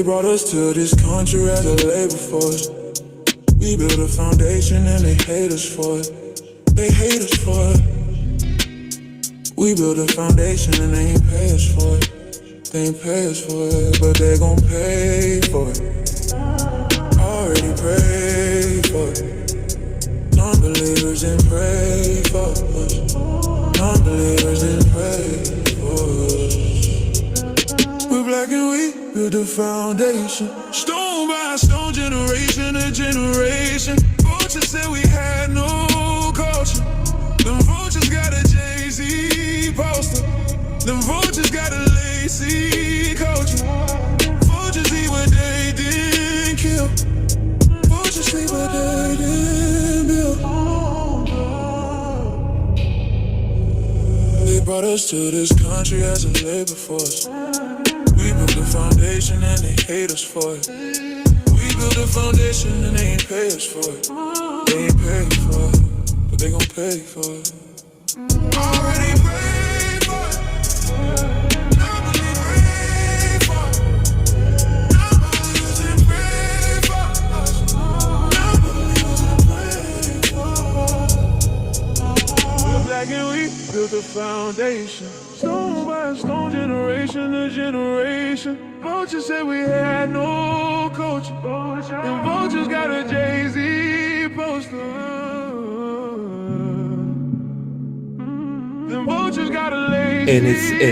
brought us to this country as a labor force. We built a foundation and they hate us for it. They hate us for it. We built a foundation and they ain't pay us for it. They ain't pay us for it, but they gon' pay for it. Already prayed for it. Non-believers didn't pray for us. Non-believers didn't pray for us. We're black and we built a foundation. Stone by stone, generation to generation. Vultures said we had no culture. Them vultures got a Jay-Z poster. Them vultures got a lazy culture. Vultures eat what they didn't kill. Vultures sleep what they didn't build. They brought us to this country as a labor force. We built the foundation and they hate us for it. We built the foundation and they ain't pay us for it. They ain't pay for it, but they gon' pay for it. Already paid for it. Nobody prayed for it. Nobody doesn't pray for us. Nobody doesn't pray for us. We're black and we built the foundation. Stone by stone, generation to generation. Vultures said we had no culture. And vultures got a Jay-Z poster. And vultures got a lazy And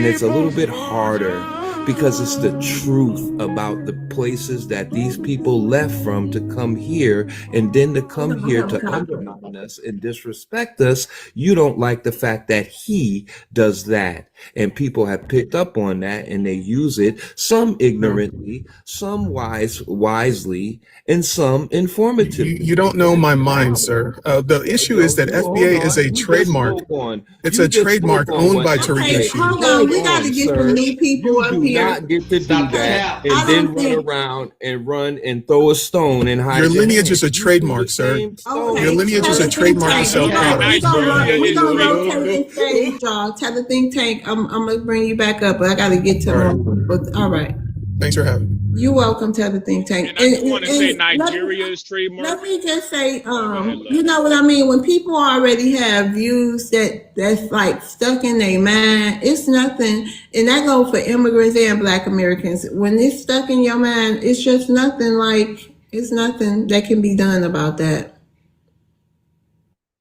it's a little bit harder because it's the truth about the places that these people left from to come here, and then to come here to undermine us and disrespect us. You don't like the fact that he does that, and people have picked up on that and they use it, some ignorantly, some wisely, and some informatively. You don't know my mind, sir. The issue is that FBA is a trademark. It's a trademark owned by Tariq. Hold on, we got to get some new people up here. Not get to do that and then run around and throw a stone and hide. Your lineage is a trademark, sir. Your lineage is a trademark to sell products. We're gonna rotate the stage, y'all. Tell the think tank. I'm gonna bring you back up, but I gotta get to all right. Thanks for having me. You're welcome to the think tank. And I just want to say Nigeria is trademark. Let me just say, you know what I mean? When people already have views that's like stuck in their mind, it's nothing, and that goes for immigrants and Black Americans. When it's stuck in your mind, it's just nothing it's nothing that can be done about that.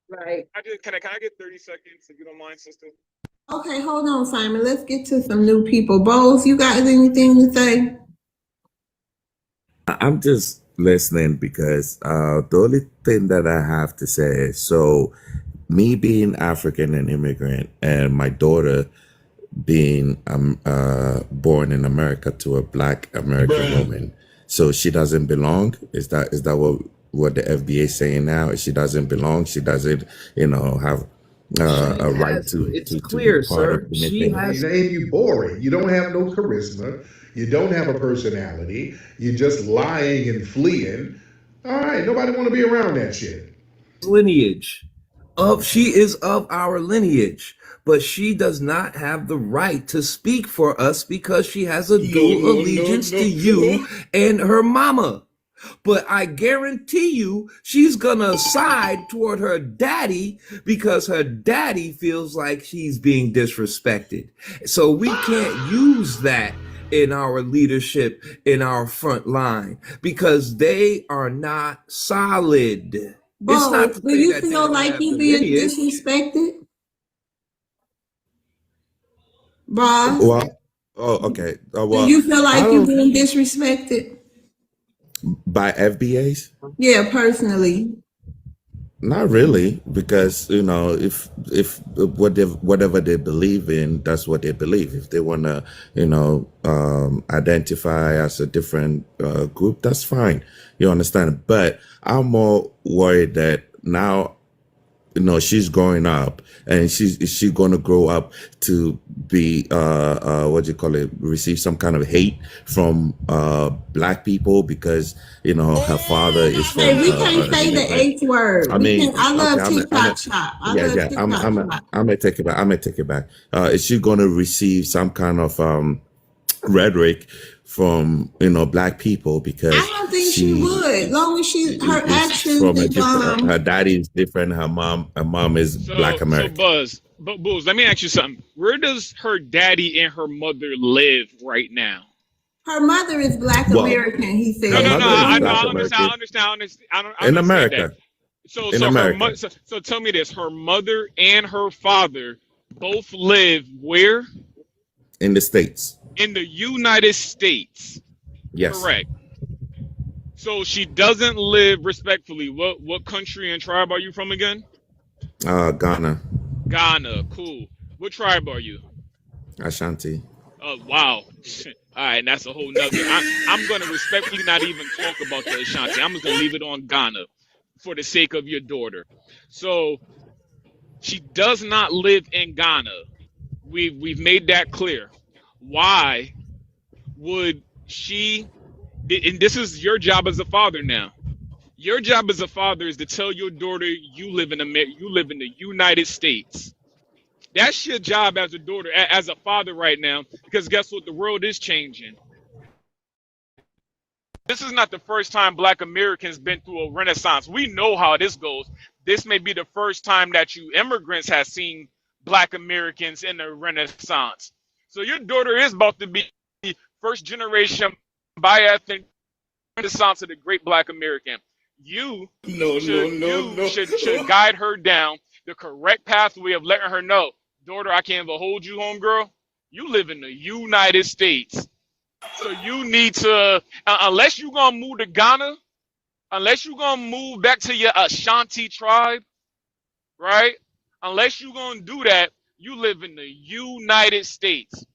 Right. Can I get 30 seconds if you don't mind, sister? Okay, hold on, Simon. Let's get to some new people. Bose, you got anything to say? I'm just listening because the only thing that I have to say is, so me being African and immigrant, and my daughter being born in America to a Black American woman, so she doesn't belong. Is that what the FBA is saying now? She doesn't belong. She doesn't, have a right to. It's clear, sir. She has. And you boring. You don't have no charisma. You don't have a personality. You're just lying and fleeing. All right, nobody want to be around that shit. Lineage she is of our lineage, but she does not have the right to speak for us because she has a dual allegiance to you and her mama. But I guarantee you she's gonna side toward her daddy because her daddy feels like she's being disrespected. So we can't use that in our leadership, in our front line, because they are not solid. But do you feel like you being disrespected? Boss? Well, okay. Do you feel like you're being disrespected? By FBAs? Yeah, personally. Not really, because if whatever they believe in, that's what they believe. If they want to identify as a different group, that's fine. You understand? But I'm more worried that now she's growing up, and is she going to grow up to be receive some kind of hate from Black people because her father is from. Hey, we can't say the H word. I love TikTok shop. I'm gonna take it back. Is she going to receive some kind of rhetoric from black people because I don't think she would, long as her actions from a is different. Her daddy is different. Her mom is Black American. Buzz, let me ask you something. Where does her daddy and her mother live right now? Her mother is Black American, he said. No. I understand. In America. That. So tell me this: her mother and her father both live where? In the States. In the United States. Yes. Correct. So she doesn't live, respectfully. What country and tribe are you from again? Ghana. Ghana. Cool. What tribe are you? Ashanti. Oh wow. All right, that's a whole nother. I'm going to respectfully not even talk about the Ashanti. I'm just going to leave it on Ghana for the sake of your daughter. So she does not live in Ghana. We've made that clear. Why would she? And this is your job as a father now. Your job as a father is to tell your daughter you live in the United States. That's your job as a daughter, as a father right now, because guess what? The world is changing. This is not the first time Black Americans been through a renaissance. We know how this goes. This may be the first time that you immigrants have seen Black Americans in a renaissance. So your daughter is about to be first generation bi-ethnic renaissance of the great Black American. You should guide her down the correct pathway of letting her know, daughter, I can't even hold you, homegirl. You live in the United States. So you need to, unless you're going to move to Ghana, unless you're going to move back to your Ashanti tribe, right? Unless you're going to do that, you live in the United States.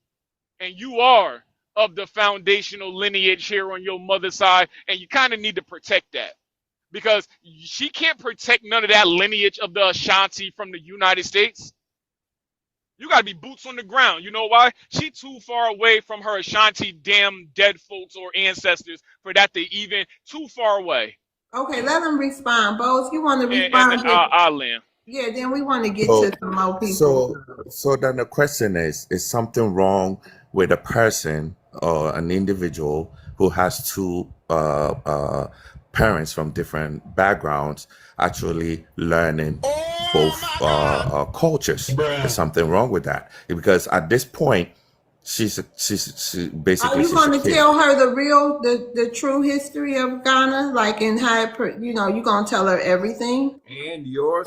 And you are of the foundational lineage here on your mother's side, and you kind of need to protect that. Because she can't protect none of that lineage of the Ashanti from the United States. You got to be boots on the ground. You know why? She too far away from her Ashanti damn dead folks or ancestors for that to even too far away. Okay, let them respond. Bose, you want to respond? I'll land. Yeah, then we want to get to some more people. So then the question is something wrong with a person or an individual who has two parents from different backgrounds actually learning both cultures? There's something wrong with that, because at this point she's basically. Are you going to tell her the true history of Ghana, like in how you going to tell her everything? And your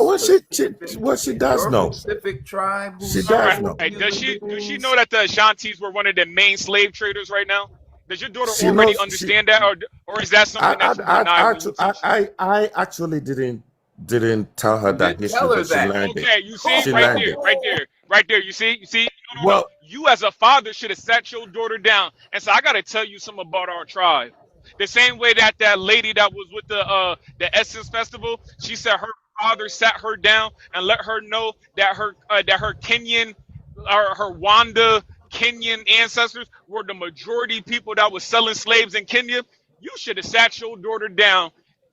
she does know. Specific tribe. She does know. Right. Does she know that the Ashantis were one of the main slave traders right now? Does your daughter already understand that, or is that something I actually didn't tell her that history, but she learned it. Okay, you see, right there. You see. Well, you as a father should have sat your daughter down and said, "I got to tell you something about our tribe." The same way that lady that was with the Essence Festival, she said her father sat her down and let her know that her Kenyan or her Wanda Kenyan ancestors were the majority people that was selling slaves in Kenya. You should have sat your daughter down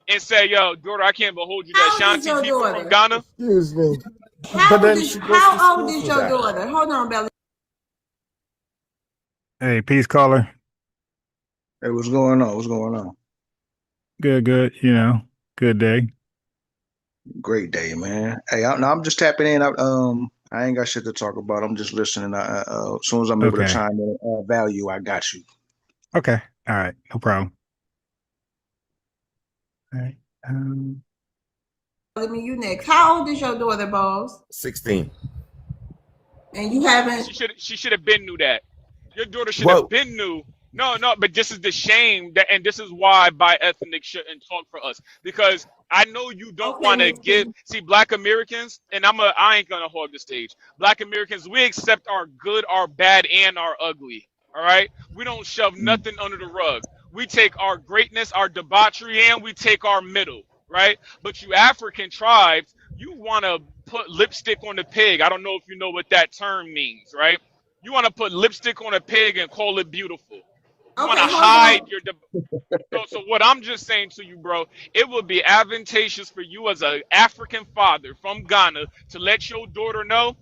and said, "Yo, daughter, I can't behold you. That Shanti people from Ghana." Excuse me. How old is your daughter? Hold on, Belly. Hey, peace caller. Hey, what's going on? Good. Good day. Great day, man. Hey, I'm just tapping in. I ain't got shit to talk about. I'm just listening. As soon as I'm able to chime in, value, I got you. Okay. All right. No problem. All right. Let me you next. How old is your daughter, Bose? 16. And you haven't. She should have been knew that. Your daughter should have been knew. No, but this is the shame and this is why bi-ethnic shouldn't talk for us, because I know you don't want to see Black Americans, and I ain't gonna hog the stage. Black Americans, we accept our good, our bad, and our ugly. All right, we don't shove nothing under the rug. We take our greatness, our debauchery, and we take our middle. Right, but you African tribes, you want to put lipstick on the pig. I don't know if you know what that term means, right? You want to put lipstick on a pig and call it beautiful. You want to hide your. So what I'm just saying to you, bro, it would be advantageous for you as an African father from Ghana to let your daughter know,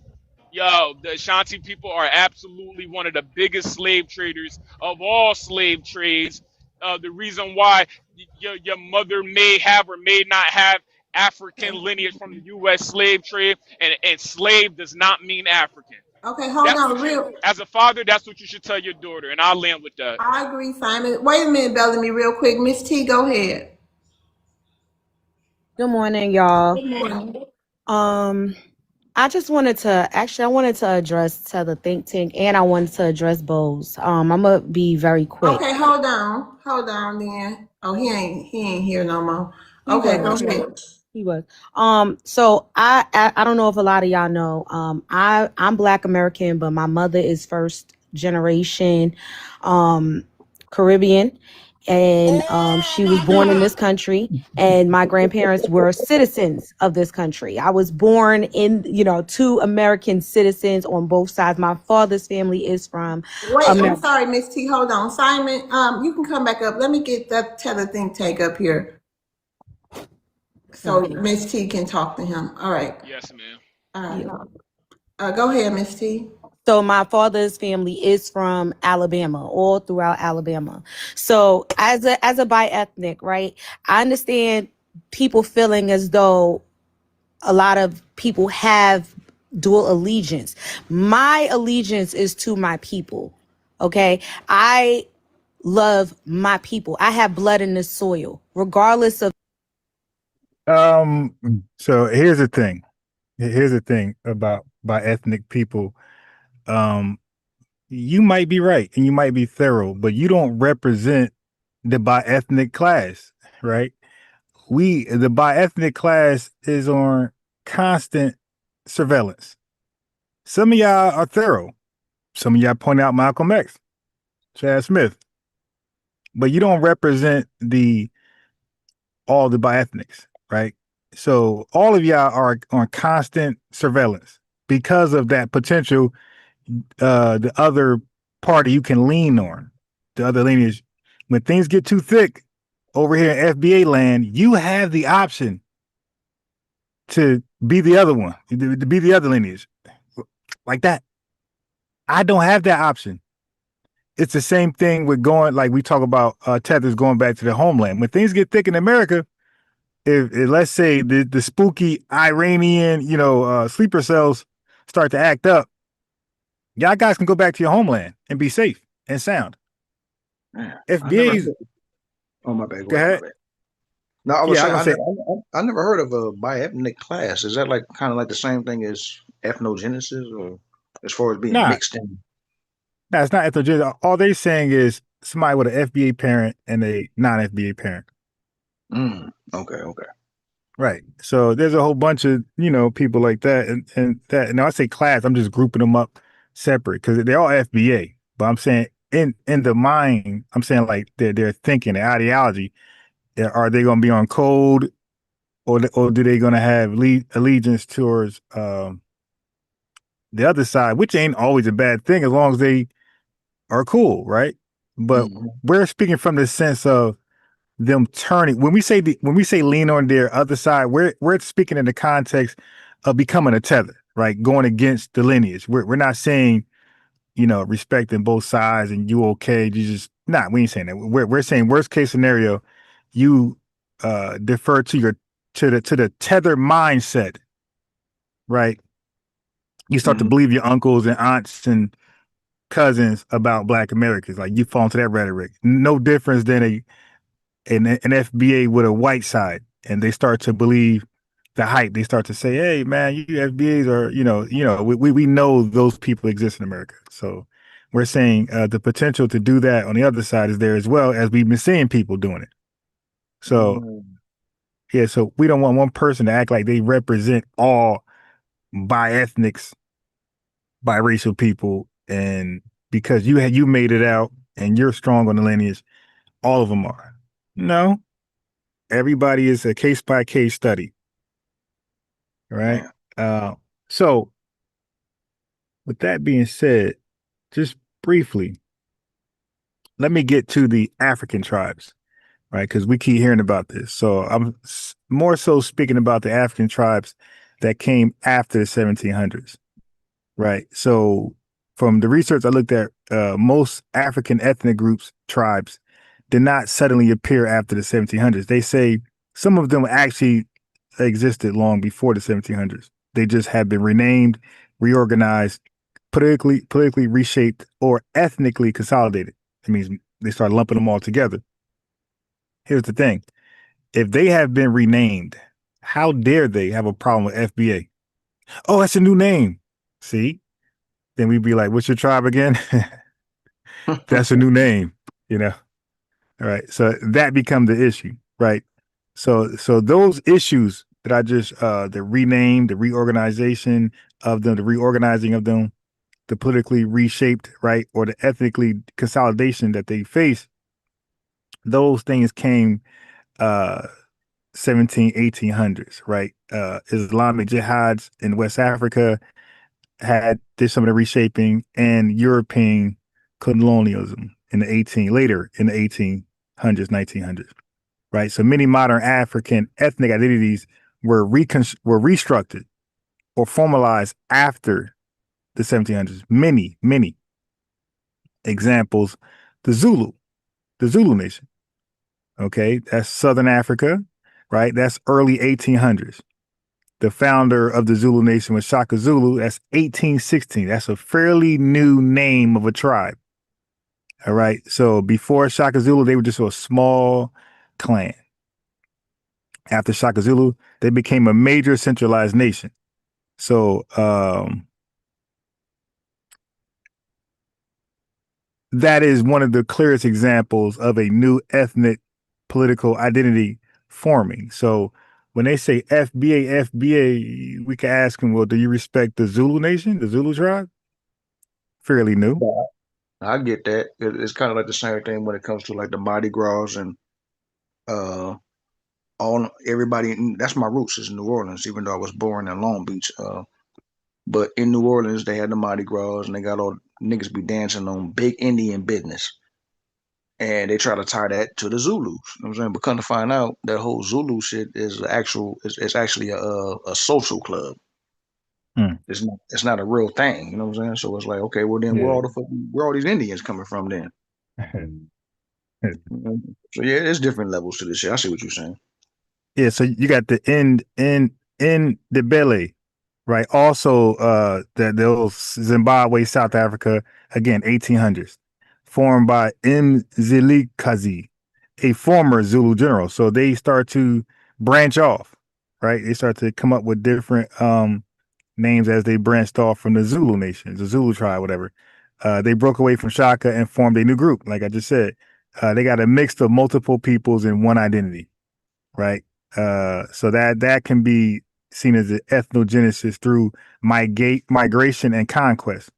Yo, the Ashanti people are absolutely one of the biggest slave traders of all slave trades. The reason why your mother may have or may not have African lineage from the U.S. slave trade, and slave does not mean African. Okay, hold That's on, what you, real. as a father, that's what you should tell your daughter, and I'll land with that. I agree, Simon. Wait a minute, Bellamy, real quick. Miss T, go ahead. Good morning, y'all. Good morning. I just wanted to I wanted to address to the think tank, and I wanted to address Bose. I'm gonna be very quick. Okay, hold on then. Oh, he ain't here no more. Okay, go ahead. He was. So I don't know if a lot of y'all know. I'm Black American, but my mother is first generation Caribbean. And she was born in this country, and my grandparents were citizens of this country. I was born in, to American citizens on both sides. My father's family is from America. I'm sorry, Miss T. Hold on, Simon. You can come back up. Let me get that tether think tank up here, so Miss T can talk to him. All right. Yes, ma'am. All right. Go ahead, Miss T. So my father's family is from Alabama, all throughout Alabama. So as a bi-ethnic, right, I understand people feeling as though a lot of people have dual allegiance. My allegiance is to my people. Okay. I love my people. I have blood in this soil, regardless of. So here's the thing. Here's the thing about bi-ethnic people. You might be right and you might be thorough, but you don't represent the bi-ethnic class, right? The bi-ethnic class is on constant surveillance. Some of y'all are thorough. Some of y'all point out Malcolm X, Chad Smith, but you don't represent all the bi-ethnics, right? So all of y'all are on constant surveillance because of that potential. The other party you can lean on, the other lineage. When things get too thick over here in FBA land, you have the option to be the other one, to be the other lineage, like that. I don't have that option. It's the same thing with going, like we talk about tethers going back to their homeland. When things get thick in America, if let's say the spooky Iranian, sleeper cells start to act up, y'all guys can go back to your homeland and be safe and sound. FBA's. Oh, my bad. Go ahead. No, I was saying, I never heard of a bi-ethnic class. Is that kind of like the same thing as ethnogenesis, or as far as being mixed in? No, it's not ethnogenesis. All they're saying is somebody with an FBA parent and a non-FBA parent. Okay. Right. So there's a whole bunch of, people like that. And I say class, I'm just grouping them up separate because they're all FBA. But I'm saying in the mind, I'm saying like their thinking, their ideology, are they going to be on code or do they going to have allegiance towards the other side, which ain't always a bad thing as long as they are cool, right? But we're speaking from the sense of them turning. When we say lean on their other side, we're speaking in the context of becoming a tether, right? Going against the lineage. We're not saying, respecting both sides and you okay. You just we ain't saying that. We're saying worst case scenario, you defer to the tether mindset, right? You start to believe your uncles and aunts and cousins about Black Americans. Like you fall into that rhetoric. No difference than an FBA with a white side, and they start to believe the hype. They start to say, "Hey, man, you FBAs are, we know those people exist in America." So we're saying the potential to do that on the other side is there as well, as we've been seeing people doing it. So so we don't want one person to act like they represent all bi-ethnics, biracial people, and because you made it out and you're strong on the lineage, all of them are. No, everybody is a case by case study, right? So with that being said, just briefly, let me get to the African tribes, right? Because we keep hearing about this. So I'm more so speaking about the African tribes that came after the 1700s. right? So from the research I looked at, most African ethnic groups, tribes, did not suddenly appear after the 1700s. They say some of them actually existed long before the 1700s. They just have been renamed, reorganized, politically reshaped, or ethnically consolidated. It means they start lumping them all together. Here's the thing. If they have been renamed, how dare they have a problem with FBA? Oh, that's a new name. See? Then we'd be like, what's your tribe again? That's a new name, you know? All right. So that become the issue, right? So those issues that I just the rename, the reorganization of them, the reorganizing of them, the politically reshaped, right, or the ethnically consolidation that they face, those things came 17, 1800s, right? Islamic jihads in West Africa did some of the reshaping, and European colonialism in the later in the 1800s, 1900s, right? So many modern African ethnic identities were restructured or formalized after the 1700s. Many examples: the Zulu Nation. Okay, that's Southern Africa, right? That's early 1800s. The founder of the Zulu Nation was Shaka Zulu. That's 1816. That's a fairly new name of a tribe. All right. So before Shaka Zulu, they were just a small clan. After Shaka Zulu, they became a major centralized nation. So that is one of the clearest examples of a new ethnic political identity forming. So when they say FBA, we can ask them, well, do you respect the Zulu Nation, the Zulu tribe? Fairly new. I get that. It's kind of like the same thing when it comes to like the Mardi Gras and all everybody. That's my roots is New Orleans, even though I was born in Long Beach. But in New Orleans, they had the Mardi Gras and they got all niggas be dancing on big Indian business. And they try to tie that to the Zulus. You know what I'm saying? But come to find out, that whole Zulu shit is it's actually a social club. It's not a real thing. You know what I'm saying? So it's like, okay, well then where all these Indians coming from then? So yeah, there's different levels to this shit. I see what you're saying. Yeah, so you got the in the belly, right? Also those Zimbabwe, South Africa, again, 1800s, formed by Mzilikazi, a former Zulu general. So they start to branch off, right? They start to come up with different names as they branched off from the Zulu nation, the Zulu tribe, whatever. They broke away from Shaka and formed a new group. Like I just said, they got a mix of multiple peoples in one identity, right? So that can be seen as an ethnogenesis through migration and conquest.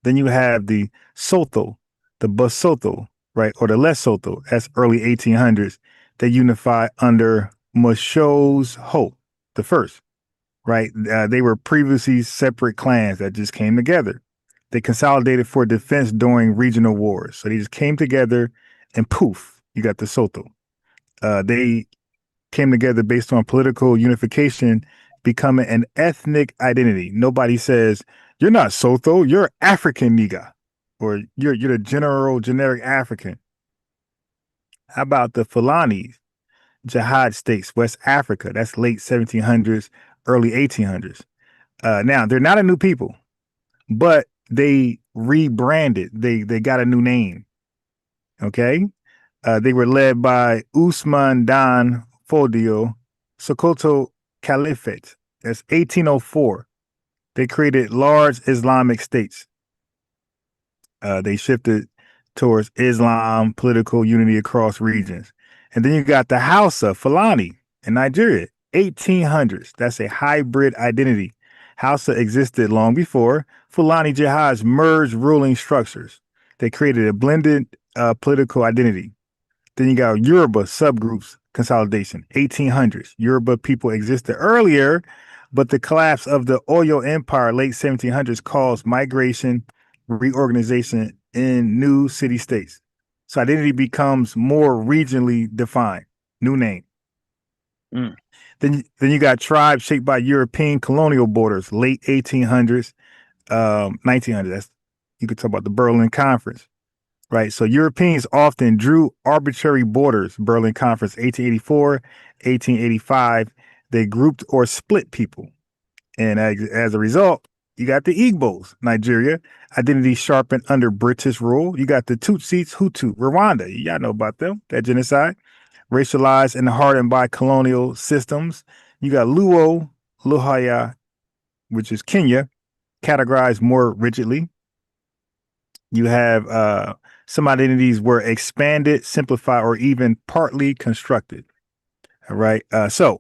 Then you have the Sotho, the Basotho, right, or the Lesotho. That's early 1800s. They unified under Mosho's Hope, the first, right? They were previously separate clans that just came together. They consolidated for defense during regional wars. So they just came together and poof, you got the Sotho. They came together based on political unification, becoming an ethnic identity. Nobody says, you're not Sotho, you're African nigga, or you're the generic African. How about the Fulani Jihad states, West Africa? That's late 1700s, early 1800s. Now, they're not a new people, but they rebranded. They got a new name. Okay? They were led by Usman Dan Fodio, Sokoto Caliphate. That's 1804. They created large Islamic states. They shifted towards Islam, political unity across regions. And then you got the Hausa, Fulani in Nigeria, 1800s. That's a hybrid identity. Hausa existed long before. Fulani jihads merged ruling structures. They created a blended political identity. Then you got Yoruba subgroups consolidation, 1800s. Yoruba people existed earlier, but the collapse of the Oyo Empire, late 1700s, caused migration, reorganization in new city states. So identity becomes more regionally defined. New name. Then you got tribes shaped by European colonial borders, late 1800s. 1900. That's, you could talk about the Berlin Conference, right? So Europeans often drew arbitrary borders. Berlin Conference, 1884, 1885. They grouped or split people. And as a result, you got the Igbos, Nigeria, identity sharpened under British rule. You got the Tutsis, Hutu, Rwanda. Y'all know about them, that genocide. Racialized and hardened by colonial systems. You got Luo, Luhaya, which is Kenya, categorized more rigidly. You have some identities were expanded, simplified, or even partly constructed. All right. So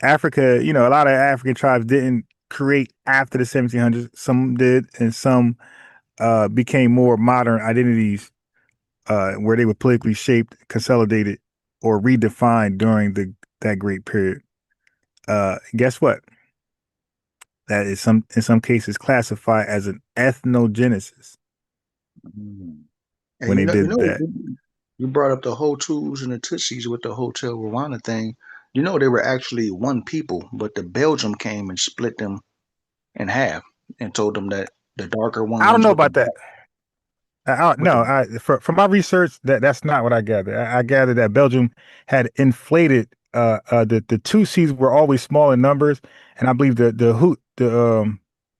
Africa, a lot of African tribes didn't create after the 1700s. Some did, and some became more modern identities where they were politically shaped, consolidated, or redefined during that great period. Guess what? That is in some cases classified as an ethnogenesis And when they did that. you brought up the Hutus and the Tutsis with the Hotel Rwanda thing. They were actually one people, but the Belgium came and split them in half and told them that the darker ones. I don't know about that. No, from my research, that's not what I gathered. I gathered that Belgium had inflated the Tutsis were always small in numbers, and I believe the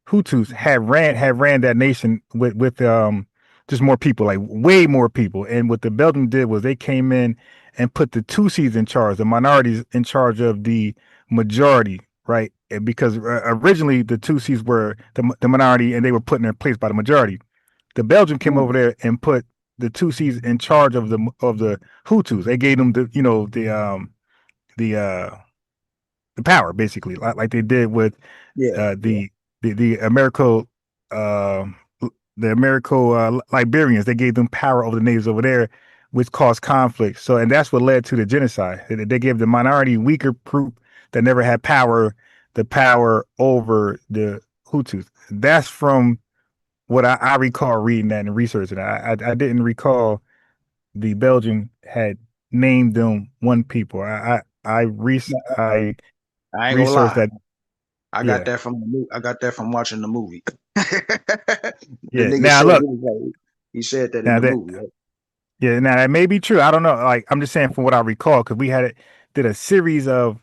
Hutus had ran that nation with just more people, like way more people. And what the Belgium did was they came in and put the Tutsis in charge, the minorities in charge of the majority, right? Because originally the Tutsis were the minority, and they were put in their place by the majority. The Belgium came over there and put the Tutsis in charge of the Hutus. They gave them the power, basically, like they did with the Americo Liberians. They gave them power over the natives over there, which caused conflict. So, and that's what led to the genocide. They gave the minority weaker group that never had power the power over the Hutus. That's from what I recall reading that and researching. I didn't recall the Belgian had named them one people. I ain't gonna researched lie. that. I got that from watching the movie. The Yeah. nigga Now said look, he said that in the movie. Right? yeah. Now that may be true. I don't know. Like, I'm just saying from what I recall, because we did a series of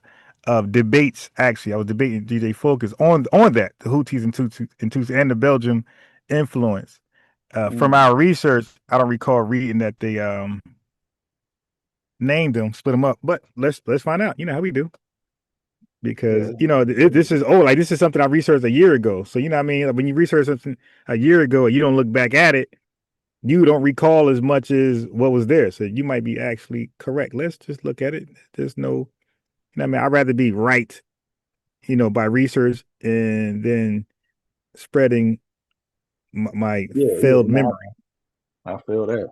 debates. Actually, I was debating DJ Focus on that, the Houthis and Tutsis and the Belgium influence. From our research, I don't recall reading that they named them, split them up. But let's find out. You know how we do, because this is old. Like, this is something I researched a year ago. So you know what I mean. Like, when you research something a year ago, and you don't look back at it, you don't recall as much as what was there. So you might be actually correct. Let's just look at it. There's no, I mean, I'd rather be right, by research and then spreading my failed memory. I feel that.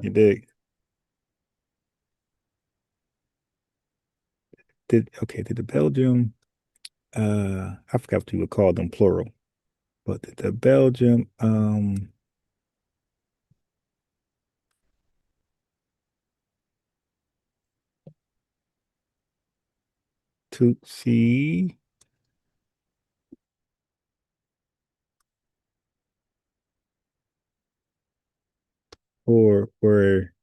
You dig? Did the Belgium, I forgot what you would call them plural, but did the Belgium, Tutsi, or were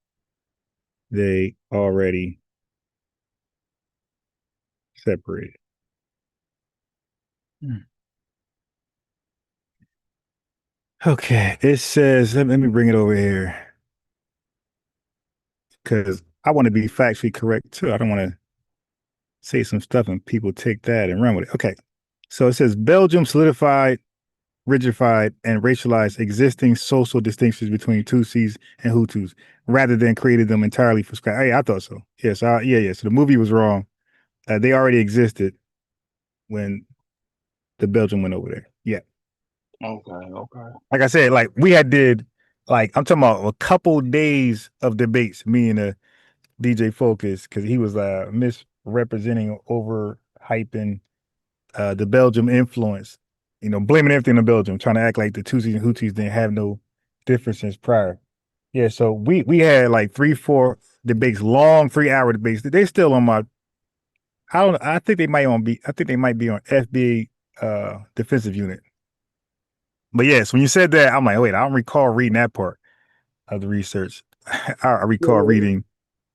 they already separated? Okay, it says, let me bring it over here, because I want to be factually correct too. I don't want to say some stuff and people take that and run with it. Okay, so it says Belgium solidified, rigidified, and racialized existing social distinctions between Tutsis and Hutus rather than created them entirely from scratch. Hey, I thought so. Yes, yeah. So the movie was wrong. They already existed when the Belgium went over there. Yeah. Okay. Like I said, like we did, like I'm talking about a couple days of debates, me and DJ Focus, because he was misrepresenting, overhyping the Belgium influence, blaming everything on Belgium, trying to act like the Tutsis and Hutus didn't have no differences prior. Yeah, so we had like 3-4 debates, long 3-hour debates. They still on my, I think they might be on FBA defensive unit. But yes, when you said that, I'm like, wait, I don't recall reading that part of the research. I recall reading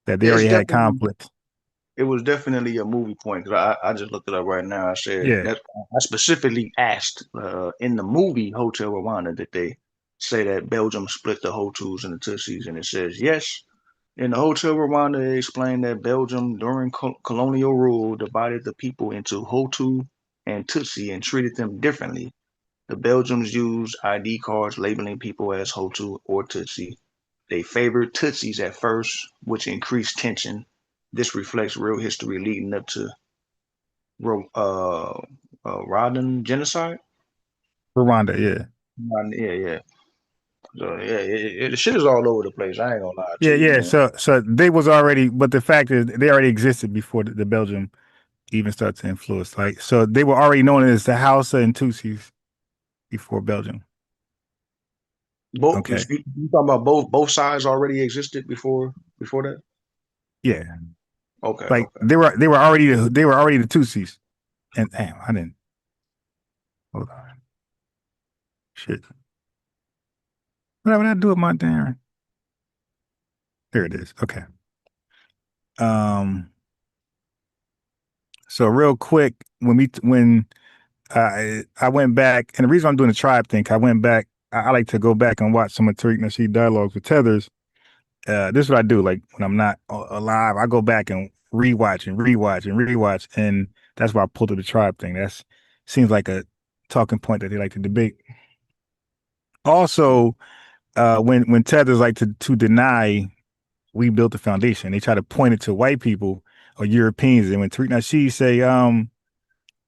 that they Yeah, it's already had definitely conflict. it was definitely a movie point because I just looked it up right now. I said Yeah. that I specifically asked in the movie Hotel Rwanda did they say that Belgium split the Hutus and the Tutsis, and it says yes. In the Hotel Rwanda, they explained that Belgium during colonial rule divided the people into Hutu and Tutsi and treated them differently. The Belgians used ID cards labeling people as Hutu or Tutsi. They favored Tutsis at first, which increased tension. This reflects real history leading up to Rwandan genocide. Rwanda, yeah. Yeah, yeah. So yeah, the shit is all over the place. I ain't gonna lie to Yeah, you, yeah. man. So they was already, but the fact is they already existed before the Belgium even started to influence. Like, so they were already known as the Hausa and Tutsis before Belgium. Both Okay. you talking about both sides already existed before that? Yeah. Okay, Like okay. they were already the Tutsis. And damn, I didn't hold on. Shit. What would I do with my damn? There it is. Okay. So real quick, when I went back, and the reason I'm doing the tribe thing, I went back. I like to go back and watch some of Tariq Nasheed dialogues with Tethers. This is what I do. Like when I'm not alive, I go back and rewatch and rewatch and rewatch, and that's why I pulled to the tribe thing. That's seems like a talking point that they like to debate. Also, when Tethers like to deny we built the foundation, they try to point it to white people or Europeans, and when Tariq Nasheed say,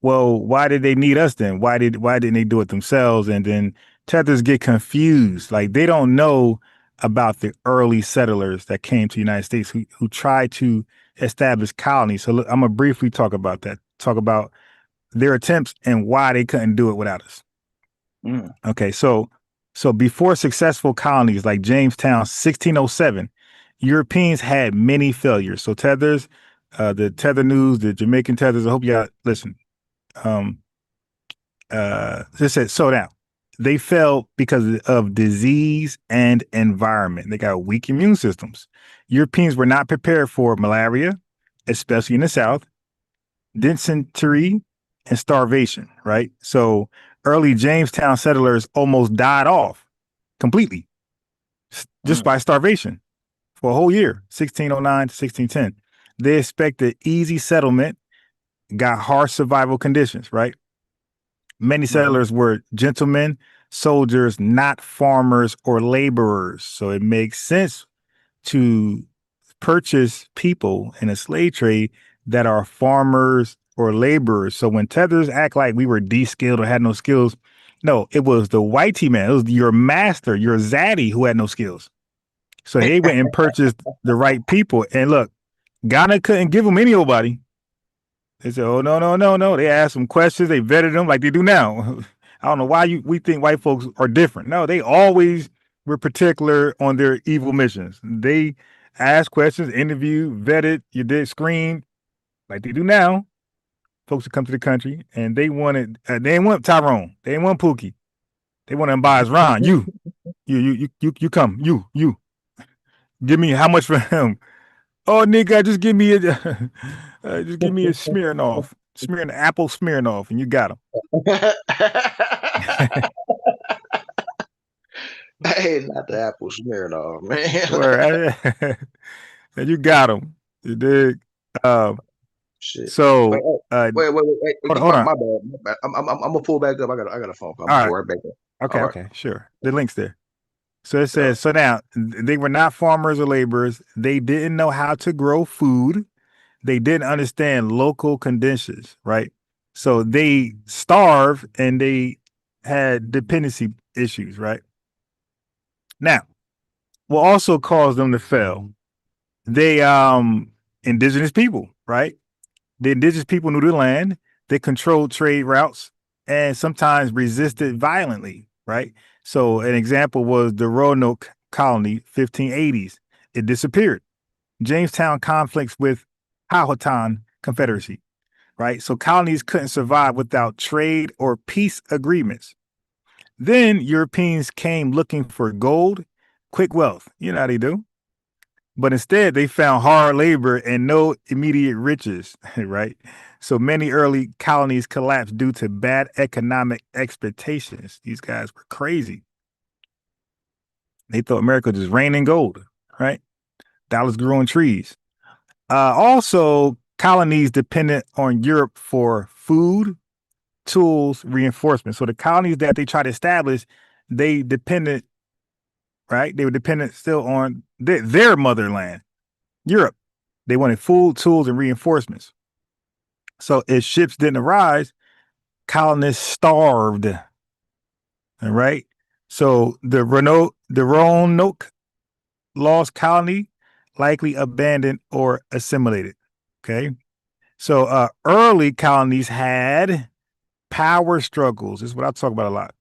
well, why did they need us then? Why didn't they do it themselves? And then Tethers get confused. Like they don't know about the early settlers that came to the United States who tried to establish colonies. So look, I'm gonna briefly talk about that. Talk about their attempts and why they couldn't do it without us. Mm. Okay, so before successful colonies like Jamestown, 1607, Europeans had many failures. So Tethers, the Tether News, the Jamaican Tethers. I hope y'all listen. Just said so now they fell because of disease and environment. They got weak immune systems. Europeans were not prepared for malaria, especially in the South, dysentery, and starvation, right? So early Jamestown settlers almost died off completely just by starvation for a whole year, 1609 to 1610. They expected easy settlement, got harsh survival conditions, right? Many settlers were gentlemen, soldiers, not farmers or laborers. So it makes sense to purchase people in a slave trade that are farmers or laborers. So when Tethers act like we were de-skilled or had no skills, no, it was the whitey man. It was your master, your zaddy who had no skills. So they went and purchased the right people. And look, Ghana couldn't give them anybody. They said, "Oh no." They asked some questions. They vetted them like they do now. I don't know why we think white folks are different. No, they always were particular on their evil missions. They asked questions, interviewed, vetted. You did screen like they do now. Folks who come to the country and they wanted. They didn't want Tyrone. They didn't want Pookie. They wanted to buy Ron. You come. You. Give me how much for him? Oh, nigga, just give me a Smirnoff, apple Smirnoff, and you got him. Hey, not the apple smeared off, man. And you got him. You dig? Shit. So, Wait. hold on. My bad. I'm gonna pull back up. I got a phone call. I'm All gonna pull right. right back up. Okay, sure. The link's there. So it says, so now they were not farmers or laborers. They didn't know how to grow food. They didn't understand local conditions, right? So they starved and they had dependency issues, right? Now, what also caused them to fail, they indigenous people, right? The indigenous people knew the land, they controlled trade routes, and sometimes resisted violently, right? So an example was the Roanoke colony, 1580s. It disappeared. Jamestown conflicts with Powhatan Confederacy, right? So colonies couldn't survive without trade or peace agreements. Then Europeans came looking for gold, quick wealth. You know how they do. But instead, they found hard labor and no immediate riches, right? So many early colonies collapsed due to bad economic expectations. These guys were crazy. They thought America was just rain and gold, right? Dollars grew on trees. Also, colonies depended on Europe for food, tools, reinforcement. So the colonies that they tried to establish, they depended, right? They were dependent still on their motherland, Europe. They wanted food, tools, and reinforcements. So if ships didn't arise, colonists starved. All right. So the Roanoke lost colony, likely abandoned or assimilated. Okay. So early colonies had power struggles. This is what I talk about a lot.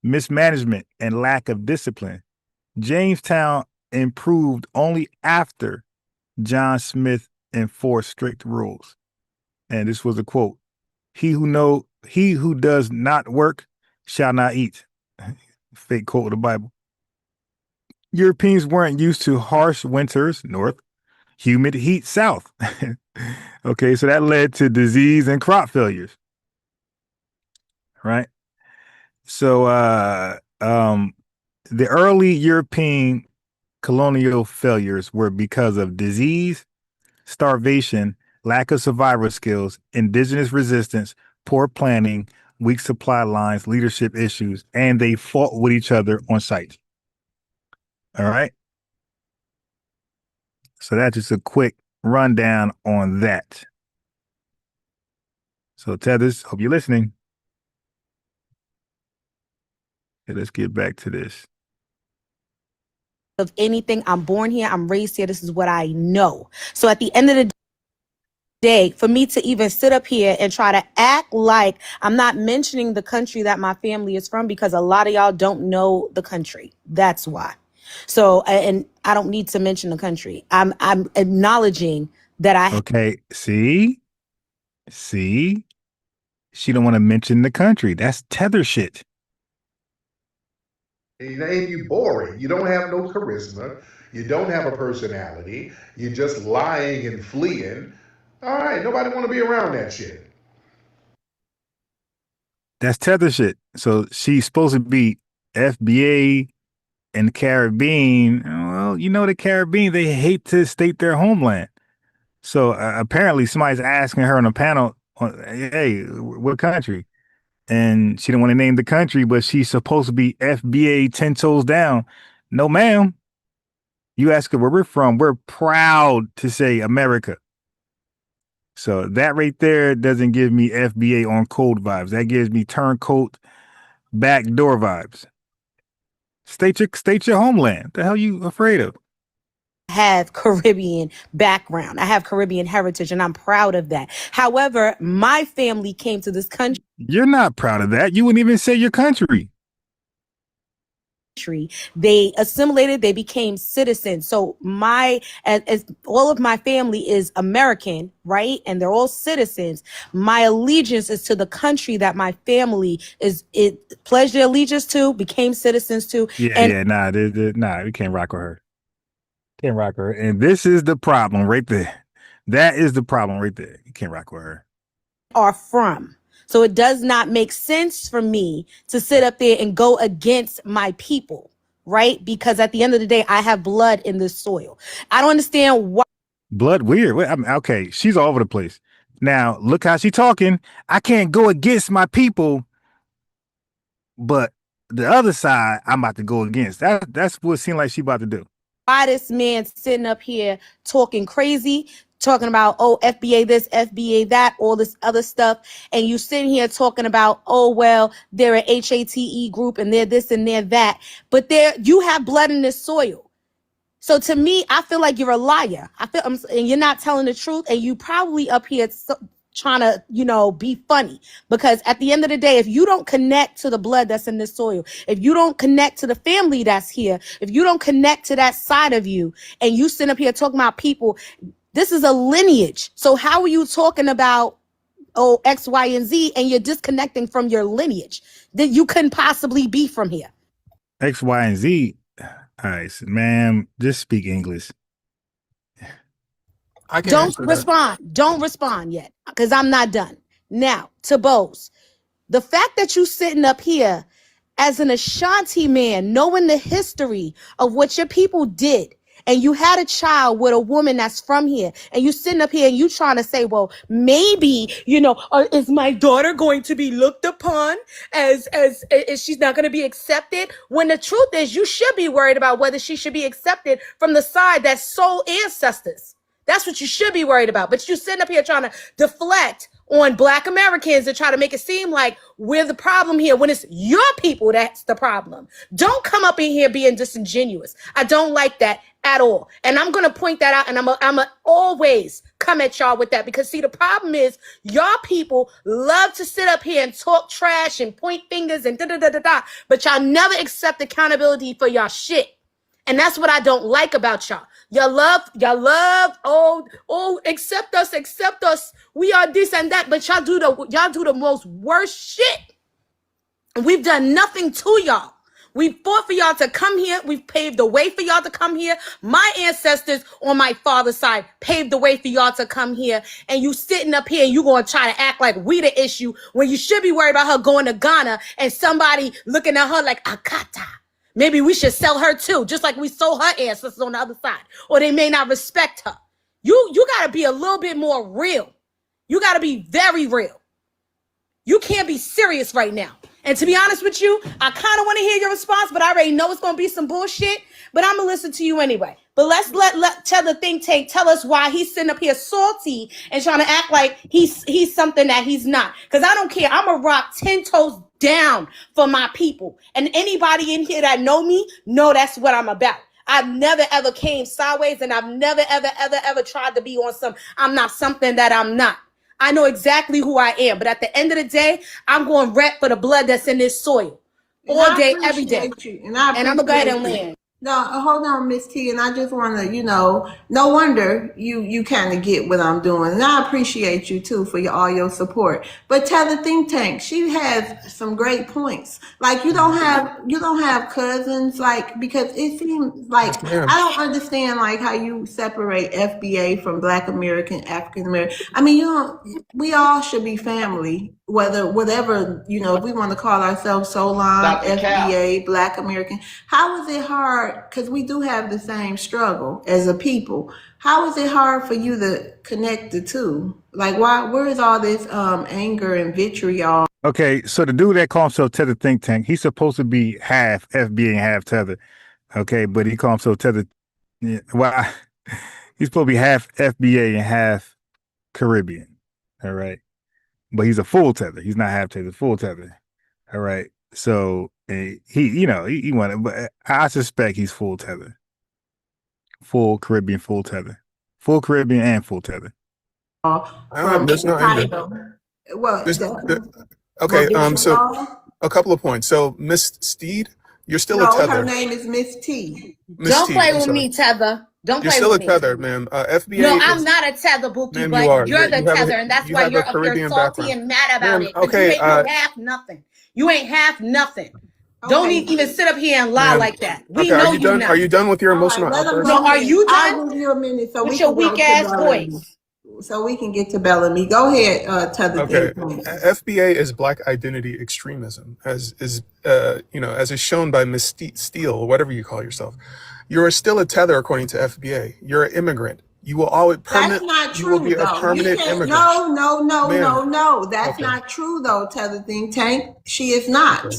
Mismanagement and lack of discipline. Jamestown improved only after John Smith enforced strict rules. And this was a quote: he who does not work shall not eat. Fake quote of the Bible. Europeans weren't used to harsh winters north, humid heat south. Okay, so that led to disease and crop failures. Right? So the early European colonial failures were because of disease, starvation, lack of survival skills, indigenous resistance, poor planning, weak supply lines, leadership issues, and they fought with each other on site. All right. So that's just a quick rundown on that. So Tethers, hope you're listening. Okay, let's get back to this. Of anything, I'm born here, I'm raised here, this is what I know. So at the end of the day, for me to even sit up here and try to act like I'm not mentioning the country that my family is from, because a lot of y'all don't know the country. That's why. So, and I don't need to mention the country. I'm acknowledging that I. Okay. See, she don't want to mention the country. That's tether shit. And you boring. You don't have no charisma. You don't have a personality. You're just lying and fleeing. All right, nobody want to be around that shit. That's tether shit. So she's supposed to be FBA and Caribbean. Well, you know, the Caribbean, they hate to state their homeland. So apparently somebody's asking her on a panel, hey, what country? And she didn't want to name the country, but she's supposed to be FBA 10 toes down. No, ma'am. You ask her where we're from. We're proud to say America. So that right there doesn't give me FBA on code vibes. That gives me turncoat backdoor vibes. State your homeland. The hell you afraid of? Have Caribbean background. I have Caribbean heritage, and I'm proud of that. However, my family came to this country. You're not proud of that. You wouldn't even say your country. They assimilated, they became citizens. So as all of my family is American, right? And they're all citizens. My allegiance is to the country that my family pledged their allegiance to, became citizens to. Nah, we can't rock with her. Can't rock her. And this is the problem right there. That is the problem right there. You can't rock with her. Are from. So it does not make sense for me to sit up there and go against my people, right? Because at the end of the day, I have blood in this soil. I don't understand why. Blood weird. Okay, she's all over the place. Now, look how she's talking. I can't go against my people, but the other side, I'm about to go against. That's what it seemed like she's about to do. Why this man sitting up here talking crazy, talking about, oh, FBA this, FBA that, all this other stuff. And you sitting here talking about, oh, well, they're an HATE group and they're this and they're that. But you have blood in this soil. So to me, I feel like you're a liar. And you're not telling the truth. And you probably up here trying to, be funny, because at the end of the day, if you don't connect to the blood that's in this soil, if you don't connect to the family that's here, if you don't connect to that side of you, and you sit up here talking about people, this is a lineage. So how are you talking about X, Y, and Z, and you're disconnecting from your lineage that you couldn't possibly be from here. X, Y, and Z. All right, so, ma'am, just speak English. I can Don't answer that. respond. Don't respond yet, because I'm not done. Now, to Bose, the fact that you sitting up here as an Ashanti man, knowing the history of what your people did, and you had a child with a woman that's from here, and you sitting up here and you trying to say, well, maybe, is my daughter going to be looked upon as she's not going to be accepted? When the truth is, you should be worried about whether she should be accepted from the side that's sole ancestors. That's what you should be worried about. But you sitting up here trying to deflect on Black Americans and try to make it seem like we're the problem here when it's your people that's the problem. Don't come up in here being disingenuous. I don't like that at all. And I'm going to point that out, and I'm always come at y'all with that, because see, the problem is y'all people love to sit up here and talk trash and point fingers and da-da-da-da-da, but y'all never accept accountability for y'all shit. And that's what I don't like about y'all. Y'all love, accept us. We are this and that, but y'all do the most worst shit. And we've done nothing to y'all. We fought for y'all to come here. We've paved the way for y'all to come here. My ancestors on my father's side paved the way for y'all to come here. And you sitting up here and you going to try to act like we the issue when you should be worried about her going to Ghana and somebody looking at her like Akata. Maybe we should sell her too, just like we sold her ancestors on the other side. Or they may not respect her. You got to be a little bit more real. You got to be very real. You can't be serious right now. And to be honest with you, I kind of want to hear your response, but I already know it's going to be some bullshit. But I'm going to listen to you anyway. But let's tell the think tank, tell us why he's sitting up here salty and trying to act like he's something that he's not. Because I don't care. I'm going to rock 10 toes down for my people. And anybody in here that know me, know that's what I'm about. I've never ever came sideways, and I've never ever tried to be on I'm not something that I'm not. I know exactly who I am, but at the end of the day, I'm going to rep for the blood that's in this soil all day, every day. And I'm going to go ahead and land. No, hold on, Miss T, and I just want to, no wonder you kind of get what I'm doing, and I appreciate you too for all your support. But tell the think tank, she has some great points. Like you don't have cousins, like, because it seems like I don't understand like how you separate FBA from Black American, African American. I mean, we all should be family. Whatever, if we want to call ourselves Solon, FBA, Black American, how is it hard? Because we do have the same struggle as a people. How is it hard for you to connect the two? Like, where is all this anger and vitriol? Okay, so the dude that calls himself Tether Think Tank, he's supposed to be half FBA and half Tether. Okay, but he calls himself Tether. Yeah, well, he's supposed to be half FBA and half Caribbean. All right. But he's a full Tether. He's not half Tether, full Tether. All right. So he wanted, but I suspect he's full Tether, full Caribbean, full Tether, full Caribbean and full Tether. There's no anger. Okay. So a couple of points. So Miss Steed, you're still a Tether. Her name is Miss T. Don't play with me, Tether. Don't play with me. You're still a Tether, ma'am. FBA. No, I'm not a Tether, Bookie, but you're the Tether, and that's why you're up here salty and mad about it. Okay, you ain't half nothing. You ain't half nothing. Don't even sit up here and lie like that. We know you done. Are you done with your emotional outburst? No, are you done? I'll give you a minute with your weak ass voice. So we can get to Bellamy. Go ahead, Tether. Okay. FBA is Black identity extremism, as is shown by Miss Steele, or whatever you call yourself. You're still a Tether according to FBA. You're an immigrant. You will always permanent. That's not true. You will be a permanent immigrant. No. That's not true, though. Tether Think Tank. She is not. Okay.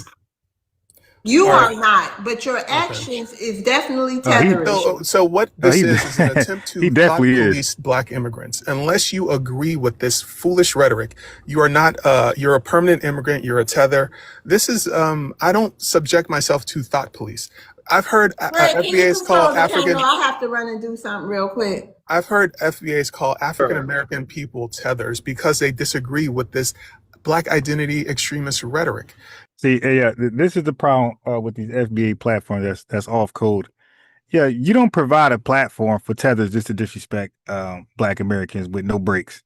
You are not, but your actions is definitely tethering. So what this is an attempt to police Black immigrants. Unless you agree with this foolish rhetoric, you are not. You're a permanent immigrant. You're a Tether. This is. I don't subject myself to thought police. I've heard FBA's call African. I'll have to run and do something real quick. I've heard FBA's call African American people tethers because they disagree with this Black identity extremist rhetoric. See, yeah, this is the problem with these FBA platforms that's off code. Yeah, you don't provide a platform for tethers just to disrespect Black Americans with no breaks.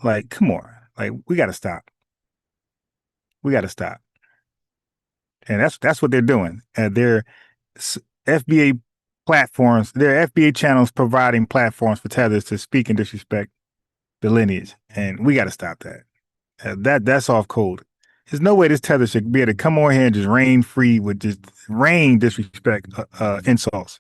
Like, come on. Like, we got to stop. We got to stop. And that's what they're doing. They're FBA platforms, they're FBA channels providing platforms for tethers to speak and disrespect the lineage. And we got to stop that. That's off code. There's no way this tether should be able to come on here and just rain free with just rain disrespect, insults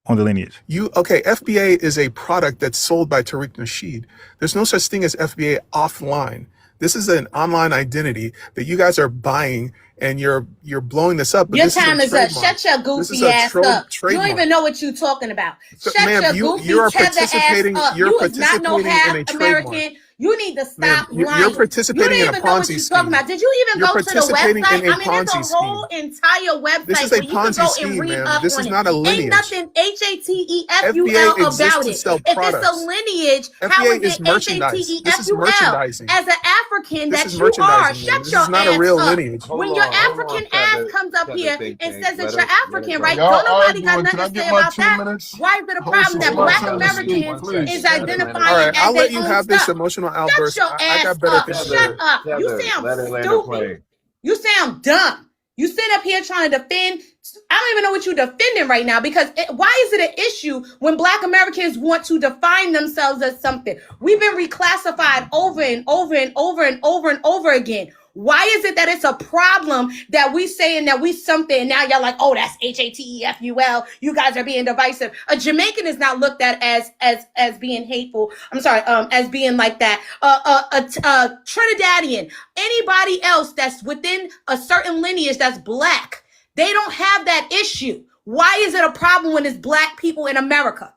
on the lineage. FBA is a product that's sold by Tariq Nasheed. There's no such thing as FBA offline. This is an online identity that you guys are buying, and you're blowing this up. But your this time is up. trademark. Shut your goofy ass up. You don't even know what you're talking about. Shut Ma'am, your goofy you're tether participating. ass up. You're You is not no participating half in a American. trademark. You need to stop Ma'am, lying. you're participating you in don't a even know what Ponzi you're scheme. talking about. Did you even You're go to the participating website? in a I mean, there's Ponzi a whole entire website This is where a you can Ponzi go scheme, and read ma'am. up This on is it. not a lineage. Ain't nothing HATEFUL FBA exists about to it. sell If it's products. a lineage, how FBA is is it merchandise. This is HATEFUL? merchandising. As an African This that is you are, merchandising, ma'am. shut This your is not ass a real up. lineage. When your African ass comes up here and says that you're African, right? Don't nobody got nothing to say about that. Why is it a problem that Black Americans is identifying All right, as I'll their let you own have this stuff? emotional Shut outburst. your I ass got better up. things to Shut do. up. You sound stupid. You sound dumb. You sit up here trying to defend. I don't even know what you're defending right now, because why is it an issue when Black Americans want to define themselves as something? We've been reclassified over and over and over and over and over again. Why is it that it's a problem that we saying that we something and now y'all like, oh, that's HATEFUL. You guys are being divisive. A Jamaican is not looked at as being hateful. I'm sorry, as being like that. A Trinidadian, anybody else that's within a certain lineage that's Black, they don't have that issue. Why is it a problem when it's Black people in America?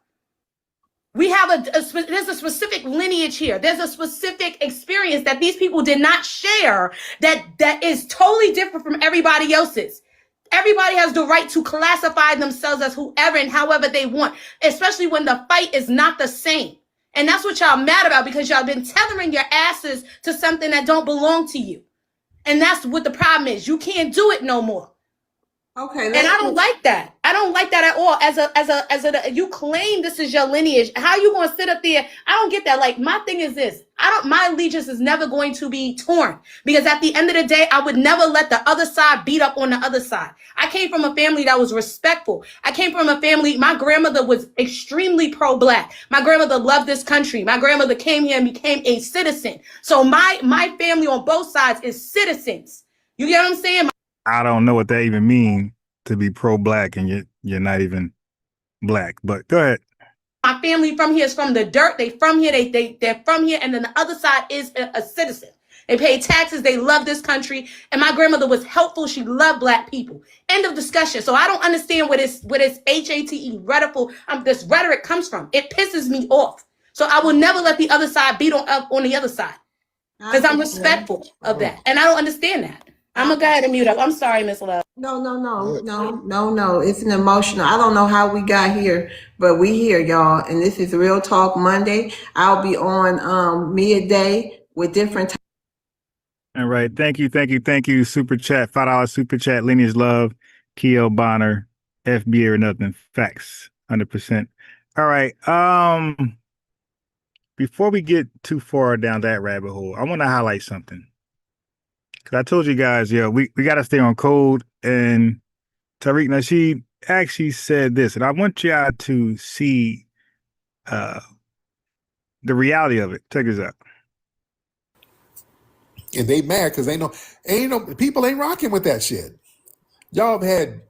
We have there's a specific lineage here. There's a specific experience that these people did not share that is totally different from everybody else's. Everybody has the right to classify themselves as whoever and however they want, especially when the fight is not the same. And that's what y'all mad about, because y'all been tethering your asses to something that don't belong to you. And that's what the problem is. You can't do it no more. Okay, and I don't like that. I don't like that at all. As a you claim this is your lineage. How you gonna sit up there? I don't get that. Like, my thing is this. My allegiance is never going to be torn, because at the end of the day, I would never let the other side beat up on the other side. I came from a family that was respectful. I came from a family, my grandmother was extremely pro-Black. My grandmother loved this country. My grandmother came here and became a citizen. So my family on both sides is citizens. You get what I'm saying? I don't know what that even means, to be pro-Black and you're not even Black, but go ahead. My family from here is from the dirt. They from here. They're from here. And then the other side is a citizen. They pay taxes. They love this country. And my grandmother was helpful. She loved Black people. End of discussion. So I don't understand where this HATE this rhetoric comes from. It pisses me off. So I will never let the other side beat on the other side, because I'm respectful of that. And I don't understand that. I'm gonna go ahead and mute up. I'm sorry, Miss Love. No. It's an emotional. I don't know how we got here, but we here, y'all. And this is Real Talk Monday. I'll be on midday with different. All right. Thank you. Super chat, $5 super chat. Lineage Love, Keo Bonner, FBA or nothing. Facts, 100%. All right. Before we get too far down that rabbit hole, I want to highlight something. Because I told you guys, we got to stay on code. And Tariq Nasheed actually said this, and I want y'all to see the reality of it. Check this out. And they mad because ain't no people ain't rocking with that shit. Y'all have had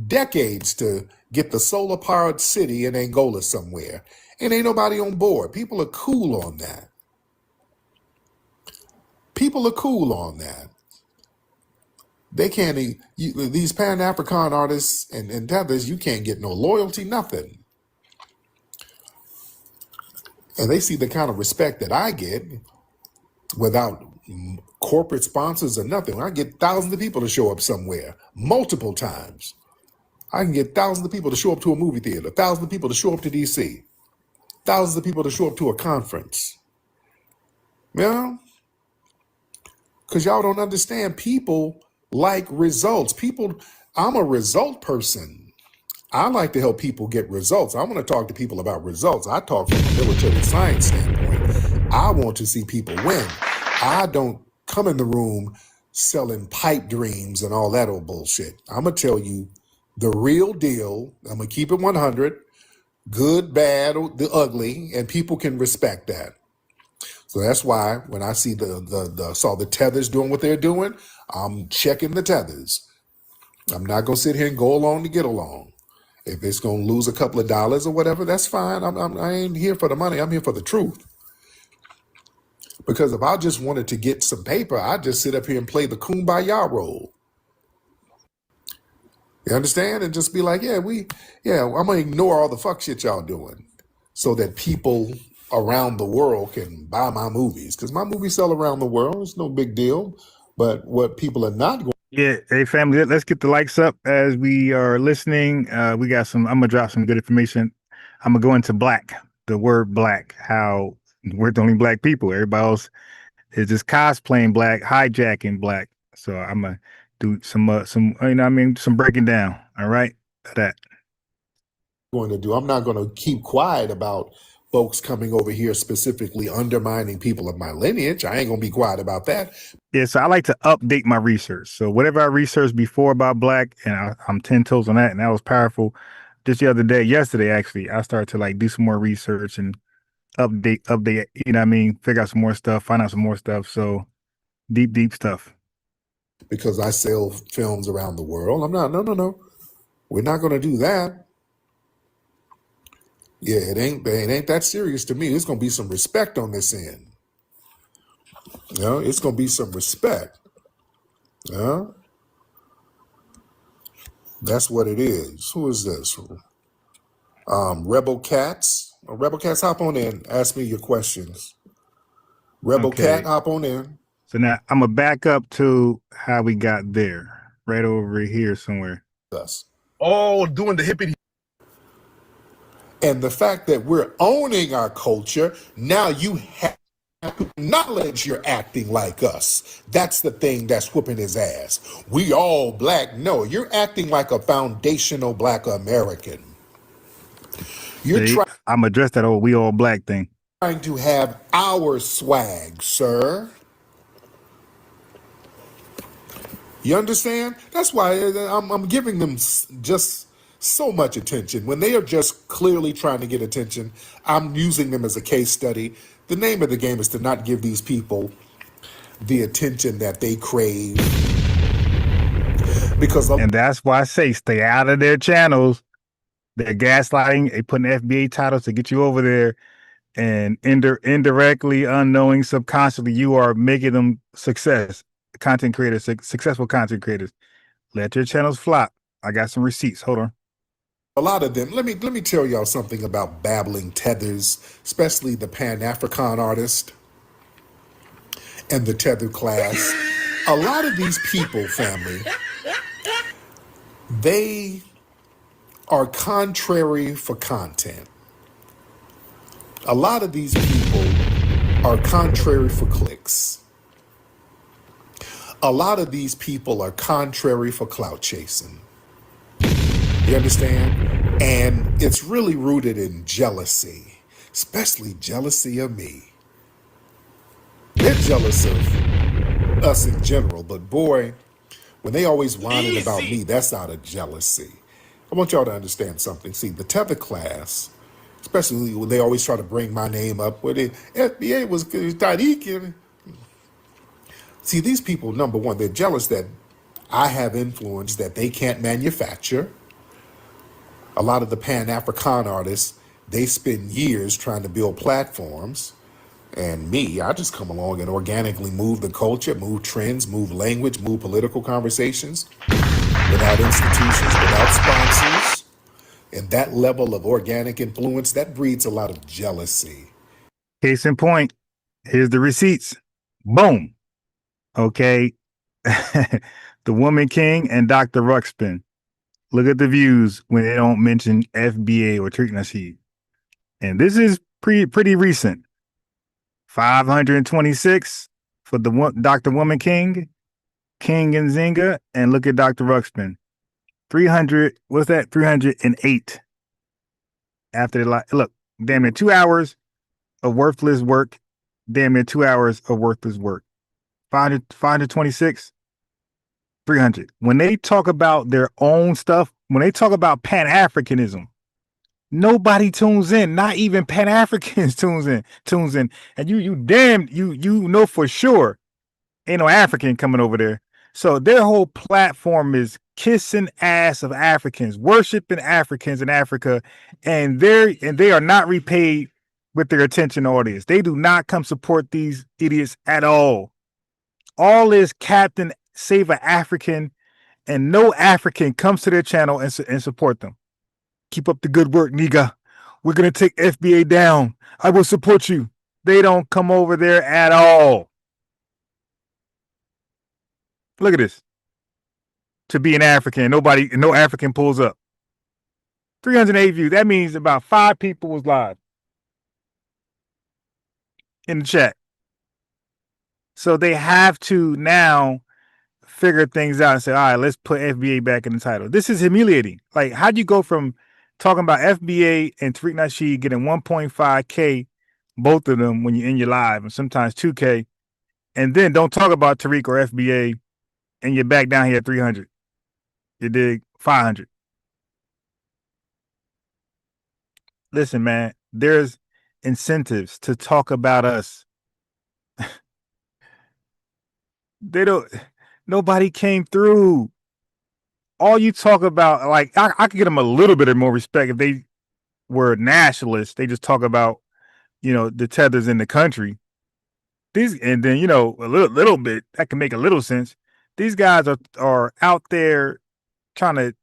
decades to get the solar powered city in Angola somewhere, and ain't nobody on board. People are cool on that. They can't, these Pan-African artists and tethers, you can't get no loyalty, nothing. And they see the kind of respect that I get without corporate sponsors or nothing. I get thousands of people to show up somewhere multiple times. I can get thousands of people to show up to a movie theater, thousands of people to show up to DC, thousands of people to show up to a conference. Because y'all don't understand, people like results. I'm a result person. I like to help people get results. I want to talk to people about results. I talk from a military science standpoint. I want to see people win. I don't come in the room selling pipe dreams and all that old bullshit. I'm going to tell you the real deal. I'm going to keep it 100, good, bad, or the ugly, and people can respect that. So that's why when I see saw the tethers doing what they're doing, I'm checking the tethers. I'm not going to sit here and go along to get along. If it's going to lose a couple of dollars or whatever, that's fine. I ain't here for the money. I'm here for the truth. Because if I just wanted to get some paper, I'd just sit up here and play the kumbaya role. You understand? And just be like, I'm going to ignore all the fuck shit y'all doing so that people around the world can buy my movies. Because my movies sell around the world. It's no big deal. But what people are not going. Yeah, hey family, let's get the likes up as we are listening. We got I'm gonna drop some good information. I'm gonna go into black, the word black, how we're the only black people. Everybody else is just cosplaying black, hijacking black. So I'm gonna do some breaking down. All right, that. Going to do. I'm not going to keep quiet about folks coming over here specifically undermining people of my lineage. I ain't going to be quiet about that. Yeah, so I like to update my research. So whatever I researched before about black, and I'm 10 toes on that, and that was powerful. Just yesterday actually, I started to like do some more research and update, you know what I mean, figure out some more stuff, find out some more stuff. So deep stuff. Because I sell films around the world. No. We're not going to do that. Yeah, it ain't that serious to me. There's going to be some respect on this end. You know, it's going to be some respect. That's what it is. Who is this? Rebel Cats. Rebel Cats, hop on in. Ask me your questions. Rebel Cat, hop on in. So now I'm going to back up to how we got there. Right over here somewhere. Us. Oh, doing the hippity. And the fact that we're owning our culture, now you have to acknowledge you're acting like us. That's the thing that's whooping his ass. We all black. No, you're acting like a foundational black American. I'm address that old we all black thing. Trying to have our swag, sir. You understand? That's why I'm giving them just so much attention. When they are just clearly trying to get attention, I'm using them as a case study. The name of the game is to not give these people the attention that they crave. And that's why I say stay out of their channels. They're gaslighting, they putting FBA titles to get you over there, and indirectly, unknowing, subconsciously, you are making them successful content creators. Let your channels flop. I got some receipts. Hold on. A lot of them. Let me tell y'all something about babbling tethers, especially the Pan-African artist and the tether class. A lot of these people, family, they are contrary for content. A lot of these people are contrary for clicks. A lot of these people are contrary for clout chasing. You understand? And it's really rooted in jealousy, especially jealousy of me. They're jealous of us in general, but boy, when they always whining about me, that's out of jealousy. I want y'all to understand something. See, the tether class, especially when they always try to bring my name up, where the FBA was Tariq. See, these people, number one, they're jealous that I have influence that they can't manufacture. A lot of the Pan-African artists, they spend years trying to build platforms. And me, I just come along and organically move the culture, move trends, move language, move political conversations without institutions, without sponsors. And that level of organic influence, that breeds a lot of jealousy. Case in point, here's the receipts. Boom. Okay. The Woman King and Dr. Ruxpin. Look at the views when they don't mention FBA or Tariq Nasheed. And this is pretty recent. 526 for the Dr. Woman King and Zinga, and look at Dr. Ruxpin. 300, what's that? 308. After the look, damn it, 2 hours of worthless work. Damn it, 2 hours of worthless work. 526, 300. When they talk about their own stuff, when they talk about Pan-Africanism, nobody tunes in. Not even Pan-Africans tunes in. And you know for sure ain't no African coming over there. So their whole platform is kissing ass of Africans, worshiping Africans in Africa, and they are not repaid with their attention audience. They do not come support these idiots at all. All this Captain Save a African, and no African comes to their channel and support them. Keep up the good work, nigga. We're gonna take FBA down. I will support you. They don't come over there at all. Look at this. To be an African, no African pulls up. 308 views. That means about 5 people was live in the chat. So they have to now figure things out and say, all right, let's put FBA back in the title. This is humiliating. Like, how'd you go from talking about FBA and Tariq Nasheed getting 1.5K, both of them, when you're in your live, and sometimes 2K, and then don't talk about Tariq or FBA, and you're back down here at 300. You dig? 500. Listen, man, there's incentives to talk about us. Nobody came through. All you talk about, like, I could get them a little bit of more respect if they were nationalists. They just talk about, the tethers in the country. And then, a little bit, that can make a little sense. These guys are out there trying to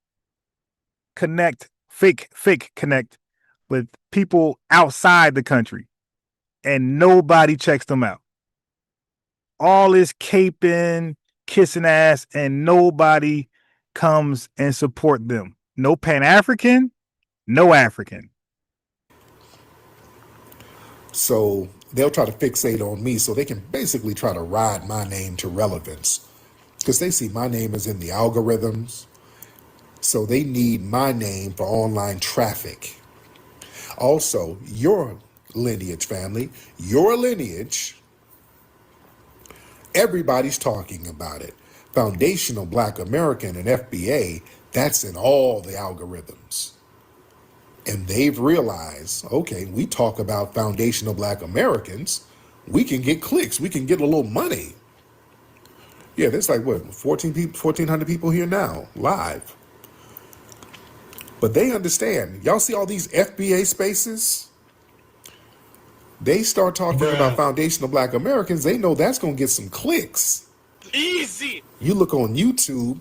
fake connect with people outside the country, and nobody checks them out. All this caping, kissing ass, and nobody comes and support them. No Pan-African, no African. So they'll try to fixate on me so they can basically try to ride my name to relevance, because they see my name is in the algorithms. So they need my name for online traffic. Also, your lineage, family, your lineage, everybody's talking about it. Foundational Black American and FBA, that's in all the algorithms. And they've realized, okay, we talk about foundational Black Americans, we can get clicks, we can get a little money. Yeah, there's like, 1,400 people here now, live. But they understand. Y'all see all these FBA spaces? They start talking about foundational Black Americans, they know that's going to get some clicks. Easy. You look on YouTube,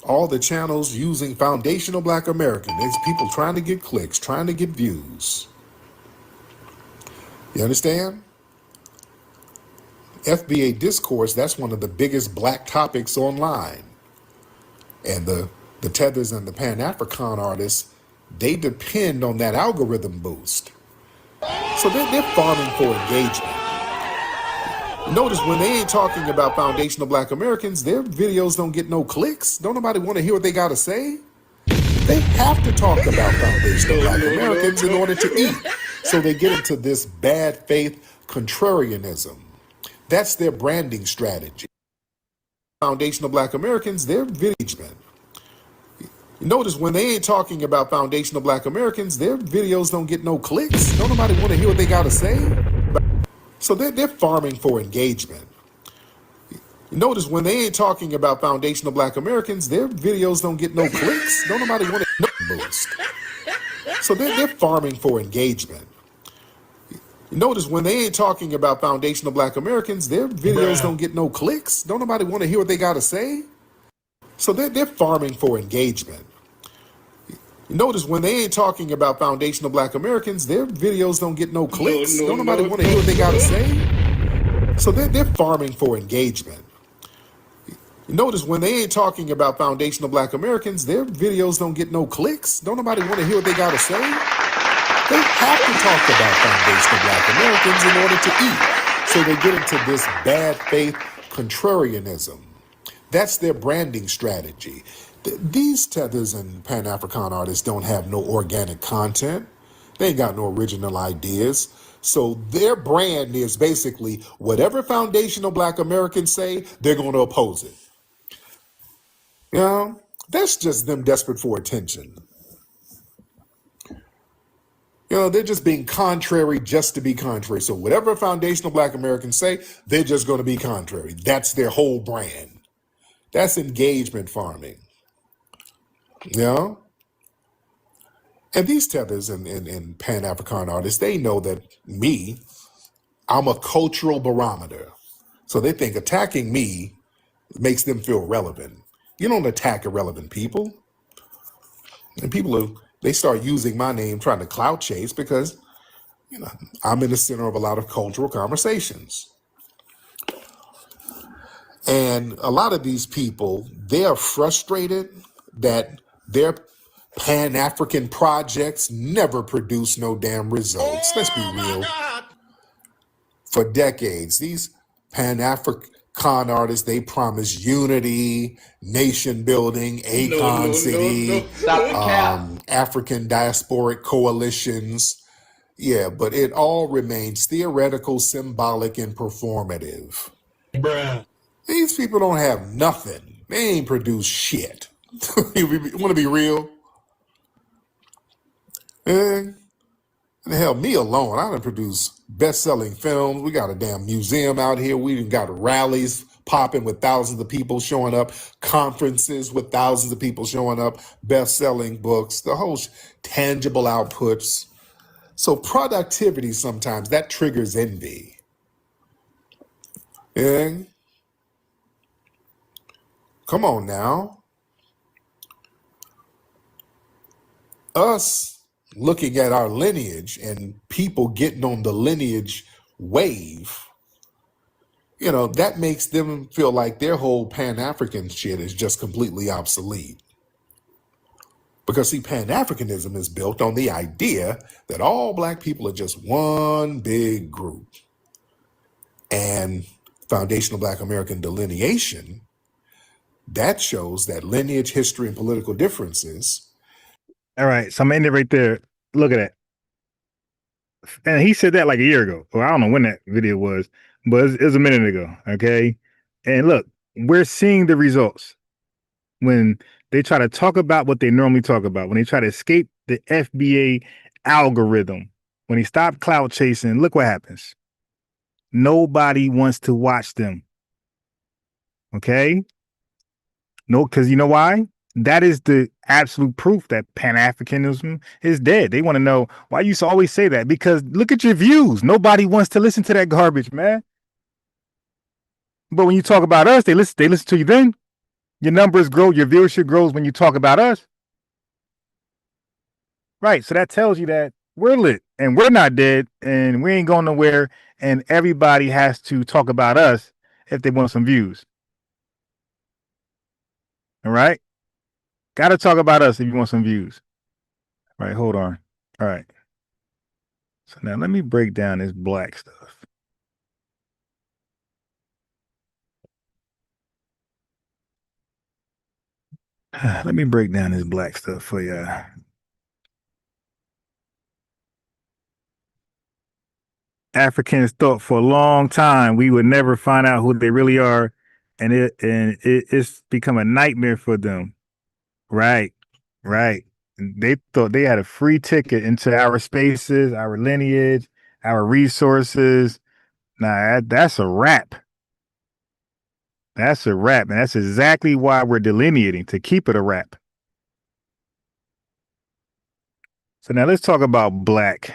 all the channels using foundational Black American. There's people trying to get clicks, trying to get views. You understand? FBA discourse, that's one of the biggest Black topics online. And the tethers and the Pan-African artists, they depend on that algorithm boost. So they're farming for engagement. Notice when they ain't talking about foundational Black Americans, their videos don't get no clicks. Don't nobody want to hear what they got to say. They have to talk about foundational Black Americans in order to eat. So they get into this bad faith contrarianism. That's their branding strategy. Foundational Black Americans, their engagement. Notice when they ain't talking about foundational Black Americans, their videos don't get no clicks. Don't nobody want to hear what they got to say. So they're farming for engagement. Notice when they ain't talking about foundational Black Americans, their videos don't get no clicks. Don't nobody want to boost. So they're farming for engagement. Notice when they ain't talking about foundational Black Americans, their videos don't get no clicks. Don't nobody want to hear what they got to say. So they're farming for engagement. Notice when they ain't talking about foundational Black Americans, their videos don't get no clicks. Don't nobody want to hear what they got to say. So they're farming for engagement. Notice when they ain't talking about foundational Black Americans, their videos don't get no clicks. Don't nobody want to hear what they got to say. They have to talk about foundational Black Americans in order to eat. So they get into this bad faith contrarianism. That's their branding strategy. These tethers and Pan-African artists don't have no organic content. They ain't got no original ideas. So their brand is basically whatever foundational Black Americans say, they're going to oppose it. You know, that's just them desperate for attention. You know, they're just being contrary just to be contrary. So whatever foundational Black Americans say, they're just going to be contrary. That's their whole brand. That's engagement farming. You know? And these tethers and Pan-African artists, they know that I'm a cultural barometer. So they think attacking me makes them feel relevant. You don't attack irrelevant people. And they start using my name trying to clout chase because, you know, I'm in the center of a lot of cultural conversations. And a lot of these people, they are frustrated that their Pan-African projects never produce no damn results. Let's be real. For decades, these Pan-African artists, they promise unity, nation building, Akon City, African diasporic coalitions. Yeah, but it all remains theoretical, symbolic, and performative. Bruh. These people don't have nothing. They ain't produce shit. You want to be real? And hell, me alone, I done produced best-selling films. We got a damn museum out here. We done got rallies popping with thousands of people showing up, conferences with thousands of people showing up, best-selling books, the whole tangible outputs. So productivity sometimes, that triggers envy. Yeah? Come on now. Us looking at our lineage and people getting on the lineage wave, you know, that makes them feel like their whole Pan-African shit is just completely obsolete. Because see, Pan-Africanism is built on the idea that all Black people are just one big group. And foundational Black American delineation, that shows that lineage, history, and political differences. All right, so I'm ending right there. Look at that. And he said that like a year ago. Well, I don't know when that video was, but it was a minute ago. Okay. And look, we're seeing the results when they try to talk about what they normally talk about, when they try to escape the FBA algorithm, when they stop cloud chasing. Look what happens. Nobody wants to watch them. Okay. No, because you know why? That is the absolute proof that Pan-Africanism is dead. They want to know why you always say that, because look at your views. Nobody wants to listen to that garbage, man. But when you talk about us, they listen to you then. Your numbers grow, your viewership grows when you talk about us. Right. So that tells you that we're lit and we're not dead and we ain't going nowhere, and everybody has to talk about us if they want some views. All right. Got to talk about us if you want some views. All right, hold on. All right. So now let me break down this black stuff. Let me break down this black stuff for you. Africans thought for a long time we would never find out who they really are, and it's become a nightmare for them. Right. They thought they had a free ticket into our spaces, our lineage, our resources. Nah, that's a wrap. That's a wrap, and that's exactly why we're delineating, to keep it a wrap. So now let's talk about black.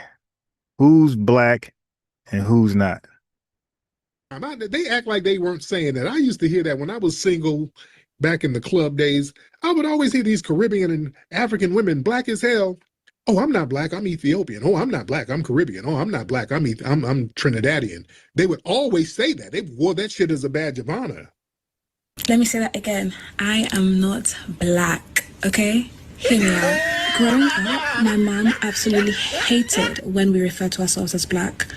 Who's black and who's not? They act like they weren't saying that. I used to hear that when I was single back in the club days. I would always hear these Caribbean and African women, black as hell. Oh, I'm not black, I'm Ethiopian. Oh, I'm not black, I'm Caribbean. Oh, I'm not black, I'm Trinidadian. They would always say that. They wore that shit as a badge of honor. Let me say that again. I am not black, okay? Hear me out. Growing up, my mom absolutely hated when we refer to ourselves as black.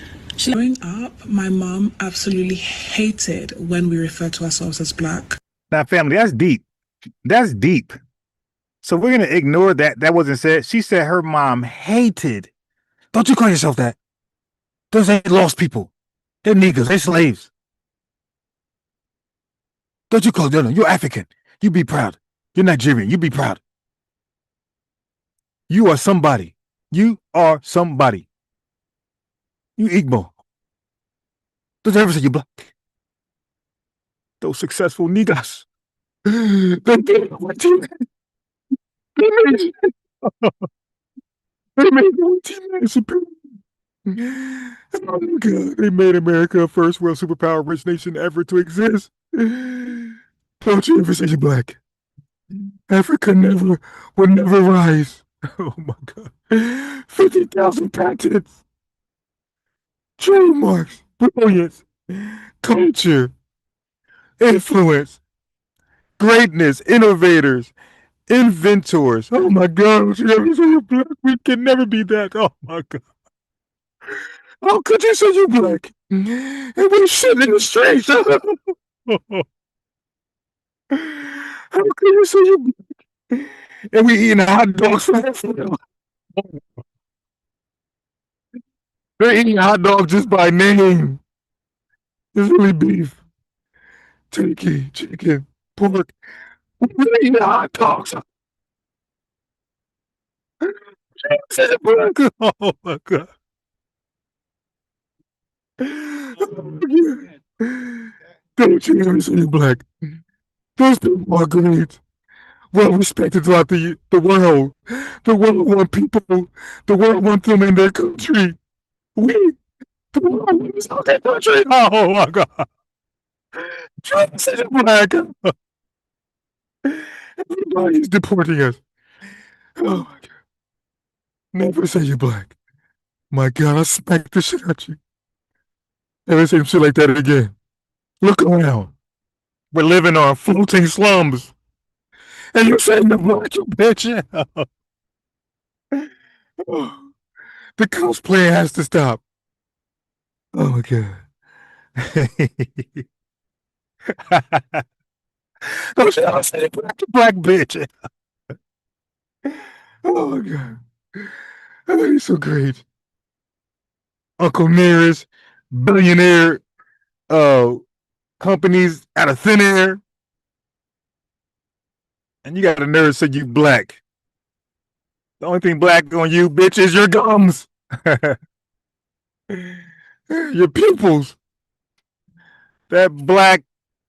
Growing up, my mom absolutely hated when we refer to ourselves as black. Now, family, that's deep. That's deep. So we're going to ignore that. That wasn't said. She said her mom hated. Don't you call yourself that. Those ain't lost people. They're niggas. They're slaves. Don't you call them? You're African. You be proud. You're Nigerian. You be proud. You are somebody. You are somebody. You Igbo. Don't ever say you black. Those successful niggas. They made superior. Oh my God. They made America a first world superpower rich nation ever to exist. Don't you ever say you're black. Africa would never rise. Oh my God. 50,000 patents. Trademarks. Brilliance. Culture. Influence. Greatness. Innovators. Inventors. Oh my God. Don't you ever say you're black. We can never be that. Oh my God. How could you say you're black? And we're shit in the streets. How could you say you're black? And we eating hot dogs for that. They're eating hot dogs just by name. It's really beef, turkey, chicken, pork. We're eating hot dogs. Oh my God. Don't you ever say you're black. Those people are great. Well respected throughout the world. The world want people. The world want them in their country. The world wants them in their country. Oh my God. Trump said you're black. Everybody's deporting us. Oh my God. Never say you're black. My God, I smack the shit out you. Never say some shit like that again. Look around. We're living on floating slums. And you're saying the black, you bitch. Oh, the cosplay has to stop. Oh my God. Don't you say black bitch. Oh my God. Oh, he's so great. Uncle Nearest, billionaire companies out of thin air. And you got a nerve to say you black. The only thing black on you, bitch, is your gums. Your pupils. That black,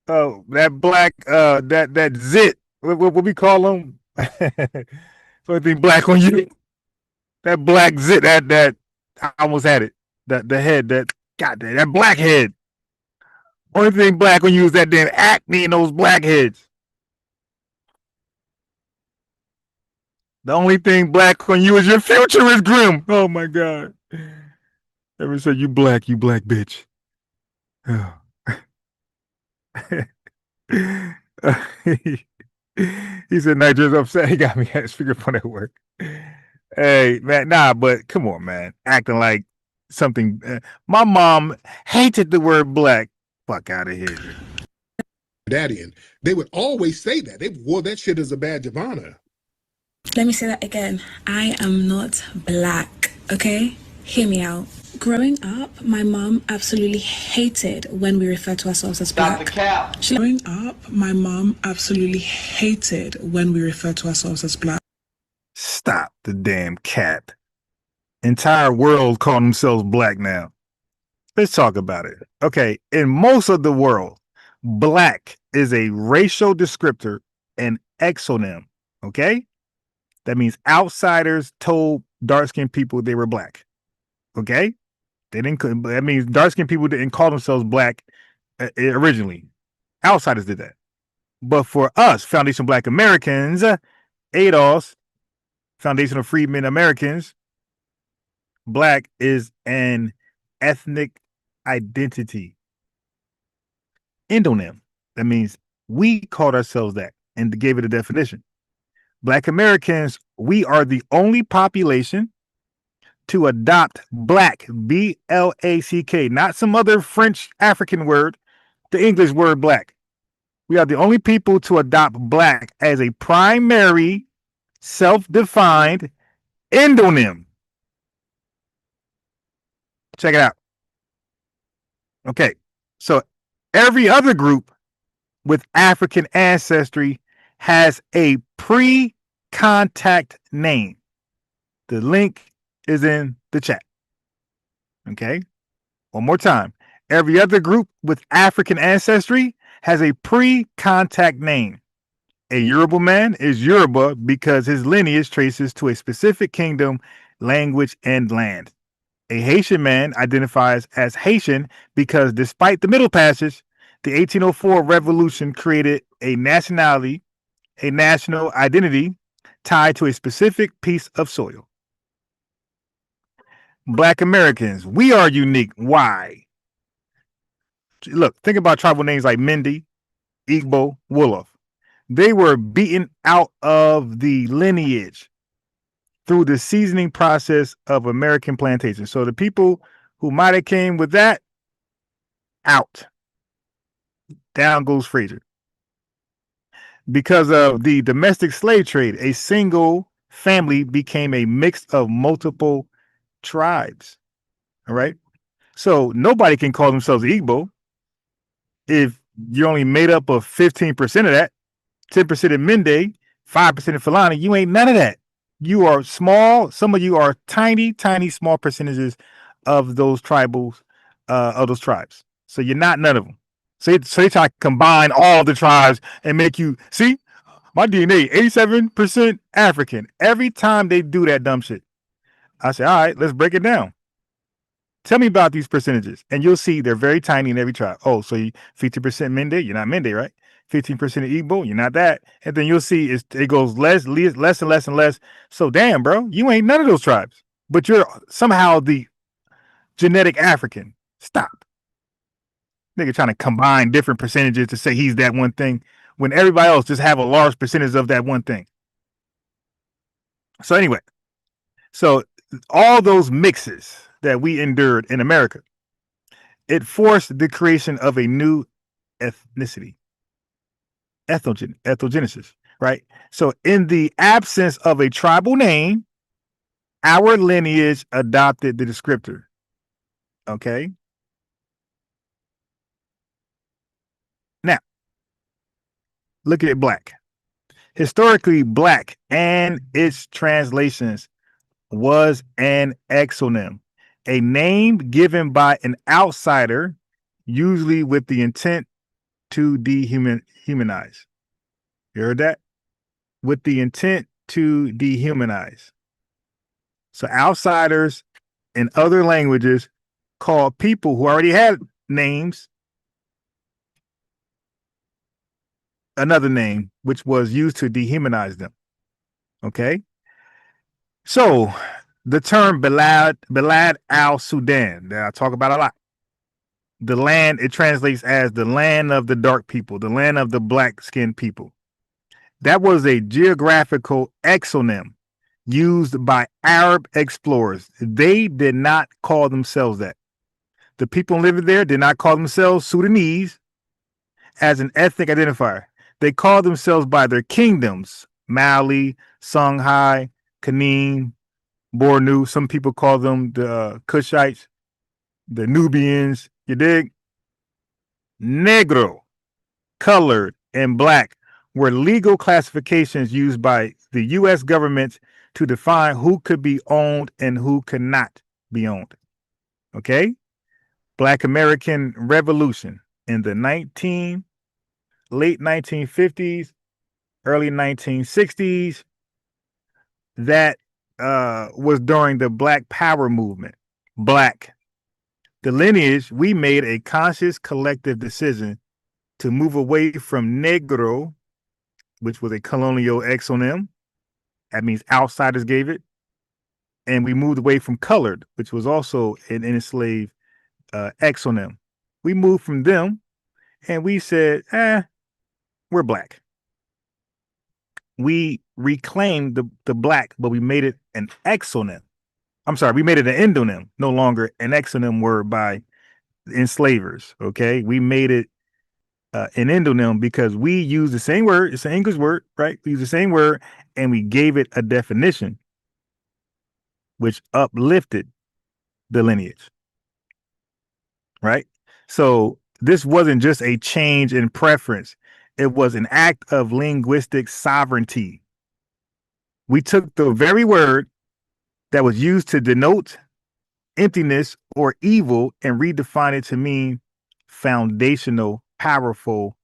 that zit. What we call them? The only thing black on you. That black zit, that I almost had it. The head, goddamn, that black head. Only thing black on you is that damn acne in those blackheads. The only thing black on you is your future is grim. Oh my God. Ever said you black bitch. Oh. He said Nigeria's upset. He got me at speakerphone at work. Hey, man, nah, but come on, man. Acting like something. My mom hated the word black. Fuck out of here. Daddy, and they would always say that. They wore that shit as a badge of honor. Let me say that again. I am not black, okay? Hear me out. Growing up, my mom absolutely hated when we refer to ourselves as black. Growing up, my mom absolutely hated when we refer to ourselves as black. Stop the damn cap. Entire world call themselves black now. Let's talk about it. Okay, in most of the world, black is a racial descriptor and exonym, okay? That means outsiders told dark-skinned people they were black, okay? That means dark-skinned people didn't call themselves black originally. Outsiders did that. But for us, Foundation Black Americans, ADOS, Foundation of Freedmen Americans, black is an ethnic identity. Endonym. That means we called ourselves that and gave it a definition. Black Americans, we are the only population to adopt black, B-L-A-C-K, not some other French African word, the English word black. We are the only people to adopt black as a primary self-defined endonym. Check it out. Okay, so every other group with African ancestry has a pre-contact name. The link is in the chat. Okay, one more time. Every other group with African ancestry has a pre-contact name. A Yoruba man is Yoruba because his lineage traces to a specific kingdom, language, and land. A Haitian man identifies as Haitian because despite the Middle Passage, the 1804 revolution created a nationality, a national identity tied to a specific piece of soil. Black Americans, we are unique. Why? Look, think about tribal names like Mende, Igbo, Wolof. They were beaten out of the lineage through the seasoning process of American plantation. So the people who might have came with that, out. Down goes Fraser. Because of the domestic slave trade, a single family became a mix of multiple tribes. All right. So nobody can call themselves Igbo if you're only made up of 15% of that, 10% of Mende, 5% of Fulani. You ain't none of that. You are small. Some of you are tiny, tiny, small percentages of those tribals, of those tribes. So you're not none of them. So they try to combine all the tribes and make you see my DNA 87% African. Every time they do that dumb shit, I say, all right, let's break it down. Tell me about these percentages, and you'll see they're very tiny in every tribe. Oh, so you 50% Mende, you're not Mende, right? 15% of Igbo, you're not that. And then you'll see it goes less and less and less. So damn, bro, you ain't none of those tribes, but you're somehow the genetic African. Stop. Nigga trying to combine different percentages to say he's that one thing when everybody else just have a large percentage of that one thing. So anyway, so all those mixes that we endured in America, it forced the creation of a new ethnicity, ethnogenesis, right? So in the absence of a tribal name, our lineage adopted the descriptor. Okay. Now, look at black. Historically, black and its translations was an exonym, a name given by an outsider, usually with the intent to dehumanize. You heard that? With the intent to dehumanize. So outsiders in other languages call people who already had names another name, which was used to dehumanize them. Okay? So the term Balad al-Sudan that I talk about a lot. The land, it translates as the land of the dark people, the land of the black skinned people. That was a geographical exonym used by Arab explorers. They did not call themselves that. The people living there did not call themselves Sudanese as an ethnic identifier. They called themselves by their kingdoms, Mali, Songhai, Kanin, Bornu. Some people call them the Kushites, the Nubians, you dig? Negro, colored, and black were legal classifications used by the U.S. government to define who could be owned and who could not be owned. Okay? Black American Revolution in the late 1950s, early 1960s, that was during the Black Power movement. Black. The lineage, we made a conscious collective decision to move away from negro, which was a colonial exonym. That means outsiders gave it. And we moved away from colored, which was also an enslaved exonym. We moved from them and we said, we're black. We reclaimed the black, but we made it an exonym. I'm sorry, we made it an endonym, no longer an exonym word by enslavers. Okay, we made it an endonym because we use the same word. It's an English word, right? We use the same word and we gave it a definition, which uplifted the lineage, right? So this wasn't just a change in preference. It was an act of linguistic sovereignty. We took the very word that was used to denote emptiness or evil and redefined it to mean foundational, powerful,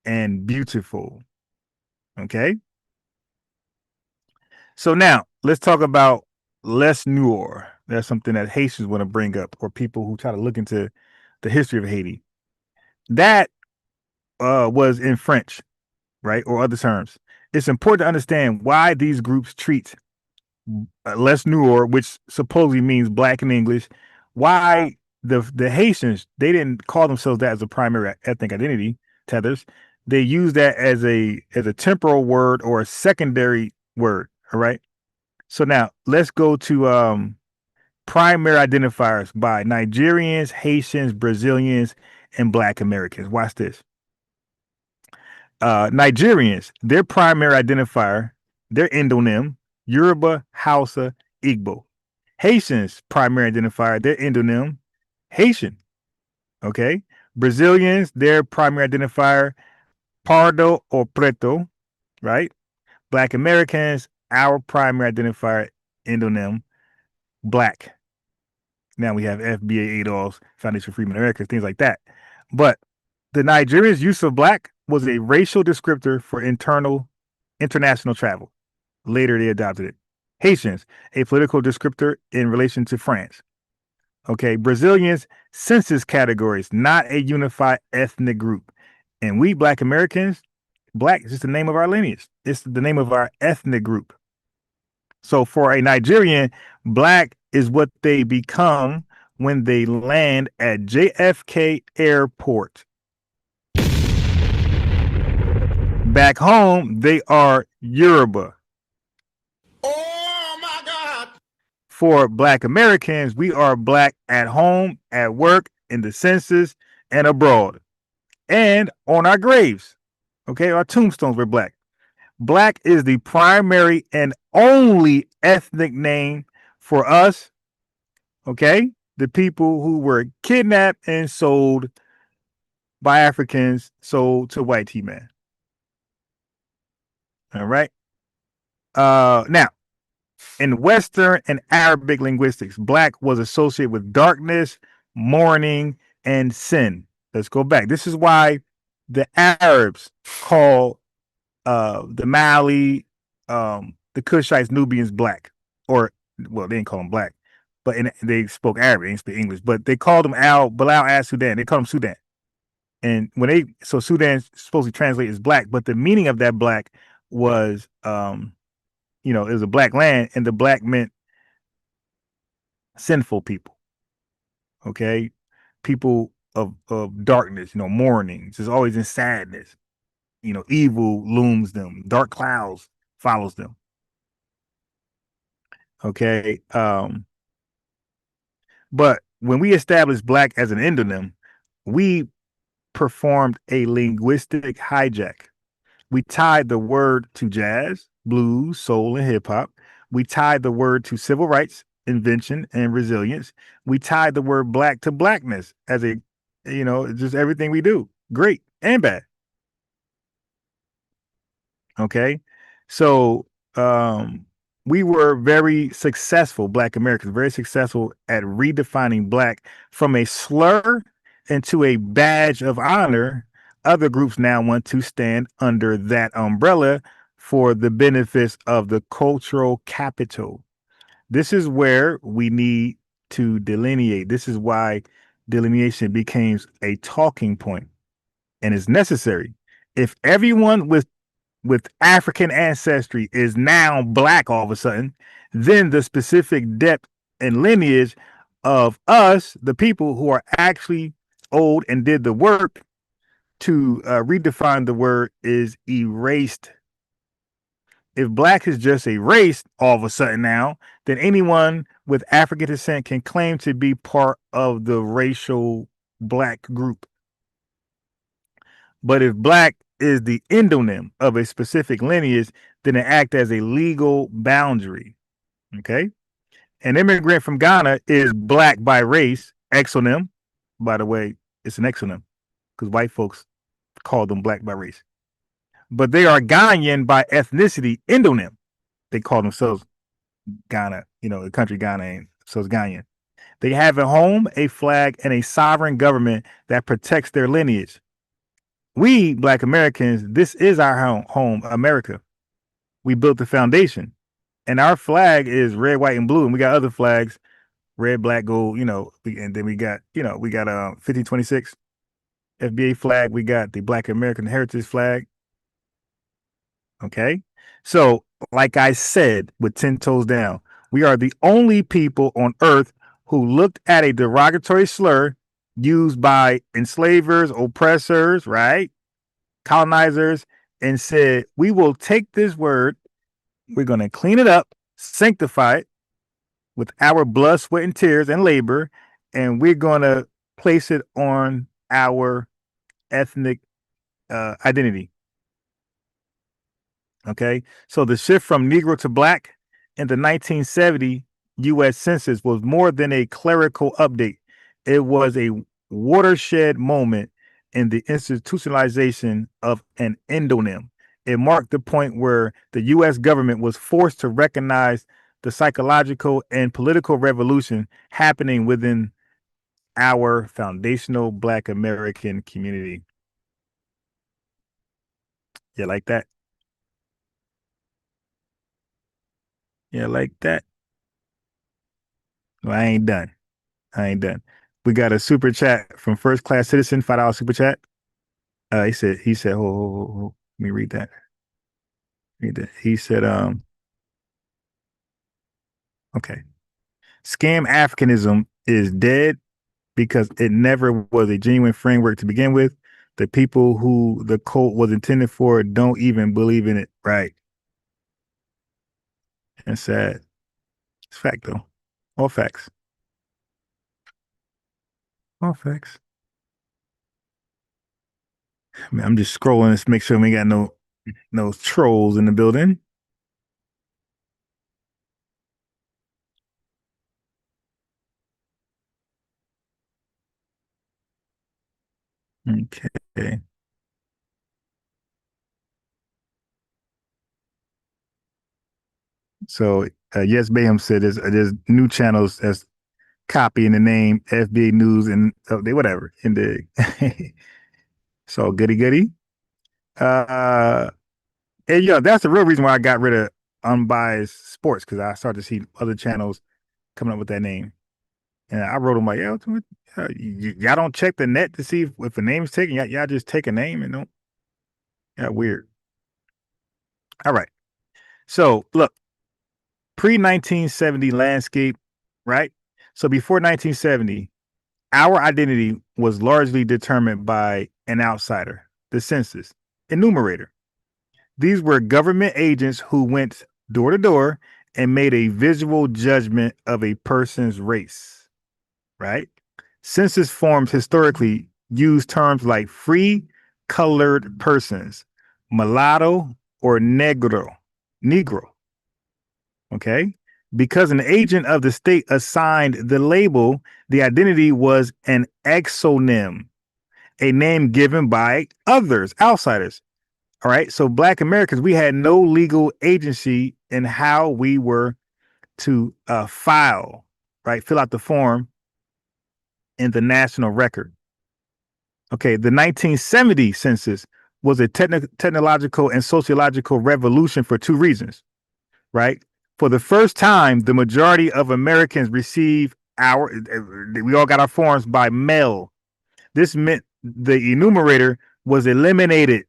and beautiful. Okay. So now let's talk about les noir. That's something that Haitians want to bring up, or people who try to look into the history of Haiti. That was in French, right, or other terms. It's important to understand why these groups treat les noir, which supposedly means black in English, why the Haitians, they didn't call themselves that as a primary ethnic identity, tethers. They use that as a temporal word or a secondary word. All right. So now let's go to primary identifiers by Nigerians, Haitians, Brazilians, and Black Americans. Watch this. Nigerians, their primary identifier, their endonym, Yoruba, Hausa, Igbo. Haitians, primary identifier, their endonym, Haitian. Okay. Brazilians, their primary identifier, Pardo or Preto, right? Black Americans, our primary identifier, endonym, Black. Now we have FBA, ADOS, Foundation for Freedom Americans, things like that. But the Nigerians' use of Black was a racial descriptor for international travel. Later, they adopted it. Haitians, a political descriptor in relation to France. Okay, Brazilians, census categories, not a unified ethnic group. And we Black Americans, Black is just the name of our lineage. It's the name of our ethnic group. So for a Nigerian, Black is what they become when they land at JFK Airport. Back home, they are Yoruba. Oh my God. For Black Americans, we are Black at home, at work, in the census, and abroad. And on our graves. Okay, our tombstones were Black. Black is the primary and only ethnic name for us. Okay, the people who were kidnapped and sold by Africans, sold to white T-man. All right. Now, in Western and Arabic linguistics, Black was associated with darkness, mourning, and sin. Let's go back. This is why the Arabs call the Mali, the Kushites, Nubians Black, or well, they didn't call them Black, but they spoke Arabic, they didn't speak English, but they called them Bilal as Sudan. They called them Sudan, and so Sudan supposedly translated as Black, but the meaning of that Black was, it was a black land, and the Black meant sinful people. Okay, people of darkness, mourning, just always in sadness. Evil looms them. Dark clouds follows them. Okay. But when we established Black as an endonym, we performed a linguistic hijack. We tied the word to jazz, blues, soul, and hip hop. We tied the word to civil rights, invention, and resilience. We tied the word Black to blackness as just everything we do, great and bad. Okay. So we were very successful, Black Americans, very successful at redefining Black from a slur into a badge of honor. Other groups now want to stand under that umbrella for the benefits of the cultural capital. This is where we need to delineate. This is why delineation becomes a talking point and is necessary. If everyone with African ancestry is now Black all of a sudden, then the specific depth and lineage of us, the people who are actually old and did the work to redefine the word, is erased. If Black is just erased all of a sudden now, then anyone with African descent can claim to be part of the racial Black group. But if Black is the endonym of a specific lineage, then it acts as a legal boundary. Okay. An immigrant from Ghana is Black by race, exonym. By the way, It's an exonym because white folks call them black by race. But they are Ghanaian by ethnicity, endonym. They call themselves Ghana, the country Ghana, so it's Ghanaian. They have a home, a flag, and a sovereign government that protects their lineage. We, Black Americans, this is our home, America. We built the foundation. And our flag is red, white, and blue. And we got other flags, red, black, gold, and then we got 1526 FBA flag. We got the Black American Heritage flag. Okay. So, like I said, with 10 toes down, we are the only people on earth who looked at a derogatory slur used by enslavers, oppressors, right? Colonizers, and said, we will take this word, we're going to clean it up, sanctify it with our blood, sweat, and tears and labor, and we're going to place it on our ethnic identity. Okay, so the shift from Negro to Black in the 1970 U.S. Census was more than a clerical update. It was a watershed moment in the institutionalization of an endonym. It marked the point where the U.S. government was forced to recognize the psychological and political revolution happening within our foundational Black American community. Yeah, like that. Yeah, like that. No, I ain't done. We got a super chat from First Class Citizen, $5 super chat. He said, hold. Let me read that. He said, okay. Scam Africanism is dead because it never was a genuine framework to begin with. The people who the cult was intended for don't even believe in it. Right. It's sad. It's fact though. All facts. All facts. I mean, I'm just scrolling to make sure we got no trolls in the building. Okay. So Yes Bayham said there's new channels that's copying the name FBA News and they whatever in the so goody. And that's the real reason why I got rid of Unbiased Sports, because I started to see other channels coming up with that name. And I wrote them like, y'all don't check the net to see if a name is taken. Y'all just take a name and don't. Yeah, weird. All right. So look, pre-1970 landscape, right? So before 1970, our identity was largely determined by an outsider, the census, enumerator. These were government agents who went door to door and made a visual judgment of a person's race, right? Census forms historically use terms like free colored persons, mulatto, or negro. Okay? Because an agent of the state assigned the label, the identity was an exonym, a name given by others, outsiders. All right. So Black Americans, we had no legal agency in how we were to fill out the form in the national record. Okay. The 1970 census was a technological and sociological revolution for two reasons, right? For the first time, the majority of Americans we all got our forms by mail. This meant the enumerator was eliminated.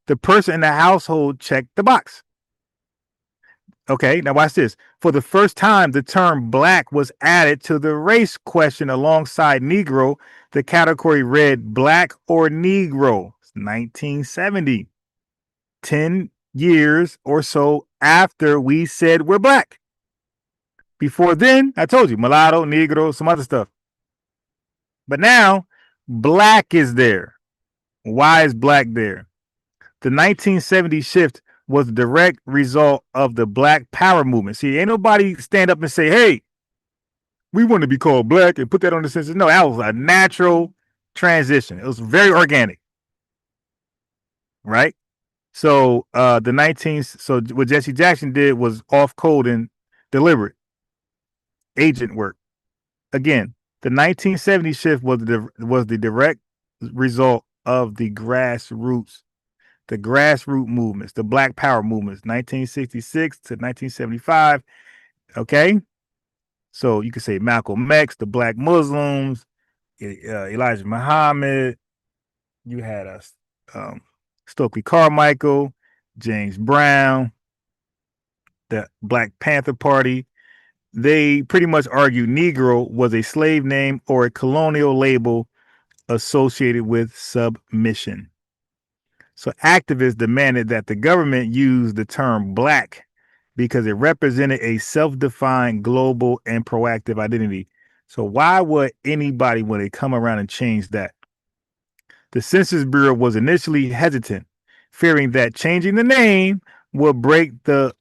The person in the household checked the box. Okay, now watch this. For the first time, the term Black was added to the race question alongside Negro. The category read Black or Negro. It's 1970. 10 years or so after we said we're Black. Before then, I told you, mulatto, Negro, some other stuff. But now, Black is there. Why is Black there? The 1970 shift was a direct result of the Black Power movement. See, ain't nobody stand up and say, hey, we want to be called Black and put that on the census. No, that was a natural transition. It was very organic, right? So so what Jesse Jackson did was off code and deliberate agent work. Again, the 1970 shift was the direct result of the grassroots movements, the Black Power movements, 1966 to 1975. Okay, so you could say Malcolm X, the Black Muslims, Elijah Muhammad. You had Stokely Carmichael, James Brown, the Black Panther Party. They pretty much argued Negro was a slave name or a colonial label associated with submission. So activists demanded that the government use the term Black because it represented a self-defined global and proactive identity. So why would anybody, when they come around and change that? The Census Bureau was initially hesitant, fearing that changing the name would break the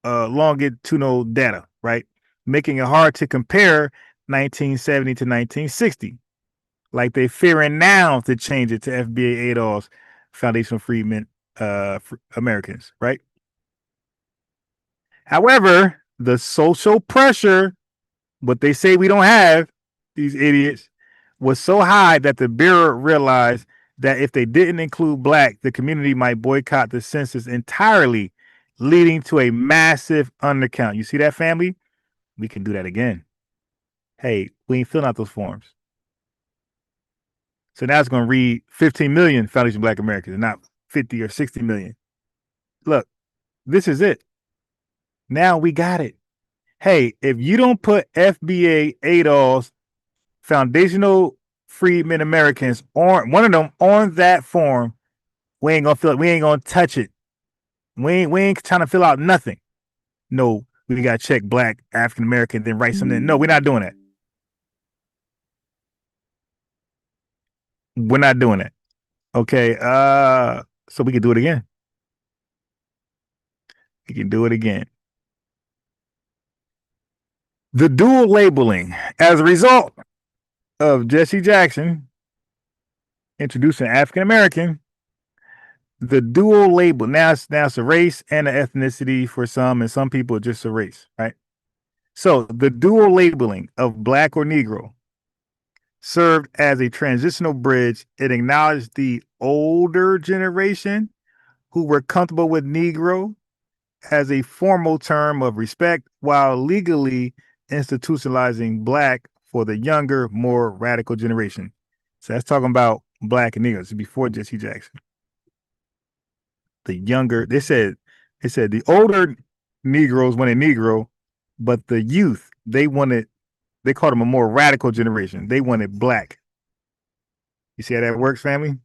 longitudinal data, right? Making it hard to compare 1970 to 1960. Like they fearing now to change it to FBA ADOS, Foundational Freedmen Americans, right? However, the social pressure, what they say we don't have, these idiots, was so high that the Bureau realized that if they didn't include Black, the community might boycott the census entirely, leading to a massive undercount. You see that, family? We can do that again. Hey, we ain't filling out those forms. So now it's going to read 15 million Foundation Black Americans, not 50 or 60 million. Look, this is it. Now we got it. Hey, if you don't put FBA ADOS, Foundational Freedmen Americans, on one of them on that form, we ain't gonna fill it. We ain't gonna touch it. We ain't trying to fill out nothing. No, we gotta check Black, African American, then write something. No, we're not doing that. We're not doing that. Okay. So we can do it again. We can do it again. The dual labeling, as a result of Jesse Jackson introducing African American, the dual label now it's a race and an ethnicity for some, and some people just a race, right? So the dual labeling of Black or Negro served as a transitional bridge. It acknowledged the older generation who were comfortable with Negro as a formal term of respect, while legally institutionalizing Black for the younger, more radical generation. So that's talking about Black and Negro. This is before Jesse Jackson. The younger, they said the older Negroes wanted Negro, but the youth, they called them a more radical generation. They wanted Black. You see how that works, family?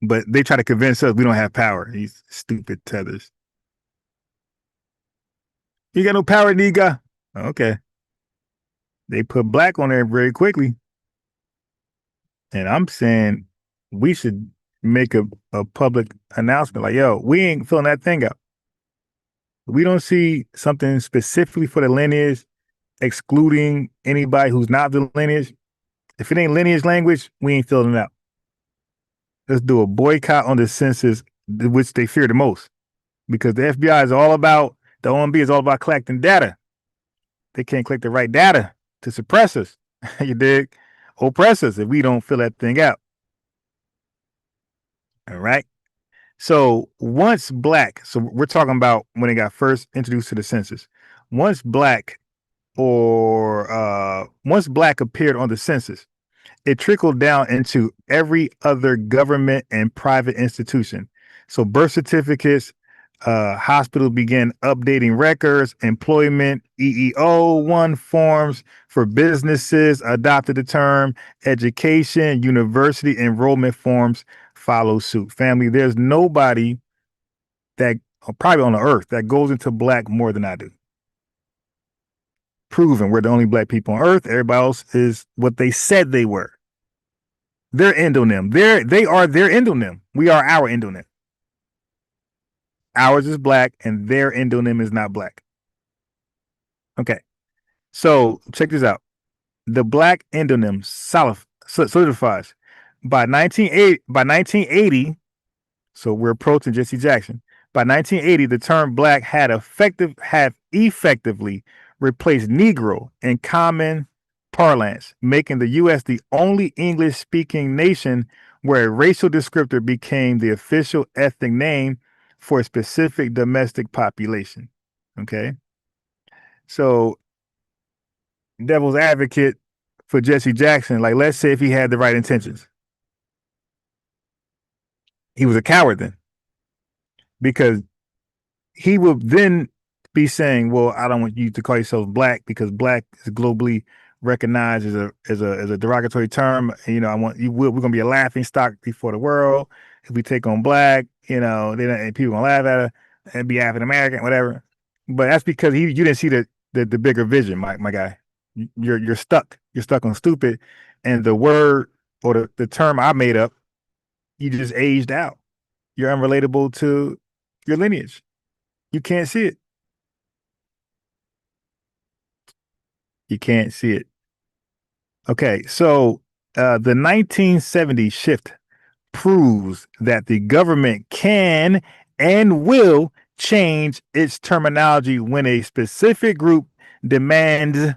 But they try to convince us we don't have power. These stupid tethers. You got no power, nigga. Okay. They put Black on there very quickly. And I'm saying we should make a public announcement like, yo, we ain't filling that thing out. We don't see something specifically for the lineage, excluding anybody who's not the lineage. If it ain't lineage language, we ain't filling it out. Let's do a boycott on the census, which they fear the most, because the FBI is all about, the OMB is all about collecting data. They can't collect the right data to suppress us. You dig? Oppress us if we don't fill that thing out. All right. So once Black, so we're talking about when it got first introduced to the census. Once Black appeared on the census, it trickled down into every other government and private institution. So birth certificates, hospitals began updating records, employment, EEO-1 forms for businesses adopted the term, education, university enrollment forms follow suit. Family, there's nobody that probably on the earth that goes into Black more than I do. Proven we're the only Black people on earth. Everybody else is what they said they were. Their endonym. They are their endonym. We are our endonym. Ours is Black and their endonym is not Black. Okay. So check this out. The black endonym solidifies by 1980. So we're approaching Jesse Jackson. By 1980, the term black had effectively replaced Negro in common parlance, making the U.S. the only English-speaking nation where a racial descriptor became the official ethnic name for a specific domestic population. Okay, so devil's advocate for Jesse Jackson, like let's say if he had the right intentions, he was a coward then, because he would then be saying, "Well, I don't want you to call yourself black because black is globally recognized as a derogatory term. You know, I want you. We're going to be a laughing stock before the world if we take on black. You know, and people gonna laugh at it and be African American, whatever. But that's because you didn't see the bigger vision, my guy. You're stuck. You're stuck on stupid, and the word or the term I made up, you just aged out. You're unrelatable to your lineage. You can't see it. You can't see it. Okay, so the 1970 shift proves that the government can and will change its terminology when a specific group demands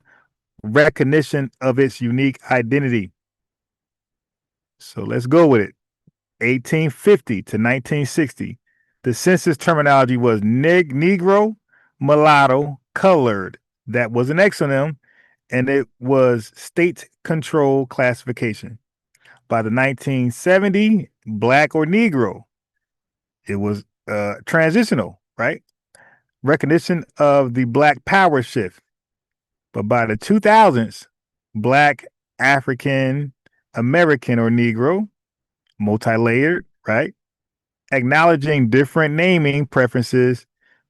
recognition of its unique identity. So let's go with it. 1850 to 1960, the census terminology was Negro, mulatto, colored. That was an exonym, and it was state control classification. By the 1970, black or Negro, it was transitional, right? Recognition of the black power shift. But by the 2000s, black, African, American or Negro, multi-layered, right? Acknowledging different naming preferences.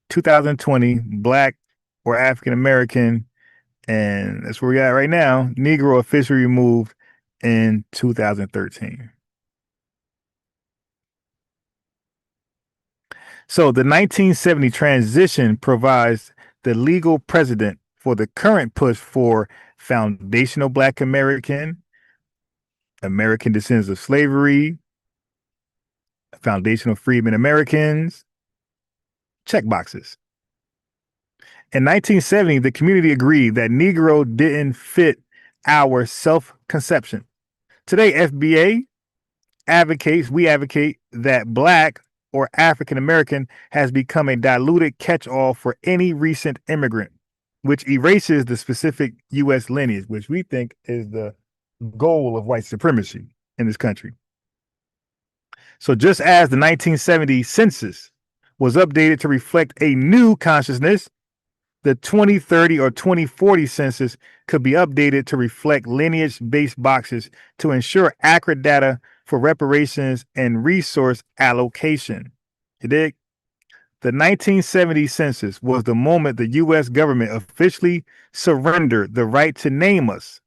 2020, black or African American, and that's where we are right now. Negro officially removed in 2013. So the 1970 transition provides the legal precedent for the current push for foundational Black American, American descendants of slavery, foundational freedmen Americans, check boxes. In 1970, the community agreed that Negro didn't fit our self-conception. Today, FBA we advocate that Black or African American has become a diluted catch-all for any recent immigrant, which erases the specific U.S. lineage, which we think is the goal of white supremacy in this country. So just as the 1970 census was updated to reflect a new consciousness, the 2030 or 2040 census could be updated to reflect lineage-based boxes to ensure accurate data for reparations and resource allocation. You dig? The 1970 census was the moment the U.S. government officially surrendered the right to name us,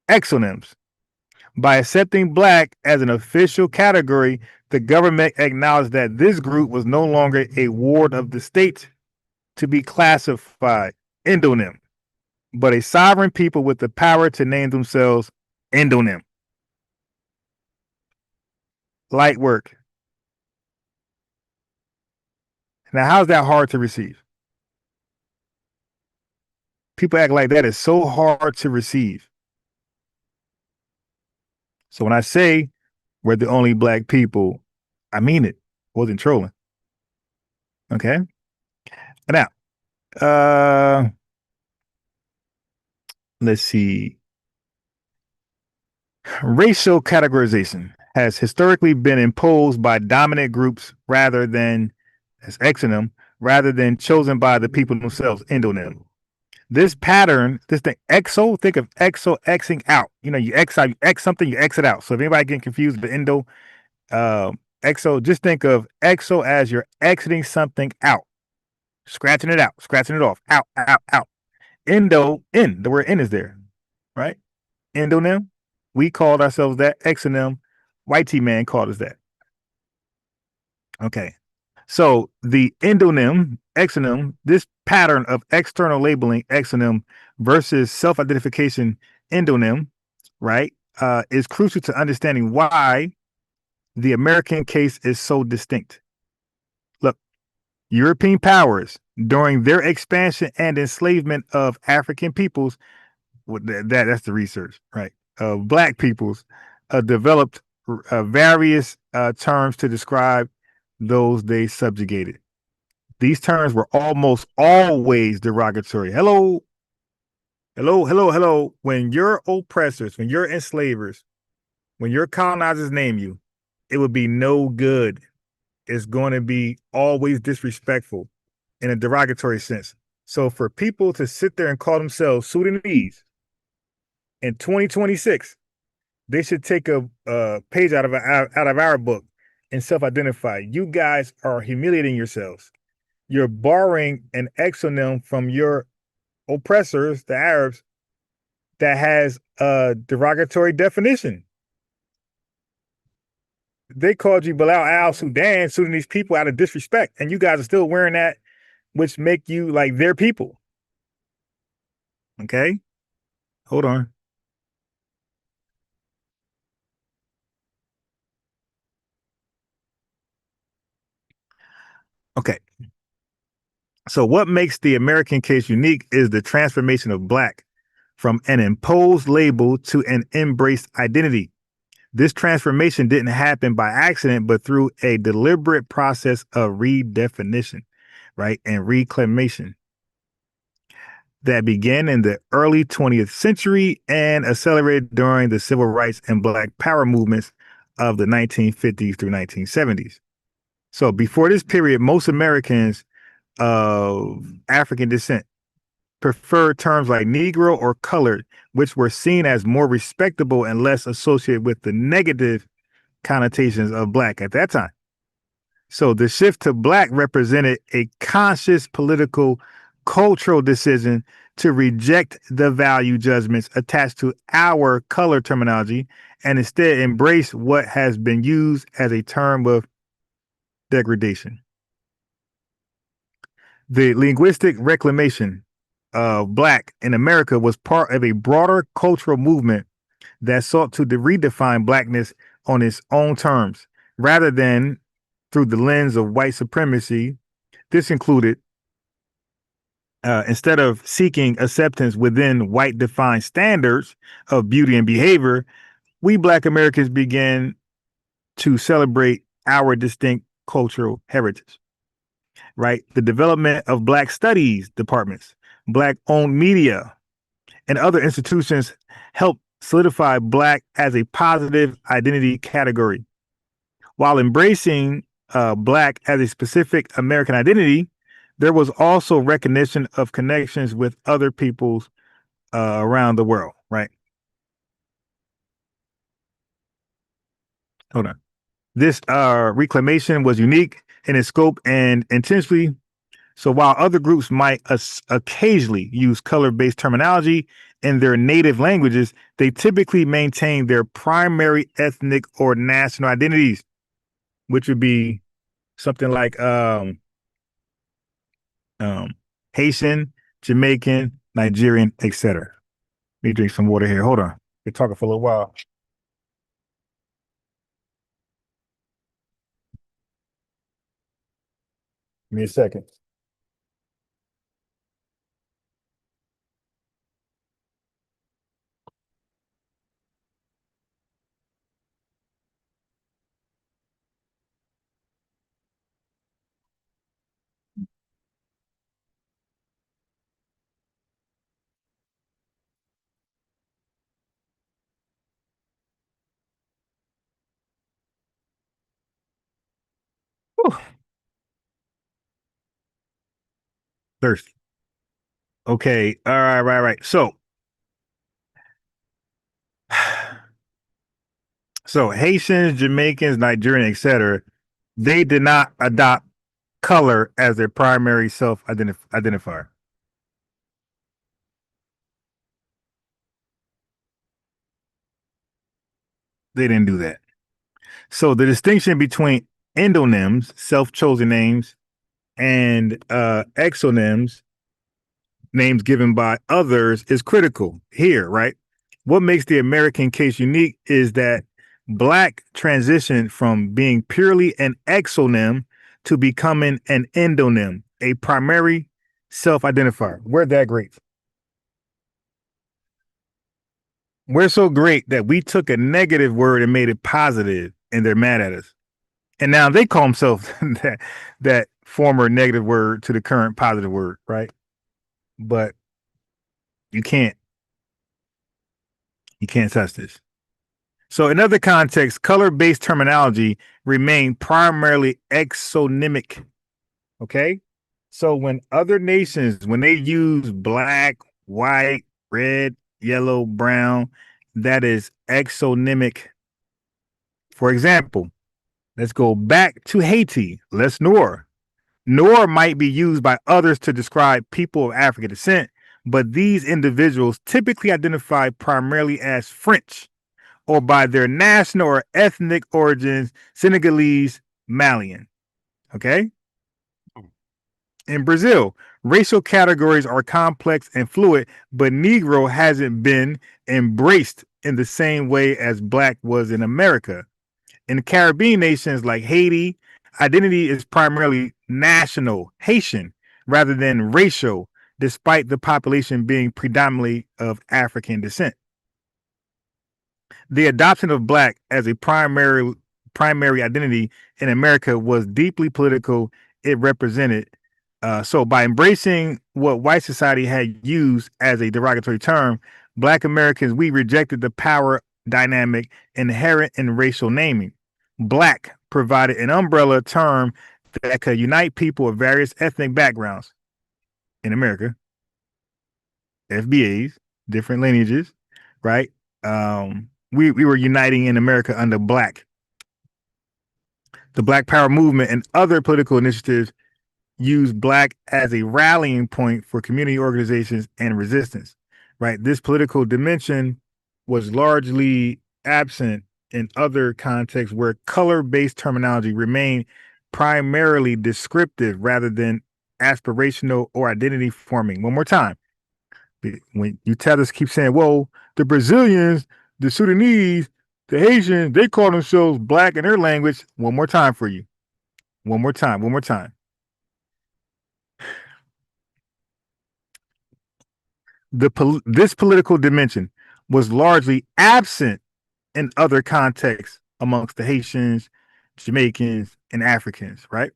exonyms. By accepting Black as an official category, the government acknowledged that this group was no longer a ward of the state to be classified, endonym, but a sovereign people with the power to name themselves, endonym. Light work. Now, how's that hard to receive? People act like that is so hard to receive. So when I say we're the only Black people, I mean it. I wasn't trolling. Okay? Now, let's see. Racial categorization has historically been imposed by dominant groups rather than, as exonym, rather than chosen by the people themselves, endonym. This pattern, this thing, exo, think of exo, Xing out. You know, you X out, you X something, you exit out. So if anybody getting confused with endo, exo, just think of exo as you're exiting something out, scratching it out, scratching it off, out, out, out. Endo, in, the word in is there, right? Endonym, we called ourselves that. Exonym, White T Man called us that. Okay. So the endonym, exonym, this pattern of external labeling, exonym, versus self-identification endonym, right, is crucial to understanding why the American case is so distinct. Look, European powers, during their expansion and enslavement of African peoples, that's the research, right, of Black peoples, developed various terms to describe those they subjugated. These terms were almost always derogatory. Hello, hello, hello, hello. When your oppressors, when your enslavers, when your colonizers name you, it would be no good. It's going to be always disrespectful in a derogatory sense. So for people to sit there and call themselves Sudanese in 2026, they should take a page out of our book and self-identify. You guys are humiliating yourselves. You're borrowing an exonym from your oppressors, the Arabs, that has a derogatory definition. They called you Bilal al Sudan, Sudanese people, out of disrespect, and you guys are still wearing that, which make you like their people. Okay, hold on. Okay. So what makes the American case unique is the transformation of Black from an imposed label to an embraced identity. This transformation didn't happen by accident, but through a deliberate process of redefinition, right, and reclamation that began in the early 20th century and accelerated during the civil rights and Black power movements of the 1950s through 1970s. So before this period, most Americans of African descent preferred terms like Negro or colored, which were seen as more respectable and less associated with the negative connotations of Black at that time. So the shift to Black represented a conscious political, cultural decision to reject the value judgments attached to our color terminology and instead embrace what has been used as a term of degradation. The linguistic reclamation of Black in America was part of a broader cultural movement that sought to redefine Blackness on its own terms, rather than through the lens of white supremacy. This included, instead of seeking acceptance within white defined standards of beauty and behavior, we Black Americans began to celebrate our distinct cultural heritage. Right? The development of Black studies departments, Black owned media, and other institutions helped solidify Black as a positive identity category. While embracing Black as a specific American identity, there was also recognition of connections with other peoples around the world, right? Hold on. This reclamation was unique in its scope and intentionally. So while other groups might occasionally use color-based terminology in their native languages, they typically maintain their primary ethnic or national identities, which would be something like Haitian, Jamaican, Nigerian, etc. Let me drink some water here. Hold on. We're talking for a little while. Give me a second. Whew. Thirsty. Okay. All right. Right. So Haitians, Jamaicans, Nigerian, etc., they did not adopt color as their primary self-identifier. They didn't do that. So the distinction between endonyms, self-chosen names, and exonyms names given by others is critical here, right? What makes the American case unique is that Black transitioned from being purely an exonym to becoming an endonym, a primary self-identifier. We're that great. We're so great that we took a negative word and made it positive, and they're mad at us. And now they call themselves that former negative word to the current positive word, right? But you can't touch this. So in other contexts, color-based terminology remain primarily exonymic. Okay? So when other nations, when they use black, white, red, yellow, brown, that is exonymic. For example, let's go back to Haiti. Let's Noir. Noir might be used by others to describe people of African descent, but these individuals typically identify primarily as French or by their national or ethnic origins, Senegalese, Malian. Okay? In Brazil, racial categories are complex and fluid, but Negro hasn't been embraced in the same way as Black was in America. In Caribbean nations like Haiti, identity is primarily national, Haitian, rather than racial, despite the population being predominantly of African descent. The adoption of Black as a primary identity in America was deeply political. It represented so by embracing what white society had used as a derogatory term, Black Americans, we rejected the power dynamic inherent in racial naming. Black provided an umbrella term that could unite people of various ethnic backgrounds in America, FBAs, different lineages, right? We were uniting in America under Black. The Black Power movement and other political initiatives use Black as a rallying point for community organizations and resistance, right? This political dimension was largely absent in other contexts where color-based terminology remained primarily descriptive rather than aspirational or identity forming. One more time. When you tell us, keep saying, whoa, the Brazilians, the Sudanese, the Haitians, they call themselves Black in their language. One more time for you. One more time. This political dimension was largely absent in other contexts amongst the Haitians, Jamaicans, and Africans, right?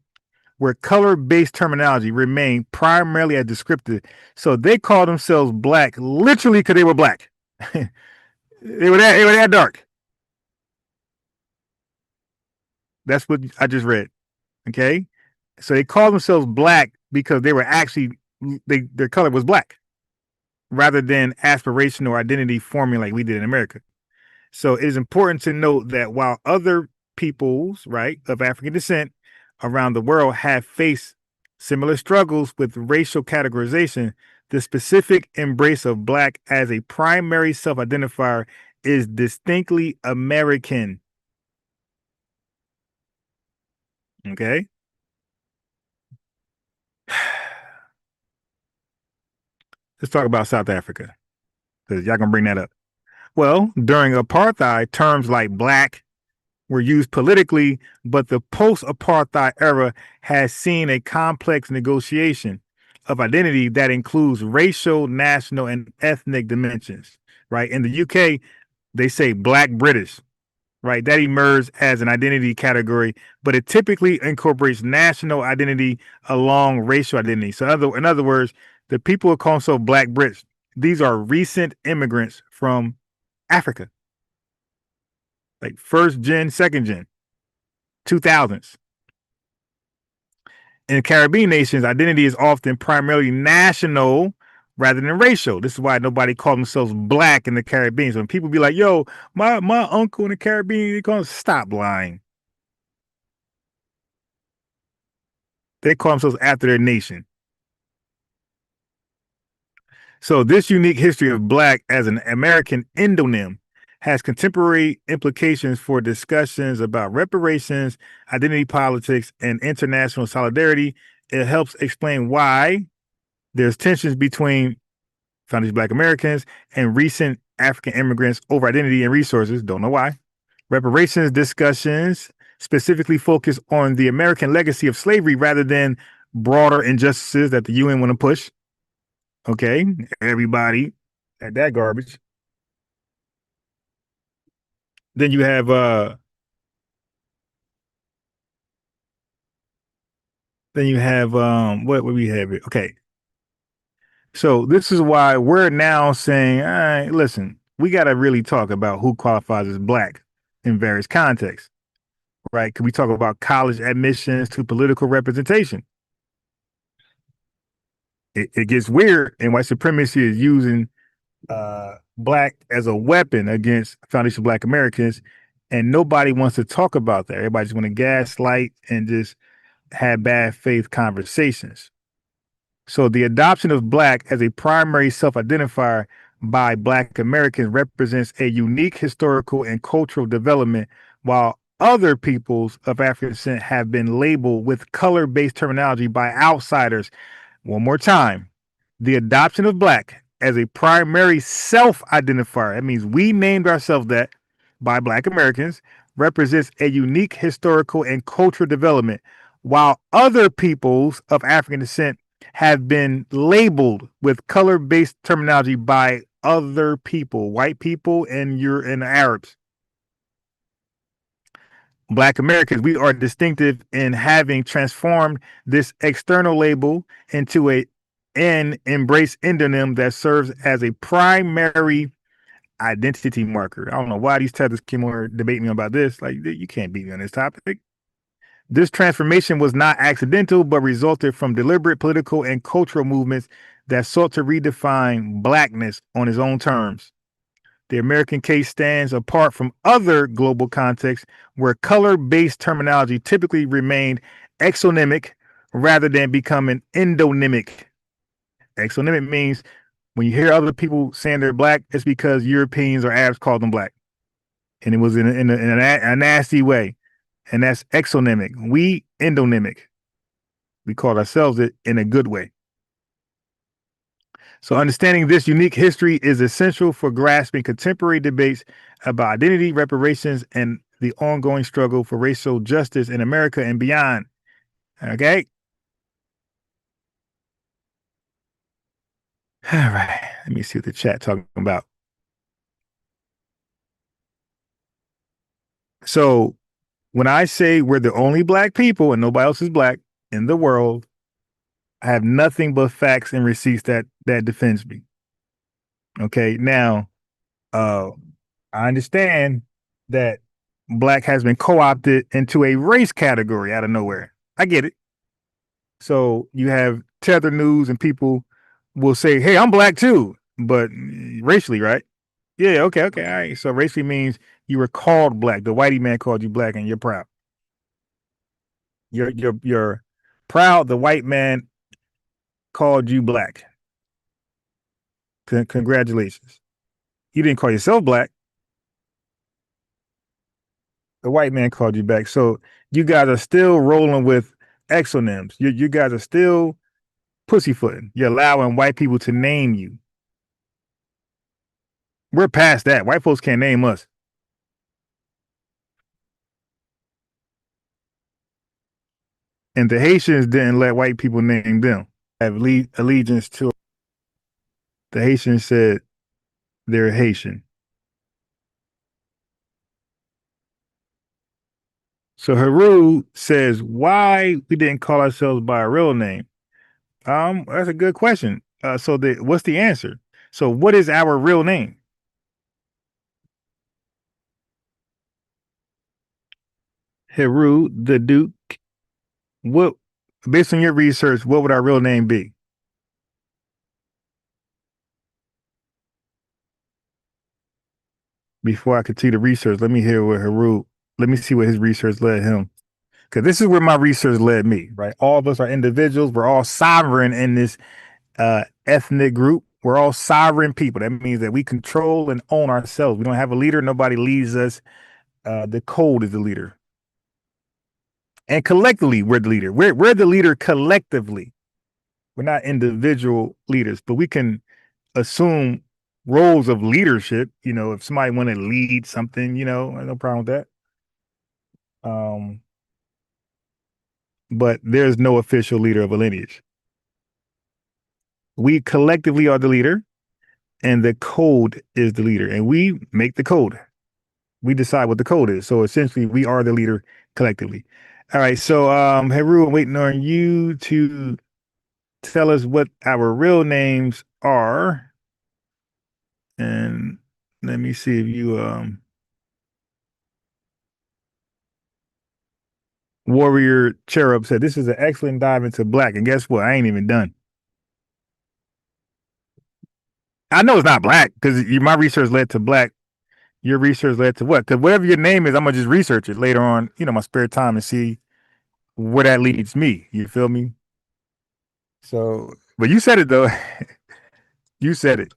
Where color-based terminology remained primarily as descriptive. So they called themselves Black literally because they were Black. they were that dark. That's what I just read. Okay? So they called themselves Black because they were actually, their color was Black, rather than aspirational or identity forming like we did in America. So it is important to note that while other peoples, right, of African descent around the world have faced similar struggles with racial categorization, the specific embrace of Black as a primary self-identifier is distinctly American. Okay? Let's talk about South Africa, because y'all gonna bring that up. Well, during apartheid, terms like Black were used politically, but the post-apartheid era has seen a complex negotiation of identity that includes racial, national, and ethnic dimensions, right? In the UK, they say Black British, right? That emerged as an identity category, but it typically incorporates national identity along racial identity. So in other words, the people who call themselves Black Brits, these are recent immigrants from Africa, like first gen, second gen, 2000s. In Caribbean nations, identity is often primarily national rather than racial. This is why nobody calls themselves Black in the Caribbean. So when people be like, yo, my uncle in the Caribbean, they call them, stop lying. They call themselves after their nation. So this unique history of Black as an American endonym has contemporary implications for discussions about reparations, identity politics, and international solidarity. It helps explain why There's tensions between foundation Black Americans and recent African immigrants over identity and resources. Don't know why. Reparations discussions specifically focus on the American legacy of slavery rather than broader injustices that the UN want to push. Okay, everybody at that garbage. Then you have what we have here. Okay. So this is why we're now saying, all right, listen, we got to really talk about who qualifies as Black in various contexts, right? Can we talk about college admissions to political representation? It gets weird, and white supremacy is using Black as a weapon against foundation Black Americans, and nobody wants to talk about that. Everybody just want to gaslight and just have bad faith conversations. So the adoption of Black as a primary self-identifier by Black Americans represents a unique historical and cultural development, while other peoples of African descent have been labeled with color-based terminology by outsiders. One more time, the adoption of Black as a primary self-identifier, that means we named ourselves that by Black Americans, represents a unique historical and cultural development, while other peoples of African descent have been labeled with color-based terminology by other people, white people and Arabs. Black Americans, we are distinctive in having transformed this external label into an embrace endonym that serves as a primary identity marker. I don't know why these tethers came over debating me about this. Like, you can't beat me on this topic. This transformation was not accidental, but resulted from deliberate political and cultural movements that sought to redefine Blackness on its own terms. The American case stands apart from other global contexts where color-based terminology typically remained exonymic rather than becoming endonymic. Exonymic means when you hear other people saying they're Black, it's because Europeans or Arabs called them Black. And it was in a nasty way. And that's exonymic. We endonymic. We call ourselves it in a good way. So understanding this unique history is essential for grasping contemporary debates about identity, reparations, and the ongoing struggle for racial justice in America and beyond. Okay. All right. Let me see what the chat talking about. So when I say we're the only Black people and nobody else is Black in the world, I have nothing but facts and receipts that defends me. Okay, now I understand that Black has been co-opted into a race category out of nowhere. I get it. So you have tether news and people will say, hey, I'm Black too, but racially, right? Yeah, okay, all right. So racially means you were called Black. The whitey man called you Black and you're proud. You're proud the white man called you Black. Congratulations. You didn't call yourself Black. The white man called you back. So you guys are still rolling with exonyms. You guys are still pussyfooting. You're allowing white people to name you. We're past that. White folks can't name us. And the Haitians didn't let white people name them. Have allegiance to. The Haitians said they're Haitian. So Haru says, why we didn't call ourselves by a real name? That's a good question. So what's the answer? So what is our real name? Haru, the Duke. What, based on your research, what would our real name be? Before I continue the research, let me hear what let me see what his research led him. Because this is where my research led me, right? All of us are individuals. We're all sovereign in this ethnic group. We're all sovereign people. That means that we control and own ourselves. We don't have a leader. Nobody leads us. The code is the leader. And collectively, we're the leader. We're the leader collectively. We're not individual leaders, but we can assume roles of leadership. If somebody want to lead something, no problem with that. But there's no official leader of a lineage. We collectively are the leader, and the code is the leader, and we make the code. We decide what the code is. So essentially, we are the leader collectively. All right. So, Heru, I'm waiting on you to tell us what our real names are. And let me see if you, Warrior Cherub said, this is an excellent dive into black. And guess what? I ain't even done. I know it's not black because my research led to black. Your research led to what? Because whatever your name is, I'm going to just research it later on, my spare time and see where that leads me. You feel me? So, but you said it though. You said it.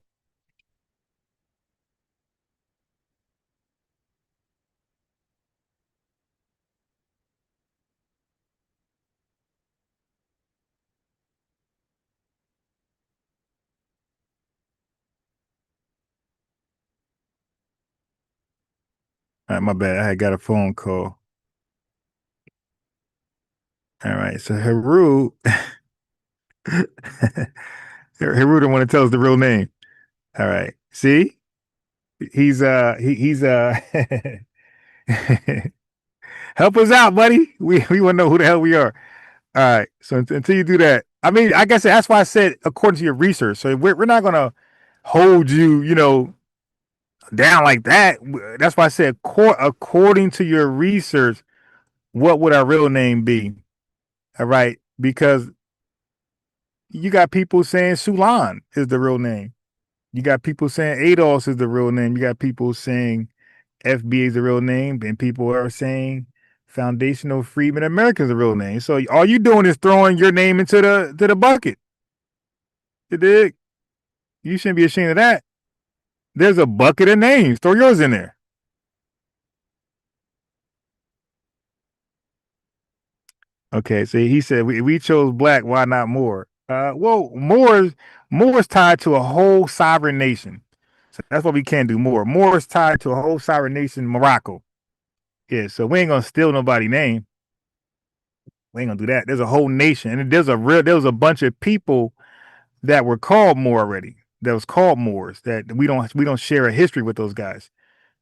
All right, my bad. I had got a phone call. All right, so Heru, Heru don't want to tell us the real name. All right, see, he's help us out, buddy. We want to know who the hell we are. All right, so until you do that, I mean, I guess that's why I said according to your research. So we're not gonna hold you, down like that. That's why I said according to your research, what would our real name be? All right, because you got people saying Sulan is the real name. You got people saying ADOS is the real name. You got people saying FBA is the real name, and people are saying Foundational Freedmen America is the real name. So all you doing is throwing your name into the bucket. You dig? You shouldn't be ashamed of that. There's a bucket of names. Throw yours in there. Okay, so he said we chose black. Why not more? Well, more is tied to a whole sovereign nation. So that's why we can't do more. More is tied to a whole sovereign nation, Morocco. Yeah, so we ain't gonna steal nobody's name. We ain't gonna do that. There's a whole nation, and there was a bunch of people that were called Moor already. That was called Moors. That we don't share a history with those guys.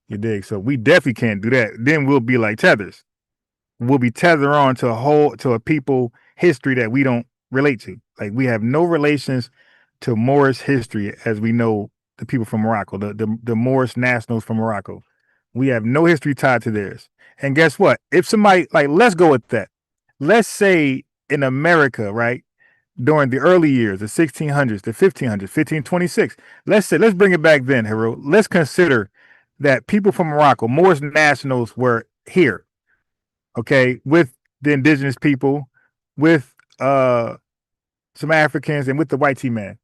You dig? So we definitely can't do that. Then we'll be like tethers. We'll be tethered on to a people history that we don't relate to. Like we have no relations to Moorish history as we know the people from Morocco, the Moorish nationals from Morocco. We have no history tied to theirs. And guess what? If somebody let's go with that. Let's say in America, right, during the early years, the 1600s, the 1500s, 1526. Let's bring it back then, Hero. Let's consider that people from Morocco, Moorish nationals, were here, okay, with the indigenous people, with some Africans, and with the white man.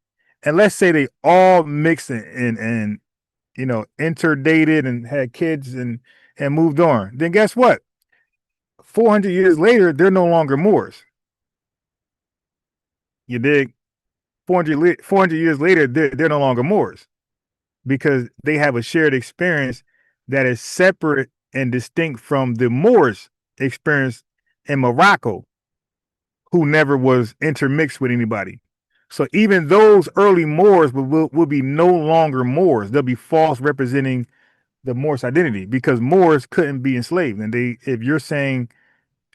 And let's say they all mixed and interdated and had kids and moved on. Then guess what? 400 years later, they're no longer Moors. You dig? 400 years later, they're no longer Moors because they have a shared experience that is separate and distinct from the Moors experience in Morocco, who never was intermixed with anybody. So even those early Moors will be no longer Moors. They'll be false representing the Moorish identity because Moors couldn't be enslaved. And if you're saying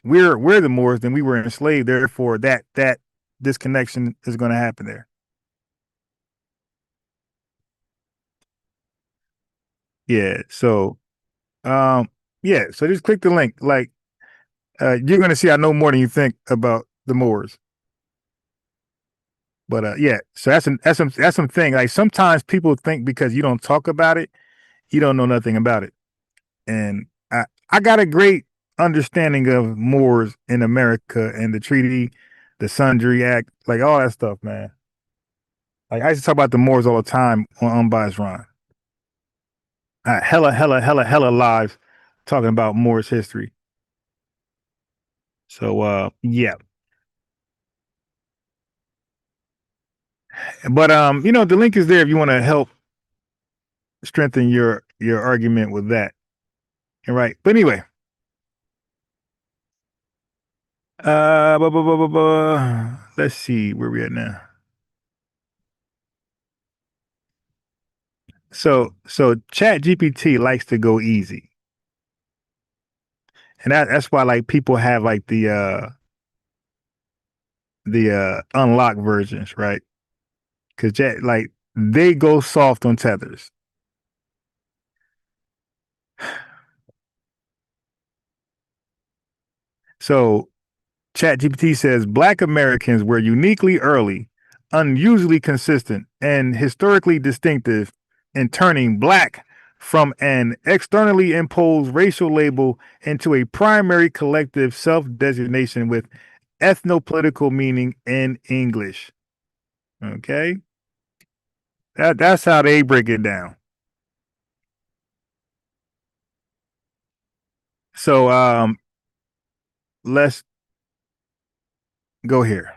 we're the Moors, then we were enslaved. Therefore, that disconnection is going to happen there. Yeah. So, yeah. So just click the link. You're going to see I know more than you think about the Moors. But yeah. So that's something. Like sometimes people think because you don't talk about it, you don't know nothing about it. And I got a great understanding of Moors in America and the treaty, the Sundry Act, like all that stuff, man. Like I used to talk about the Moors all the time on Unbiased Ron. Hella lives talking about Moorish history. So yeah. But the link is there if you want to help strengthen your argument with that. All right. But anyway. Let's see where we at now. So Chat GPT likes to go easy. And that's why like people have like the unlocked versions, right? Because like they go soft on tethers. So ChatGPT says Black Americans were uniquely early, unusually consistent, and historically distinctive in turning Black from an externally imposed racial label into a primary collective self-designation with ethnopolitical meaning in English. Okay? That's how they break it down. So let's go here.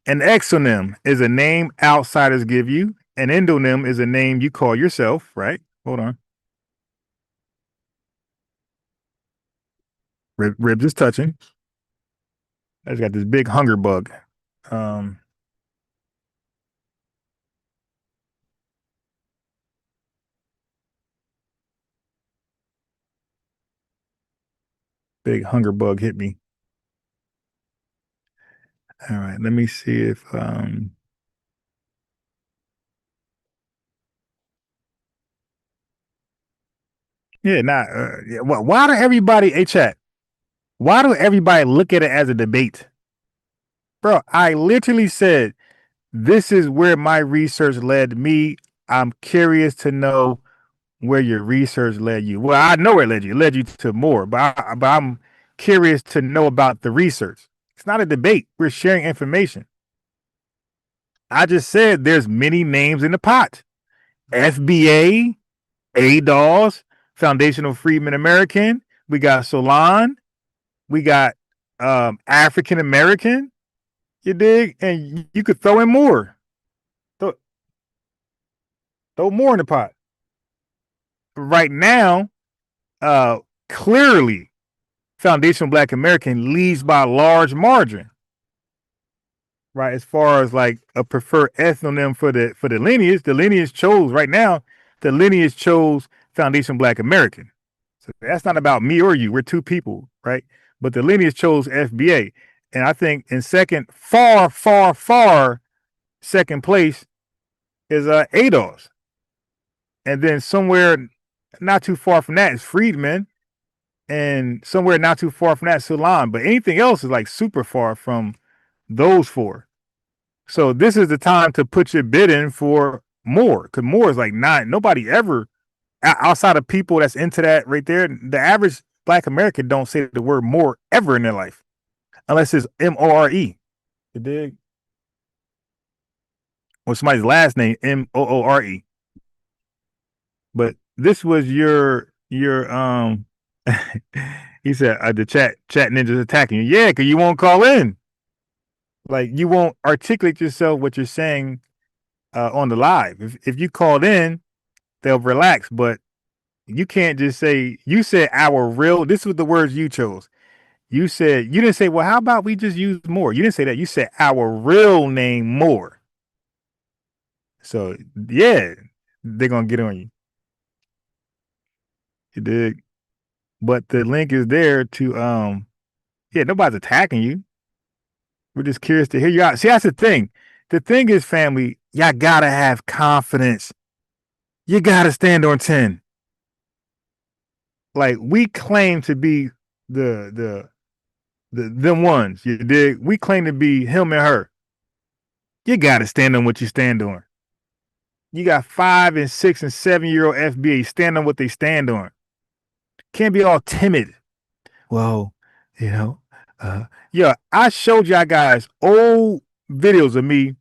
An exonym is a name outsiders give you. An endonym is a name you call yourself, right? Hold on. Ribs is touching. I just got this big hunger bug. Big hunger bug hit me. All right, let me see if why do everybody chat? Why do everybody look at it as a debate? Bro, I literally said this is where my research led me. I'm curious to know where your research led you. Well, I know where it led you. It led you to more, but I'm curious to know about the research. It's not a debate. We're sharing information. I just said there's many names in the pot. FBA, ADOS, Foundational Freedmen American. We got Solon. We got African American. You dig? And you could throw in more. Throw more in the pot. Right now, clearly, Foundational Black American leads by a large margin. Right, as far as like a preferred ethnonym for the lineage chose right now. The lineage chose Foundation Black American. So that's not about me or you. We're two people, right? But the lineage chose FBA, and I think in second, far second place is ADOS, and then somewhere not too far from that is Freedmen, and somewhere not too far from that Solon. But anything else is like super far from those four. So this is the time to put your bid in for more, because more is like nobody ever, outside of people that's into that right there, the average Black American don't say the word more ever in their life, unless it's MORE. You dig? Or somebody's last name MOORE. But this was your he said the chat ninjas attacking you. Yeah, because you won't call in. Like you won't articulate yourself what you're saying on the live. If you called in, they'll relax, but you can't just say, you said our real, this was the words you chose. You didn't say, well, how about we just use more? You didn't say that. You said our real name more. So yeah, they're going to get on you. You dig? But the link is there to, nobody's attacking you. We're just curious to hear you out. See, that's the thing. The thing is, family, y'all gotta have confidence. You gotta stand on 10. Like we claim to be them ones. You dig? We claim to be him and her. You gotta stand on what you stand on. You got 5 and 6 and 7-year-old FBA stand on what they stand on. Can't be all timid. Well, I showed y'all guys old videos of me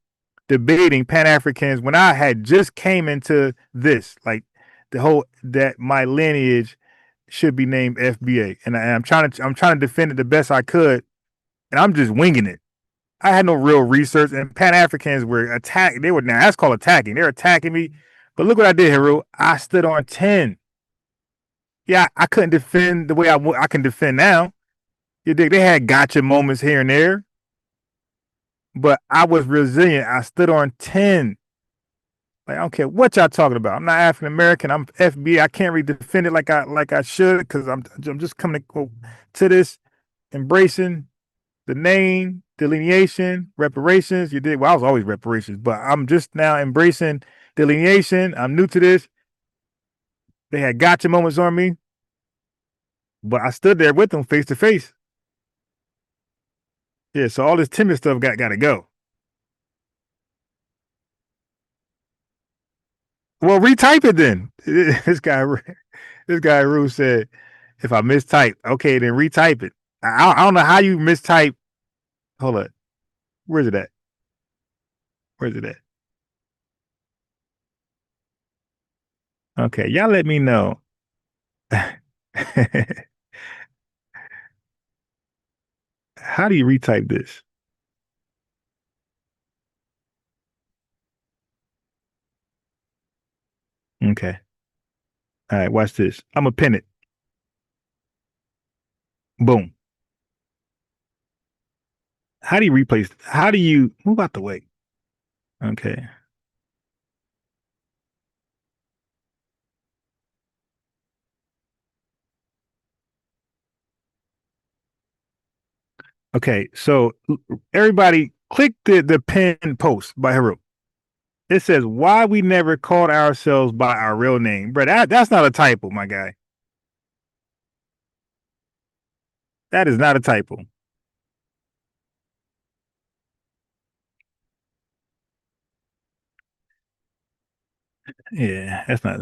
debating Pan-Africans when I had just came into this, like the whole that my lineage should be named FBA, and I'm trying to defend it the best I could, and I'm just winging it. I had no real research, and Pan-Africans were attacked. They were now that's called attacking. They're attacking me. But look what I did, Haru. I stood on 10. Yeah, I couldn't defend the way I can defend now. You dig? They had gotcha moments here and there, but I was resilient. I stood on 10. Like, I don't care what y'all talking about. I'm not African American. I'm FBA. I can't really defend it like I should because I'm just coming to this embracing the name, delineation, reparations. You did well. I was always reparations, but I'm just now embracing delineation. I'm new to this. They had gotcha moments on me, but I stood there with them face to face. Yeah, so all this timid stuff got to go. Well, retype it then. This guy Rue said, if I mistype, okay, then retype it. I don't know how you mistype. Hold up. Where's it at? Okay, y'all let me know. How do you retype this? Okay. All right, watch this. I'm going to pin it. Boom. How do you replace? How do you move out the way? Okay. Okay, so everybody click the pin post by Haru. It says why we never called ourselves by our real name. Bro, that's not a typo, my guy. That is not a typo. Yeah, that's not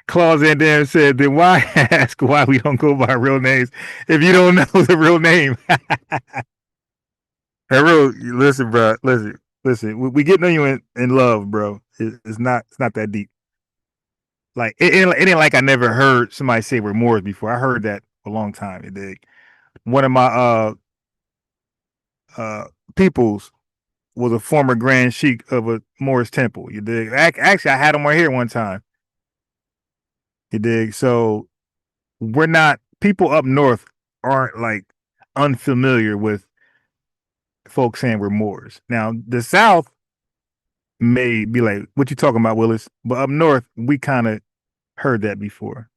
Claus and Dan said, then why ask why we don't go by real names if you don't know the real name? Haru, listen, bro. Listen. We getting on you in love, bro. It's not that deep. Like it ain't like I never heard somebody say remorse before. I heard that a long time. It did. One of my peoples was a former Grand Sheik of a Moorish temple. You dig? Actually, I had him right here one time. You dig? So we're not people up north aren't like unfamiliar with folks saying we're Moors. Now the South may be like, "What you talking about, Willis?" But up north, we kind of heard that before.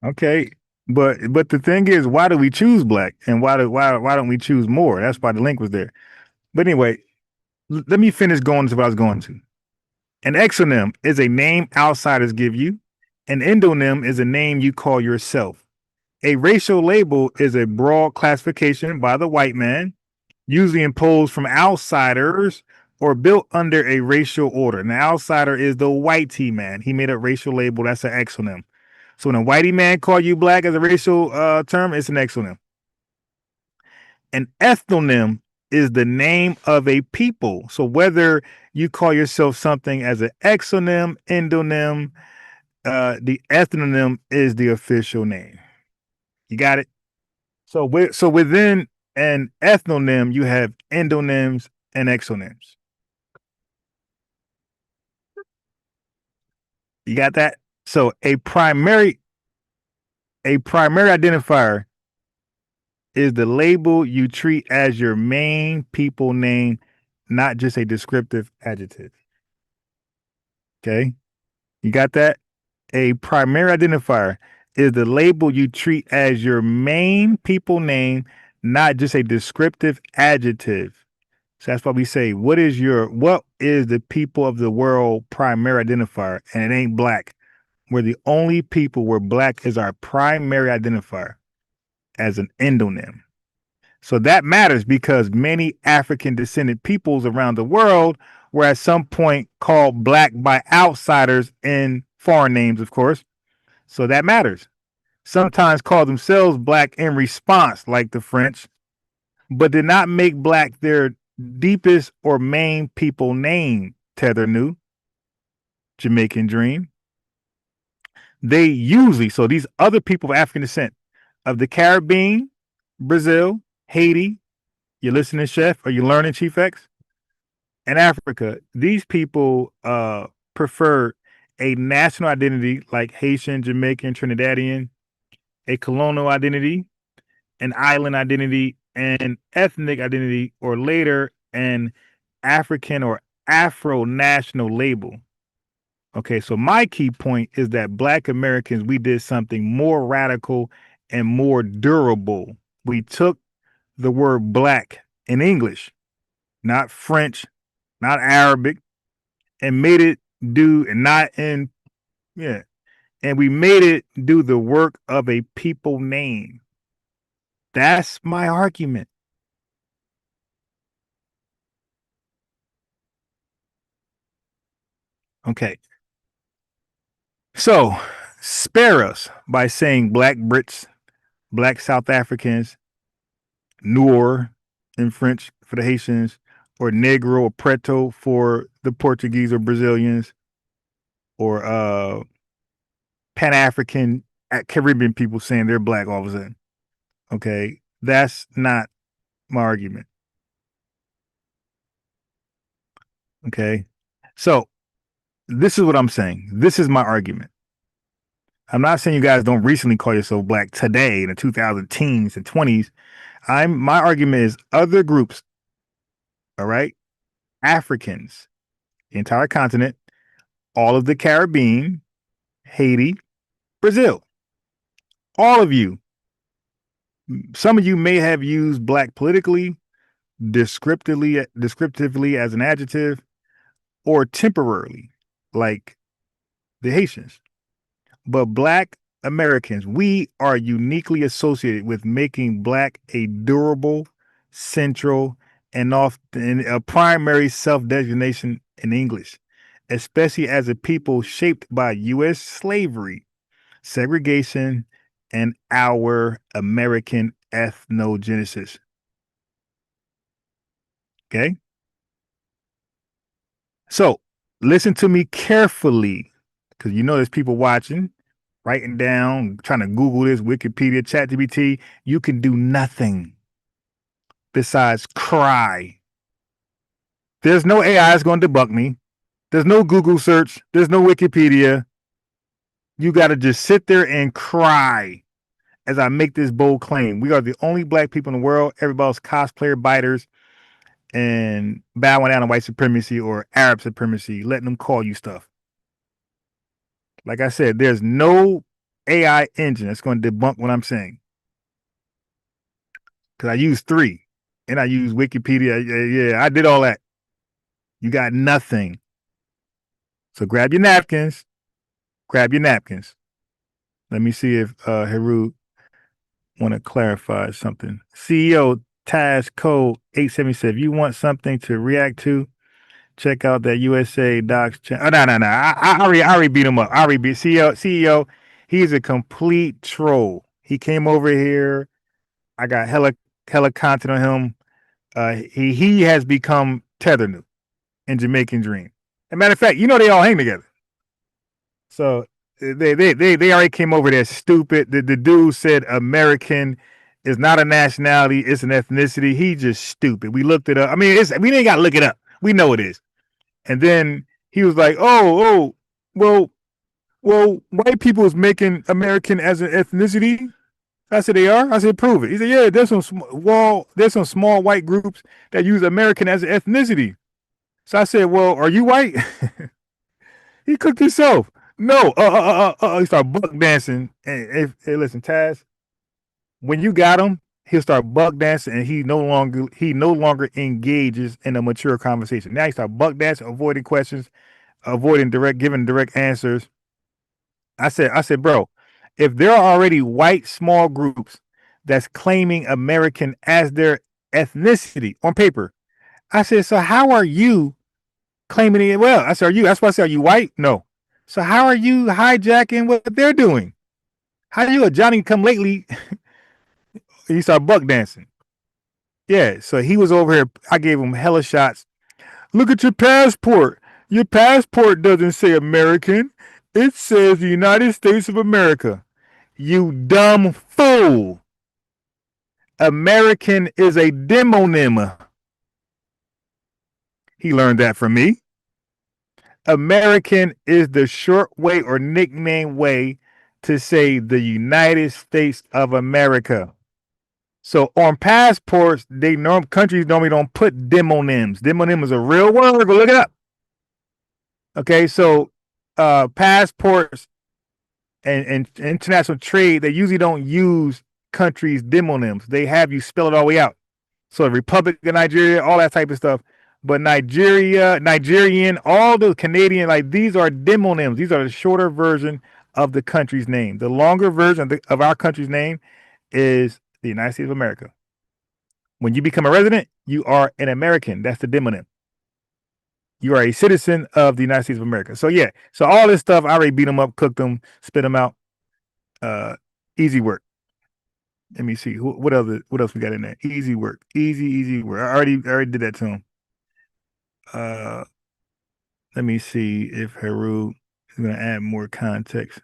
Okay, but the thing is, why do we choose black, and why don't we choose more? That's why the link was there. But anyway, let me finish going to what I was going to. An exonym is a name outsiders give you. An endonym is a name you call yourself. A racial label is a broad classification by the white man, usually imposed from outsiders or built under a racial order. An outsider is the whitey man. He made a racial label. That's an exonym. So when a whitey man call you black as a racial term, it's an exonym. An ethnonym is the name of a people. So whether you call yourself something as an exonym, endonym, the ethnonym is the official name. You got it? So within an ethnonym, you have endonyms and exonyms. You got that? So a primary identifier is the label you treat as your main people name, not just a descriptive adjective. Okay? You got that? A primary identifier is the label you treat as your main people name, not just a descriptive adjective. So that's why we say, what is the people of the world primary identifier? And it ain't black. We're the only people where black is our primary identifier as an endonym. So that matters because many African descendant peoples around the world were at some point called black by outsiders in foreign names, of course. So that matters. Sometimes call themselves black in response, like the French, but did not make black their deepest or main people name, Tether knew. Jamaican dream. They usually, so these other people of African descent of the Caribbean, Brazil, Haiti, you listening, Chef? Are you learning, Chief X? And Africa, these people prefer a national identity like Haitian, Jamaican, Trinidadian, a colonial identity, an island identity, and ethnic identity, or later an African or Afro-national label. Okay, so my key point is that Black Americans, we did something more radical and more durable. We took the word Black in English, not French, not Arabic, and made it do, and not in, yeah, and we made it do the work of a people name. That's my argument. Okay. So spare us by saying Black Brits, Black South Africans, Noir in French for the Haitians, or Negro or Preto for the Portuguese or Brazilians, or Pan-African Caribbean people saying they're Black all of a sudden. Okay, that's not my argument. Okay, so this is what I'm saying. This is my argument. I'm not saying you guys don't recently call yourself Black today in the 2010s and 20s. My argument is other groups, all right, Africans, the entire continent, all of the Caribbean, Haiti, Brazil, all of you. Some of you may have used Black politically, descriptively as an adjective, or temporarily, like the Haitians. But Black Americans, we are uniquely associated with making Black a durable, central, and often a primary self-designation in English, especially as a people shaped by U.S. slavery, segregation, and our American ethnogenesis. Okay? So listen to me carefully, because you know there's people watching, writing down, trying to Google this, Wikipedia, ChatGPT. You can do nothing besides cry. There's no AI that's going to debunk me. There's no Google search. There's no Wikipedia. You got to just sit there and cry as I make this bold claim. We are the only Black people in the world. Everybody else cosplayer biters and bowing down on white supremacy or Arab supremacy, letting them call you stuff. Like I said, there's no AI engine that's going to debunk what I'm saying. Because I use 3 and I use Wikipedia. Yeah, I did all that. You got nothing. So grab your napkins. Grab your napkins. Let me see if Heru want to clarify something. CEO Taz Code 877. You want something to react to? Check out that USA Docs channel. Oh, no. I already beat him up. I already beat CEO. He's a complete troll. He came over here. I got hella content on him. He has become Tether new in Jamaican Dream. As a matter of fact, you know they all hang together. So they already came over there stupid. The dude said American is not a nationality, it's an ethnicity. He just stupid. We looked it up. I mean, we ain't got to look it up. We know it is. And then he was like, well, white people is making American as an ethnicity. I said, they are? I said, prove it. He said, yeah, there's some small white groups that use American as an ethnicity. So I said, well, are you white? He cooked himself. No, he started buck dancing. Hey, listen, Taz, when you got him, he'll start buck dancing, and he no longer engages in a mature conversation. Now he start buck dancing, avoiding questions, giving direct answers. I said, bro, if there are already white small groups that's claiming American as their ethnicity on paper, I said, so how are you claiming it? Well, I said, that's why I said, are you white? No. So how are you hijacking what they're doing? How are you a Johnny come lately? He started buck dancing. Yeah, so he was over here. I gave him hella shots. Look at your passport. Your passport doesn't say American. It says the United States of America. You dumb fool. American is a demonym. He learned that from me. American is the short way or nickname way to say the United States of America. So on passports, countries normally don't put demonyms. Demonym is a real word. Go look it up. Okay, so passports and international trade, they usually don't use countries' demonyms. They have you spell it all the way out. So Republic of Nigeria, all that type of stuff. But Nigeria, Nigerian, all the Canadian, like these are demonyms. These are the shorter version of the country's name. The longer version of our country's name is the United States of America. When you become a resident, you are an American. That's the demonym. You are a citizen of the United States of America. So yeah, so all this stuff, I already beat them up, cooked them, spit them out. Easy work. Let me see what else we got in there. Easy work, easy work. I already did that to him. Let me see if Haru is going to add more context.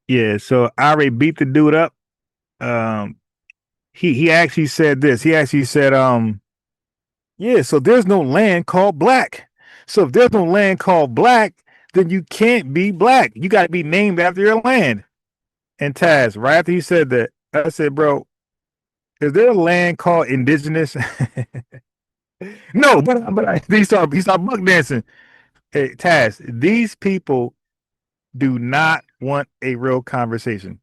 Yeah, so I already beat the dude up. He actually said this. He actually said, yeah, so there's no land called black. So if there's no land called black, then you can't be black. You got to be named after your land. And Taz, right after he said that, I said, bro, is there a land called indigenous? No, but he started buck dancing. Hey, Taz, these people do not want a real conversation.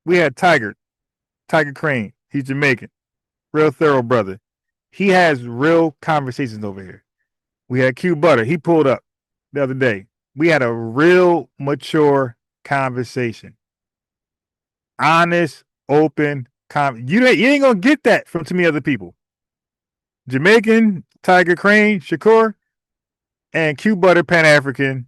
We had Tiger Crane. He's Jamaican, real thorough brother. He has real conversations over here. We had Q Butter. He pulled up the other day. We had a real mature conversation. Honest, open, you ain't gonna get that from too many other people. Jamaican, Tiger Crane, Shakur, and Q Butter, Pan-African.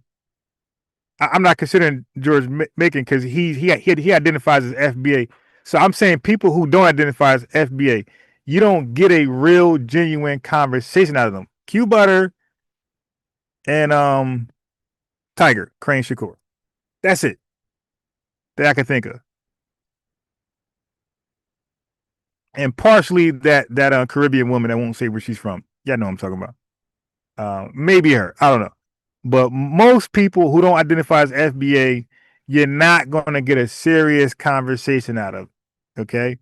I'm not considering George Macon because he identifies as FBA. So I'm saying people who don't identify as FBA, you don't get a real, genuine conversation out of them. Q Butter and Tiger Crane Shakur. That's it that I can think of. And partially that Caribbean woman, I won't say where she's from. Y'all know what I'm talking about. Maybe her. I don't know. But most people who don't identify as FBA, you're not going to get a serious conversation out of. Okay?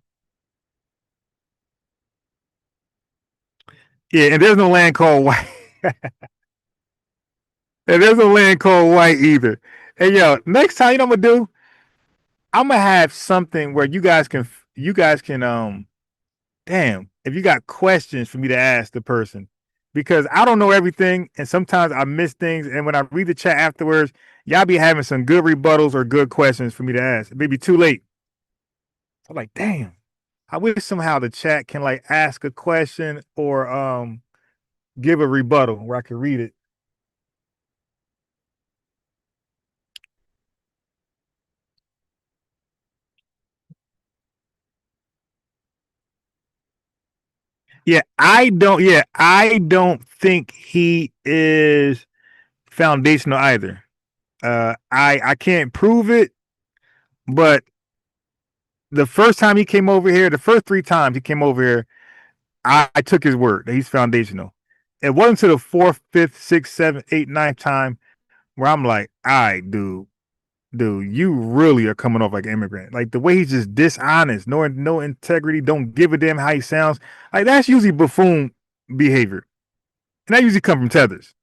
Yeah, and there's no land called white. And there's no land called white either. Hey, yo, next time, you know what I'm going to do? I'm going to have something where you guys can damn, if you got questions for me to ask the person, because I don't know everything and sometimes I miss things. And when I read the chat afterwards, y'all be having some good rebuttals or good questions for me to ask. It may be too late. I'm like, damn, I wish somehow the chat can like ask a question or give a rebuttal where I can read it. I don't think he is foundational either. I can't prove it, but the first time he came over here, the first 3 times he came over here, I took his word that he's foundational. It wasn't until the 4th, 5th, 6th, 7th, 8th, 9th time where I'm like, all right, dude, you really are coming off like an immigrant. Like the way he's just dishonest, no integrity, don't give a damn how he sounds. Like that's usually buffoon behavior. And that usually come from tethers.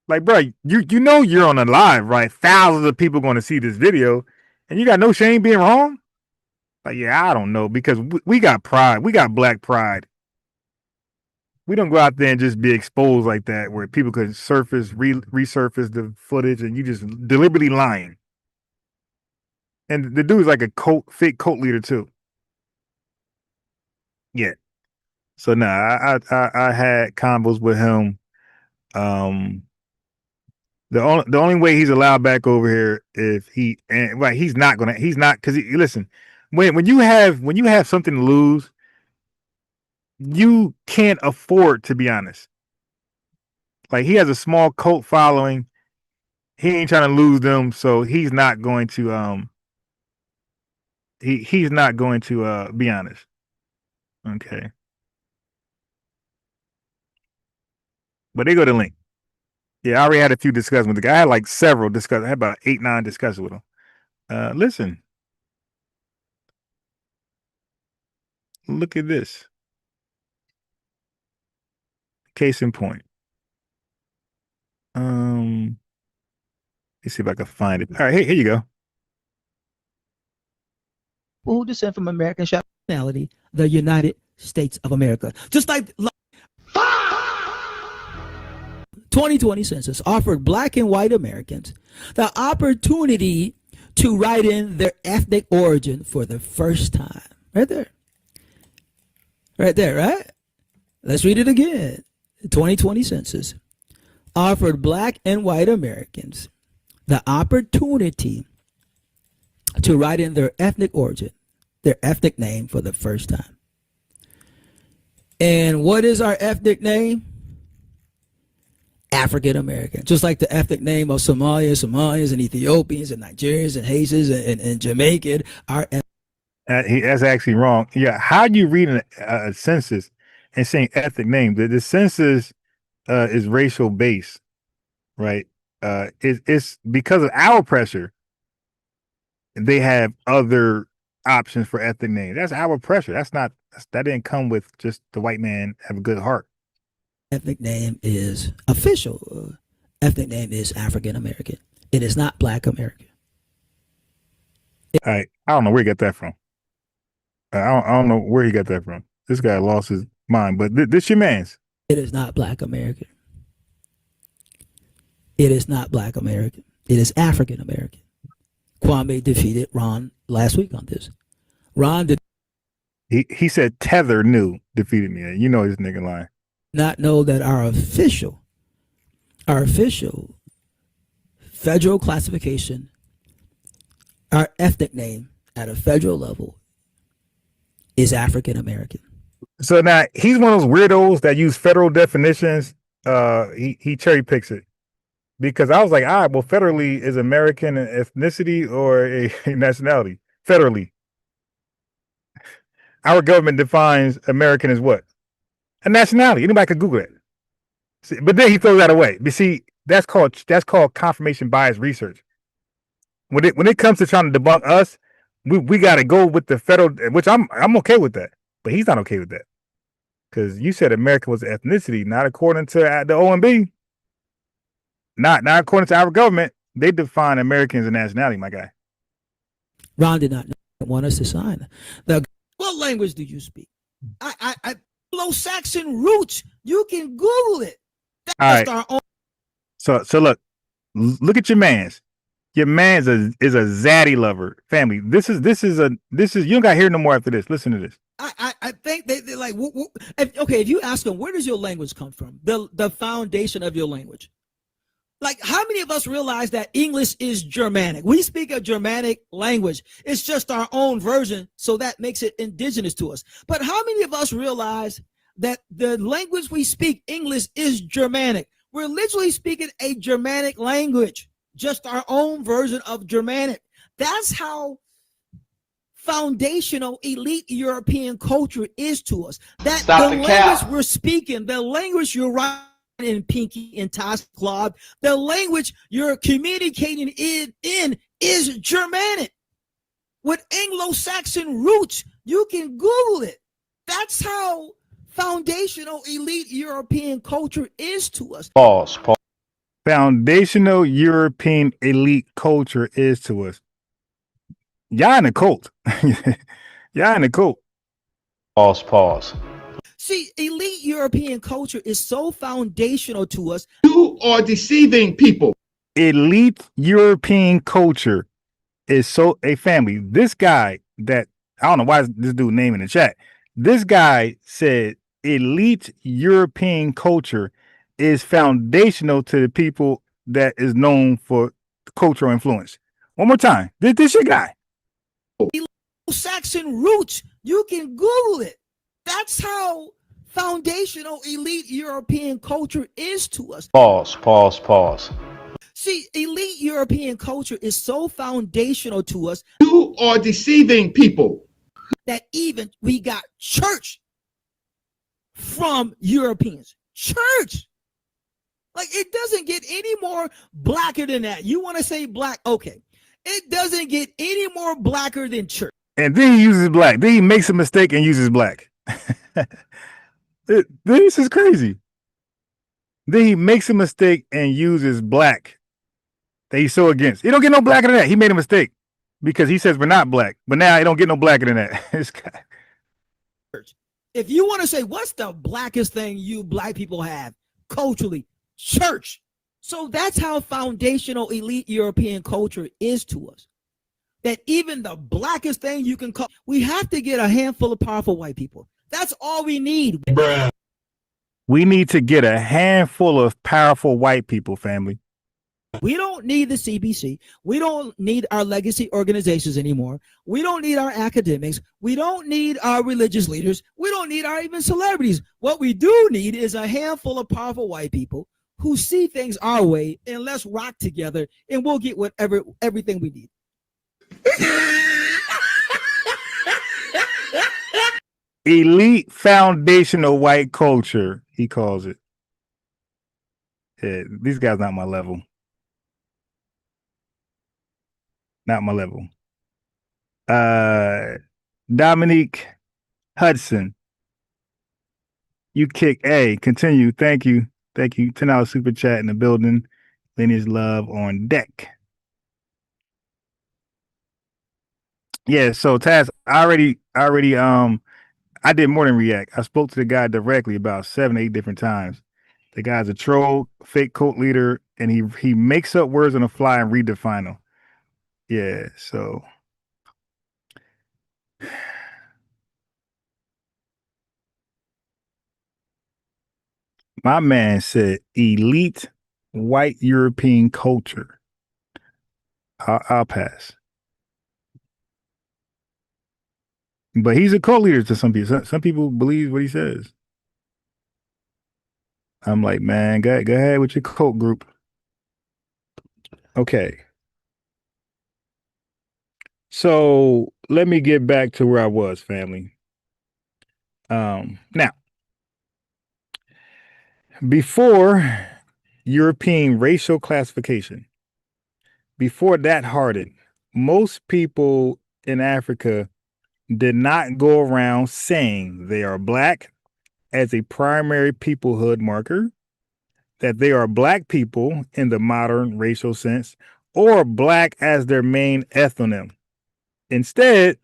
Like, bro, you know you're on a live, right? Thousands of people going to see this video, and you got no shame being wrong. Like, yeah, I don't know, because we got pride. We got black pride. We don't go out there and just be exposed like that, where people could resurface the footage, and you just deliberately lying. And the dude's like a fake cult leader too. Yeah. So I had combos with him. The only way he's allowed back over here if he's not because listen, when you have something to lose, you can't afford to be honest. Like, he has a small cult following. He ain't trying to lose them, so he's not going to he's not going to be honest. Okay. But they go to link. Yeah, I already had a few discussions with the guy. I had like several discussions. I had about 8, 9 discussions with him. Listen. Look at this. Case in point. Let's see if I can find it. All right, here you go. Who descend from American nationality, the United States of America. Just like 2020 census offered Black and white Americans the opportunity to write in their ethnic origin for the first time. Right there. Right there, right? Let's read it again. The 2020 census offered Black and white Americans the opportunity to write in their ethnic origin, their ethnic name for the first time. And what is our ethnic name? African American. Just like the ethnic name of Somalians and Ethiopians and Nigerians and Haitians and Jamaican. That's actually wrong. Yeah, how do you read a census and saying ethnic name? The census is racial based, right? It's because of our pressure. They have other options for ethnic names. That's our pressure. That didn't come with just the white man have a good heart. Ethnic name is official. Ethnic name is African American. It is not Black American. All right, I don't know where he got that from. I don't know where he got that from. This guy lost his mind, but this your man's. It is not Black American. It is not Black American. It is African American. Kwame defeated Ron last week on this. Ron did. He said Tether defeated me. You know this nigga lying. Not know that our official federal classification, our ethnic name at a federal level is African American. So now he's one of those weirdos that use federal definitions. He cherry picks it because I was like, all right, well, federally is American ethnicity or a nationality. Federally, our government defines American as what? A nationality. Anybody could Google it. See, but then he throws that away. But see, that's called confirmation bias research. When it comes to trying to debunk us, we got to go with the federal, which I'm okay with that, but he's not okay with that because you said America was ethnicity, not according to the OMB, not according to our government. They define Americans as nationality, my guy. Ron did not want us to sign. What language do you speak? I Anglo-Saxon roots. You can Google it. That's our own. So look at your man's. Your man's is a zaddy lover family. This is you don't got to hear no more after this. Listen to this. I think they're like, okay, if you ask them, where does your language come from? The foundation of your language. Like, how many of us realize that English is Germanic? We speak a Germanic language. It's just our own version, so that makes it indigenous to us. But how many of us realize that the language we speak, English, is Germanic? We're literally speaking a Germanic language, just our own version of Germanic. That's how foundational elite European culture is to us. That the language we're speaking, the language you're writing in Pinky and Tosh Club, the language you're communicating in is Germanic with Anglo-Saxon roots. You can Google it. That's how foundational elite European culture is to us. Pause. Foundational European elite culture is to us. Y'all in a cult. Y'all in a cult. Pause. See, elite European culture is so foundational to us. You are deceiving people. Elite European culture is so a family. This guy that I don't know why is this dude name in the chat. This guy said elite European culture is foundational to the people that is known for cultural influence. One more time. This your guy. Saxon roots. You can Google it. That's how foundational elite European culture is to us. Pause. See, elite European culture is so foundational to us. You are deceiving people. That even we got church from Europeans. Church. Like, it doesn't get any more blacker than that. You want to say black? Okay. It doesn't get any more blacker than church. And then he uses black. Then he makes a mistake and uses black. This is crazy. Then he makes a mistake and uses black that he's so against. He don't get no blacker than that. He made a mistake because he says we're not black. But now he don't get no blacker than that. If you want to say what's the blackest thing you black people have culturally, church. So that's how foundational elite European culture is to us. That even the blackest thing you can call, we have to get a handful of powerful white people. That's all we need. Bruh. We need to get a handful of powerful white people, family. We don't need the CBC. We don't need our legacy organizations anymore. We don't need our academics. We don't need our religious leaders. We don't need our even celebrities. What we do need is a handful of powerful white people who see things our way, and let's rock together and we'll get everything we need. Elite foundational white culture, he calls it. Yeah, these guys not my level. Not my level. Dominique Hudson. You kick A. Continue. Thank you. $10 super chat in the building. Lineage love on deck. Yeah, so Taz, I did more than react. I spoke to the guy directly about 7-8 different times. The guy's a troll, fake cult leader, and he makes up words on the fly and redefine them. Yeah, so my man said elite white European culture. I'll pass. But he's a cult leader to some people. Some people believe what he says. I'm like, man, go ahead with your cult group. Okay. So let me get back to where I was, family. Now, before European racial classification, before that hardened, most people in Africa did not go around saying they are black as a primary peoplehood marker, that they are black people in the modern racial sense, or black as their main ethnonym. Instead,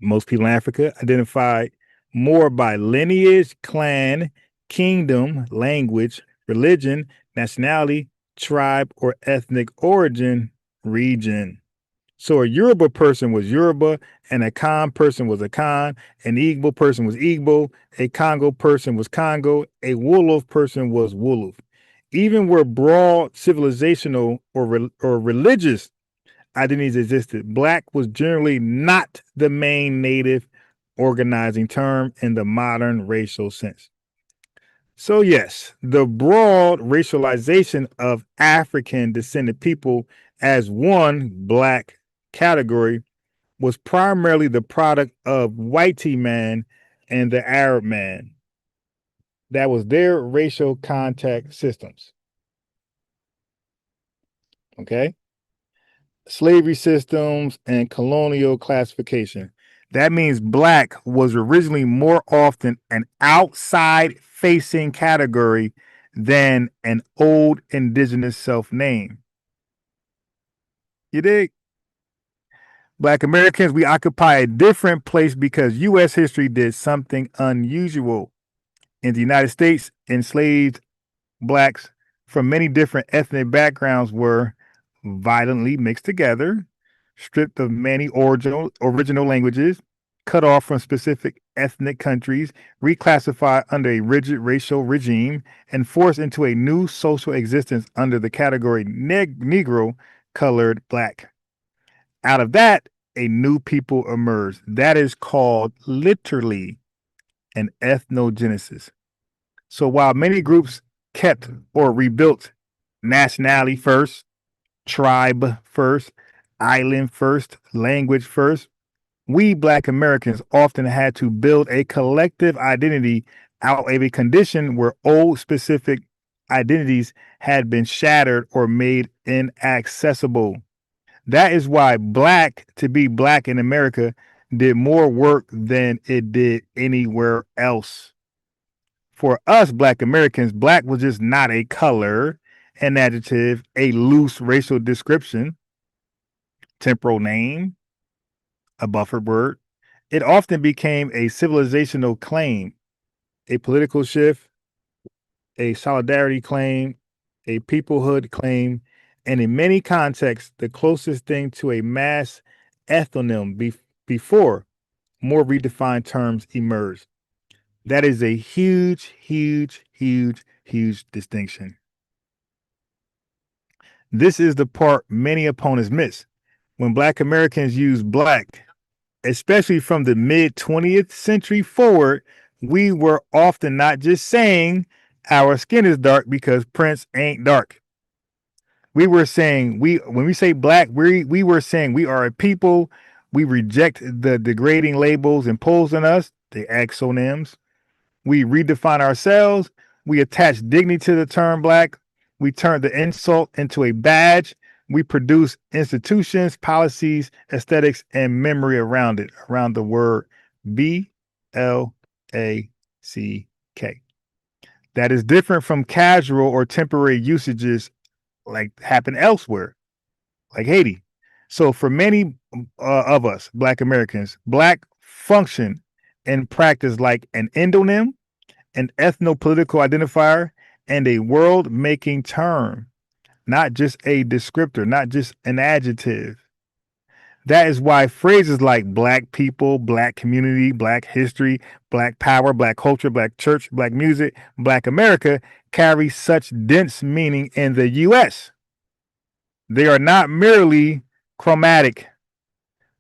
most people in Africa identify more by lineage, clan, kingdom, language, religion, nationality, tribe, or ethnic origin, region. So a Yoruba person was Yoruba, and a Kan person was a Kan, an Igbo person was Igbo, a Congo person was Congo, a Wolof person was Wolof. Even where broad civilizational or religious identities existed, black was generally not the main native organizing term in the modern racial sense. So yes, the broad racialization of African descended people as one black category was primarily the product of whitey man and the Arab man. That was their racial contact systems. Okay. Slavery systems and colonial classification. That means black was originally more often an outside facing category than an old indigenous self name. You dig? Black Americans, we occupy a different place because U.S. history did something unusual. In the United States, enslaved blacks from many different ethnic backgrounds were violently mixed together, stripped of many original languages, cut off from specific ethnic countries, reclassified under a rigid racial regime, and forced into a new social existence under the category Negro, colored, black. Out of that, a new people emerged. That is called literally an ethnogenesis. So while many groups kept or rebuilt nationality first, tribe first, island first, language first, we Black Americans often had to build a collective identity out of a condition where old specific identities had been shattered or made inaccessible. That is why to be Black in America did more work than it did anywhere else. For us Black Americans, Black was just not a color, an adjective, a loose racial description, temporal name, a buffered word. It often became a civilizational claim, a political shift, a solidarity claim, a peoplehood claim, and in many contexts, the closest thing to a mass ethnonym before more redefined terms emerged. That is a huge, huge, huge, huge distinction. This is the part many opponents miss. When Black Americans use Black, especially from the mid 20th century forward, we were often not just saying our skin is dark because Prince ain't dark. We were saying when we say Black, we were saying we are a people. We reject the degrading labels imposed on us, the exonyms. We redefine ourselves. We attach dignity to the term Black. We turn the insult into a badge. We produce institutions, policies, aesthetics, and memory around it, around the word BLACK. That is different from casual or temporary usages like happen elsewhere, like Haiti. So for many of us, Black Americans, Black function in practice like an endonym, an ethno-political identifier, and a world-making term, not just a descriptor, not just an adjective. That is why phrases like Black people, Black community, Black history, Black power, Black culture, Black church, Black music, Black America carry such dense meaning in the US. They are not merely chromatic.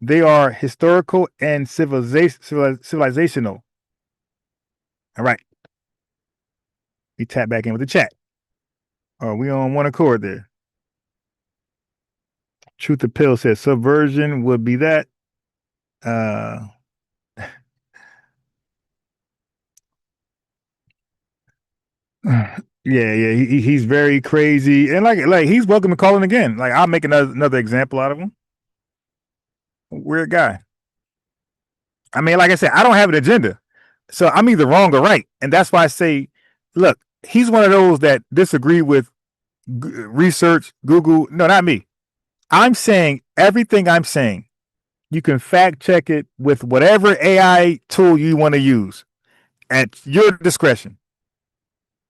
They are historical and civilizational. All right. We tap back in with the chat. Are we on one accord there? Truth Appeal says subversion would be that. Yeah, he's very crazy, and like he's welcome to calling again. Like I'll make another example out of him. Weird guy. I mean, like I said, I don't have an agenda, so I'm either wrong or right, and that's why I say, look, he's one of those that disagree with research, Google. No, not me. I'm saying everything I'm saying. You can fact check it with whatever AI tool you want to use at your discretion.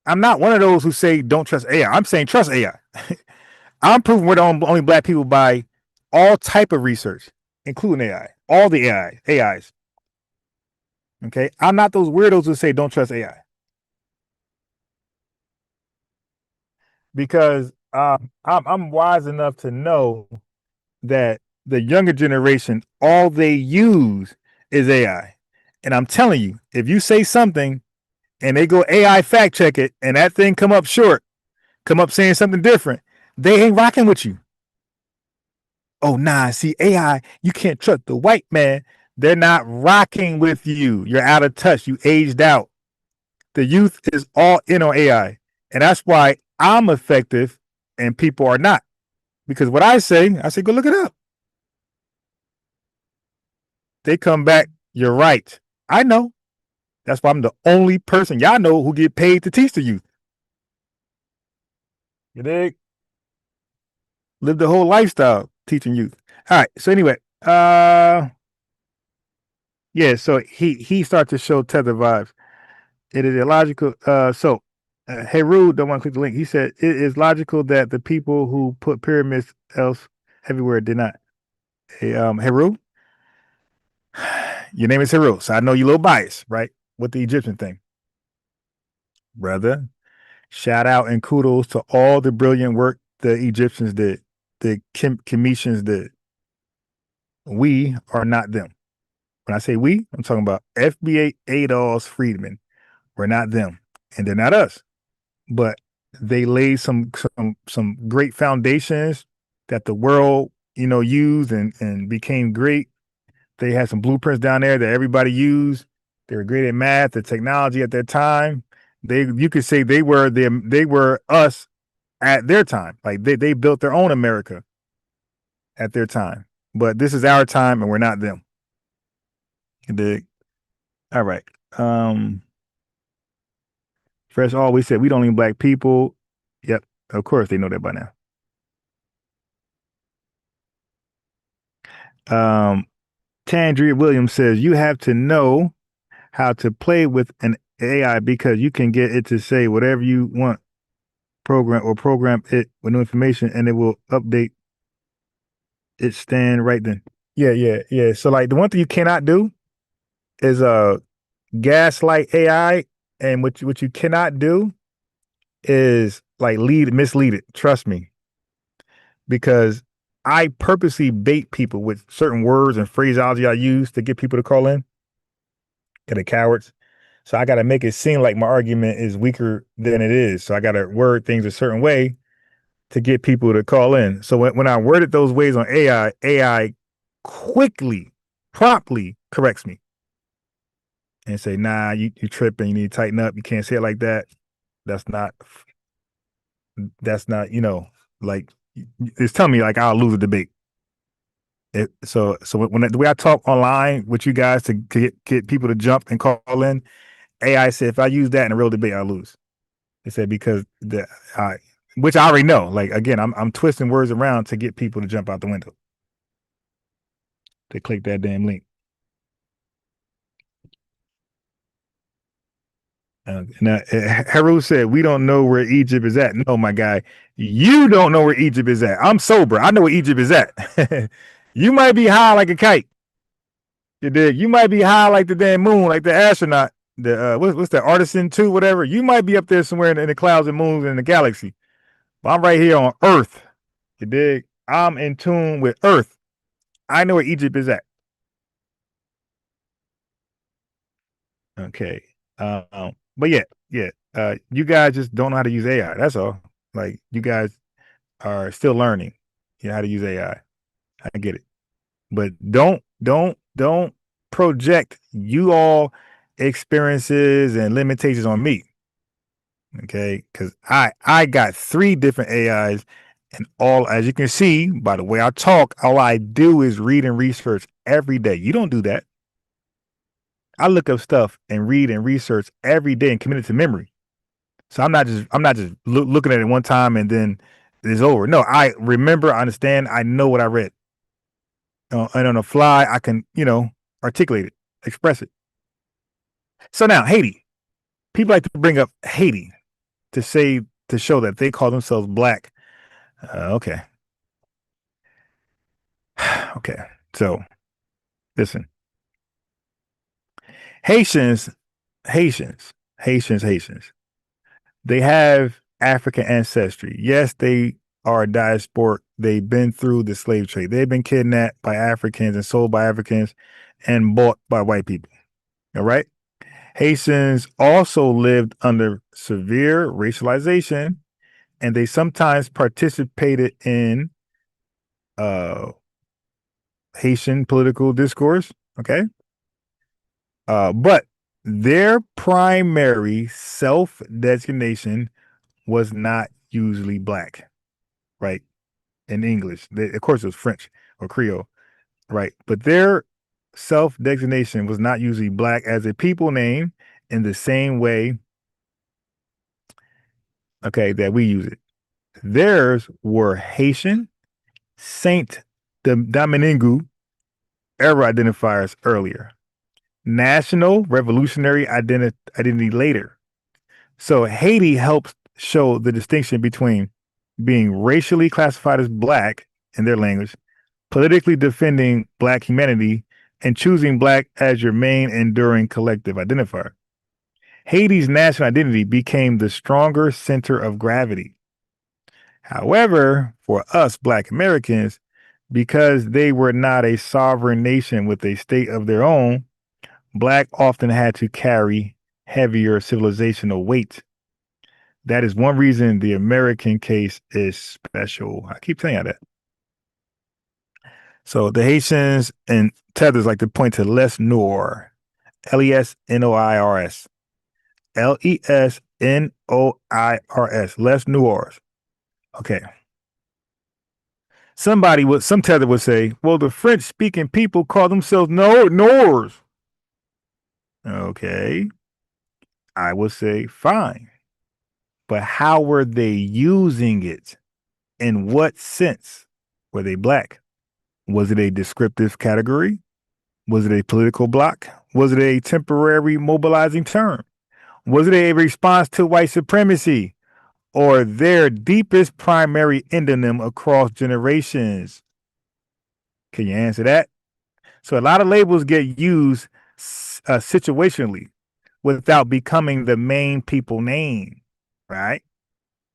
I'm not one of those who say don't trust AI. I'm saying trust AI. I'm proving we're the only Black people by all type of research, including AI, all the AIs. Okay, I'm not those weirdos who say don't trust AI, because I'm wise enough to know that the younger generation, all they use is AI. And I'm telling you, if you say something and they go AI fact check it and that thing come up saying something different, they ain't rocking with you. Oh, nah, see, AI, you can't trust the white man. They're not rocking with you. You're out of touch. You aged out. The youth is all in on AI. And that's why I'm effective and people are not. Because what I say, go look it up. They come back, you're right. I know. That's why I'm the only person y'all know who get paid to teach the youth. You dig? Live the whole lifestyle teaching youth. All right. So anyway, yeah. So he starts to show tether vibes. It is illogical. Heru, don't want to click the link. He said it is logical that the people who put pyramids else everywhere did not. Hey, Heru, your name is Heru, so I know you're a little biased, right? With the Egyptian thing, brother. Shout out and kudos to all the brilliant work the Egyptians did, the Cometians did. We are not them. When I say we, I'm talking about FBA Adolph's freedmen. We're not them, and they're not us. But they laid some great foundations that the world, used and became great. They had some blueprints down there that everybody used. They were great at math and technology at their time. You could say they were us at their time. Like they built their own America at their time. But this is our time and we're not them. You dig? All right. Fresh always said we don't need black people. Yep, of course they know that by now. Tandria Williams says you have to know how to play with an AI because you can get it to say whatever you want, program it with new information, and it will update it stand right then. Yeah. So like the one thing you cannot do is gaslight AI, and what you cannot do is like mislead it. Trust me, because I purposely bait people with certain words and phraseology I use to get people to call in. They're cowards. So I got to make it seem like my argument is weaker than it is. So I got to word things a certain way to get people to call in. So when I worded those ways on AI quickly, promptly corrects me and say, nah, you tripping. You need to tighten up. You can't say it like that. That's not, like, it's telling me like I'll lose a debate. So when the way I talk online with you guys to get people to jump and call in, AI said if I use that in a real debate, I'll lose. They said because which I already know. Like again, I'm twisting words around to get people to jump out the window. They click that damn link. Now, Haru said, we don't know where Egypt is at. No, my guy, you don't know where Egypt is at. I'm sober. I know where Egypt is at. You might be high like a kite. You dig? You might be high like the damn moon, like the astronaut. The what's that, Artisan 2, whatever. You might be up there somewhere in the clouds and moons in the galaxy. But I'm right here on Earth. You dig? I'm in tune with Earth. I know where Egypt is at. Okay. But yeah. You guys just don't know how to use AI. That's all. Like you guys are still learning, how to use AI. I get it. But don't project you all experiences and limitations on me. Okay? Because I got 3 different AIs, and all, as you can see by the way I talk, all I do is read and research every day. You don't do that. I look up stuff and read and research every day and commit it to memory. So I'm not just looking at it one time and then it's over. No, I remember, I understand, I know what I read. And on the fly, I can, articulate it, express it. So now Haiti, people like to bring up Haiti to show that they call themselves black. Okay. Okay. So listen, Haitians, they have African ancestry. Yes, they are diasporic. They've been through the slave trade. They've been kidnapped by Africans and sold by Africans and bought by white people. All right. Haitians also lived under severe racialization, and they sometimes participated in Haitian political discourse. Okay. But their primary self-designation was not usually black, right? In English. Of course, it was French or Creole, right? But their self-designation was not usually black as a people name in the same way, okay, that we use it. Theirs were Haitian, Saint Domingue era identifiers earlier. National revolutionary identity later. So Haiti helps show the distinction between being racially classified as black in their language, politically defending black humanity, and choosing black as your main enduring collective identifier. Haiti's national identity became the stronger center of gravity. However, for us Black Americans, Because they were not a sovereign nation with a state of their own, Black often had to carry heavier civilizational weight. That is one reason the American case is special. I keep telling you that. So the Haitians and Tethers like to point to Les Noir, Lesnoirs, Lesnoirs, Les Noirs. Okay. Some tether would say, well, the French speaking people call themselves Noirs. Okay. I would say fine. But how were they using it? In what sense? Were they Black? Was it a descriptive category? Was it a political bloc? Was it a temporary mobilizing term? Was it a response to white supremacy? Or their deepest primary endonym across generations? Can you answer that? So a lot of labels get used situationally without becoming the main people name, right?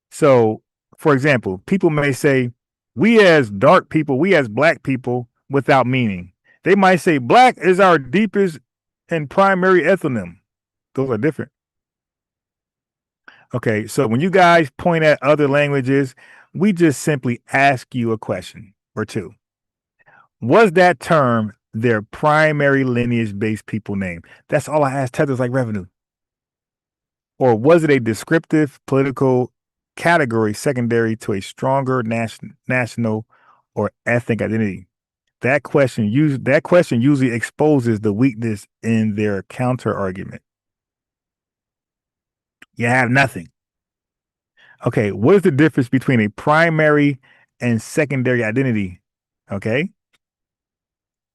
So, for example, people may say, we as dark people, we as Black people, without meaning. They might say Black is our deepest and primary ethnonym. Those are different. Okay, so when you guys point at other languages, we just simply ask you a question or two. Was that term their primary lineage-based people name? That's all I ask tethers like revenue. Or was it a descriptive political category secondary to a stronger national or ethnic identity? That question usually exposes the weakness in their counter argument. You have nothing. Okay, what is the difference between a primary and secondary identity? Okay,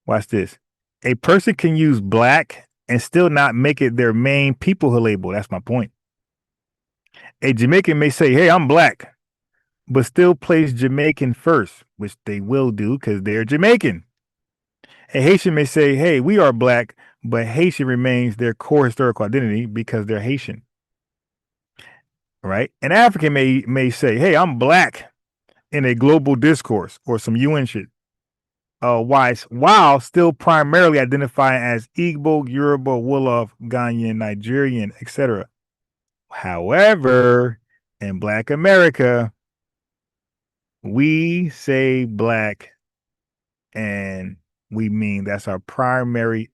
watch this. A person can use Black and still not make it their main people label. That's my point. A Jamaican may say, hey, I'm Black, but still place Jamaican first, which they will do because they're Jamaican. A Haitian may say, hey, we are Black, but Haitian remains their core historical identity because they're Haitian. Right? An African may say, hey, I'm Black in a global discourse or some UN shit. While still primarily identifying as Igbo, Yoruba, Wolof, Ghanaian, Nigerian, etc. However, in Black America, we say Black and we mean that's our primary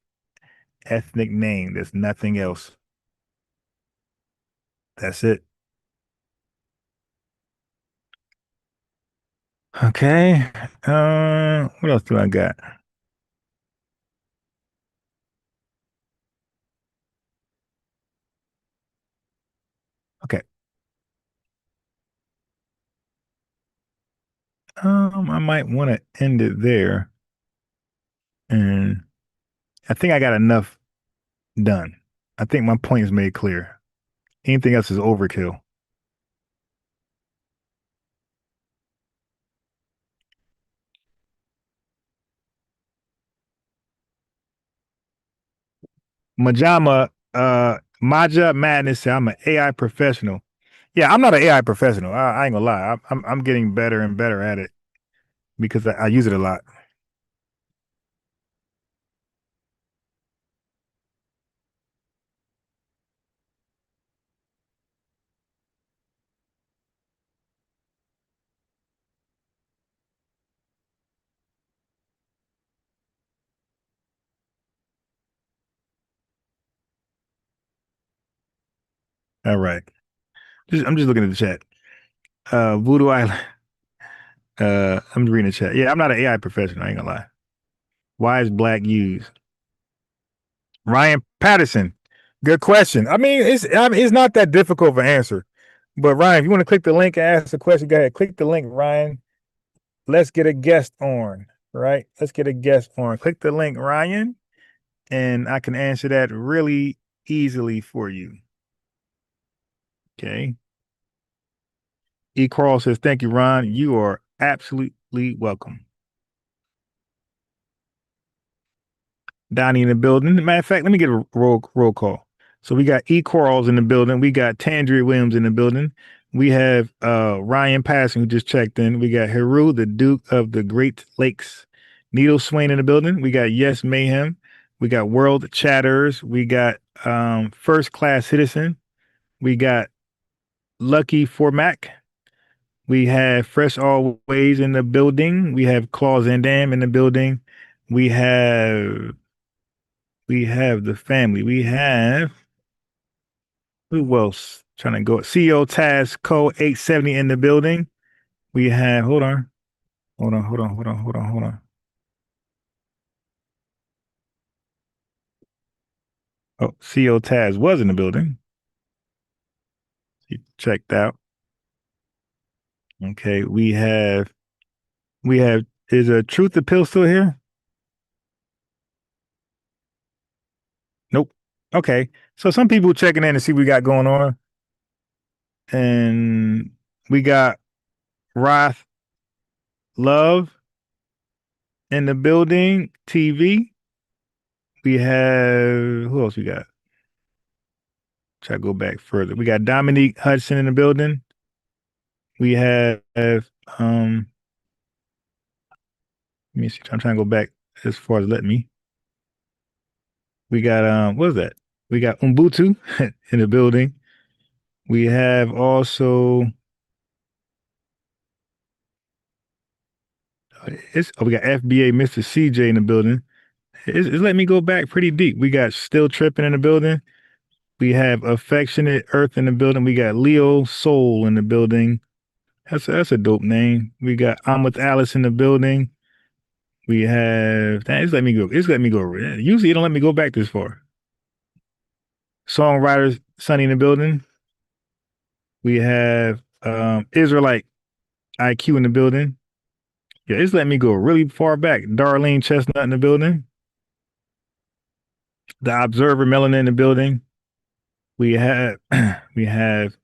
ethnic name. There's nothing else. That's it. Okay. What else do I got? Okay. I might want to end it there. And I think I got enough done. I think my point is made clear. Anything else is overkill. Maja Madness said I'm an AI professional. Yeah, I'm not an AI professional. I ain't gonna lie. I'm getting better and better at it because I use it a lot. All right. I'm just looking at the chat. Voodoo Island. I'm reading the chat. Yeah, I'm not an AI professional. I ain't gonna lie. Why is Black used? Ryan Patterson. Good question. I mean, it's not that difficult of an answer. But Ryan, if you want to click the link and ask the question, go ahead. Click the link, Ryan. Let's get a guest on. Right? Let's get a guest on. Click the link, Ryan, and I can answer that really easily for you. Okay. E. Carl says, thank you, Ron. You are absolutely welcome. Donnie in the building. Matter of fact, let me get a roll call. So we got E. Quarles in the building. We got Tandria Williams in the building. We have Ryan Passing, who just checked in. We got Heru, the Duke of the Great Lakes. Needle Swain in the building. We got Yes Mayhem. We got World Chatters. We got First Class Citizen. We got Lucky Formac. We have Fresh Always in the building. We have Claus and Dam in the building. We have the family. We have who else? Trying to go. CEO Taz Co 870 in the building. We have hold on. Oh, CEO Taz was in the building. He checked out. Okay, we have is a Truth Appeal still here? Nope. Okay. So some people checking in to see what we got going on. And we got Roth Love in the building, TV. We have who else we got? Try to go back further. We got Dominique Hudson in the building. We have let me see. I'm trying to go back as far as let me. We got what is that? We got Ubuntu in the building. We have also we got FBA Mr. CJ in the building. It's letting me go back pretty deep. We got Still Tripping in the building. We have Affectionate Earth in the building. We got Leo Soul in the building. That's a dope name. We got I'm with Alice in the building. We have it's let me go. It's let me go. Usually it don't let me go back this far. Songwriters Sunny in the building. We have Israelite IQ in the building. Yeah, it's letting me go really far back. Darlene Chestnut in the building. The Observer Melanin in the building. We have we have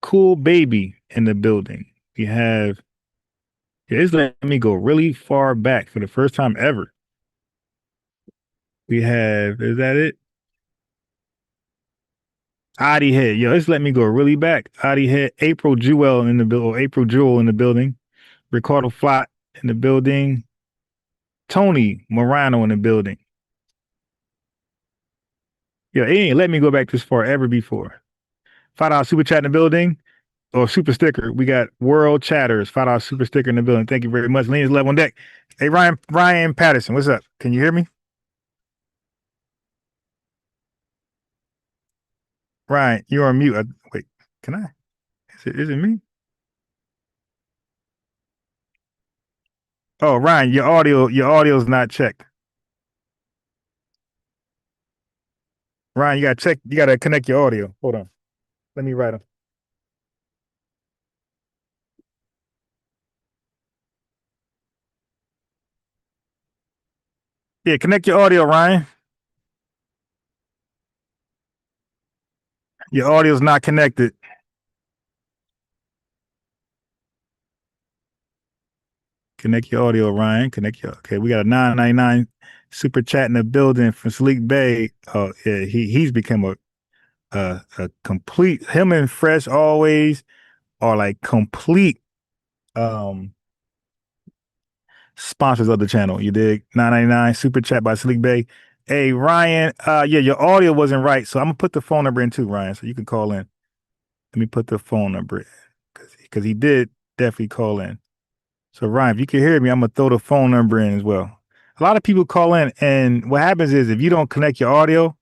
Cool Baby in the building. We have it's letting me go really far back for the first time ever. We have is that it? Adi Head. Yo, it's letting me go really back. Adi Head, April Jewel in the building, April Jewel in the building. Ricardo Flott in the building. Tony Morano in the building. Yo, it ain't let me go back this far ever before. $5 super chat in the building or super sticker. We got World Chatters, $5 super sticker in the building. Thank you very much. Lean is level on deck. Hey, Ryan Patterson, what's up? Can you hear me? Ryan, you're on mute. Wait, can I? Is it me? Oh, Ryan, your audio's not checked. Ryan, you gotta connect your audio. Hold on. Let me write them. Yeah, connect your audio, Ryan. Your audio's not connected. Connect your audio, Ryan. Okay. We got a $9.99 super chat in the building from Sleek Bay. Oh, yeah, he's become a complete him and Fresh always are like complete sponsors of the channel. You dig? $9.99 super chat by Sleek Bay. Hey Ryan, yeah, your audio wasn't right, so I'm gonna put the phone number in too, Ryan, so you can call in. Let me put the phone number in because he did definitely call in. So Ryan, if you can hear me, I'm gonna throw the phone number in as well. A lot of people call in, and what happens is if you don't connect your audio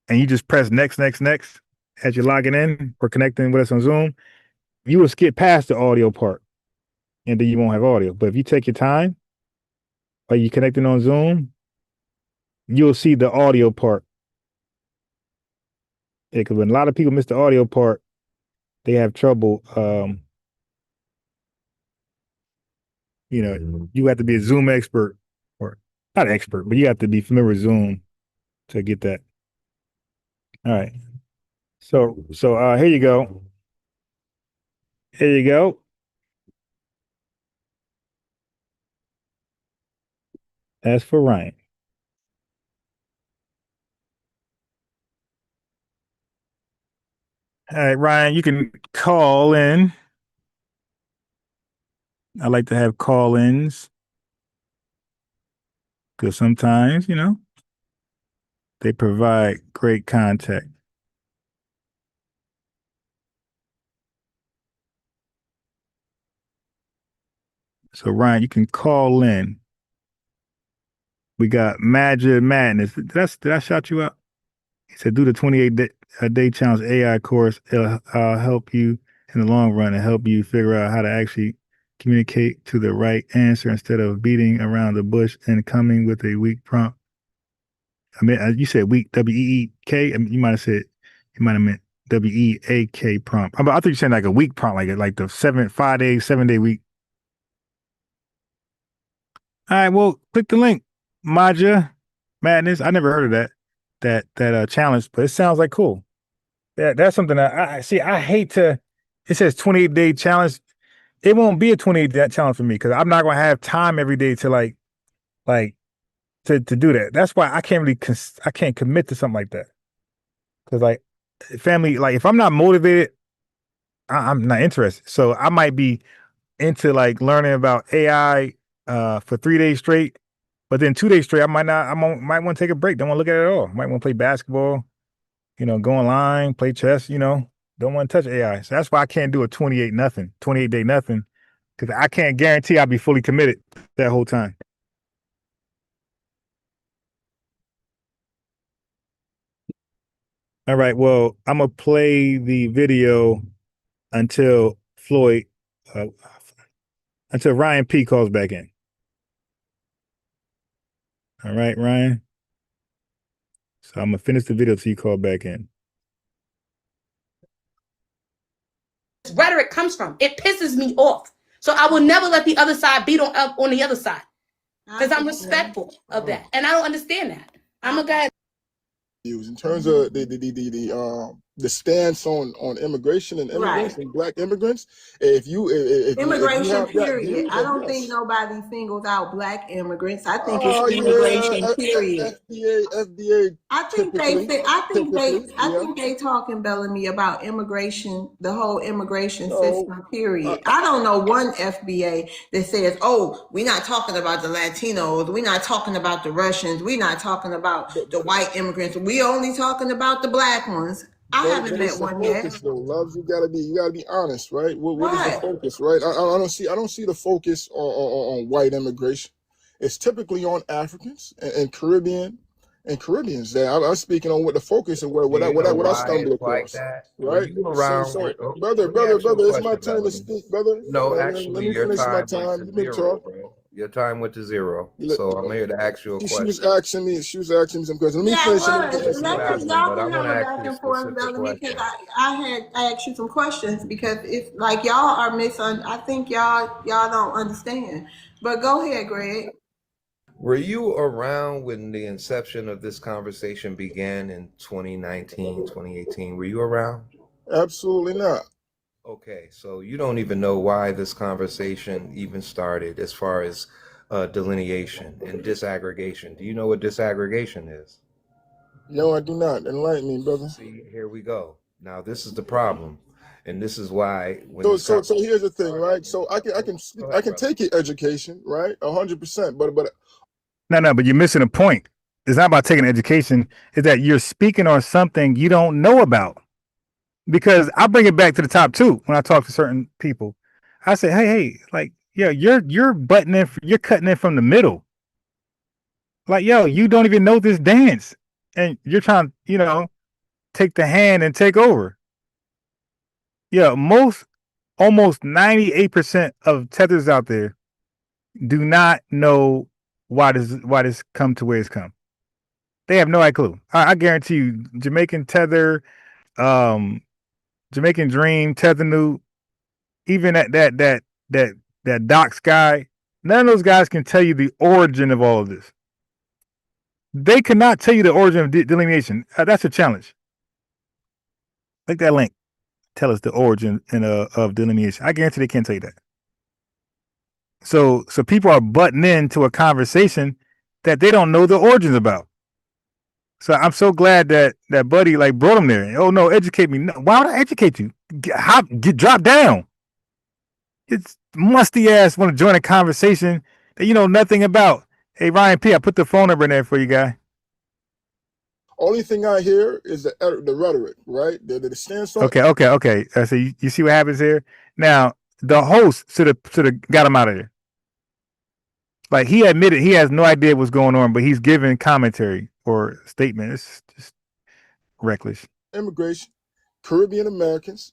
and you just press next as you're logging in or connecting with us on Zoom, you will skip past the audio part, and then you won't have audio. But if you take your time, or you connecting on Zoom, you'll see the audio part. Yeah, because when a lot of people miss the audio part, they have trouble. You have to be a Zoom expert, or not expert, but you have to be familiar with Zoom to get that. All right. So here you go. Here you go. That's for Ryan. All right, Ryan, you can call in. I like to have call-ins because sometimes, they provide great contact. So Ryan, you can call in. We got Magic Madness. Did I shout you out? He said, do the 28-day challenge AI course. It'll help you in the long run and help you figure out how to actually communicate to the right answer instead of beating around the bush and coming with a weak prompt. I mean, you said weak, W-E-E-K. I mean, you might have meant W-E-A-K prompt. I thought you said like a week prompt, like the 5-day, 7-day week. All right, well, click the link. Maja Madness. I never heard of that challenge, but it sounds like cool. That's something that I see. I hate to. It says 28-day challenge. It won't be a 28-day challenge for me because I'm not gonna have time every day to to do that. That's why I can't really I can't commit to something like that. Because like family, like if I'm not motivated, I'm not interested. So I might be into like learning about AI for 3 days straight, but then 2 days straight, I might want to take a break. Don't want to look at it at all. Might want to play basketball, go online, play chess, don't want to touch AI. So that's why I can't do a 28 day nothing, because I can't guarantee I'll be fully committed that whole time. All right, well, I'm going to play the video until until Ryan P calls back in. All right, Ryan. So I'm going to finish the video till you call back in. Rhetoric comes from. It pisses me off. So I will never let the other side beat on the other side because I'm respectful of that. And I don't understand that. I'm a guy. In terms of the stance on immigration and immigrants and Black immigrants, if immigration, if you period. I don't think nobody singles out Black immigrants. I think it's immigration, period. FBA. I think they talking, Bellamy, about immigration, the whole immigration system, period. I don't know one FBA that says, "Oh, we're not talking about the Latinos, we're not talking about the Russians, we're not talking about the white immigrants. We only talking about the Black ones." I haven't met one yet. Though, Loves, you gotta be honest, right? What is the focus, right? I don't see the focus on white immigration. It's typically on Africans and Caribbeans. That I'm speaking on what the focus and what I stumbled across. Right? Brother, it's my turn to speak, brother. No, actually, let me finish my time. You can talk. Your time went to 0, so I'm here to ask you a question. She was asking me some questions. Let me finish. Y'all can have a back and forth, Bellamy, because I asked you some questions because it's like y'all are I think y'all don't understand. But go ahead, Greg. Were you around when the inception of this conversation began in 2019, 2018? Were you around? Absolutely not. Okay, so you don't even know why this conversation even started as far as delineation and disaggregation. Do you know what disaggregation is? No, I do not. Enlighten me, brother. See, here we go. Now, this is the problem. And this is why. So here's the thing, right? So I can take your education, right? 100%. But No, but you're missing a point. It's not about taking education. It's that you're speaking on something you don't know about. Because I bring it back to the top too when I talk to certain people. I say, hey, like, yeah, you're butting in, you're cutting in from the middle. Like, yo, you don't even know this dance, and you're trying, take the hand and take over. Yeah, almost 98% of tethers out there do not know why this come to where it's come. They have no clue. I guarantee you, Jamaican tether, Jamaican Dream, Tether, even that Docs guy, none of those guys can tell you the origin of all of this. They cannot tell you the origin of delineation. That's a challenge. Click that link. Tell us the origin of delineation. I guarantee they can't tell you that. So people are butting into a conversation that they don't know the origins about. So I'm so glad that buddy like brought him there. Oh no, educate me. No, why would I educate you? Drop down. It's musty ass want to join a conversation that you know nothing about. Hey Ryan P, I put the phone number in there for you, guy. Only thing I hear is the rhetoric, right? The stance on. Okay. So you see what happens here? Now the host should have got him out of there. Like he admitted he has no idea what's going on, but he's giving commentary or statement. It's just reckless. Immigration, Caribbean Americans,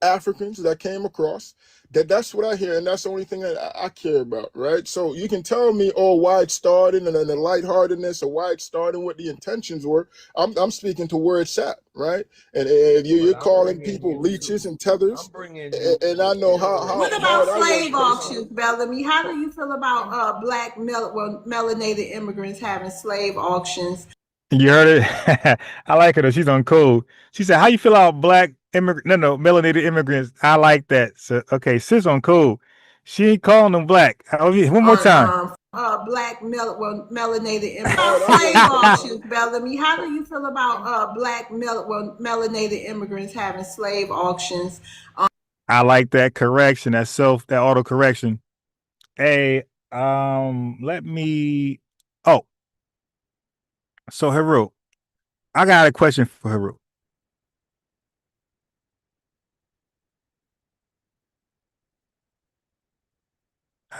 Africans that came across. That's what I hear, and that's the only thing that I care about, right? So you can tell me, why it started and the lightheartedness, or why it started, what the intentions were. I'm speaking to where it's at, right? And if you're calling people leeches and tethers, and I know how. What about slave auctions, Bellamy? How do you feel about black melanated immigrants having slave auctions? You heard it. I like her though. She's on code. She said, "How you feel about black melanated immigrants?" I like that. So okay, sis on code. She ain't calling them black. One more time. Black melanated immigrants. Slave auctions, Bellamy. How do you feel about black melanated immigrants having slave auctions? I like that correction. That auto correction. Hey, let me. Oh, so Haru, I got a question for Haru.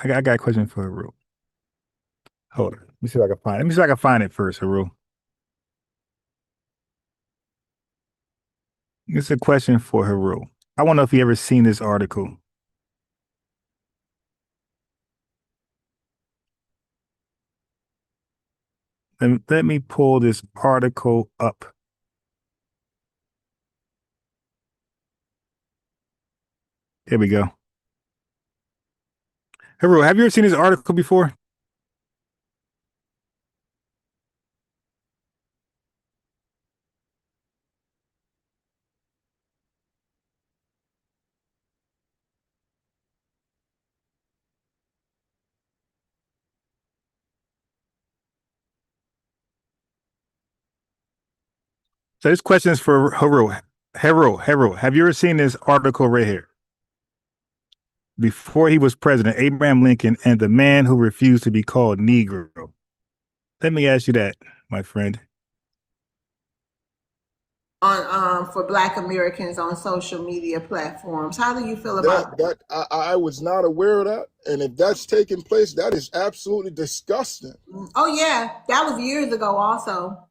I got a question for Haru. Hold on. Let me see if I can find it. Let me see if I can find it first, Haru. It's a question for Haru. I wonder if he ever seen this article. Let me pull this article up. Here we go. Haru, have you ever seen this article before? So this question is for Haru. Haru, have you ever seen this article right here? Before he was president, Abraham Lincoln and the man who refused to be called Negro. Let me ask you that, my friend. On for Black Americans on social media platforms. How do you feel about that? I was not aware of that, and if that's taking place, that is absolutely disgusting. Oh yeah, that was years ago also.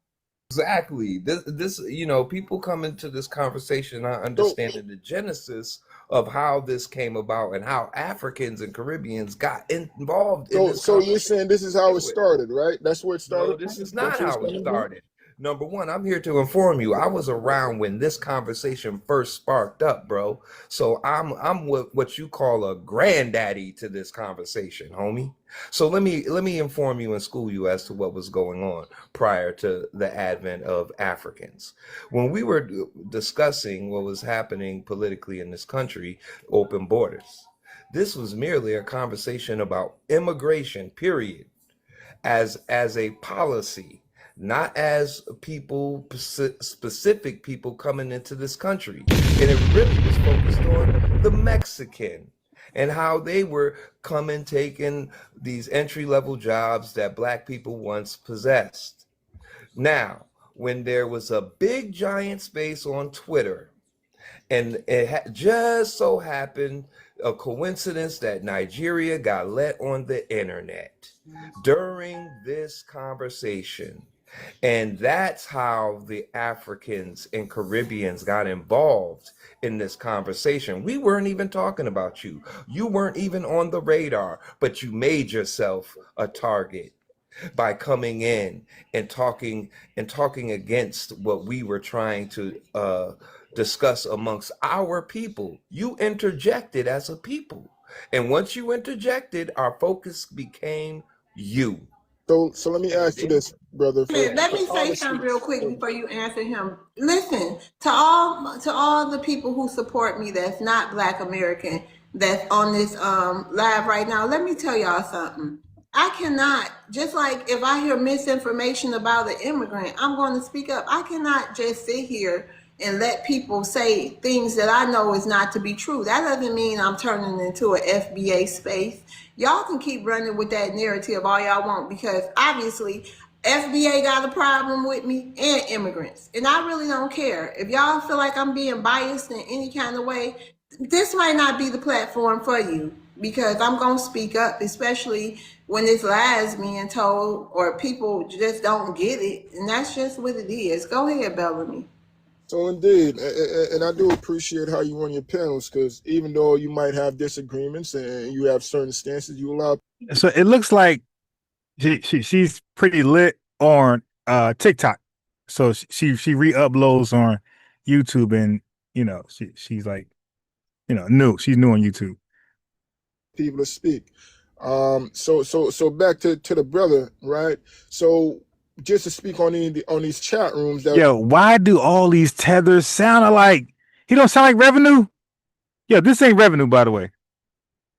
Exactly. This people come into this conversation not understanding the genesis of how this came about and how Africans and Caribbeans got involved in this. So you're saying this is how it started, right? That's where it started? No, this is not how it started. Number one, I'm here to inform you. I was around when this conversation first sparked up, bro. So I'm what you call a granddaddy to this conversation, homie. So let me inform you and school you as to what was going on prior to the advent of Africans. When we were discussing what was happening politically in this country, open borders, this was merely a conversation about immigration, period, as a policy. Not as people, specific people coming into this country. And it really was focused on the Mexican and how they were coming, taking these entry-level jobs that Black people once possessed. Now, when there was a big giant space on Twitter, and it just so happened, a coincidence that Nigeria got let on the internet during this conversation. And that's how the Africans and Caribbeans got involved in this conversation. We weren't even talking about you. You weren't even on the radar, but you made yourself a target by coming in and talking against what we were trying to discuss amongst our people. You interjected as a people. And once you interjected, our focus became you. So let me ask you this, brother. Let me say something real quick before you answer him. Listen, to all the people who support me that's not Black American, that's on this live right now, let me tell y'all something. I cannot, just like if I hear misinformation about an immigrant, I'm going to speak up. I cannot just sit here and let people say things that I know is not to be true. That doesn't mean I'm turning into an FBA space. Y'all can keep running with that narrative all y'all want, because obviously FBA got a problem with me and immigrants. And I really don't care. If y'all feel like I'm being biased in any kind of way, this might not be the platform for you, because I'm going to speak up, especially when it's lies being told or people just don't get it. And that's just what it is. Go ahead, Bellamy. So indeed, and I do appreciate how you run your panels, because even though you might have disagreements and you have certain stances, you allow. So it looks like she's pretty lit on TikTok. So she re-uploads on YouTube, and she's like, new. She's new on YouTube. People to speak. So back to the brother, right? So just to speak on these chat rooms. Why do all these tethers sound alike? He don't sound like Revenue. This ain't Revenue, by the way,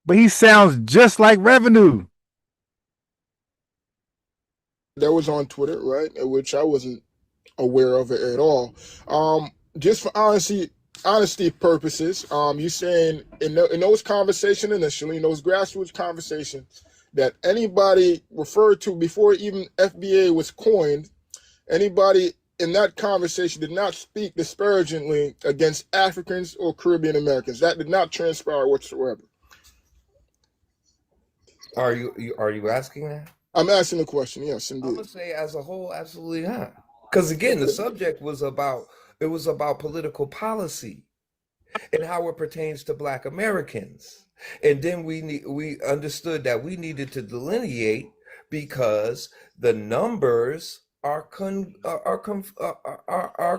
but he sounds just like Revenue. That was on Twitter, right? Which I wasn't aware of it at all. Just for honesty purposes, you saying in those conversations initially, in those grassroots conversations that anybody referred to before even FBA was coined, anybody in that conversation did not speak disparagingly against Africans or Caribbean Americans. That did not transpire whatsoever. Are you asking that? I'm asking the question. Yes, indeed. I'm gonna say as a whole, absolutely not. Because again, the subject was about political policy and how it pertains to Black Americans. And then we understood that we needed to delineate, because the numbers are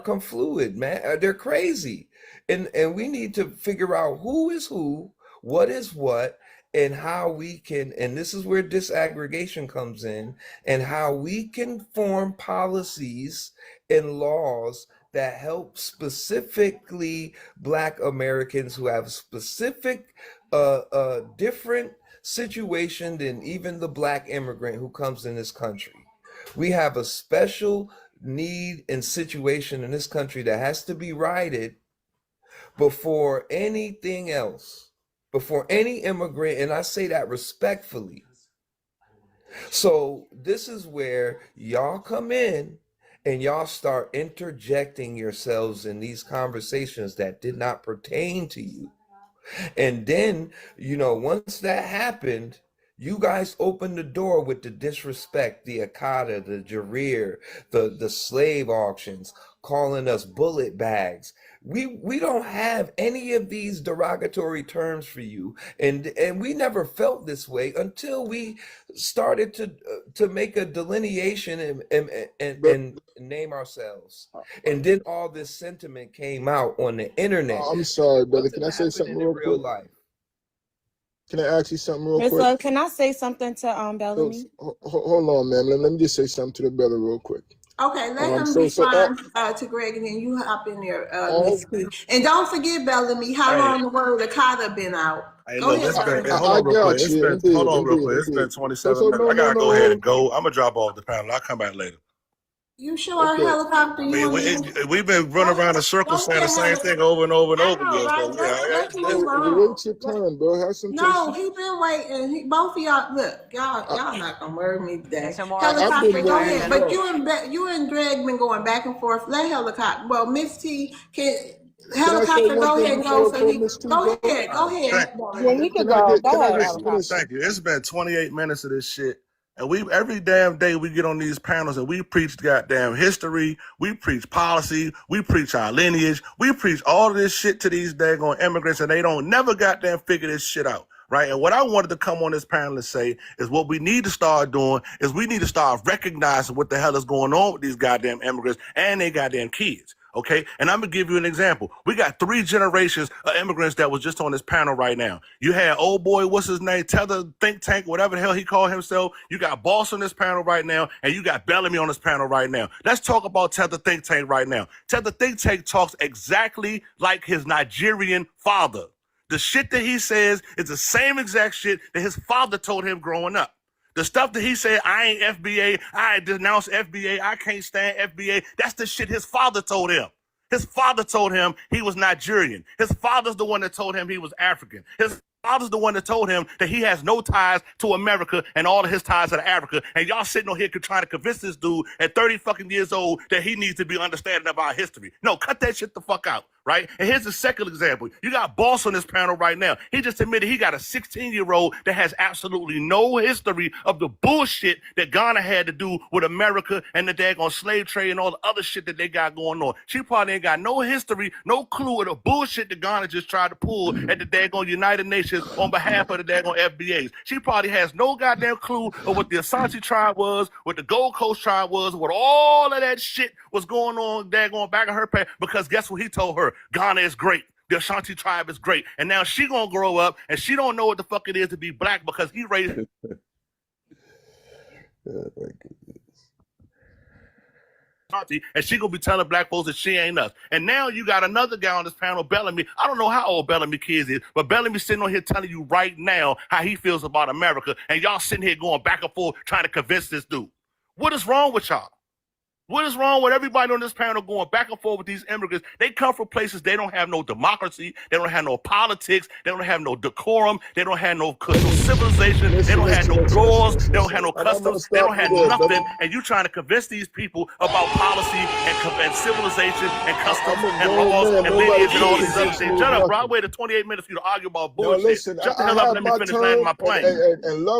confluid, man. They're crazy, and we need to figure out who is who, what is what, and how we can. And this is where disaggregation comes in, and how we can form policies and laws that help specifically Black Americans who have specific different situation than even the Black immigrant who comes in this country. We have a special need and situation in this country that has to be righted before anything else, before any immigrant, and I say that respectfully. So this is where y'all come in and y'all start interjecting yourselves in these conversations that did not pertain to you. And then, once that happened, you guys opened the door with the disrespect, the Akata, the Jareer, the slave auctions, calling us bullet bags. We don't have any of these derogatory terms for you, and we never felt this way until we started to make a delineation and name ourselves. And then all this sentiment came out on the internet. I'm sorry, brother. Can I say something real quick? Life? Can I ask you something real Miss quick? Love, can I say something to Bellamy? Hold on, man. Let me just say something to the brother real quick. Okay, let him respond to Greg, and then you hop in there, Miss P. And don't forget, Bellamy, how long the word Akata been out? Hey, Go look, ahead, hold on real quick. Hold on real quick. It's been 27 minutes. I gotta go ahead and go. I'm gonna drop off the panel. I'll come back later. You sure helicopter? We've been running around in circles saying the same thing over and over and over again. Let him wait your turn, bro. Have some patience. No, he been waiting. Both of y'all, look, y'all not gonna murder me today. Helicopter, go ahead. But you and Greg been going back and forth. Let helicopter. Well, Miss T can. Helicopter, go ahead and go. Go ahead. Yeah, he can go. Go ahead, helicopter. Thank you. It's been 28 minutes of this shit. And every damn day we get on these panels and we preach goddamn history, we preach policy, we preach our lineage, we preach all of this shit to these daggone immigrants, and they don't never goddamn figure this shit out. Right. And what I wanted to come on this panel and say is what we need to start doing is we need to start recognizing what the hell is going on with these goddamn immigrants and their goddamn kids. Okay, and I'm gonna give you an example. We got 3 generations of immigrants that was just on this panel right now. You had old boy, what's his name, Tether Think Tank, whatever the hell he called himself. You got Boss on this panel right now, and you got Bellamy on this panel right now. Let's talk about Tether Think Tank right now. Tether Think Tank talks exactly like his Nigerian father. The shit that he says is the same exact shit that his father told him growing up. The stuff that he said, I ain't FBA, I denounce FBA, I can't stand FBA, that's the shit his father told him. His father told him he was Nigerian. His father's the one that told him he was African. His father's the one that told him that he has no ties to America and all of his ties are to Africa. And y'all sitting on here trying to convince this dude at 30 fucking years old that he needs to be understanding of our history. No, cut that shit the fuck out, right? And here's the second example. You got Boss on this panel right now. He just admitted he got a 16-year-old that has absolutely no history of the bullshit that Ghana had to do with America and the daggone slave trade and all the other shit that they got going on. She probably ain't got no history, no clue of the bullshit that Ghana just tried to pull at the daggone United Nations on behalf of the daggone FBAs. She probably has no goddamn clue of what the Asante tribe was, what the Gold Coast tribe was, what all of that shit was going on daggone back in her past, because guess what he told her? Ghana is great. The Ashanti tribe is great. And now she gonna grow up and she don't know what the fuck it is to be black because he raised and she gonna be telling black folks that she ain't us. And now you got another guy on this panel, Bellamy. I don't know how old Bellamy kids is, but Bellamy's sitting on here telling you right now how he feels about America, and y'all sitting here going back and forth trying to convince this dude. What is wrong with y'all? What is wrong with everybody on this panel going back and forth with these immigrants? They come from places they don't have no democracy, they don't have no politics, they don't have no decorum, they don't have no civilization, they don't have no laws, they don't have no customs, they don't have nothing. And you trying to convince these people about policy and civilization and customs and laws and lineage and all these other things. Shut up, bro. I waited 28 minutes for you to argue about bullshit. Listen, Shut the hell up and let me finish landing my plane.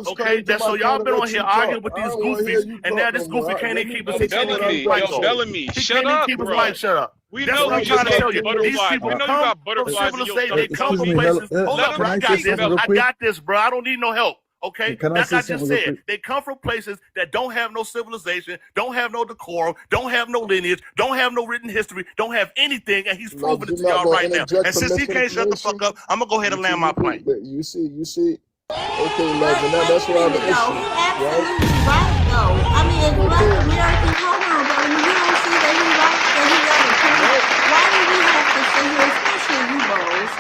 Okay, that's so y'all been on here arguing with these goofies, and now this goofy can't even keep his Bellamy, shut up, bro. Shut up. We That's know what I'm you trying to got tell you. These butterflies. people We know you come got from butterflies in your civilization. They come from stomach. places. Hold Let up, him bro. I got speak, this. Bellamy. I got this, bro. I don't need no help. Okay, Can I like say I just something real said, quick? they come from places that don't have no civilization, don't have no decorum, don't have no lineage, don't have no written history, don't have anything, and he's proving it to y'all right now. And since he can't shut the fuck up, I'm gonna go ahead and land my plane. You see. Okay, love, and that's why I'm an issue, absolutely right, though. I mean, if black Americans, hold on, brother, you don't see that he right, that he got a point. Why do we have to sit here, especially you, Bose?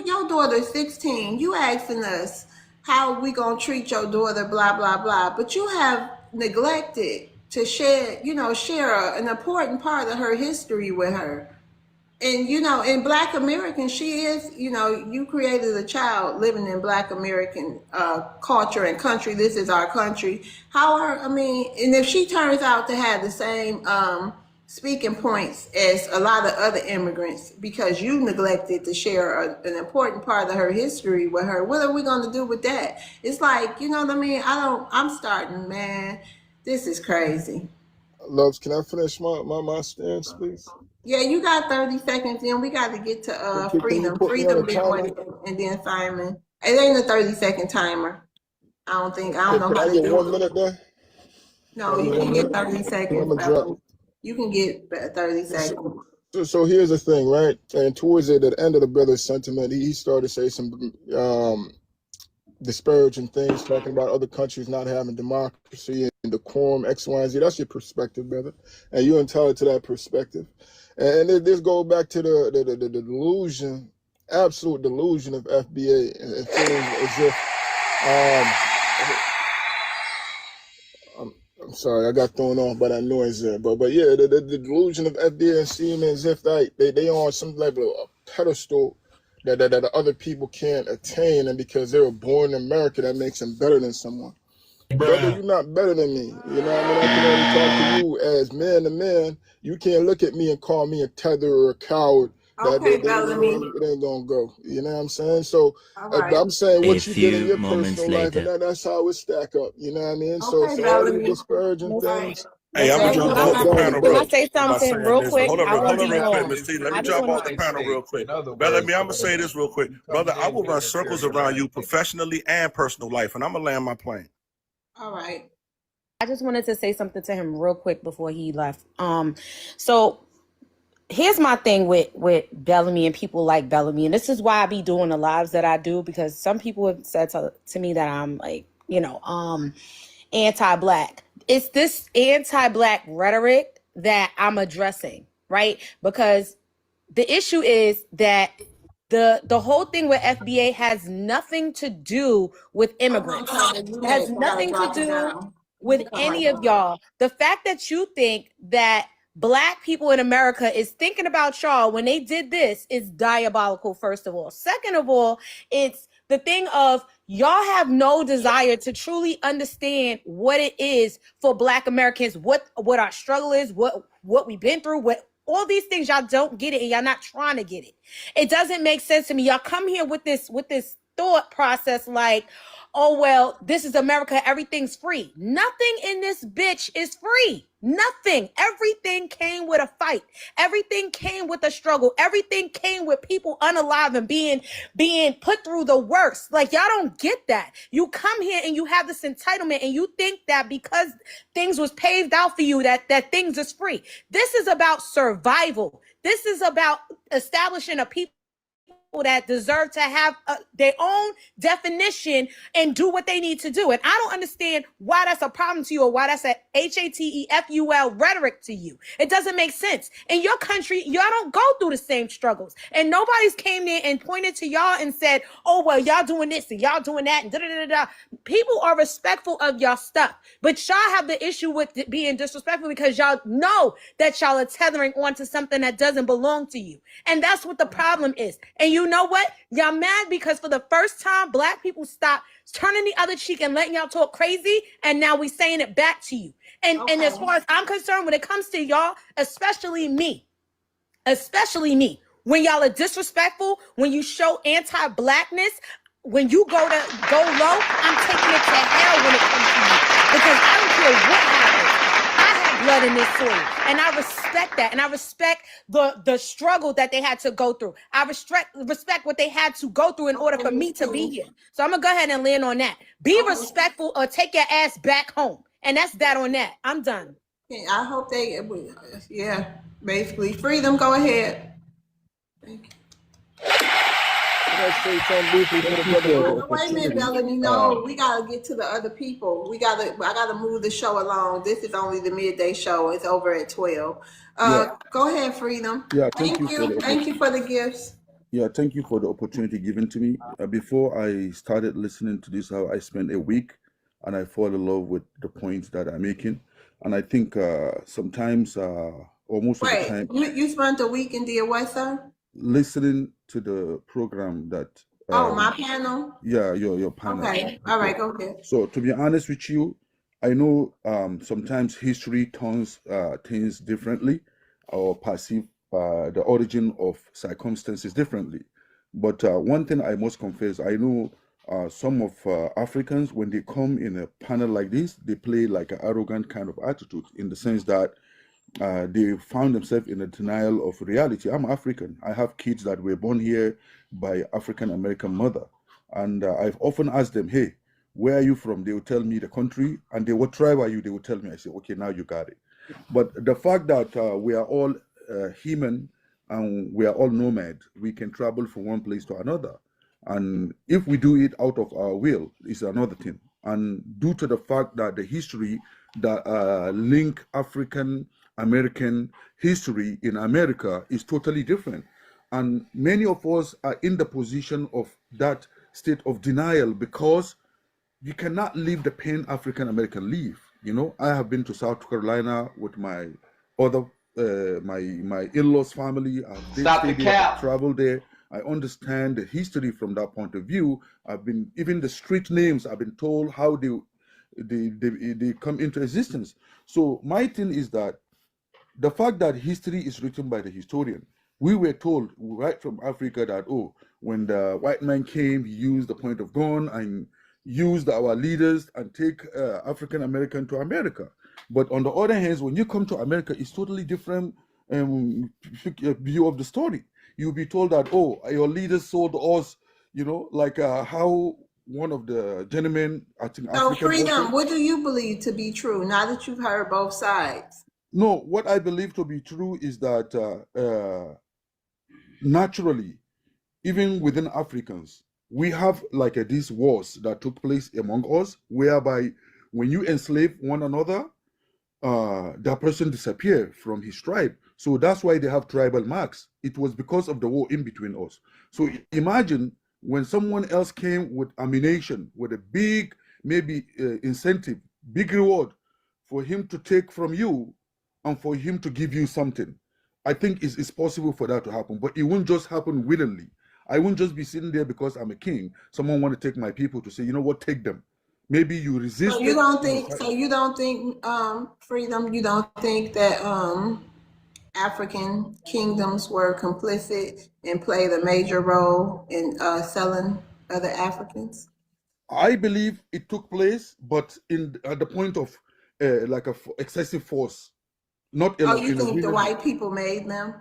Your daughter's 16. You asking us how we gonna treat your daughter, blah blah blah. But you have neglected to share an important part of her history with her. And in Black American, she is, you created a child living in Black American culture and country. This is our country. And if she turns out to have the same speaking points as a lot of other immigrants, because you neglected to share an important part of her history with her, what are we going to do with that? It's like, you know what I mean? I'm starting, man. This is crazy. Loves, can I finish my stance, please? Yeah, you got 30 seconds. Then we got to get to Freedom. Freedom been waiting, and then Simon. It ain't a 30-second timer. I don't know how to do it. 1 minute there? No, you can get 30 seconds. You can get 30 seconds. So here's the thing, right? And towards the end of the brother's sentiment, he started to say some disparaging things, talking about other countries not having democracy and decorum, X, Y, and Z. That's your perspective, brother. And you're entitled to that perspective. And this goes back to the delusion, absolute delusion of FBA, and feeling as if, I'm sorry, I got thrown off by that noise there. But yeah, the delusion of FBA and seeing as if they on some level of pedestal that other people can't attain, and because they were born in America, that makes them better than someone. Brother, you're not better than me. You know what I mean? I can only talk to you as man to man. You can't look at me and call me a tether or a coward. Okay, it ain't gonna go. You know what I'm saying? So right. I'm saying what you did in your personal life, and that's how it stack up. You know what I mean? So for all these disparaging things. Hey, I'm gonna jump off the panel Can real I say something real quick? Hold I on won't be real quick, long. Miss T. Let me jump off the panel real quick. Bellamy, I'm gonna say this real quick. Brother, I will run circles around you professionally and personal life, and I'm gonna land my plane. All right. I just wanted to say something to him real quick before he left. So here's my thing with Bellamy and people like Bellamy, and this is why I be doing the lives that I do, because some people have said to me that I'm like, anti-Black. It's this anti-Black rhetoric that I'm addressing, right? Because the issue is that The whole thing with FBA has nothing to do with immigrants. It has nothing to do with any of y'all. The fact that you think that Black people in America is thinking about y'all when they did this is diabolical, first of all. Second of all, it's the thing of y'all have no desire to truly understand what it is for Black Americans, what our struggle is, what we've been through, what all these things. Y'all don't get it, and y'all not trying to get it. It doesn't make sense to me. Y'all come here with this thought process like, oh, well, this is America, everything's free. Nothing in this bitch is free. Nothing. Everything came with a fight. Everything came with a struggle. Everything came with people unalive and being put through the worst. Like, y'all don't get that. You come here and you have this entitlement and you think that because things was paved out for you that things is free. This is about survival. This is about establishing a people that deserve to have their own definition and do what they need to do. And I don't understand why that's a problem to you or why that's a HATEFUL rhetoric to you. It doesn't make sense. In your country, y'all don't go through the same struggles. And nobody's came there and pointed to y'all and said, oh, well, y'all doing this and y'all doing that and da-da-da-da. People are respectful of y'all stuff. But y'all have the issue with being disrespectful because y'all know that y'all are tethering onto something that doesn't belong to you. And that's what the problem is. And you know what? Y'all mad because for the first time, Black people stopped turning the other cheek and letting y'all talk crazy. And now we saying it back to you. And as far as I'm concerned, when it comes to y'all, especially me, when y'all are disrespectful, when you show anti-Blackness, when you go low, I'm taking it to hell when it comes to you. Because I don't care what happens. I have blood in this soil. And I respect that. And I respect the struggle that they had to go through. I respect what they had to go through in order for me to be here. So I'm going to go ahead and land on that. Be respectful or take your ass back home. And that's that on that. I'm done. I hope basically. Freedom, go ahead. Thank you. Wait a minute, Melanie. No, we gotta get to the other people. I gotta move the show along. This is only the midday show. It's over at 12. Go ahead, Freedom. Yeah, thank you. Thank you for the gifts. Yeah, thank you for the opportunity given to me. Before I started listening to this, how I spent a week, and I fall in love with the points that I'm making. And I think sometimes, or most of the time, you spent a week and did what, sir? Listening to the program that my panel. Yeah, your panel. Okay, all right, go ahead. So to be honest with you, I know sometimes history turns things differently or perceive the origin of circumstances differently. But one thing I must confess, I know some of Africans, when they come in a panel like this, they play like an arrogant kind of attitude in the sense that they found themselves in a denial of reality. I'm African. I have kids that were born here by African American mother. And I've often asked them, hey, where are you from? They will tell me the country. And they, what tribe are you? They will tell me. I say, okay, now you got it. But the fact that we are all human and we are all nomad, we can travel from one place to another. And if we do it out of our will, is another thing. And due to the fact that the history that link African American history in America is totally different. And many of us are in the position of that state of denial because you cannot live the Pan-African American life. You know, I have been to South Carolina with my other, my in-laws family. I've traveled there. I understand the history from that point of view. I've been, even the street names, I've been told how they come into existence. So my thing is that the fact that history is written by the historian, we were told right from Africa that, oh, when the white man came, he used the point of gun and used our leaders and take African American to America. But on the other hand, when you come to America, it's totally different view of the story. You'll be told that, oh, your leaders sold us, you know, like how one of the gentlemen, I think. So, Freedom, what do you believe to be true now that you've heard both sides? No, what I believe to be true is that naturally, even within Africans, we have like these wars that took place among us, whereby when you enslave one another, that person disappear from his tribe. So that's why they have tribal marks. It was because of the war in between us. So imagine when someone else came with ammunition, with a big, maybe incentive, big reward for him to take from you and for him to give you something. I think it's possible for that to happen, but it won't just happen willingly. I won't just be sitting there because I'm a king. Someone want to take my people to say, you know what, take them. Maybe you resist. So you don't think? So you don't think, Freedom? You don't think that African kingdoms were complicit and played a major role in selling other Africans? I believe it took place, but at the point of like excessive force, not. Oh, you think the white people made them?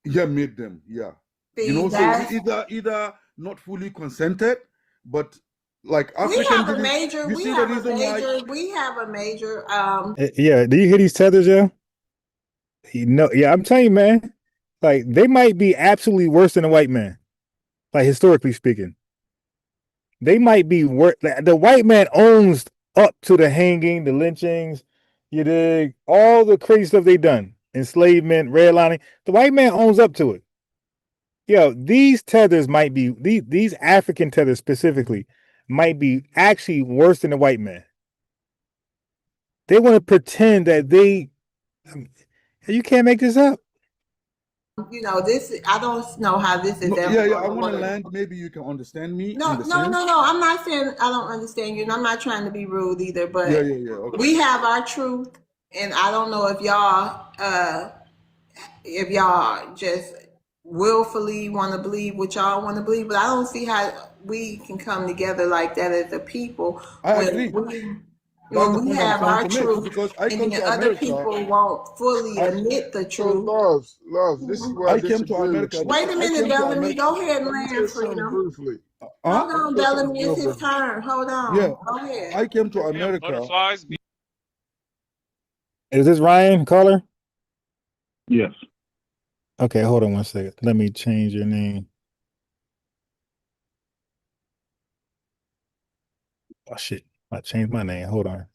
Yeah, made them. Yeah, See, you know, so either not fully consented, but like African. We have a major. We have a major. Yeah, do you hear these tethers, yeah? Yeah, I'm telling you, man. Like they might be absolutely worse than a white man. Like historically speaking, they might be worse. The white man owns up to the hanging, the lynchings, you dig, all the crazy stuff they done, enslavement, redlining. The white man owns up to it. Yo, these tethers might be these African tethers specifically might be actually worse than the white man. They want to pretend that you can't make this up. You know, I don't know how this is ever. Yeah, I want to land. Maybe you can understand me. No. I'm not saying I don't understand you, and I'm not trying to be rude either. But Okay. We have our truth, and I don't know if y'all just willfully want to believe what y'all want to believe, but I don't see how we can come together like that as a people. I agree. When we have our truth, because and then other people won't fully admit the truth. Love, this is where I came to America. Wait a minute, Bellamy. Go ahead and land, Freedom. Briefly. Hold on, Bellamy. It's his turn. Hold on. Yeah. Go ahead. I came to America. Is this Ryan caller? Yes. Okay, hold on one second. Let me change your name. Oh shit. I changed my name. Hold on.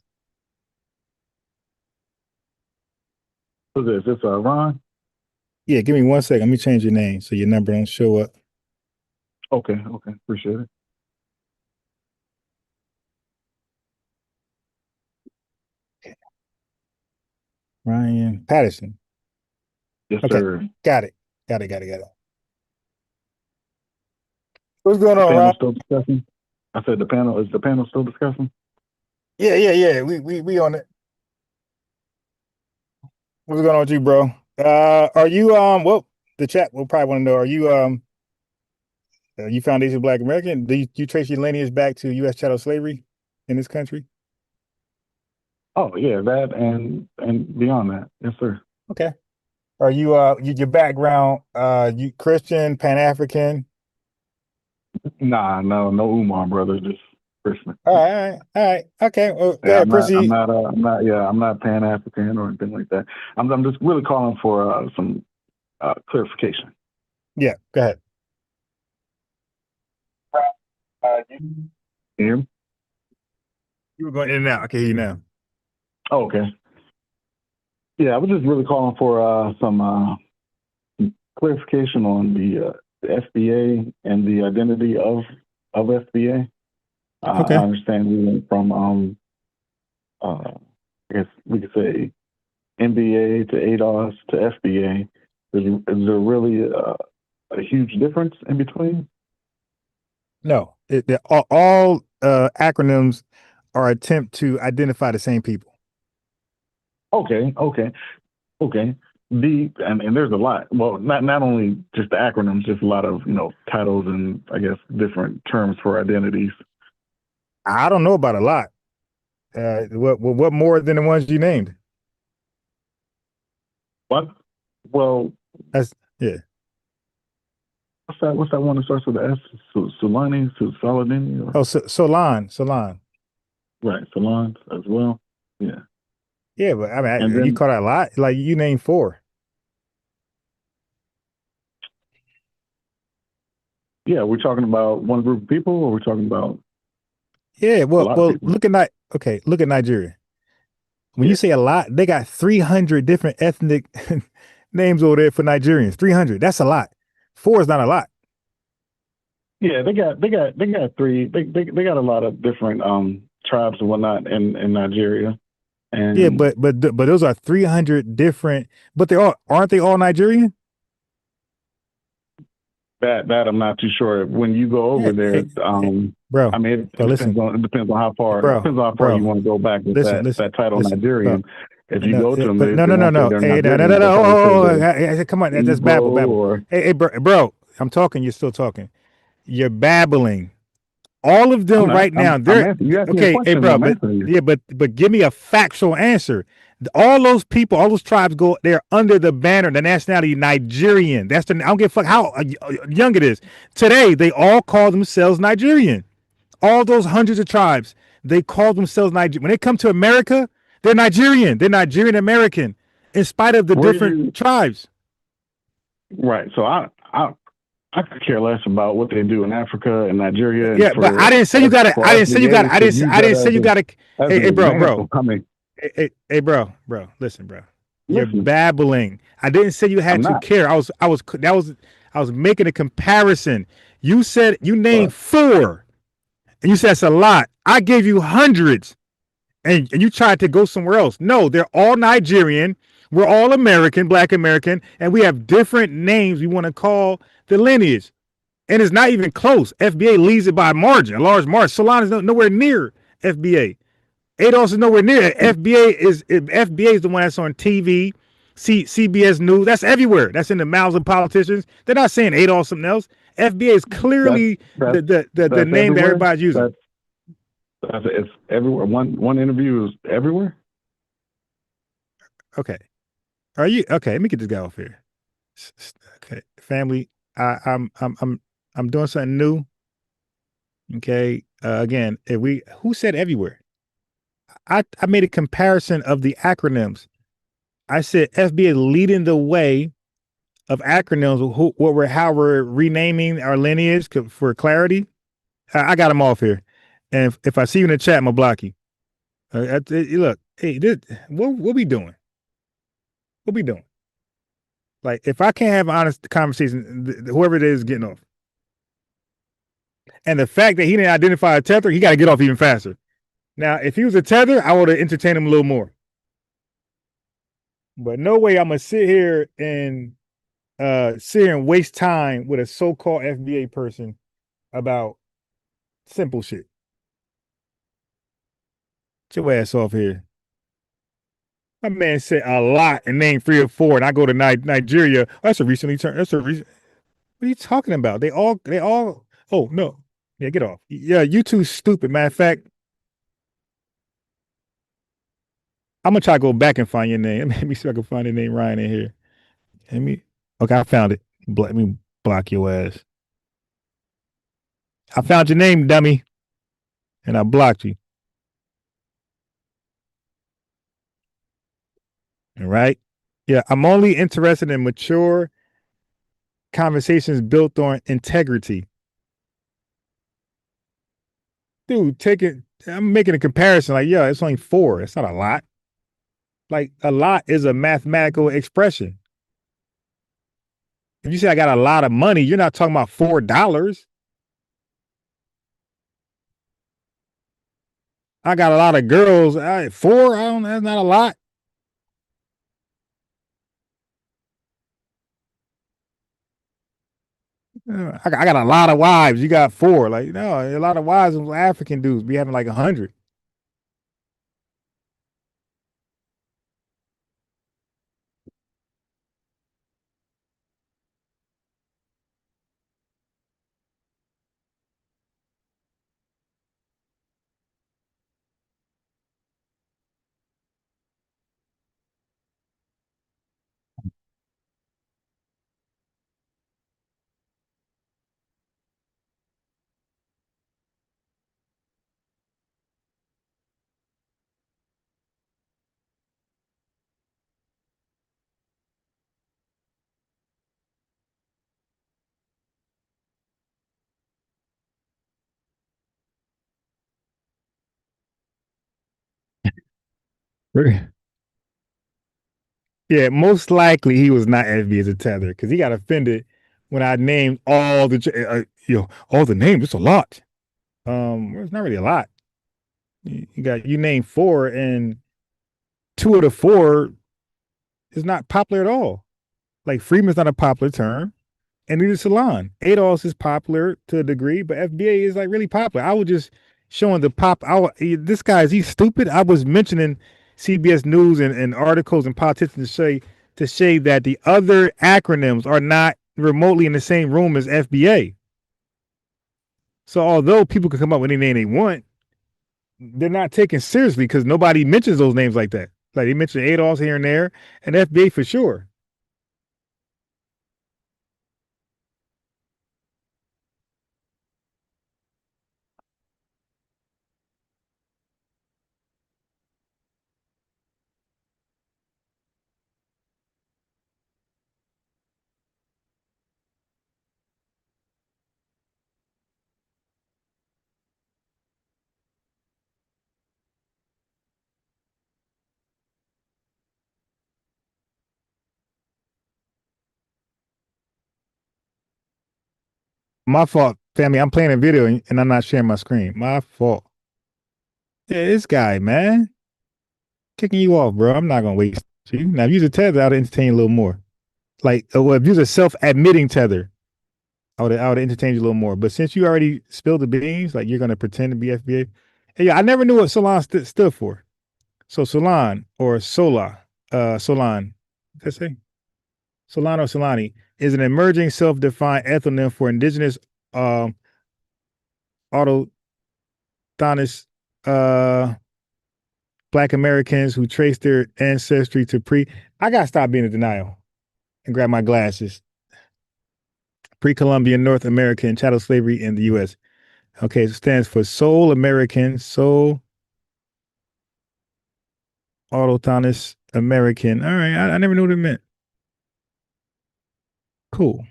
Who's this? Is this Ron? Yeah, give me 1 second. Let me change your name so your number don't show up. Okay. Appreciate it. Okay. Ryan Patterson. Yes, okay. Sir. Got it. What's going on, Ron? Still discussing? I said the panel. Is the panel still discussing? Yeah. We on it. What's going on with you, bro? Are you well, the chat will probably want to know, are you Foundation Black American? Do you trace your lineage back to U.S. chattel slavery in this country? Oh yeah, that and beyond that. Yes, sir. Okay. Are you your background you Christian, Pan-African? Nah, no Umar brother, just Christian. All right. Okay. Well, yeah, proceed. I'm not Pan-African or anything like that. I'm just really calling for some clarification. Yeah, go ahead. You hear me? You were going in and out. I can hear you now. Oh, okay. Yeah, I was just really calling for some clarification on the FBA and the identity of FBA. Okay. I understand we went from I guess we could say NBA to ADOS to FBA. Is there really a huge difference in between? No, all acronyms are attempt to identify the same people. Okay. And there's a lot. Well, not only just the acronyms, just a lot of titles and I guess different terms for identities. I don't know about a lot. What more than the ones you named? What? Well, that's yeah. What's that one that starts with the S? Solani, Saladini? Oh, Solan. Right, Solan as well. Yeah. Yeah, but I mean, you call that a lot? Like you named 4. Yeah, we're talking about one group of people, or we're talking about? Yeah, well, look at Nigeria. When you say a lot, they got 300 different ethnic names over there for Nigerians. 300. That's a lot. 4 is not a lot. Yeah, they got three. They got a lot of different tribes and whatnot in Nigeria. And yeah, but those are 300 different. But aren't they all Nigerian? that I'm not too sure. When you go over there, bro, I mean, it depends on how far you want to go back with that title Nigerian. Bro. If you go to them, no. Hey, no. Come on, that's babble. Hey, bro, I'm talking. You're still talking. You're babbling. All of them right now. They're okay. Hey, bro, but give me a factual answer. All those people, all those tribes they're under the banner, the nationality Nigerian. That's I don't give a fuck how young it is. Today, they all call themselves Nigerian. All those hundreds of tribes, they call themselves Nigerian. When they come to America, they're Nigerian. They're Nigerian American, in spite of the different tribes. Right. So I could care less about what they do in Africa and Nigeria. Yeah, but I didn't say you got to. I didn't say you got. I didn't say you got to. Hey, bro. Hey, bro. Listen, bro. You're babbling. I didn't say you had to care. I was making a comparison. You said you named 4, and you said that's a lot. I gave you hundreds, and you tried to go somewhere else. No, they're all Nigerian. We're all American, Black American, and we have different names we want to call the lineage. And it's not even close. FBA leads it by a margin, a large margin. Solana is nowhere near FBA. ADOS is nowhere near it. FBA is the one that's on TV, CBS News. That's everywhere. That's in the mouths of politicians. They're not saying ADOS something else. FBA is clearly the name that everybody's using. It's everywhere. One interview is everywhere. Okay. Are you okay? Let me get this guy off here. Okay, family. I'm doing something new. Okay. Again, who said everywhere? I made a comparison of the acronyms. I said FBA leading the way of acronyms. How we're renaming our lineage for clarity. I got them off here, and if I see you in the chat, I'm gonna block you. Look, hey, what we doing? What we doing? Like, if I can't have an honest conversation, whoever it is getting off. And the fact that he didn't identify a tether, he got to get off even faster. Now, if he was a tether, I would have entertained him a little more. But no way I'm gonna sit here and waste time with a so-called FBA person about simple shit. Get your ass off here. My man said a lot and named 3 or 4, and I go to Nigeria. Oh, that's a recently turned. What are you talking about? They all. Oh no. Yeah, get off. Yeah, you too stupid. Matter of fact, I'm gonna try to go back and find your name. Let me see if I can find your name Ryan in here. Okay, I found it. Let me block your ass. I found your name, dummy, and I blocked you. All right. Yeah, I'm only interested in mature conversations built on integrity. Dude, I'm making a comparison. Like, yeah, it's only 4. It's not a lot. Like, a lot is a mathematical expression. If you say I got a lot of money, you're not talking about $4. I got a lot of girls. 4, that's not a lot. I got a lot of wives. You got 4. Like, no, a lot of wives of African dudes be having like 100. Yeah, most likely he was not FB as a tether because he got offended when I named all the all the names. It's a lot. It's not really a lot. You name four, and two of the four is not popular at all. Like Freeman's not a popular term, and neither is Salon. ADOS is popular to a degree, but FBA is like really popular. I was just showing the pop. This guy, is he stupid? I was mentioning CBS News and articles and politicians to say that the other acronyms are not remotely in the same room as FBA. So although people can come up with any name they want, they're not taken seriously because nobody mentions those names like that. Like they mention ADOS here and there, and FBA for sure. My fault, family. I'm playing a video and I'm not sharing my screen. My fault. Yeah, this guy, man. Kicking you off, bro. I'm not gonna waste you. Now, if you use a tether, I'd entertain you a little more. Like, well, if you use a self-admitting tether, I would entertain you a little more. But since you already spilled the beans, like you're gonna pretend to be FBA. Hey, yeah, I never knew what Salon stood for. So Salon or Sola, Solon, let's say Solano or Solani is an emerging self-defined ethnonym for indigenous autochthonous Black Americans who trace their ancestry to I gotta stop being in denial and grab my glasses. Pre-Columbian North America and chattel slavery in the U.S. Okay, it stands for Soul American, Soul Autochthonous American. All right, I never knew what it meant. Cool.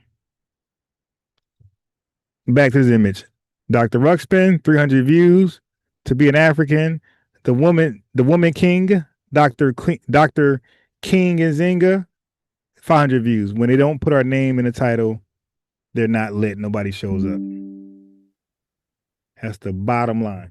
Back to this image. Dr. Ruxpin, 300 views. To be an African. The woman king, Dr. King Nzinga, 500 views. When they don't put our name in the title, they're not lit. Nobody shows up. That's the bottom line.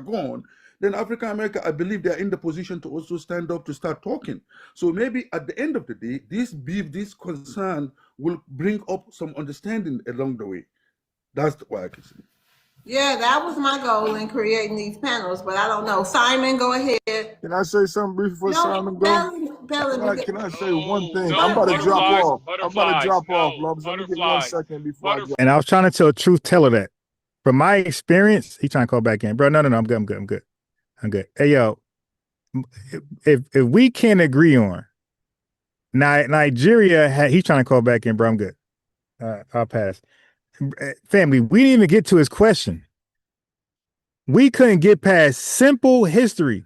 Gone, then African America, I believe they're in the position to also stand up to start talking. So maybe at the end of the day, this beef, this concern will bring up some understanding along the way. That's what I can say. Yeah, that was my goal in creating these panels, but I don't know. Simon, go ahead. Can I say something brief before Simon goes? Can I say one thing? No, I'm about to drop butterflies, off. I'm about to butterflies, drop off, no, Lubs. Let me get 1 butterflies, second before I drop. And I was trying to tell a truth teller that. From my experience, he trying to call back in. Bro, no, I'm good. Hey, yo, if we can't agree on Nigeria, he's trying to call back in, bro, I'm good. I'll pass. Family, we didn't even get to his question. We couldn't get past simple history.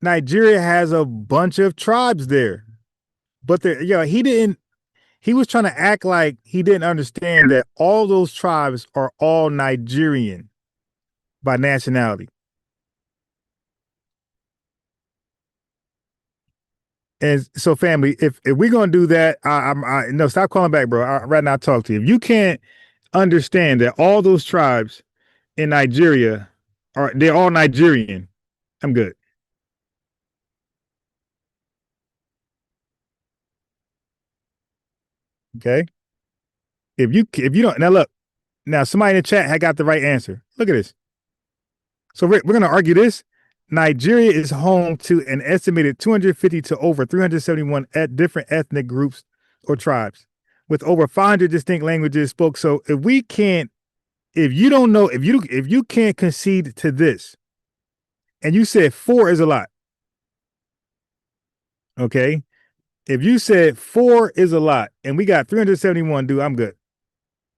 Nigeria has a bunch of tribes there. But he was trying to act like he didn't understand that all those tribes are all Nigerian by nationality. And so, family, if we're gonna do that, no, stop calling back, bro. I'd rather not talk to you. If you can't understand that all those tribes in Nigeria they're all Nigerian, I'm good. Okay. If you don't now somebody in the chat had got the right answer. Look at this. So Rick, we're gonna argue this. Nigeria is home to an estimated 250 to over 371 different ethnic groups or tribes with over 500 distinct languages spoke. So if you can't concede to this, and you said 4 is a lot, okay? If you said 4 is a lot, and we got 371, dude, I'm good.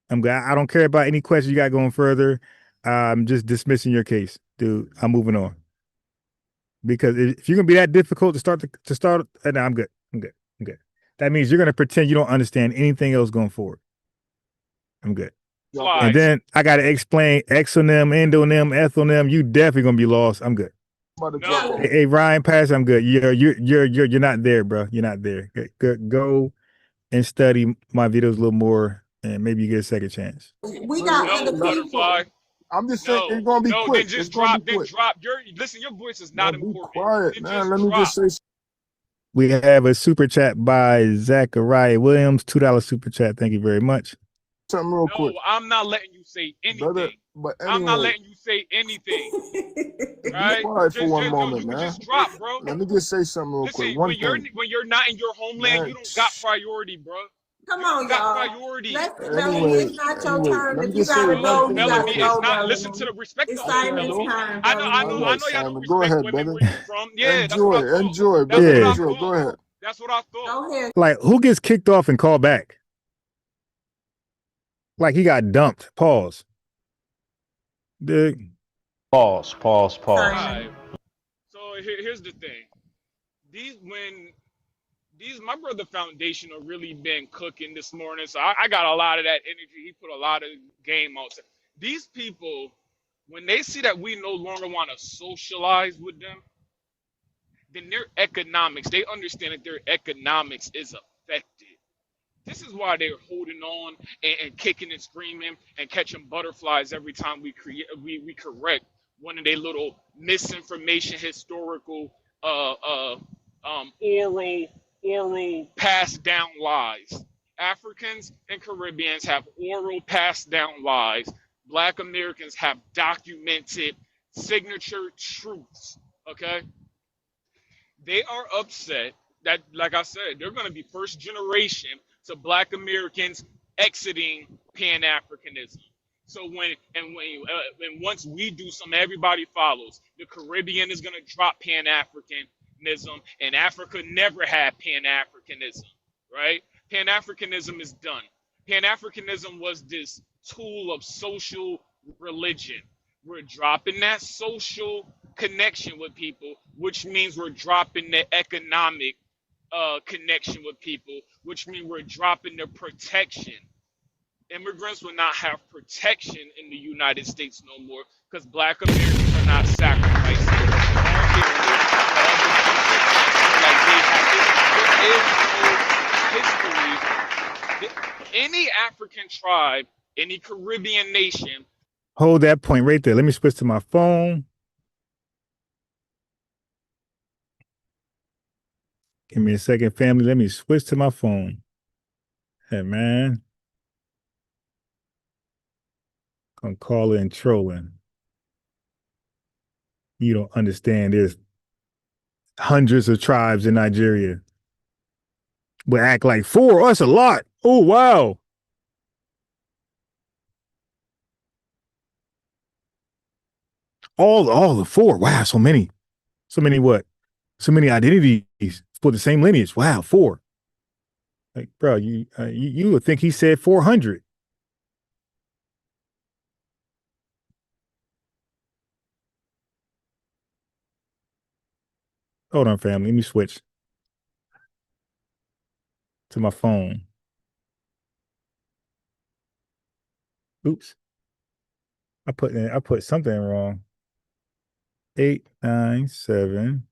I don't care about any questions you got going further. I'm just dismissing your case, dude. I'm moving on. Because if you're gonna be that difficult to start, no, I'm good. That means you're gonna pretend you don't understand anything else going forward. I'm good. And Flies. then I got to explain exonym, endonym, ethnonym. You definitely gonna be lost. I'm good. No. Hey, Ryan, pass. I'm good. You're not there, bro. You're not there. Go and study my videos a little more, and maybe you get a second chance. We got No, other butterfly. people. I'm just saying No, it's gonna be no. quick. Then just It's gonna be drop. Then quick. drop. Listen. Your voice is not Now be important. quiet. Then Now just let me drop. just say We have a super chat by Zachariah Williams, $2 super chat. Thank you very much. something real No, quick. I'm not letting you say anything. Brother, but I'm not anyway, letting you say anything. be Right? quiet for one moment, You can man. just drop, bro. Let me just say something real Listen, quick. One thing. when you're not in your homeland, Man, you don't got priority, bro. Come You don't on, got y'all. priority. Melanie, it's not your turn. let me If you just say gotta one No, go, thing you real Melanie, gotta quick. it's go, not. Listen to Melanie. the respect It's the home, Simon's Melanie. time, I know Melanie. y'all don't Go respect ahead, women brother. where you from. Yeah, that's Enjoy, what I thought. enjoy, That's brother. what I Enjoy. thought. Go ahead. That's what I thought. Go ahead. Like, who gets kicked off and called back? Like he got dumped. Pause. Dig. Pause. All right. So here's the thing. My brother Foundation have really been cooking this morning, so I got a lot of that energy. He put a lot of game out there. These people, when they see that we no longer want to socialize with them, then their economics, they understand that their economics is affected. This is why they're holding on and kicking and screaming and catching butterflies every time we correct one of their little misinformation, historical, oral passed down lies. Africans and Caribbeans have oral passed down lies. Black Americans have documented signature truths. Okay, they are upset that, like I said, they're going to be first generation to Black Americans exiting Pan Africanism. So and once we do something, everybody follows. The Caribbean is going to drop Pan Africanism, and Africa never had Pan Africanism, right? Pan Africanism is done. Pan Africanism was this tool of social religion. We're dropping that social connection with people, which means we're dropping the economic connection with people, which means we're dropping the protection. Immigrants will not have protection in the United States no more because Black Americans are not sacrificing our history for other people like they have. There is no history. Any African tribe, any Caribbean nation. Hold that point right there. Let me switch to my phone. Give me a second, family. Let me switch to my phone. Hey, man. I'm calling and trolling. You don't understand. There's hundreds of tribes in Nigeria. But act like 4. That's a lot. Oh, wow. All the 4. Wow, so many. So many what? So many identities for the same lineage. Wow, 4. Like, bro, you would think he said 400. Hold on, family. Let me switch to my phone. Oops. I put something wrong. 897.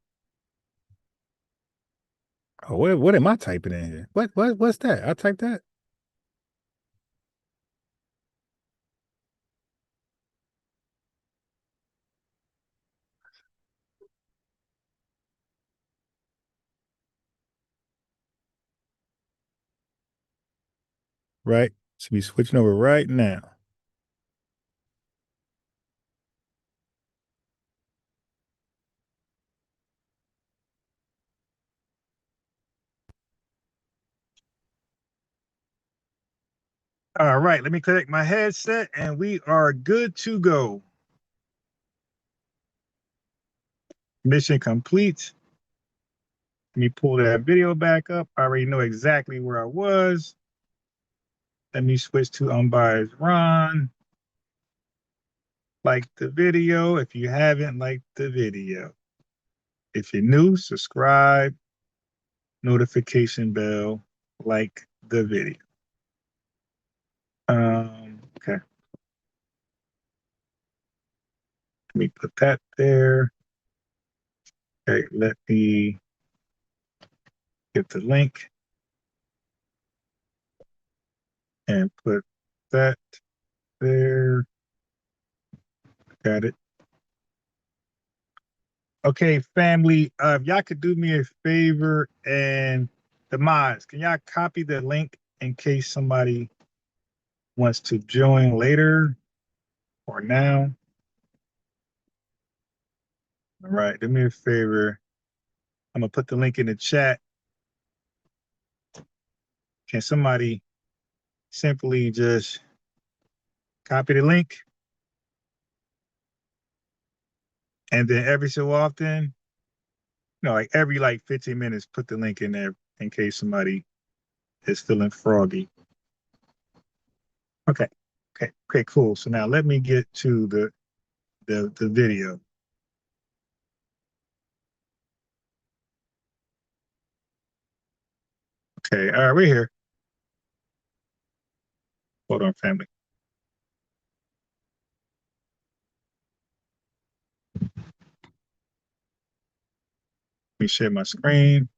Oh, what am I typing in here? What's that? I typed that. Right? Should be switching over right now. All right, let me connect my headset and we are good to go. Mission complete. Let me pull that video back up. I already know exactly where I was. Let me switch to Unbiased Ron. Like the video if you haven't liked the video. If you're new, subscribe, notification bell, like the video. Okay. me put that there. Okay, let me get the link and put that there. Got it. Okay, family, if y'all could do me a favor and the mods, can y'all copy the link in case somebody wants to join later or now? All right, do me a favor. I'm gonna put the link in the chat. Can somebody simply just copy the link? And then every so often, like every 15 minutes, put the link in there in case somebody is feeling froggy. Okay, cool. So now let me get to the video. Okay, all right, we're here. Hold on, family. Let me share my screen.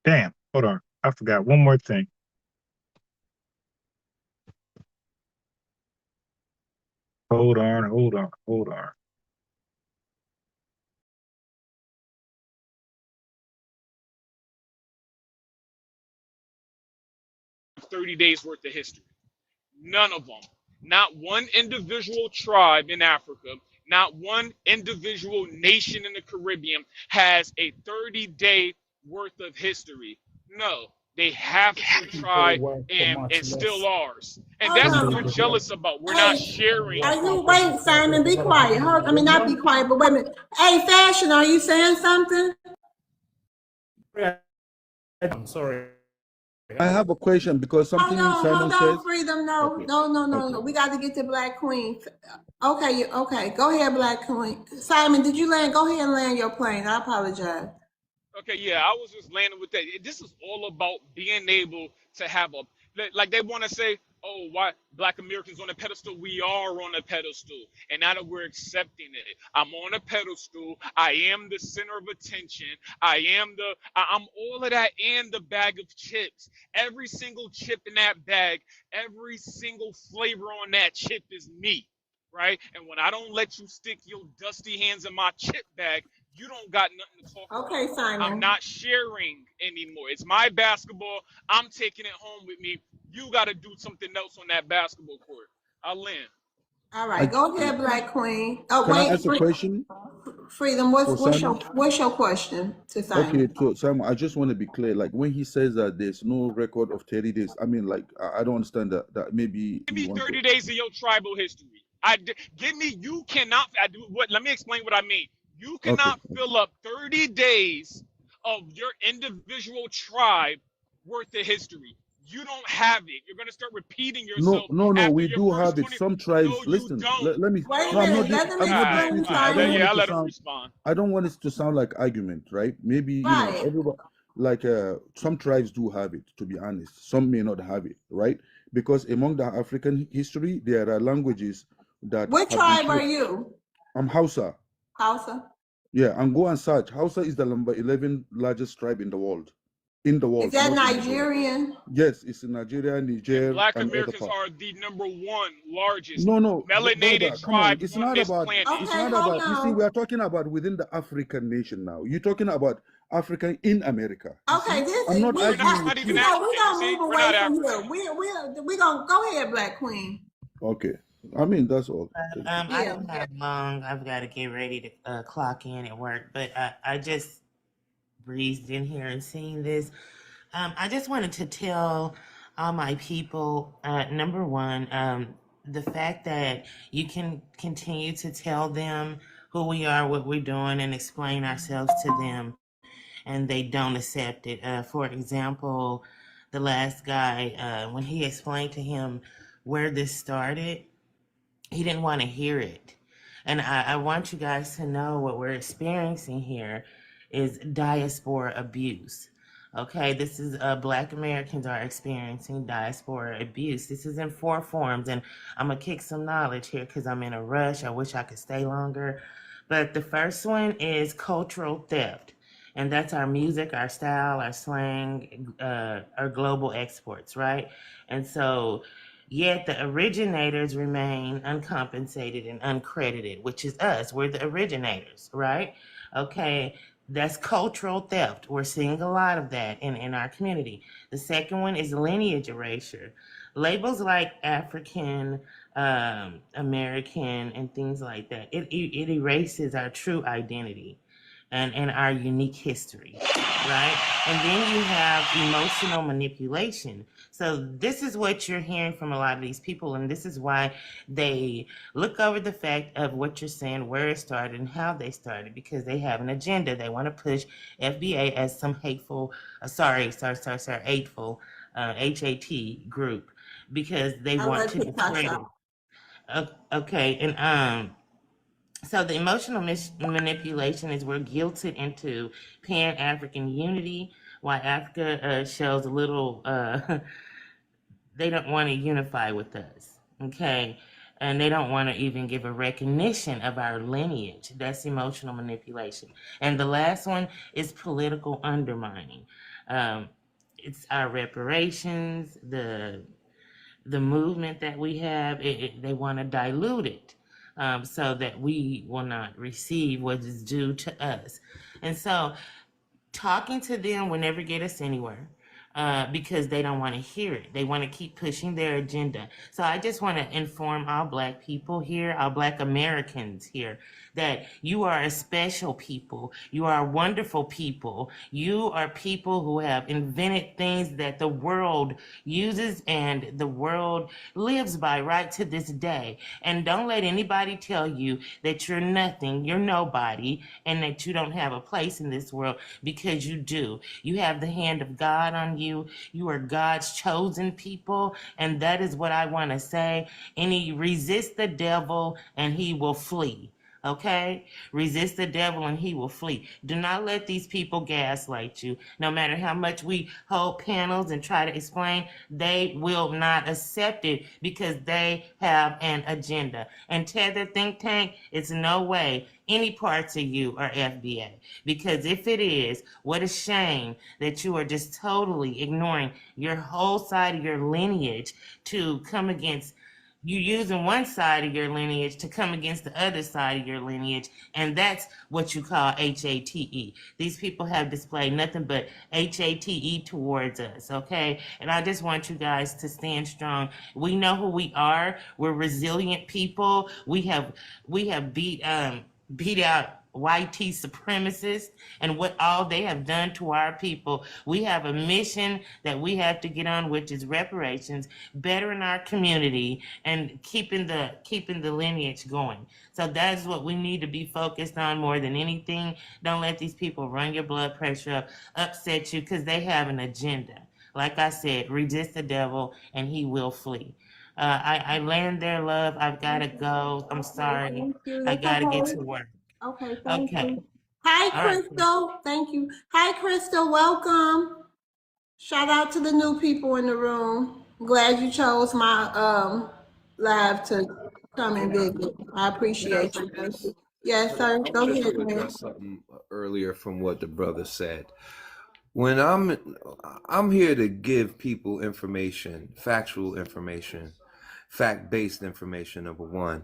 Damn, hold on. I forgot one more thing. Hold on. 30 days worth of history. None of them. Not one individual tribe in Africa, not one individual nation in the Caribbean has a 30-day worth of history. No, they have to try and steal ours. And that's what we're jealous about. We're not sharing. Are you, wait, Simon, be quiet. I mean, not be quiet, but wait a minute. Hey, Fashion, are you saying something? I'm sorry. I have a question because something Simon says. Freedom. No. We got to get to Black Queen. Okay. Go ahead, Black Queen. Simon, did you land? Go ahead and land your plane. I apologize. Okay, yeah, I was just landing with that. This is all about being able to have a, like they want to say, oh, why Black Americans on a pedestal? We are on a pedestal. And now that we're accepting it, I'm on a pedestal. I am the center of attention. I'm all of that and the bag of chips. Every single chip in that bag, every single flavor on that chip is me, right? And when I don't let you stick your dusty hands in my chip bag, you don't got nothing to talk about. Okay, Simon. I'm not sharing anymore. It's my basketball. I'm taking it home with me. You got to do something else on that basketball court. I'll land. All right, go ahead, Black Queen. Oh, Can wait. I ask a question? Freedom, what's your question to Simon? Okay, so Simon, I just want to be clear. Like when he says that there's no record of 30 days, I mean, like I don't understand that maybe give me 30 days of your tribal history. You cannot. Let me explain what I mean. You cannot fill up 30 days of your individual tribe worth of history. You don't have it. You're going to start repeating yourself. No, we do have it. Some tribes, listen, let me, wait a minute, let him respond. I don't want it to sound like argument, right? Maybe, everybody, like some tribes do have it, to be honest. Some may not have it, right? Because among the African history, there are languages that. What tribe are you? I'm Hausa. Hausa? Yeah, and go and search. Hausa is the number 11 largest tribe in the world. Is that Nigerian? Yes, it's in Nigeria, Niger, and Black and Americans are the #1 largest melanated tribe it's on not this about, planet. It's not about, you see, we are talking about within the African nation now. You're talking about African in America. Okay, I'm not arguing with you. We don't move away from here. We're going to go ahead, Black Queen. Okay. I mean, that's all. I don't have long. I've got to get ready to clock in at work, but I just breezed in here and seen this. I just wanted to tell all my people, number one, the fact that you can continue to tell them who we are, what we're doing, and explain ourselves to them, and they don't accept it. For example, the last guy, when he explained to him where this started, he didn't want to hear it. And I want you guys to know what we're experiencing here is diaspora abuse. Okay, this is Black Americans are experiencing diaspora abuse. This is in 4 forms, and I'm gonna kick some knowledge here because I'm in a rush. I wish I could stay longer. But the first one is cultural theft, and that's our music, our style, our slang, our global exports, right? And so, yet the originators remain uncompensated and uncredited, which is us. We're the originators, right? Okay, that's cultural theft. We're seeing a lot of that in our community. The second one is lineage erasure. Labels like African, American, and things like that, it erases our true identity and our unique history, right? And then you have emotional manipulation. So this is what you're hearing from a lot of these people, and this is why they look over the fact of what you're saying, where it started and how they started, because they have an agenda. They want to push FBA as some hateful, hateful, HAT group, because they want to destroy it. Okay, and so the emotional manipulation is we're guilted into Pan-African unity, while Africa shows a little, they don't want to unify with us, okay? And they don't want to even give a recognition of our lineage. That's emotional manipulation. And the last one is political undermining. It's our reparations, the movement that we have, they want to dilute it. So that we will not receive what is due to us. And so talking to them will never get us anywhere. Because they don't want to hear it. They want to keep pushing their agenda. So I just want to inform all Black people here, all Black Americans here, that you are a special people. You are wonderful people. You are people who have invented things that the world uses and the world lives by right to this day. And don't let anybody tell you that you're nothing, you're nobody, and that you don't have a place in this world, because you do. You have the hand of God on you. You are God's chosen people, and that is what I want to say. Resist the devil and he will flee. Okay? Resist the devil and he will flee. Do not let these people gaslight you. No matter how much we hold panels and try to explain, they will not accept it because they have an agenda. And Tether Think Tank, it's no way any parts of you are FBA. Because if it is, what a shame that you are just totally ignoring your whole side of your lineage to come against you, using one side of your lineage to come against the other side of your lineage, and that's what you call HATE. These people have displayed nothing but HATE towards us, okay? And I just want you guys to stand strong. We know who we are. We're resilient people. We have beat out YT supremacists and what all they have done to our people. We have a mission that we have to get on, which is reparations, bettering our community, and keeping the lineage going. So that is what we need to be focused on more than anything. Don't let these people run your blood pressure up, upset you, because they have an agenda. Like I said, resist the devil and he will flee. I land there, love. I've got to go. I'm sorry. Thank you. I got to get to work. Okay, thank Okay. you. Hi, All right. Crystal. Thank you. Hi, Crystal. Welcome. Shout out to the new people in the room. Glad you chose my live to come and visit. I appreciate you. Yes, sir. Go I ahead, just man. address something earlier from what the brother said. When I'm here to give people information, factual information, fact-based information, number one.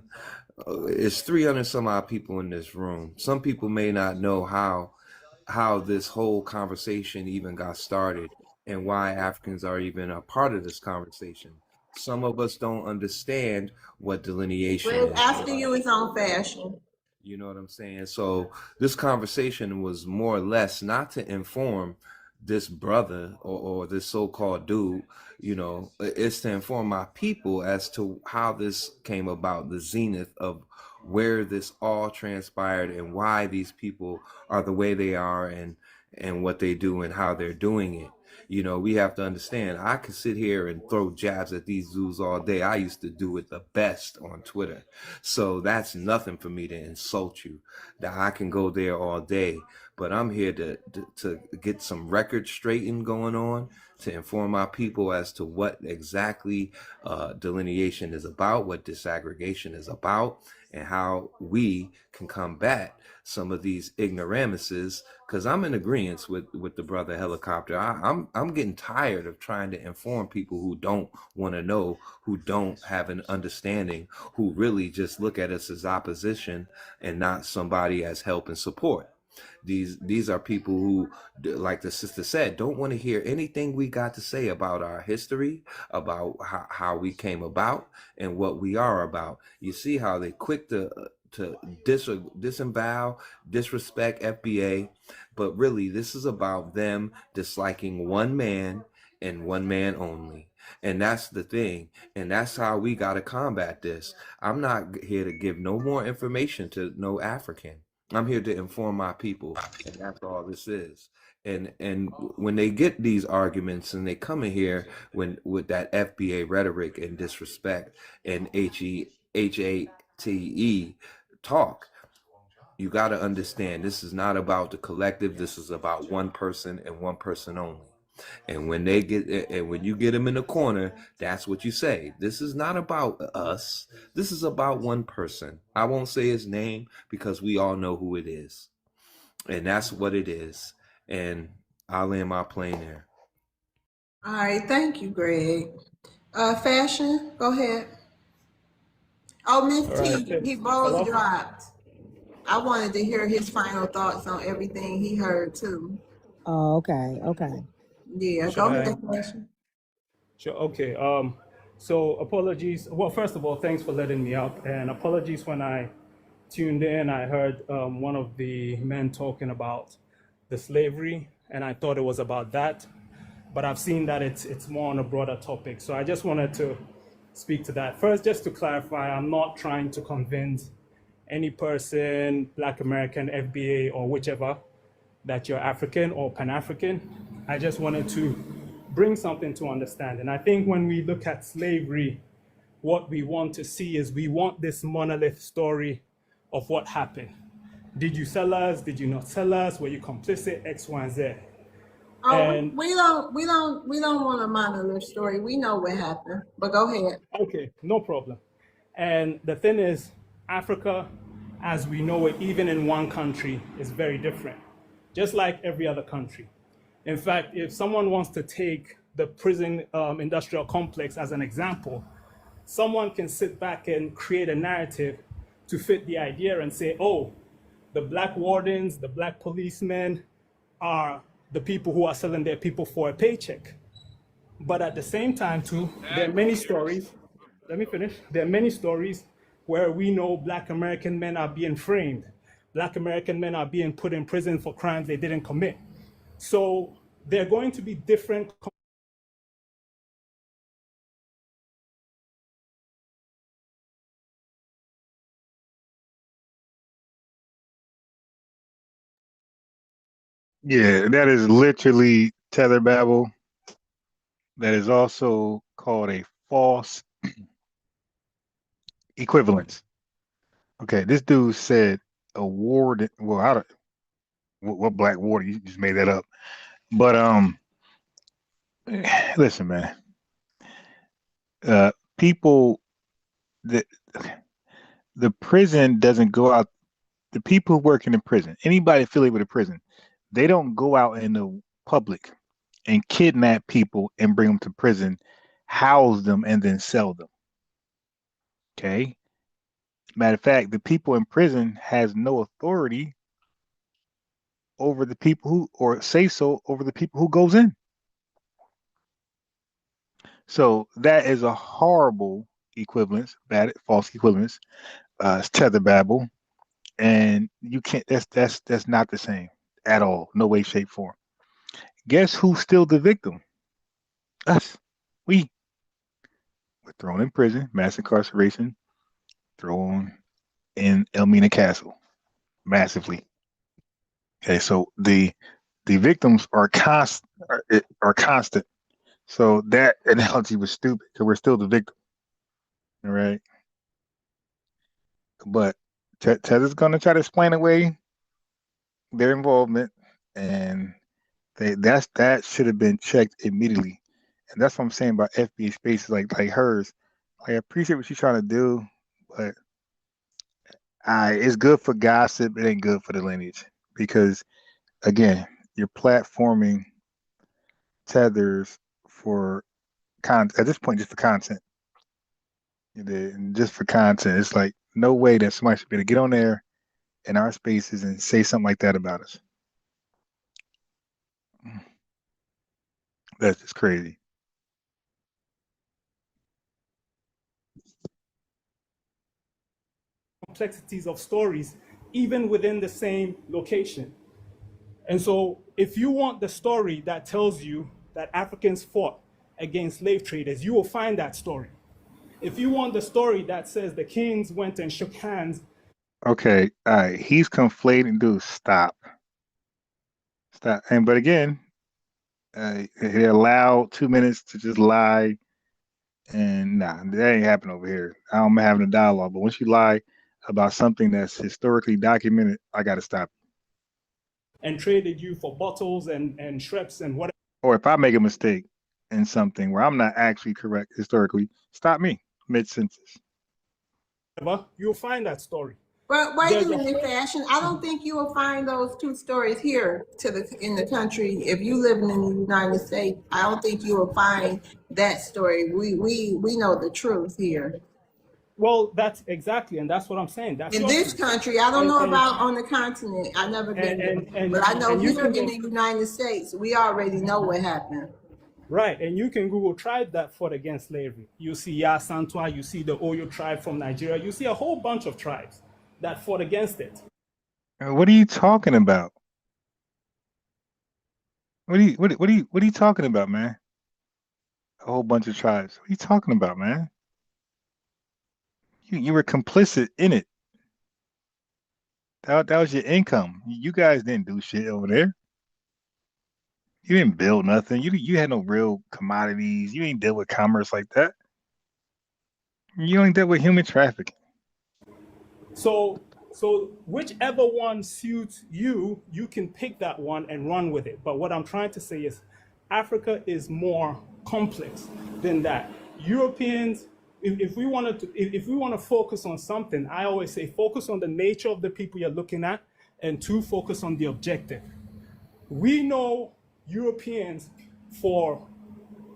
It's 300 some odd people in this room. Some people may not know how this whole conversation even got started and why Africans are even a part of this conversation. Some of us don't understand what delineation is. After you is on fashion. You know what I'm saying? So this conversation was more or less not to inform this brother or this so-called dude, you know, it's to inform my people as to how this came about, the zenith of where this all transpired and why these people are the way they are and what they do and how they're doing it. You know, we have to understand, I could sit here and throw jabs at these dudes all day. I used to do it the best on Twitter. So that's nothing for me to insult you. That I can go there all day. But I'm here to get some record straightened going on, to inform our people as to what exactly delineation is about, what disaggregation is about, and how we can combat some of these ignoramuses. Because I'm in agreement with the brother Helicopter. I'm getting tired of trying to inform people who don't want to know, who don't have an understanding, who really just look at us as opposition and not somebody as help and support. These are people who, like the sister said, don't want to hear anything we got to say about our history, about how we came about and what we are about. You see how they quick to disavow, disrespect FBA, but really this is about them disliking one man and one man only. And that's the thing. And that's how we got to combat this. I'm not here to give no more information to no African. I'm here to inform my people, and that's all this is. And when they get these arguments and they come in here with that FBA rhetoric and disrespect and HATE talk, you got to understand this is not about the collective. This is about one person and one person only. And when you get them in the corner, that's what you say. This is not about us. This is about one person. I won't say his name because we all know who it is. And that's what it is. And I'll land my plane there. All right, thank you, Greg. Fashion, go ahead. Oh, Miss T, he both dropped. I wanted to hear his final thoughts on everything he heard too. Oh, okay. Yeah, go ahead, Fashion. Sure. Okay. So apologies. Well, first of all, thanks for letting me up, and apologies when I tuned in. I heard one of the men talking about the slavery, and I thought it was about that, but I've seen that it's more on a broader topic. So I just wanted to speak to that. First, just to clarify, I'm not trying to convince any person, Black American, FBA, or whichever, that you're African or Pan-African. I just wanted to bring something to understand. And I think when we look at slavery, what we want to see is we want this monolith story of what happened. Did you sell us? Did you not sell us? Were you complicit? X, Y, and Z. Oh, and we don't want a monolith story. We know what happened, but go ahead. Okay, no problem. And the thing is, Africa, as we know it, even in one country, is very different, just like every other country. In fact, if someone wants to take the prison industrial complex as an example, someone can sit back and create a narrative to fit the idea and say, oh, the Black wardens, the Black policemen are the people who are selling their people for a paycheck. But at the same time, too, there are many stories. Let me finish. There are many stories where we know Black American men are being framed. Black American men are being put in prison for crimes they didn't commit. So they're going to be different. Yeah, that is literally tether babble. That is also called a false equivalence. Okay, this dude said a ward. Well, I don't. What Black warden? You just made that up. But listen, man. People that the prison doesn't go out. The people who work in the prison, anybody affiliated with a prison, they don't go out in the public and kidnap people and bring them to prison, house them, and then sell them. Okay. Matter of fact, the people in prison has no authority over the people who, or say so over the people who goes in. So that is a horrible equivalence, bad, false equivalence. It's tether babble, and you can't. That's not the same at all. No way, shape, form. Guess who's still the victim? Us. We're thrown in prison, mass incarceration, thrown in Elmina Castle, massively. Okay, so the the victims are constant. So that analogy was stupid because we're still the victim. All right. But Tether's going to try to explain away their involvement, and that should have been checked immediately. And that's what I'm saying about FBA spaces like hers. I appreciate what she's trying to do, but it's good for gossip. It ain't good for the lineage because, again, you're platforming Tethers for at this point just for content. Just for content, it's like no way that somebody should be able to get on there in our spaces and say something like that about us. That's just crazy. Complexities of stories, even within the same location. And so if you want the story that tells you that Africans fought against slave traders, you will find that story. If you want the story that says the kings went and shook hands. Okay, all right, he's conflating, dude, stop. And but again, he allowed 2 minutes to just lie, and nah, that ain't happening over here. I'm having a dialogue, but once you lie about something that's historically documented, I got to stop. And traded you for bottles and shreds and whatever. Or if I make a mistake in something where I'm not actually correct historically, stop me mid-sentence. You'll find that story. But wait a minute, Fashion. I don't think you will find those two stories here in the country. If you live in the United States, I don't think you will find that story. We know the truth here. Well, that's exactly, and that's what I'm saying. That's in this country. I don't know about on the continent. I've never been there, but I know here in the United States, we already know what happened. Right, and you can Google tribes that fought against slavery. You see Yasantua, you see the Oyo tribe from Nigeria, you see a whole bunch of tribes that fought against it. What are you talking about? What are you talking about, man? A whole bunch of tribes. What are you talking about, man? You were complicit in it. That was your income. You guys didn't do shit over there. You didn't build nothing. You had no real commodities. You ain't deal with commerce like that. You only dealt with human trafficking. So whichever one suits you, you can pick that one and run with it. But what I'm trying to say is Africa is more complex than that. Europeans, if we want to focus on something, I always say focus on the nature of the people you're looking at, and two, focus on the objective. We know Europeans for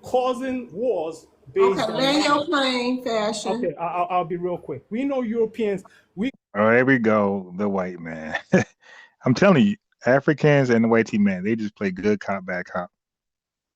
causing wars based on... land your plane, Fashion. Okay, I'll be real quick. We know Europeans... Oh, there we go, the white man. I'm telling you, Africans and the white team, man, they just play good cop, bad cop.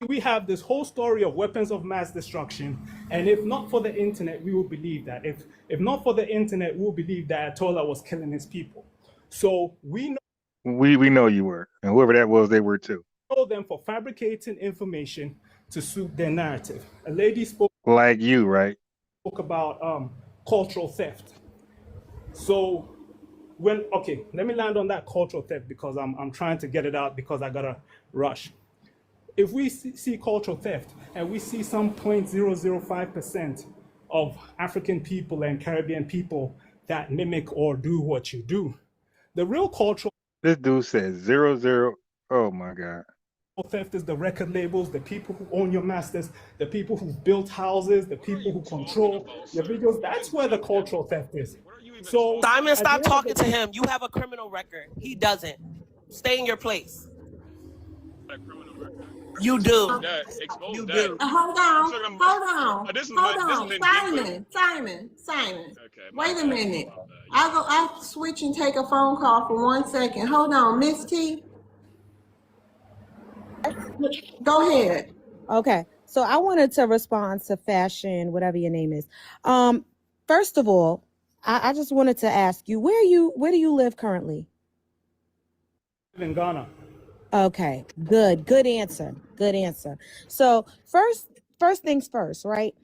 We have this whole story of weapons of mass destruction, and if not for the internet, we would believe that. If not for the internet, we would believe that Atola was killing his people. So we know... We know you were, and whoever that was, they were too. Know them for fabricating information to suit their narrative. A lady spoke... Like you, right? Spoke about cultural theft. So okay, let me land on that cultural theft because I'm trying to get it out because I gotta rush. If we see cultural theft and we see some 0.005% of African people and Caribbean people that mimic or do what you do, the real cultural... This dude says 00. Oh my God. Theft is the record labels, the people who own your masters, the people who built houses, the people who control your videos. That's where the cultural theft is. So Simon, stop talking to him. You have a criminal record. He doesn't. Stay in your place. You do. You do. Hold on. Simon. Okay, wait a minute. I'll switch and take a phone call for 1 second. Hold on, Miss T. Go ahead. Okay, so I wanted to respond to Fashion, whatever your name is. First of all, I just wanted to ask you, where do you live currently? In Ghana. Okay, good answer. So first things first, right?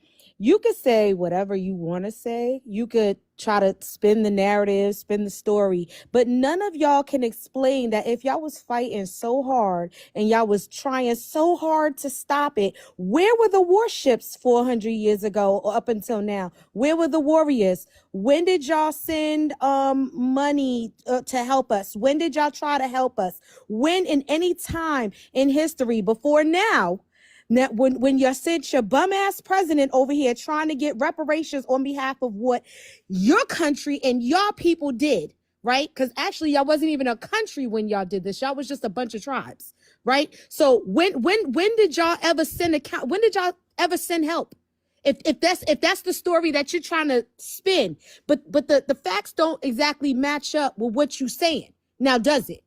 You could say whatever you want to say. You could try to spin the narrative, spin the story, but none of y'all can explain that if y'all was fighting so hard and y'all was trying so hard to stop it, where were the warships 400 years ago or up until now? Where were the warriors? When did y'all send money to help us? When did y'all try to help us? When in any time in history before now, when you sent your bum ass president over here trying to get reparations on behalf of what your country and your people did, right? Because actually y'all wasn't even a country when y'all did this. Y'all was just a bunch of tribes, right? So when did y'all ever send when did y'all ever send help? If that's the story that you're trying to spin, but the facts don't exactly match up with what you're saying. Now, does it?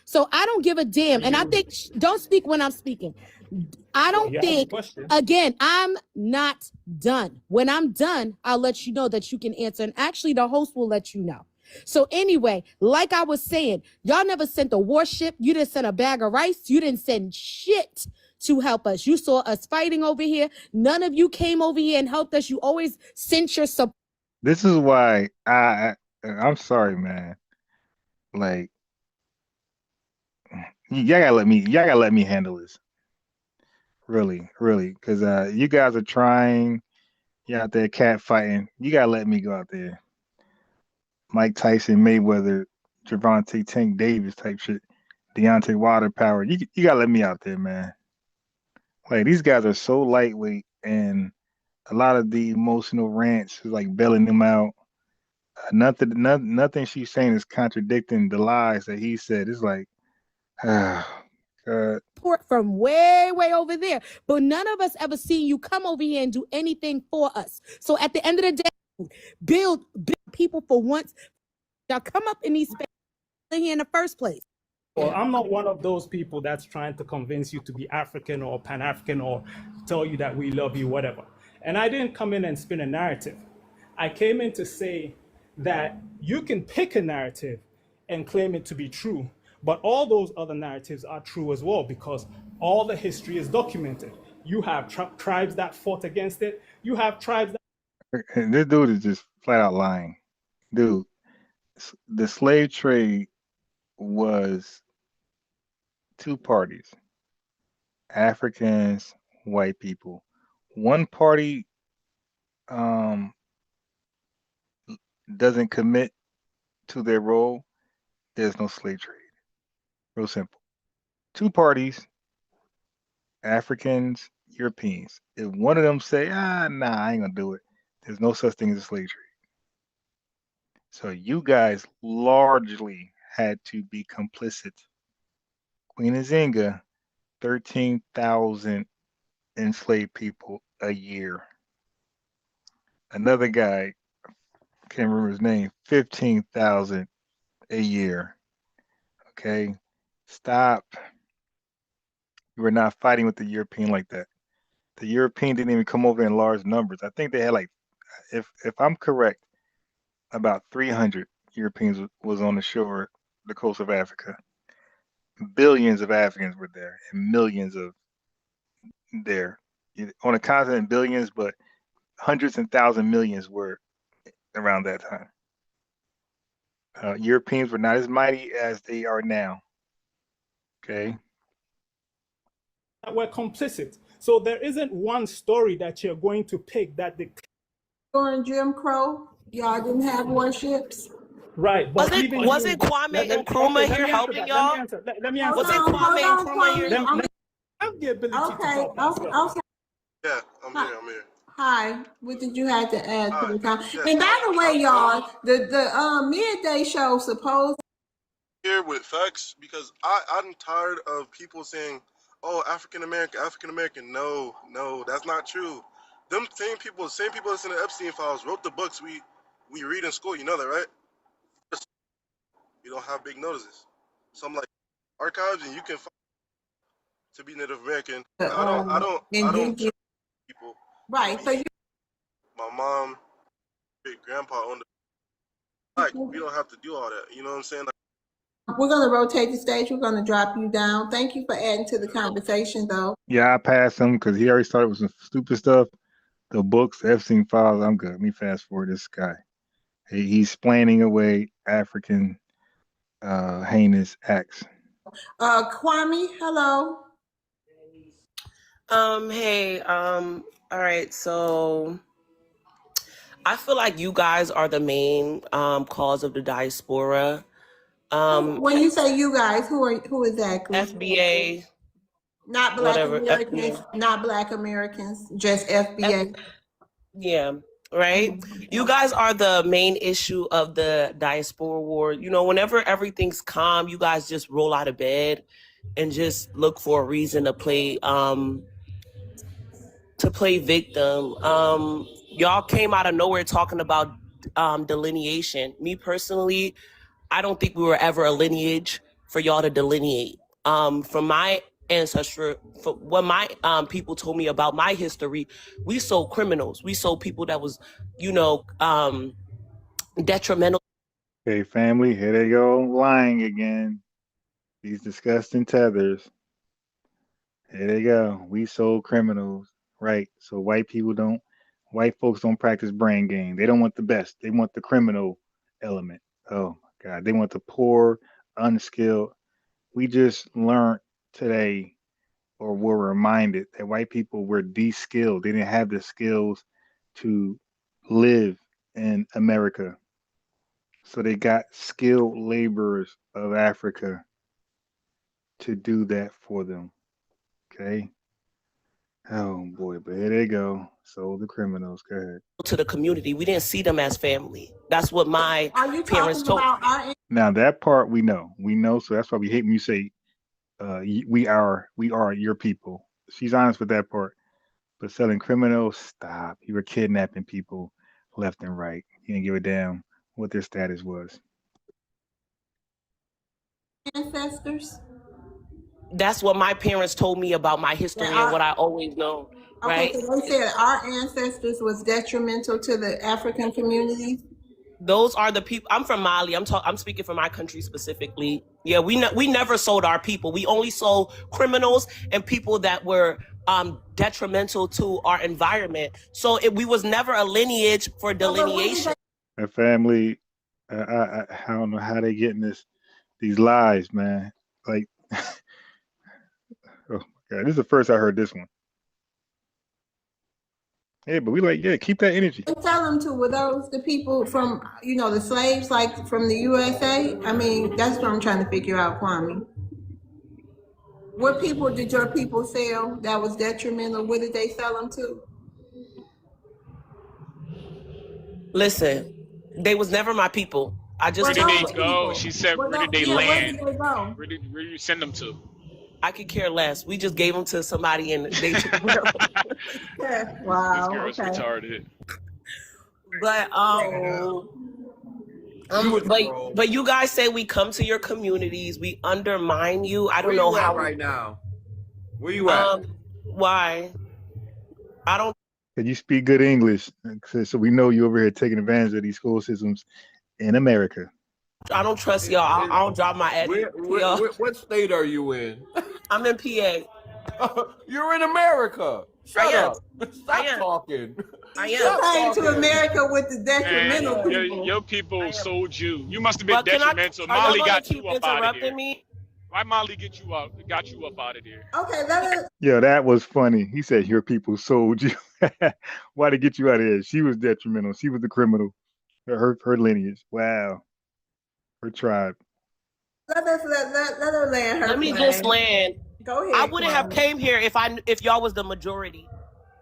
So I don't give a damn. And I think, don't speak when I'm speaking. I don't think, again, I'm not done. When I'm done, I'll let you know that you can answer. And actually, the host will let you know. So anyway, like I was saying, y'all never sent a warship. You didn't send a bag of rice. You didn't send shit to help us. You saw us fighting over here. None of you came over here and helped us. You always sent your support. This is why I'm sorry, man. Like, y'all gotta let me handle this. Really, because you guys are trying. You out there cat fighting. You gotta let me go out there. Mike Tyson, Mayweather, Gervonta Tank Davis type shit. Deontay Wilder power. You gotta let me out there, man. Like, these guys are so lightweight, and a lot of the emotional rants is like bailing them out. Nothing she's saying is contradicting the lies that he said. It's like, God. From way over there, but none of us ever seen you come over here and do anything for us. So at the end of the day, build people for once. Y'all come up in these spaces here in the first place. Well, I'm not one of those people that's trying to convince you to be African or Pan-African or tell you that we love you, whatever. And I didn't come in and spin a narrative. I came in to say that you can pick a narrative and claim it to be true, but all those other narratives are true as well, because all the history is documented. You have tribes that fought against it. You have tribes that... And this dude is just flat out lying. Dude, the slave trade was two parties. Africans, white people. One party doesn't commit to their role, there's no slave trade. Real simple. Two parties, Africans, Europeans. If one of them say, nah, I ain't gonna do it, there's no such thing as a slave trade. So you guys largely had to be complicit. Queen Nzinga, 13,000 enslaved people a year. Another guy, can't remember his name, 15,000 a year. Okay, stop. We're not fighting with the European like that. The European didn't even come over in large numbers. I think they had like, if I'm correct, about 300 Europeans was on the shore, the coast of Africa. Billions of Africans were there, and millions of there. On a continent, billions, but hundreds and thousands, millions were around that time. Europeans were not as mighty as they are now. Okay. We're complicit. So there isn't one story that you're going to pick that the... During Jim Crow, y'all didn't have warships. Right, but wasn't Kwame Nkrumah here helping y'all? Let me answer. Wasn't Kwame Nkrumah here? I have the ability to talk. Okay. Yeah, I'm here. Hi, what did you have to add to the time? And by the way, y'all, the midday show supposed here with facts, because I'm tired of people saying, "Oh, African American." No, that's not true. Them same people that's in the Epstein files wrote the books we read in school. You know that, right? We don't have big notices. So I'm like, archives, and you can find to be Native American. I don't judge people. Right. So my mom, great grandpa owned the... Like, we don't have to do all that. You know what I'm saying? Like, we're gonna rotate the stage. We're gonna drop you down. Thank you for adding to the conversation, though. Yeah, I passed him because he already started with some stupid stuff. the books, Epstein files. I'm good. Let me fast forward this guy. He's explaining away African heinous acts. Kwame, hello. Hey, all right, so I feel like you guys are the main cause of the diaspora. When you say you guys, who exactly? FBA. Not Black Americans, not Black Americans, just FBA. Yeah, right? You guys are the main issue of the diaspora war. You know, whenever everything's calm, you guys just roll out of bed and just look for a reason to play victim. Y'all came out of nowhere talking about delineation. Me personally, I don't think we were ever a lineage for y'all to delineate. From my ancestry, for what my people told me about my history, we sold criminals. We sold people that was, detrimental. Okay, family, here they go lying again. These disgusting tethers. Here they go. We sold criminals. Right. So white folks don't practice brain game. They don't want the best. They want the criminal element. Oh my God. They want the poor, unskilled. We just learned today, or were reminded, that white people were de-skilled. They didn't have the skills to live in America. So they got skilled laborers of Africa to do that for them. Okay. Oh boy, but here they go. So the criminals. Go ahead. To the community. We didn't see them as family. That's what my parents told me. Now that part we know. So that's why we hate when you say we are your people. She's honest with that part. But selling criminals, stop. You were kidnapping people left and right. You didn't give a damn what their status was. Ancestors? That's what my parents told me about my history and what I always known. Okay, right? so they said our ancestors was detrimental to the African community. Those are the people. I'm from Mali. I'm speaking for my country specifically. Yeah, we never sold our people. We only sold criminals and people that were detrimental to our environment. So we was never a lineage for delineation. A family, I don't know how they getting these lies, man. Like, oh my God, this is the first I heard this one. Yeah, but we keep that energy. They tell them to, were those the people from, the slaves, like from the USA? I mean, that's what I'm trying to figure out, Kwame. What people did your people sell that was detrimental? What did they sell them to? Listen, they was never my people. I just where did they go? She said, where did they land? Where did they go? Where did you send them to? I could care less. We just gave them to somebody and they took them. Wow. This girl's retarded. But you guys say we come to your communities, we undermine you. I don't know how right now. Where you at? Why? I don't. Can you speak good English? So we know you over here taking advantage of these school systems in America. I don't trust y'all. I don't drop my ad. What state are you in? I'm in PA. You're in America. Shut up. Stop talking. I am. You came to America with the detrimental people. Your people sold you. You must have been detrimental. Molly got you up out of here. Why Molly got you up out of there? Okay, Yeah, that was funny. He said your people sold you. Why to get you out of here? She was detrimental. She was the criminal. Her lineage. Wow. Her tribe. Let her land her. Let me just land. Go ahead. I wouldn't have came here if y'all was the majority.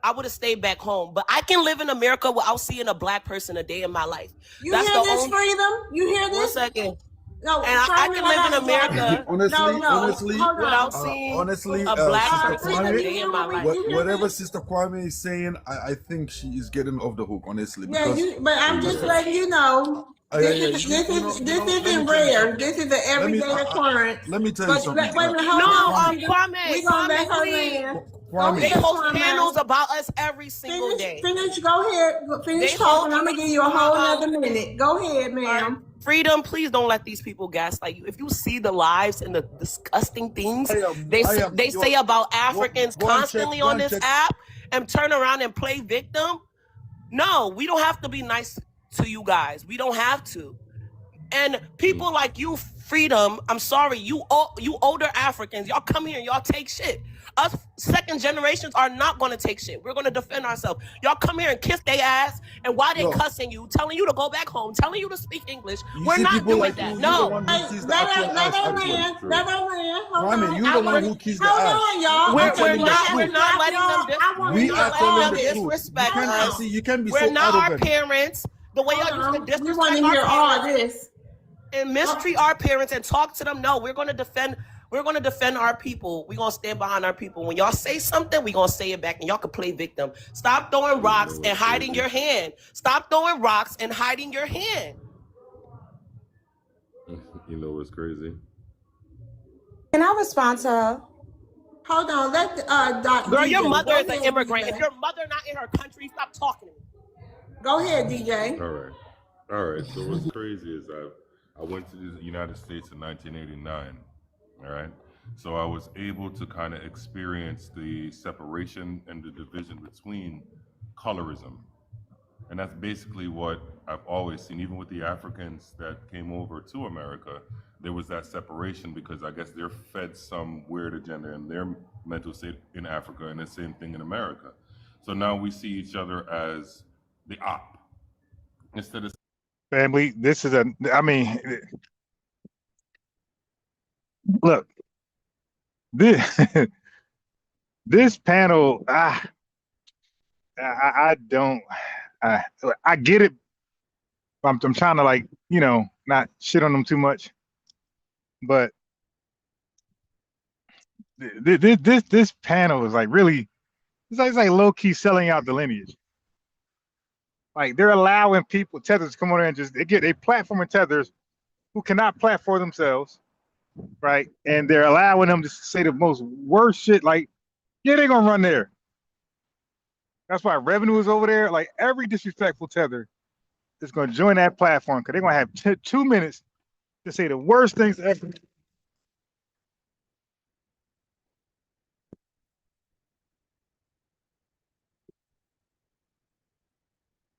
I would have stayed back home. But I can live in America without seeing a black person a day in my life. You hear this, Freedom? You hear this? 1 second. No, and I can live in America honestly, without seeing a black person a day in my life. Whatever Sister Kwame is saying, I think she is getting off the hook, honestly. But I'm just letting you know. This isn't rare. This is an everyday occurrence. Let me tell you something. Wait a minute, Kwame. We gonna let her land. They post panels about us every single day. Go ahead. Finish talking. I'm gonna give you a whole other minute. Go ahead, ma'am. Freedom, please don't let these people gaslight you. If you see the lives and the disgusting things they say about Africans constantly on this app, and turn around and play victim? No, we don't have to be nice to you guys. We don't have to. And people like you, Freedom, I'm sorry, you older Africans, y'all come here and y'all take shit. Us second generations are not going to take shit. We're going to defend ourselves. Y'all come here and kiss their ass, and why they cussing you, telling you to go back home, telling you to speak English. We're not doing that. No. You're the one who kissed the ass. We're not letting them disrespect us. You can't be we're so not our arrogant. Parents. The way y'all used to disrespect we want to hear all this and mistreat our parents and talk to them. No, we're going to defend our people. We're going to stand behind our people. When y'all say something, we're going to say it back, and y'all can play victim. Stop throwing rocks and hiding your hand. Stop throwing rocks and hiding your hand. You know what's crazy? Can I respond to her? Hold on, let Dr. Girl, your mother is an immigrant. If your mother not in her country, stop talking to me. Go ahead, DJ. All right. So what's crazy is I went to the United States in 1989. All right. So I was able to kind of experience the separation and the division between colorism. And that's basically what I've always seen, even with the Africans that came over to America. There was that separation because I guess they're fed some weird agenda in their mental state in Africa, and the same thing in America. So now we see each other as the op instead of family. Look, this panel, I get it. I'm trying to not shit on them too much, but this panel is really, it's like low key selling out the lineage. Like they're allowing people, tethers, to come on there and they platforming tethers who cannot platform themselves, right? And they're allowing them to say the most worst shit. Like, yeah, they're gonna run there. That's why revenue is over there. Like every disrespectful tether is gonna join that platform because they're gonna have 2 minutes to say the worst things ever.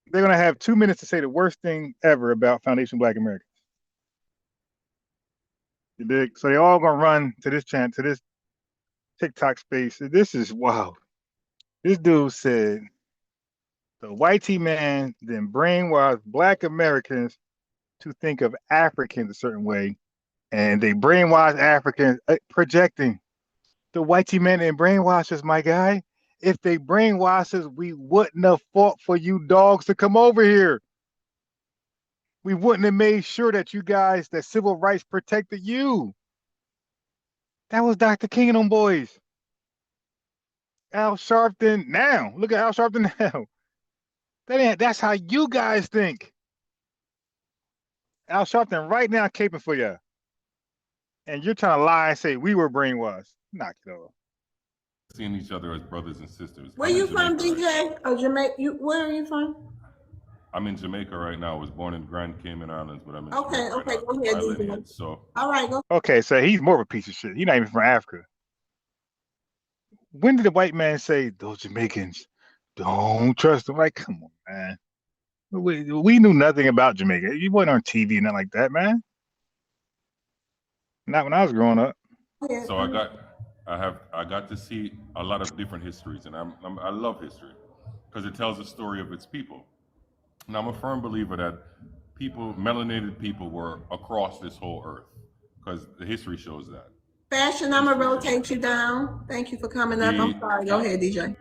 They're gonna have 2 minutes to say the worst thing ever about Foundation Black Americans. You dig? So they all gonna run to this channel, to this TikTok space. This is wild. This dude said the white man then brainwashed Black Americans to think of Africans a certain way, and they brainwash Africans, projecting. The white man didn't brainwash us, my guy. If they brainwash us, we wouldn't have fought for you dogs to come over here. We wouldn't have made sure that you guys, that civil rights protected you. That was Dr. King and them boys. Al Sharpton now. Look at Al Sharpton now. That's how you guys think. Al Sharpton right now caping for you. And you're trying to lie and say we were brainwashed. Knock it off. Seeing each other as brothers and sisters. Where you from, DJ? Oh, Jamaica. Where are you from? I'm in Jamaica right now. I was born in Grand Cayman Islands, but I'm in Okay, Jamaica okay, right go ahead, DJ. Lineage, so. All right, go. Okay, so he's more of a piece of shit. He's not even from Africa. When did the white man say those Jamaicans don't trust them? Like, come on, man. We knew nothing about Jamaica. You wasn't on TV and nothing like that, man. Not when I was growing up. So I got to see a lot of different histories, and I love history because it tells the story of its people. And I'm a firm believer that melanated people were across this whole earth because the history shows that. Fashion, I'm gonna rotate you down. Thank you for coming up. I'm sorry. Go ahead, DJ.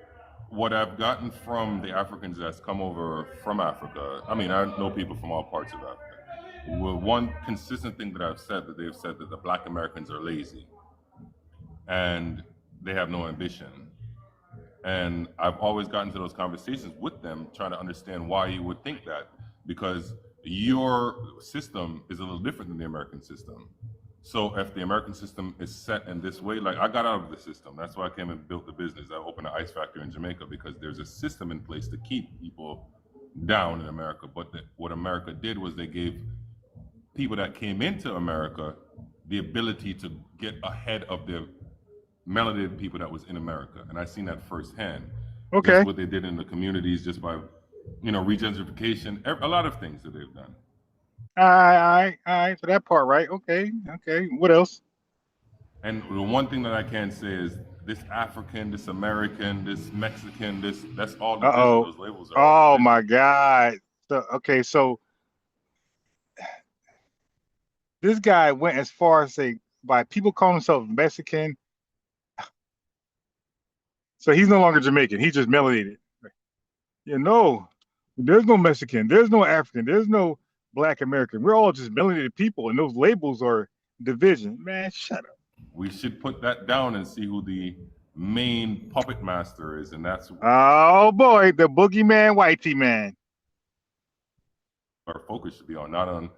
What I've gotten from the Africans that's come over from Africa, I mean, I know people from all parts of Africa. Well, one consistent thing that they've said that the Black Americans are lazy and they have no ambition. And I've always gotten to those conversations with them, trying to understand why you would think that, because your system is a little different than the American system. So if the American system is set in this way, like I got out of the system. That's why I came and built the business. I opened an ice factory in Jamaica because there's a system in place to keep people down in America. But what America did was they gave people that came into America the ability to get ahead of the melanated people that was in America. And I seen that firsthand. Okay. Just what they did in the communities, just by, regentrification, a lot of things that they've done. All right. So that part, right? Okay. What else? And the one thing that I can say is this African, this American, this Mexican, that's all division. Those labels are. Oh my God. So this guy went as far as say by people calling themselves Mexican. So he's no longer Jamaican. He's just melanated. There's no Mexican. There's no African. There's no Black American. We're all just melanated people, and those labels are division. Man, shut up. We should put that down and see who the main puppet master is, and that's oh boy, the boogeyman, whitey man. Our focus should be on, not on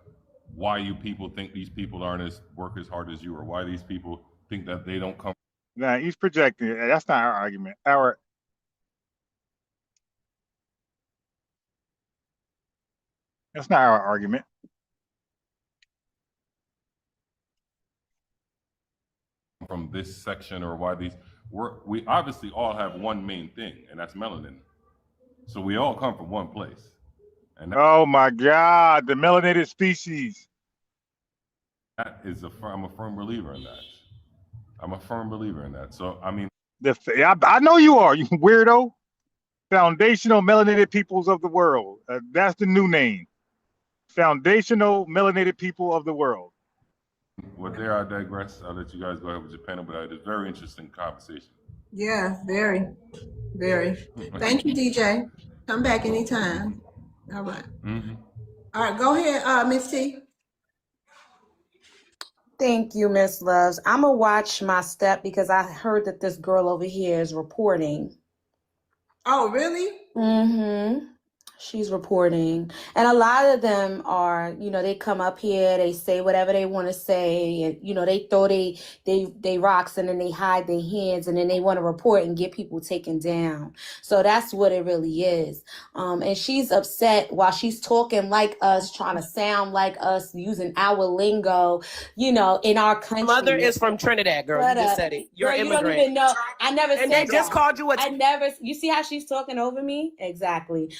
why you people think these people aren't work as hard as you, or why these people think that they don't come. Nah, he's projecting. That's not our argument. That's not our argument. From this section, or why we obviously all have one main thing, and that's melanin. So we all come from one place. And oh my God, the melanated species. That is I'm a firm believer in that. So I mean, I know you are, you weirdo. Foundational melanated peoples of the world. That's the new name. Foundational melanated people of the world. Well, there I digress. I'll let you guys go ahead with your panel, but it's a very interesting conversation. Yeah, very, very. Thank you, DJ. Come back anytime. All right. Mm-hmm. All right, go ahead, Miss T. Thank you, Miss Loves. I'm gonna watch my step because I heard that this girl over here is reporting. Oh, really? Mm-hmm. She's reporting. And a lot of them are, they come up here, they say whatever they want to say, and, they throw they rocks and then they hide their hands and then they want to report and get people taken down. So that's what it really is. And she's upset while she's talking like us, trying to sound like us, using our lingo, in our country. Mother is from Trinidad, girl. You just said it. You're girl, immigrant. You don't even know. I never said that. And they just called you you see how she's talking over me? Exactly.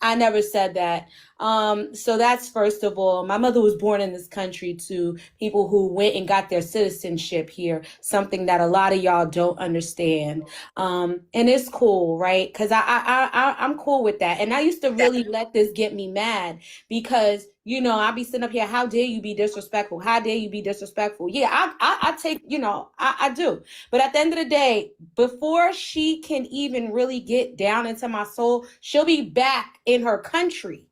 I never said that. So that's first of all. My mother was born in this country to people who went and got their citizenship here, something that a lot of y'all don't understand. And it's cool, right? Because I'm cool with that. And I used to really let this get me mad because, I'll be sitting up here, how dare you be disrespectful? How dare you be disrespectful? Yeah, I take, I do. But at the end of the day, before she can even really get down into my soul, she'll be back in her country,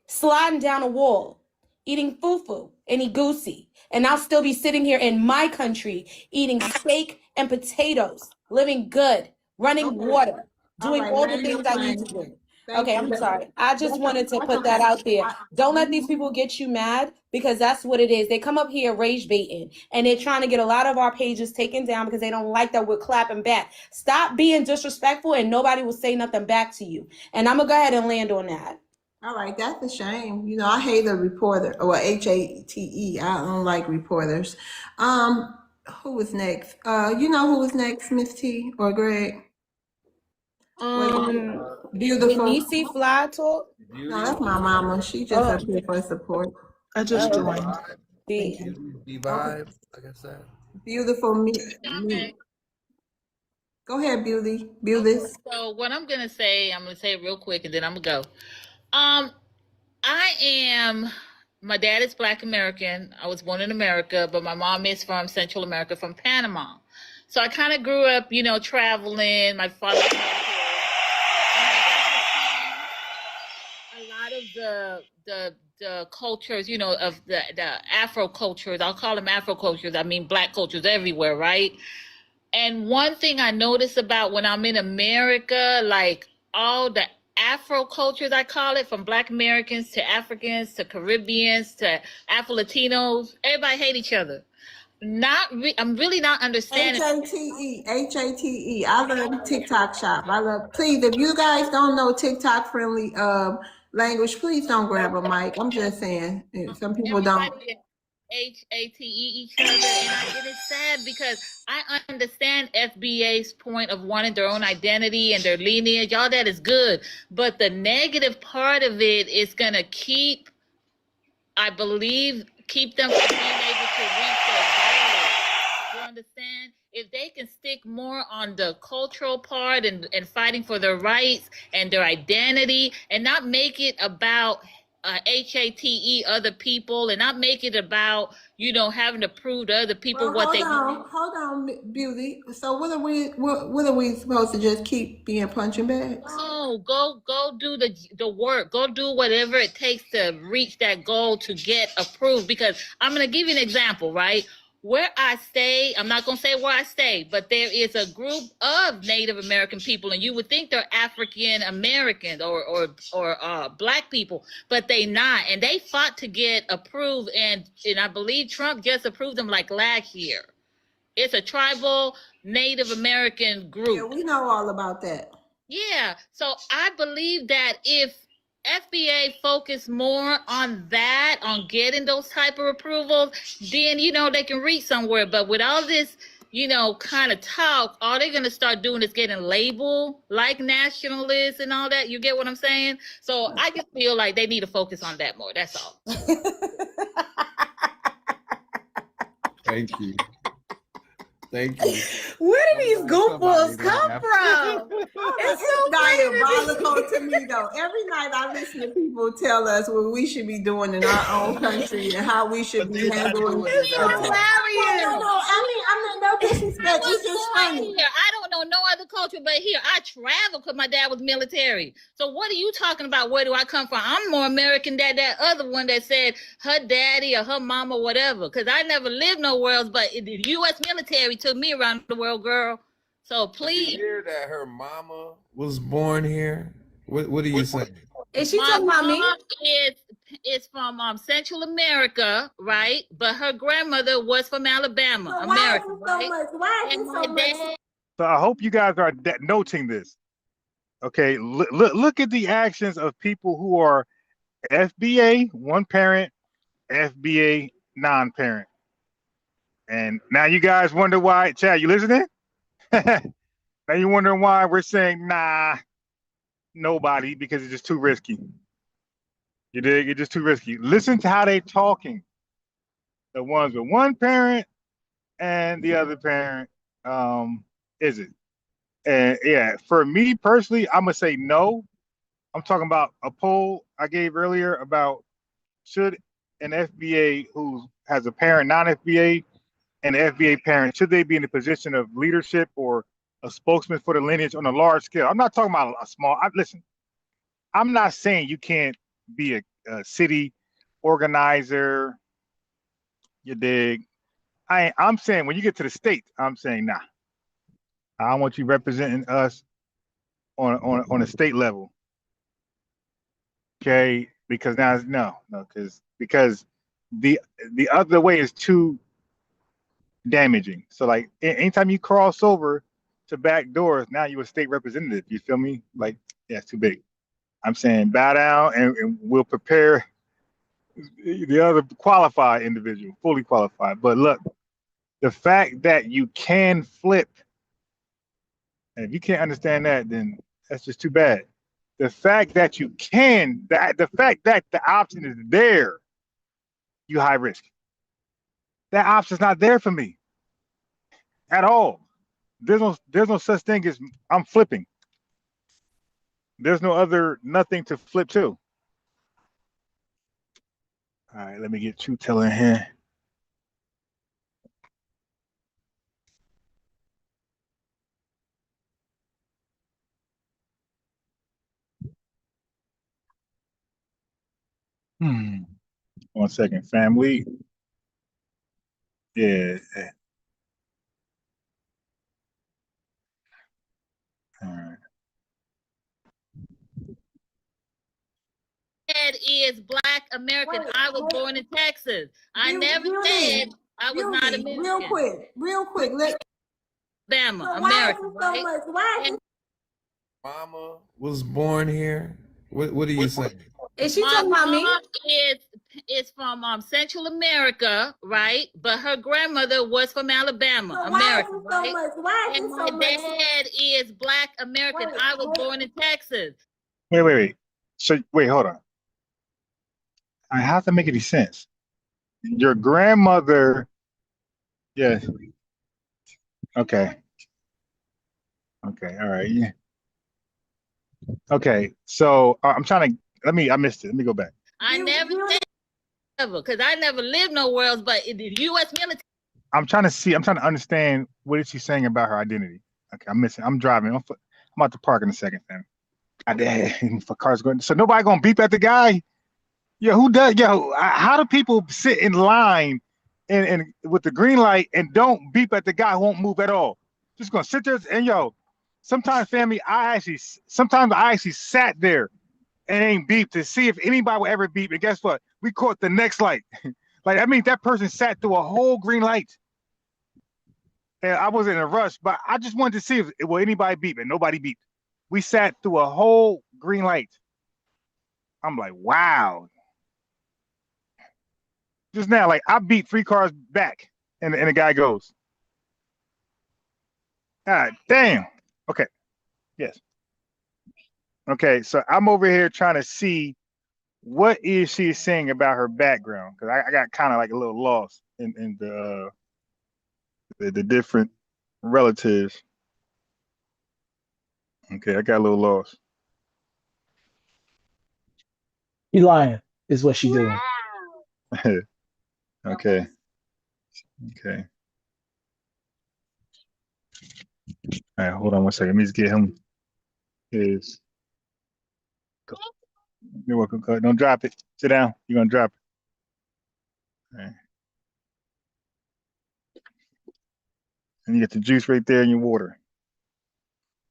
sliding down a wall, eating fufu and egusi. And I'll still be sitting here in my country, eating steak and potatoes, living good, running water, doing all the things I need to do. Okay, I'm sorry. I just wanted to put that out there. Don't let these people get you mad because that's what it is. They come up here rage baiting and they're trying to get a lot of our pages taken down because they don't like that we're clapping back. Stop being disrespectful and nobody will say nothing back to you. And I'm going to go ahead and land on that. All right, that's a shame. I hate a reporter, or HATE. I don't like reporters. Who was next? Who was next, Miss T or Greg? Beautiful. Nisi Fly talk? No, that's my mama. She just up here for support. I just joined. Thank you. Vibe, like I said. Beautiful me. Go ahead, Beauty. Beauty. So what I'm gonna say it real quick and then I'm gonna go. My dad is Black American. I was born in America, but my mom is from Central America, from Panama. So I kind of grew up, traveling. My father was here. And I got to see a lot of the cultures, of the Afro cultures. I'll call them Afro cultures. I mean, Black cultures everywhere, right? And one thing I notice about when I'm in America, like all the Afro cultures, I call it, from Black Americans to Africans to Caribbeans to Afro-Latinos, everybody hate each other. I'm really not understanding. HATE. I love TikTok shop. Please, if you guys don't know TikTok friendly language, please don't grab a mic. I'm just saying, some people don't. HATE each other, and it's sad because I understand FBA's point of wanting their own identity and their lineage. All that is good, but the negative part of it is gonna keep, I believe, keep them from being able to reach their goals. You understand? If they can stick more on the cultural part and fighting for their rights and their identity, and not make it about HATE other people, and not make it about, you know, having to prove to other people Well, what they hold on, Beauty. So what are we supposed to just keep being punching bags? No, go do the work. Go do whatever it takes to reach that goal to get approved. Because I'm gonna give you an example, right? Where I stay, I'm not gonna say where I stay, but there is a group of Native American people, and you would think they're African Americans or Black people, but they not, and they fought to get approved, and I believe Trump just approved them like last year. It's a tribal Native American group. Yeah, we know all about that. Yeah, so I believe that if FBA focus more on that, on getting those type of approvals, then, you know, they can reach somewhere. But with all this, you know, kind of talk, all they're going to start doing is getting labeled like nationalists and all that. You get what I'm saying? So I just feel like they need to focus on that more. That's all. Thank you. Thank you. Where do these goofballs come from? It's so diabolical to me, though. Every night I listen to people tell us what we should be doing in our own country and how we should be handling it. It's hilarious. No, I mean, no disrespect. It's just funny. Here, I don't know no other culture but here. I travel because my dad was military. So what are you talking about? Where do I come from? I'm more American than that other one that said her daddy or her mama, whatever. Because I never lived nowhere else, but the U.S. military took me around the world, girl. So please. Did you hear that her mama was born here? What are you saying? Is she talking about me? Is from Central America, right? But her grandmother was from Alabama, So America. So I hope you guys are noting this. Okay, look at the actions of people who are FBA, one parent, FBA, non-parent. And now you guys wonder why, Chad, you listening? Now you're wondering why we're saying, nah, nobody, because it's just too risky. You dig? It's just too risky. Listen to how they talking. The ones with one parent and the other parent, is it? And yeah, for me personally, I'm gonna say no. I'm talking about a poll I gave earlier about should an FBA who has a parent, non-FBA, and an FBA parent, should they be in a position of leadership or a spokesman for the lineage on a large scale? I'm not talking about a small. Listen, I'm not saying you can't be a city organizer. You dig? I'm saying when you get to the state, I'm saying nah. I want you representing us on a state level. Okay, because now because the other way is too damaging. So like anytime you cross over to back doors, now you're a state representative. You feel me? Like, yeah, it's too big. I'm saying bow down and we'll prepare the other qualified individual, fully qualified. But look, the fact that you can flip, and if you can't understand that, then that's just too bad. The fact that you can, the fact that the option is there, you high risk. That option's not there for me at all. There's no such thing as I'm flipping. There's nothing to flip to. All right, let me get Truth Teller in here. One second, family. Yeah. All right. Is Black American. I was born in Texas. I never said I was not American. Real quick. Alabama, America. Mama was born here. What are you saying? Is she talking about me? is from Central America, right? But her grandmother was from Alabama, So America, why right? is And it my so much? dad is Black American. I was born in Texas. Wait. So wait, hold on. I have to make any sense. Your grandmother, yeah. Okay. Okay. All right. Yeah. Okay. So I'm trying to I missed it. Let me go back. I never said ever, because I never lived nowhere else but in the U.S. military. I'm trying to understand what is she saying about her identity. Okay, I'm missing. I'm driving. I'm about to park in a second, fam. For cars going. So nobody gonna beep at the guy? Yeah, who does? Yo, how do people sit in line and with the green light and don't beep at the guy who won't move at all? Just gonna sit there and sometimes family, I actually sat there and ain't beeped to see if anybody would ever beep. And guess what? We caught the next light. Like, I mean, that person sat through a whole green light. And I wasn't in a rush, but I just wanted to see if will anybody beep, and nobody beeped. We sat through a whole green light. I'm like, wow. Just now, like I beat 3 cars back, and the guy goes, God damn. Okay. Yes. Okay, so I'm over here trying to see what is she saying about her background, because I got kind of like a little lost in the different relatives. Okay, I got a little lost. You lying is what she doing. Okay. All right, hold on one second. Let me just get him his. You're welcome. Don't drop it. Sit down. You're gonna drop it. All right. And you get the juice right there in your water.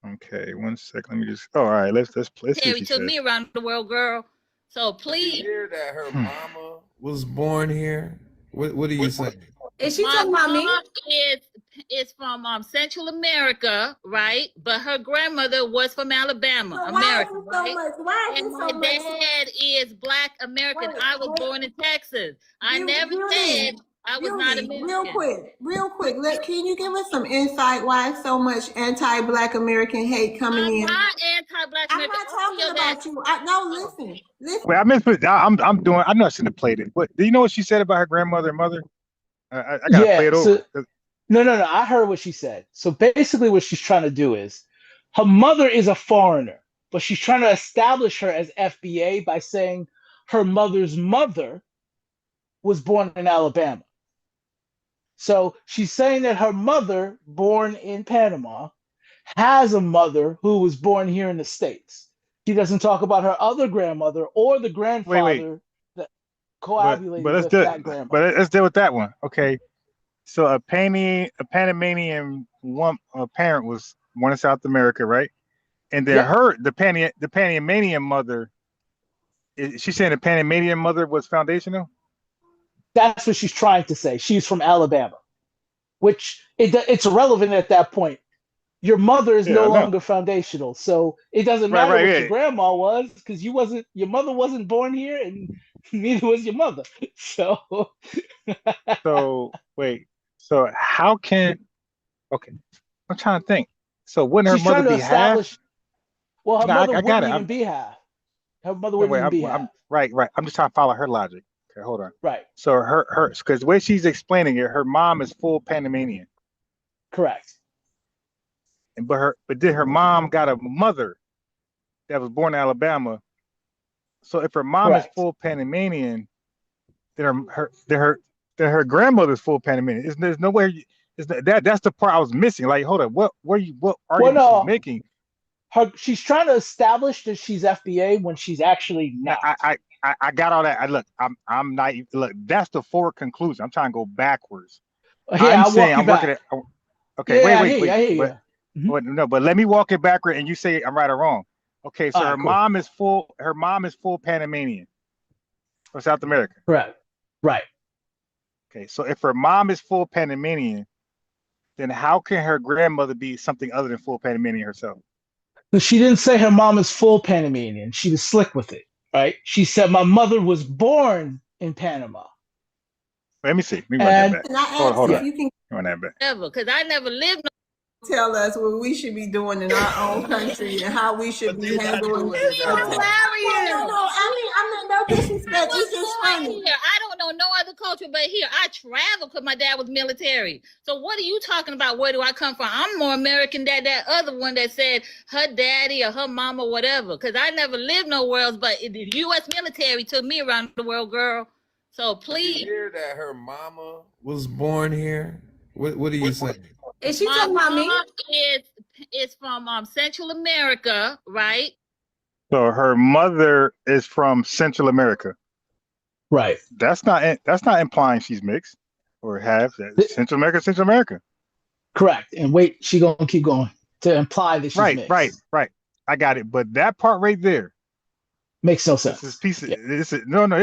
Okay, 1 second. Let me just. Oh, all right. Let's see what Terry she took says. me around the world, girl. So please. Did you hear that her mama was born here? What do you say? Is she My talking about me? mom is from Central America, right? But her grandmother was from Alabama, So America, why is it right? so much? Why is And it my so much? dad is Black American. I was born in Texas. I never said I was not American. Real quick. Can you give us some insight why so much anti-Black American hate coming in? I'm not anti-Black I'm American. not talking about you. Listen. Wait, I missed. I'm doing. I know I shouldn't have played it. But do you know what she said about her grandmother and mother? I gotta play it over. No. I heard what she said. So basically, what she's trying to do is, her mother is a foreigner, but she's trying to establish her as FBA by saying her mother's mother was born in Alabama. So she's saying that her mother, born in Panama, has a mother who was born here in the States. She doesn't talk about her other grandmother or the grandfather that coabulated with that grandmother. But let's deal with that one. Okay. So a Panamanian parent was born in South America, right? And then the Panamanian mother, is she saying the Panamanian mother was foundational? That's what she's trying to say. She's from Alabama, which it's irrelevant at that point. Your mother is no longer foundational, so it doesn't matter what your grandma was, because your mother wasn't born here, and neither was your mother. So, wait. So how can? Okay, I'm trying to think. So wouldn't her mother be half? Well, her mother wouldn't even be half. Her mother wouldn't even be half. Right. I'm just trying to follow her logic. Okay, hold on. Right. So her because the way she's explaining it, her mom is full Panamanian. Correct. But then her mom got a mother that was born in Alabama. So if her mom is full Panamanian, then her grandmother's full Panamanian. There's no way. That's the part I was missing. Like, hold on, what argument she's making? She's trying to establish that she's FBA when she's actually not. I got all that. Look, I'm not. Look, that's the forward conclusion. I'm trying to go backwards. Yeah, I'm looking at. Okay, yeah, wait. I hear you. No, but let me walk it backward, and you say I'm right or wrong. Okay, so her mom is full. Her mom is full Panamanian from South America. Correct. Right. Okay, so if her mom is full Panamanian, then how can her grandmother be something other than full Panamanian herself? She didn't say her mom is full Panamanian. She was slick with it, right? She said my mother was born in Panama. Let me see. Let me run that back. Can I Hold ask if on. you can Run that back. Ever, because I never lived. tell us what we should be doing in our own country and how we should be handling it. Hilarious. No, I'm not no disrespect. It's just funny. Here. I don't know no other culture but here. I traveled because my dad was military. So what are you talking about? Where do I come from? I'm more American than that other one that said her daddy or her mama, whatever. Because I never lived nowhere else, but the U.S. military took me around the world, girl. So please. Did you hear that her mama was born here? What are you saying? Is she talking about me? Is from Central America, right? So her mother is from Central America. Right. That's not implying she's mixed or half. Central America. Correct. And wait, she gonna keep going to imply that she's mixed. Right. I got it. But that part right there makes no sense. It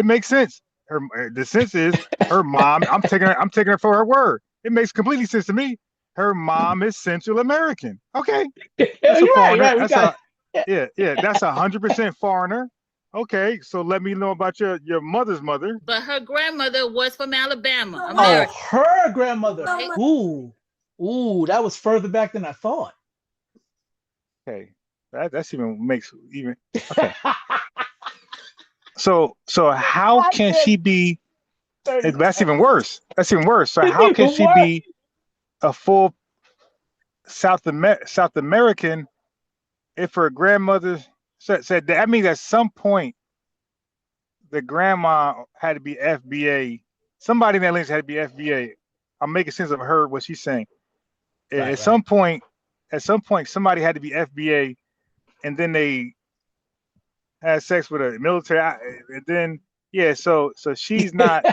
makes sense. The sense is her mom. I'm taking her for her word. It makes completely sense to me. Her mom is Central American. Okay. That's a foreigner. That's 100% foreigner. Okay, so let me know about your mother's mother. But her grandmother was from Alabama. Oh, her grandmother. Ooh, that was further back than I thought. Okay, that's even makes even. Okay. So how can she be? That's even worse. So how can she be a full South American if her grandmother said that? I mean, at some point, the grandma had to be FBA. Somebody in that lineage had to be FBA. I'm making sense of her what she's saying. At some point, somebody had to be FBA, and then they had sex with a military, and then so she's not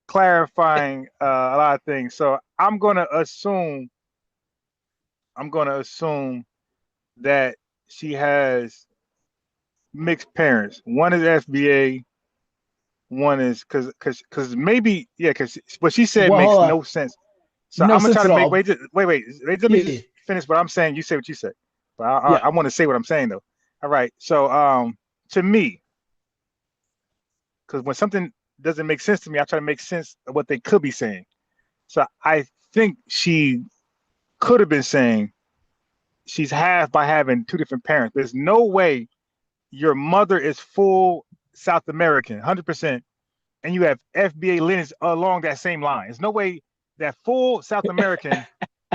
clarifying a lot of things. So I'm gonna assume that she has mixed parents. One is FBA, one is because maybe because what she said makes no sense. So I'm gonna try to make wait. Let me just finish what I'm saying. You say what you say, but I want to say what I'm saying though. All right. So to me, because when something doesn't make sense to me, I try to make sense of what they could be saying. So I think she could have been saying she's half by having two different parents. There's no way your mother is full South American, 100%, and you have FBA lineage along that same line. There's no way that full South American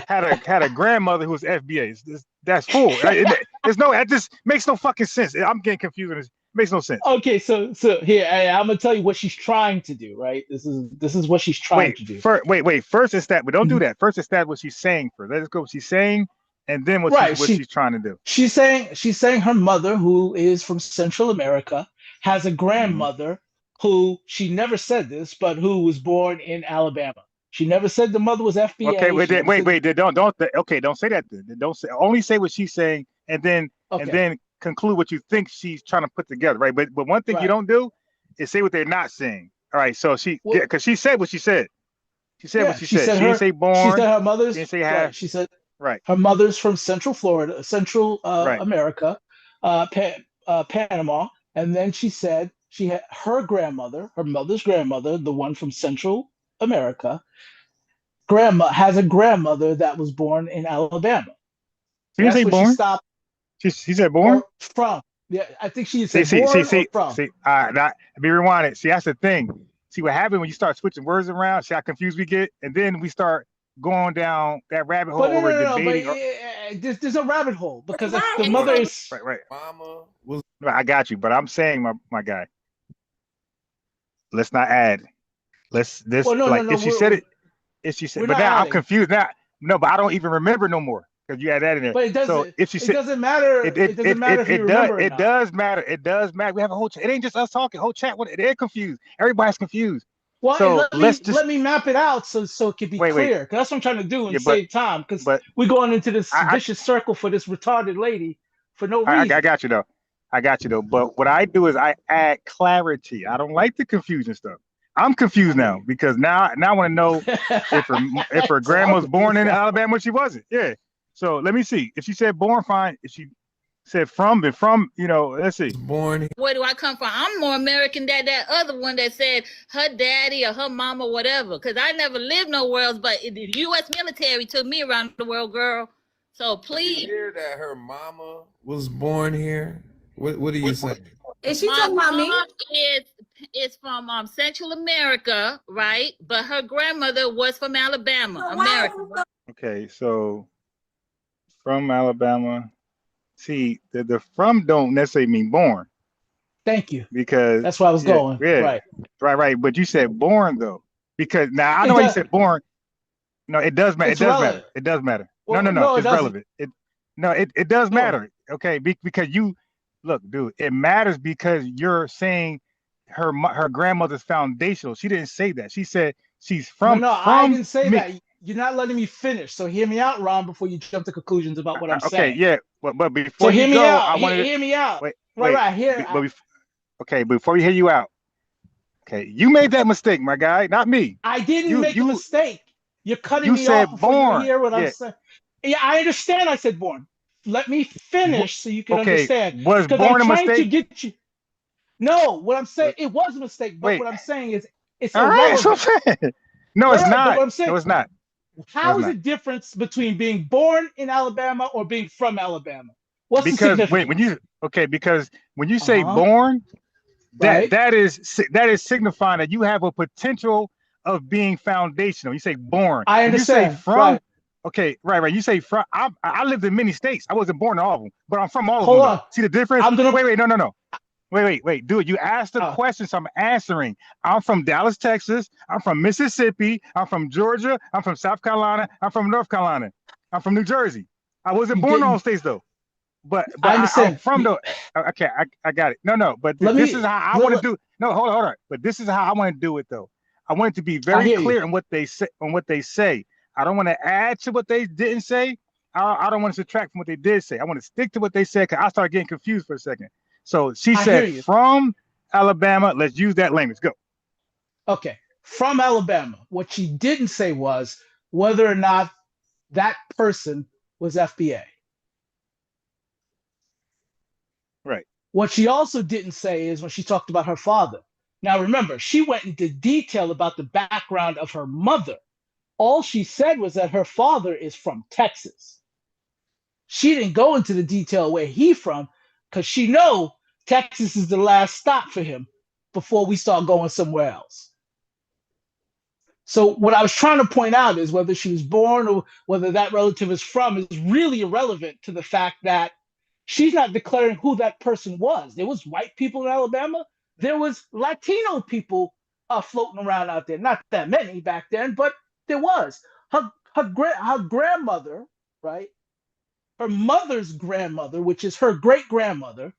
had a grandmother who was FBA. That's full. That just makes no fucking sense. I'm getting confused. It makes no sense. Okay, so here I'm gonna tell you what she's trying to do. Right, this is what she's trying to do. First is that, but don't do that. First is that what she's saying. Let's go. What she's saying, and then what she's trying to do. She's saying her mother, who is from Central America, has a grandmother who she never said this, but who was born in Alabama. She never said the mother was FBA. Okay, don't say that. Don't say. Only say what she's saying, and then conclude what you think she's trying to put together, right? But one thing you don't do is say what they're not saying. All right, so because she said what she said. She said what she said. She didn't say born. She said her mother's. She didn't say half. She said her mother's from Central Florida, Central America, Panama, and then she said she had her mother's grandmother, the one from Central America. Has a grandmother that was born in Alabama. She didn't say born. She stopped. She said born. From. Yeah, I think she said born or from. Be rewinded. See, that's the thing. See what happened when you start switching words around. See how confused we get, and then we start going down that rabbit hole debating. There's a rabbit hole because the mother is right. Mama was. I got you, but I'm saying my guy. Let's not add. If she said it. If she said, but now I'm confused now. No, but I don't even remember no more because you had that in there. But it doesn't. So if she said, it doesn't matter. It doesn't matter if you remember. It does matter. It does matter. We have a whole chat. It ain't just us talking. Whole chat. They're confused. Everybody's confused. Well, so let me map it out so it can be clear. Because that's what I'm trying to do and save time. Because we're going into this vicious circle for this retarded lady for no reason. I got you though. But what I do is I add clarity. I don't like the confusion stuff. I'm confused now because now I want to know if her grandma was born in Alabama when she wasn't. Yeah. So let me see. If she said born, fine. If she Said from, and from, you know, let's see. Born. Where do I come from? I'm more American than that other one that said her daddy or her mama, whatever. Because I never lived nowhere else, but the U.S. military took me around the world, girl. So please. Did you hear that her mama was born here? What do you say? Is she My talking about me? mom is from Central America, right? But her grandmother was from Alabama, America. Okay, so from Alabama. See, the from don't necessarily mean born. Thank you. Because that's where I was going. Yeah, right. But you said born though, because now I know why you said born. No, it does matter. It does matter. It does matter. Well, no, it's relevant. It does matter. Okay, because you look, dude, it matters because you're saying her grandmother's foundational. She didn't say that. She said she's from. No, from I didn't say me. that. You're not letting me finish. So hear me out, Ron, before you jump to conclusions about what I'm saying. Okay, yeah, but before you go, I wanted to hear me out. Wait, right here. Okay, before you hear you out. Okay, you made that mistake, my guy, not me. I didn't make a mistake. You're cutting me said off before born. you hear what I'm saying. Yeah, I understand. I said born. Let me finish so you can understand. Was born a mistake? To get you. No, what I'm saying, it was a mistake. But what I'm saying is, it's all irrelevant. Right, so no, it's not. What I'm saying, no, it's not. How is the difference between being born in Alabama or being from Alabama? What's the significance? Because when you say born, that is signifying that you have a potential of being foundational. You say born. I understand. When you say from, right. You say from. I lived in many states. I wasn't born in all of them, but I'm from all of them. Hold on. See the difference? Wait, no. Wait, dude, you asked the question, so I'm answering. I'm from Dallas, Texas. I'm from Mississippi. I'm from Georgia. I'm from South Carolina. I'm from North Carolina. I'm from New Jersey. I wasn't born in all states, though. But I understand. I'm from the. Okay, I got it. No, but this is how I want to do. No, hold on. But this is how I want to do it, though. I want it to be very clear on what they say. I don't want to add to what they didn't say. I don't want to subtract from what they did say. I want to stick to what they said because I started getting confused for a second. So she said from Alabama. Let's use that language. Go. Okay. From Alabama. What she didn't say was whether or not that person was FBA. Right. What she also didn't say is when she talked about her father. Now, remember, she went into detail about the background of her mother. All she said was that her father is from Texas. She didn't go into the detail where he from, because she know Texas is the last stop for him before we start going somewhere else. So what I was trying to point out is whether she was born or whether that relative is from is really irrelevant to the fact that she's not declaring who that person was. There was white people in Alabama. There was Latino people floating around out there. Not that many back then, but there was. Her grandmother, right? Her mother's grandmother, which is her great grandmother,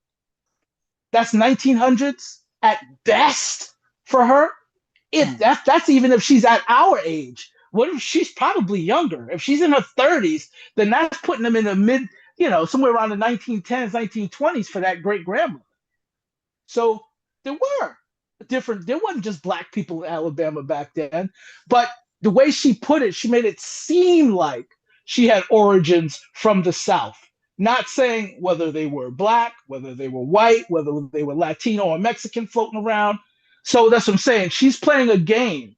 that's 1900s at best for her. If that's even if she's at our age. What if she's probably younger? If she's in her 30s, then that's putting them in the mid, somewhere around the 1910s, 1920s for that great grandmother. So there wasn't just black people in Alabama back then, but the way she put it, she made it seem like she had origins from the South, not saying whether they were black, whether they were white, whether they were Latino or Mexican floating around. So that's what I'm saying. She's playing a game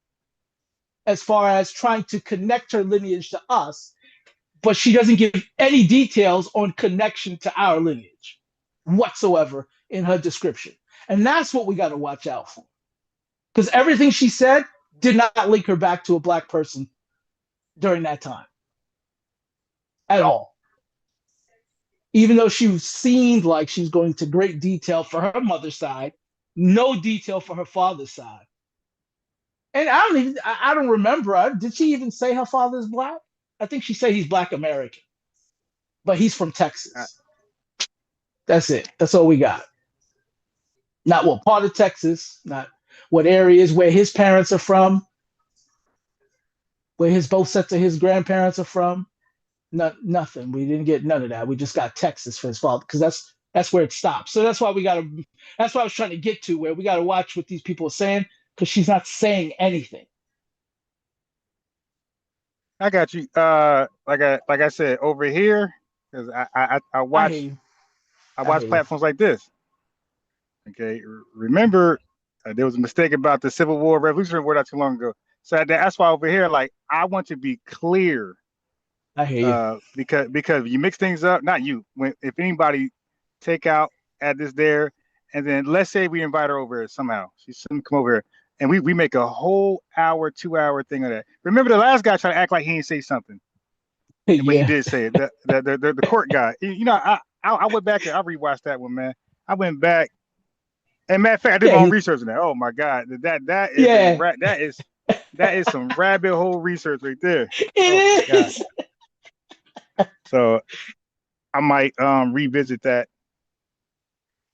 as far as trying to connect her lineage to us, but she doesn't give any details on connection to our lineage whatsoever in her description. And that's what we got to watch out for. Because everything she said did not link her back to a black person during that time at all. Even though she seemed like she's going to great detail for her mother's side, no detail for her father's side. And I don't remember. Did she even say her father's black? I think she said he's Black American, but he's from Texas. That's it. That's all we got. Not what part of Texas, not what areas, where his parents are from, where both sets of his grandparents are from. Nothing. We didn't get none of that. We just got Texas for his father, because that's where it stops. So that's why that's what I was trying to get to, where we got to watch what these people are saying, because she's not saying anything. I got you. Like I said over here, because I watch. I watch platforms like this. Okay, remember there was a mistake about the Civil War, Revolutionary War not too long ago. So that's why over here, like, I want to be clear. I hear you. Because you mix things up, not you. If anybody take out, add this there, and then let's say we invite her over here somehow. She's come over here, and we make a whole hour, 2 hour thing of that. Remember the last guy tried to act like he didn't say something, but he did say it. The court guy. You know, I went back and I rewatched that one, man. I went back. And matter of fact, I did my own research on that. Oh my God, that is some rabbit hole research right there. It is. So I might revisit that.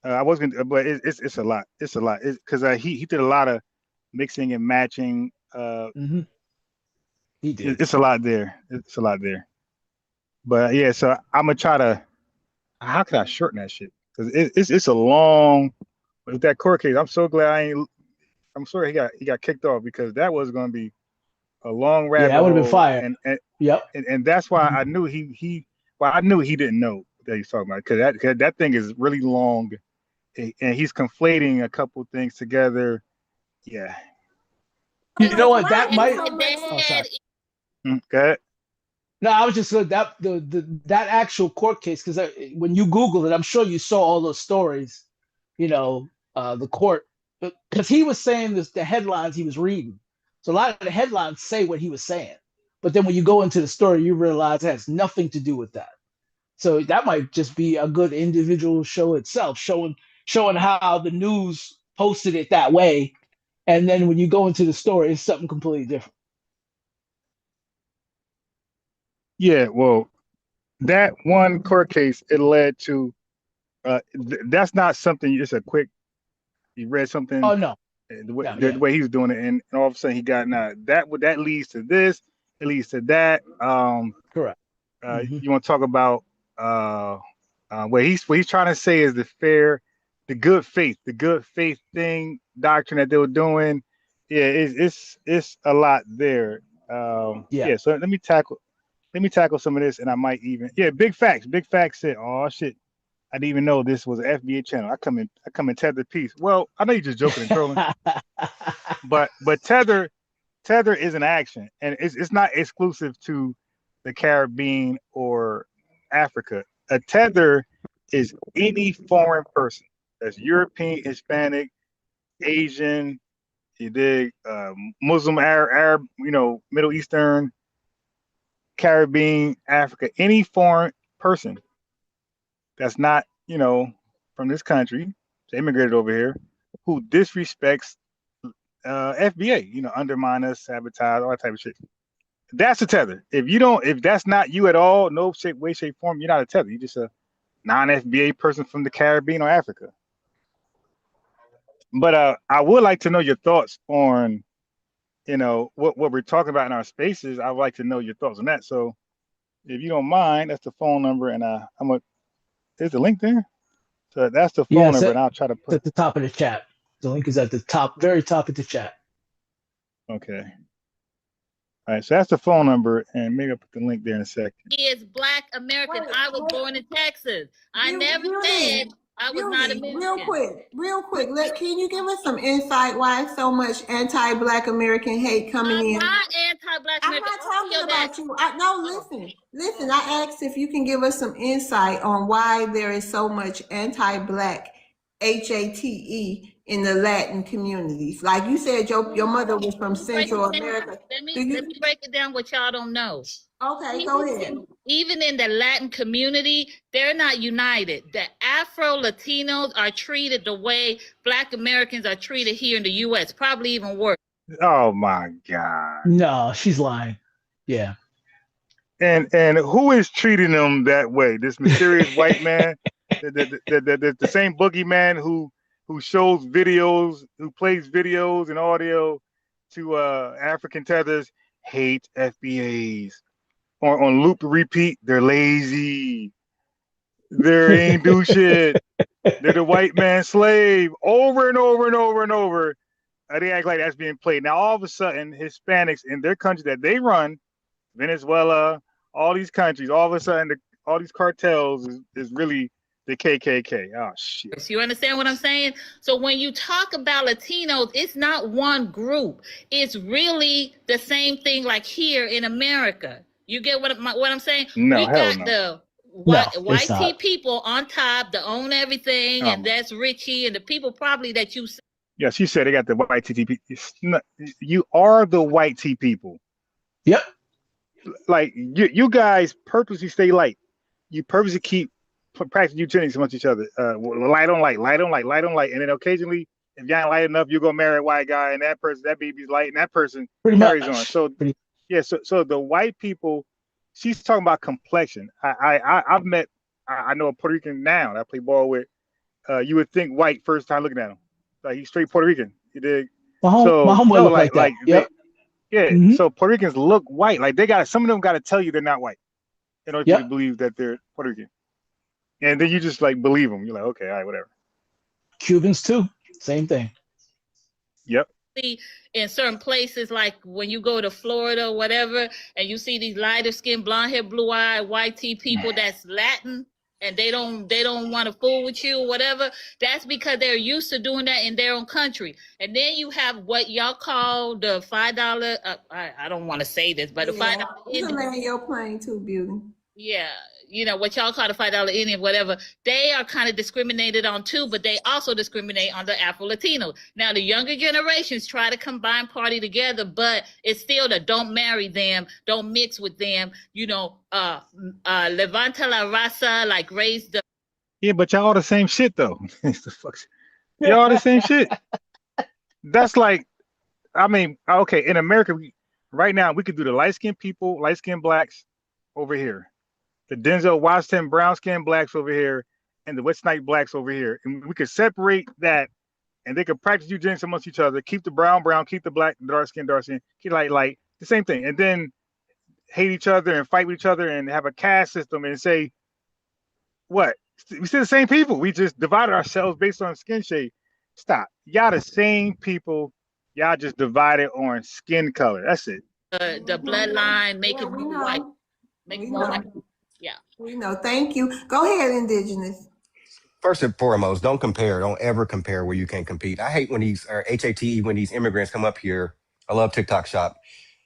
I was gonna, but it's a lot. It's a lot. Because he did a lot of mixing and matching. He did. It's a lot there. It's a lot there. But yeah, so I'm gonna try to. How can I shorten that shit? Because it's a long. With that court case, I'm so glad I'm sorry he got kicked off, because that was going to be a long rabbit hole. Yeah, I would have been fired. And that's why I knew I knew he didn't know that he's talking about, because that thing is really long, and he's conflating a couple things together. Yeah. You know what? That might. Okay. No, I was just that that actual court case, because when you Google it, I'm sure you saw all those stories. You know, the court, because he was saying this, the headlines he was reading. So a lot of the headlines say what he was saying, but then when you go into the story, you realize it has nothing to do with that. So that might just be a good individual show itself, showing how the news posted it that way, and then when you go into the story, it's something completely different. Yeah, well, that one court case, it led to. That's not something. It's a quick. You read something. Oh no. The way he was doing it, and all of a sudden he got that leads to this. It leads to that. Correct. You want to talk about what he's trying to say is the good faith thing, doctrine that they were doing. Yeah, it's a lot there. Yeah. So let me tackle some of this, and I might even big facts. Big facts said, oh shit. I didn't even know this was an FBA channel. I come in tether piece. Well, I know you're just joking and trolling, but tether is an action, and it's not exclusive to the Caribbean or Africa. A tether is any foreign person that's European, Hispanic, Asian, you dig, Muslim, Arab, Middle Eastern, Caribbean, Africa, any foreign person that's not, from this country, they immigrated over here, who disrespects FBA, undermine us, sabotage, all that type of shit. That's a tether. If that's not you at all, no shape, way, shape, form, you're not a tether. You're just a non-FBA person from the Caribbean or Africa. But I would like to know your thoughts on, what we're talking about in our spaces. I would like to know your thoughts on that. So if you don't mind, that's the phone number, and there's the link there. So that's the phone number, and I'll try to put at the top of the chat. The link is at the top, very top of the chat. Okay. All right, so that's the phone number, and maybe I'll put the link there in a second. He is Black American. I was born in Texas. I never said I was not American. Real quick. Can you give us some insight why so much anti-Black American hate coming in? I'm not anti-Black American. I'm not talking about you. Listen. I asked if you can give us some insight on why there is so much anti-Black HATE in the Latin communities. Like you said, your mother was from Central America. Let me break it down what y'all don't know. Okay, go ahead. Even in the Latin community, they're not united. The Afro-Latinos are treated the way Black Americans are treated here in the U.S., probably even worse. Oh my God. No, she's lying. Yeah. And who is treating them that way? This mysterious white man, the same boogeyman who shows videos, who plays videos and audio to African tethers, hate FBAs. On loop repeat, they're lazy. They ain't do shit. They're the white man's slave over and over and over and over. They act like that's being played. Now, all of a sudden, Hispanics in their country that they run, Venezuela, all these countries, all of a sudden, all these cartels is really The KKK. Oh shit. You understand what I'm saying? So when you talk about Latinos, it's not one group. It's really the same thing like here in America. You get what I'm saying? No, We hell got no. the No, it's white tea not. people on top that own everything, and that's Richie, and the people probably that you. Yeah, she said they got the white TP. You are the white tea people. Yep. Like you guys purposely stay light. You purposely keep practicing eugenics amongst each other. Light on light, light on light, light on light, and then occasionally, if you ain't light enough, you go marry a white guy, and that person, that baby's light, and that person Pretty carries much. on. So yeah, so the white people, she's talking about complexion. I've met, I know a Puerto Rican now that I play ball with. You would think white first time looking at him, like he's straight Puerto Rican. You dig? My So homeboy no, look like that. Yep. So Puerto Ricans look white. Like they got some of them got to tell you they're not white in order for you to believe that they're Puerto Rican. And then you just like believe them. You're like, okay, all right, whatever. Cubans too, same thing. Yep. See in certain places, like when you go to Florida or whatever, and you see these lighter skinned, blonde hair, blue eyed, white tea people that's Latin, and they don't want to fool with you or whatever. That's because they're used to doing that in their own country. And then you have what y'all call the $5. I don't want to say this, but the $5. You can land your plane too, Beauty. Yeah, you know what y'all call the $5 Indian, whatever. They are kind of discriminated on too, but they also discriminate on the Afro-Latinos. Now the younger generations try to combine party together, but it's still the don't marry them, don't mix with them. You know, levanta la raza, like raise the. Yeah, but y'all all the same shit though. Y'all all the same shit. That's like, I mean, okay, in America, right now we could do the light skinned people, light skinned blacks over here. The Denzel Washington brown skinned blacks over here, and the West Night blacks over here. And we could separate that, and they could practice eugenics amongst each other, keep the brown, keep the black, dark skin, keep light, the same thing. And then hate each other and fight with each other and have a caste system and say, what? We still the same people. We just divided ourselves based on skin shade. Stop. Y'all the same people. Y'all just divided on skin color. That's it. The bloodline, make it more white. Make it more white. Yeah. We know. Thank you. Go ahead, Indigenous. First and foremost, don't compare. Don't ever compare where you can't compete. I hate when these, or HATE, when these immigrants come up here. I love TikTok Shop.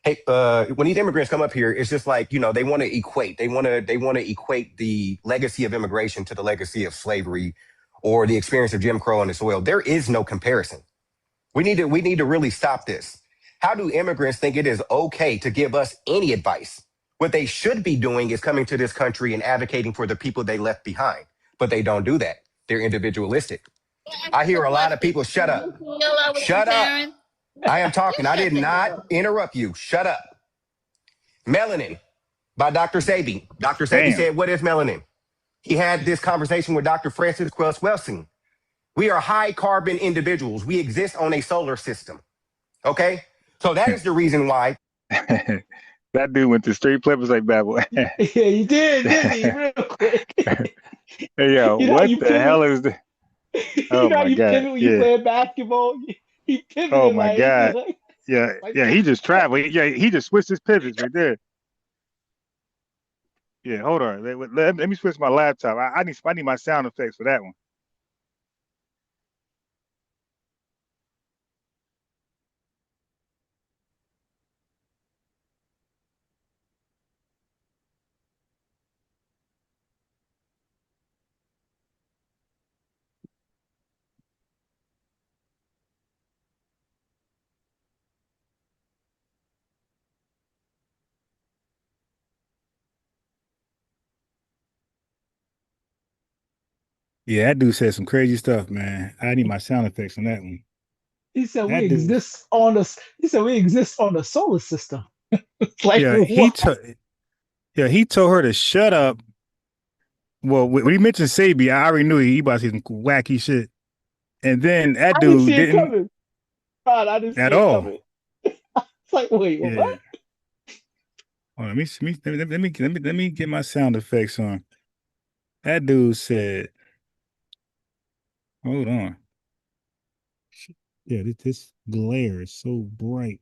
Hey, when these immigrants come up here, it's just like, you know, they want to equate. They want to equate the legacy of immigration to the legacy of slavery or the experience of Jim Crow on the soil. There is no comparison. We need to really stop this. How do immigrants think it is okay to give us any advice? What they should be doing is coming to this country and advocating for the people they left behind, but they don't do that. They're individualistic. I hear a lot of people, shut up. Shut up. I am talking. I did not interrupt you. Shut up. Melanin by Dr. Sabi. Dr. Sabi said, what is melanin? He had this conversation with Dr. Francis Quells Welsing. We are high carbon individuals. We exist on a solar system. Okay? So that is the reason why. That dude went to straight flippers like bad boy. Yeah, he did, didn't he? Real quick. Hey, yo, You know what the hell is the? Oh you know my you God! pivot when you play basketball. He pivoted Oh my like, God! like Yeah, yeah. He just traveled. Yeah, he just switched his pivots right there. Yeah, hold on. Let me switch my laptop. I need my sound effects for that one. Yeah, that dude said some crazy stuff, man. I need my sound effects on that one. He said we exist on the solar system. Like yeah, he told her to shut up. Well, when he mentioned Sabi, I already knew he about to say some wacky shit. And then that dude didn't coming. God, I didn't see at it all. coming. It's like, wait, what? Oh, let me get my sound effects on. That dude said, hold on. Yeah, this glare is so bright.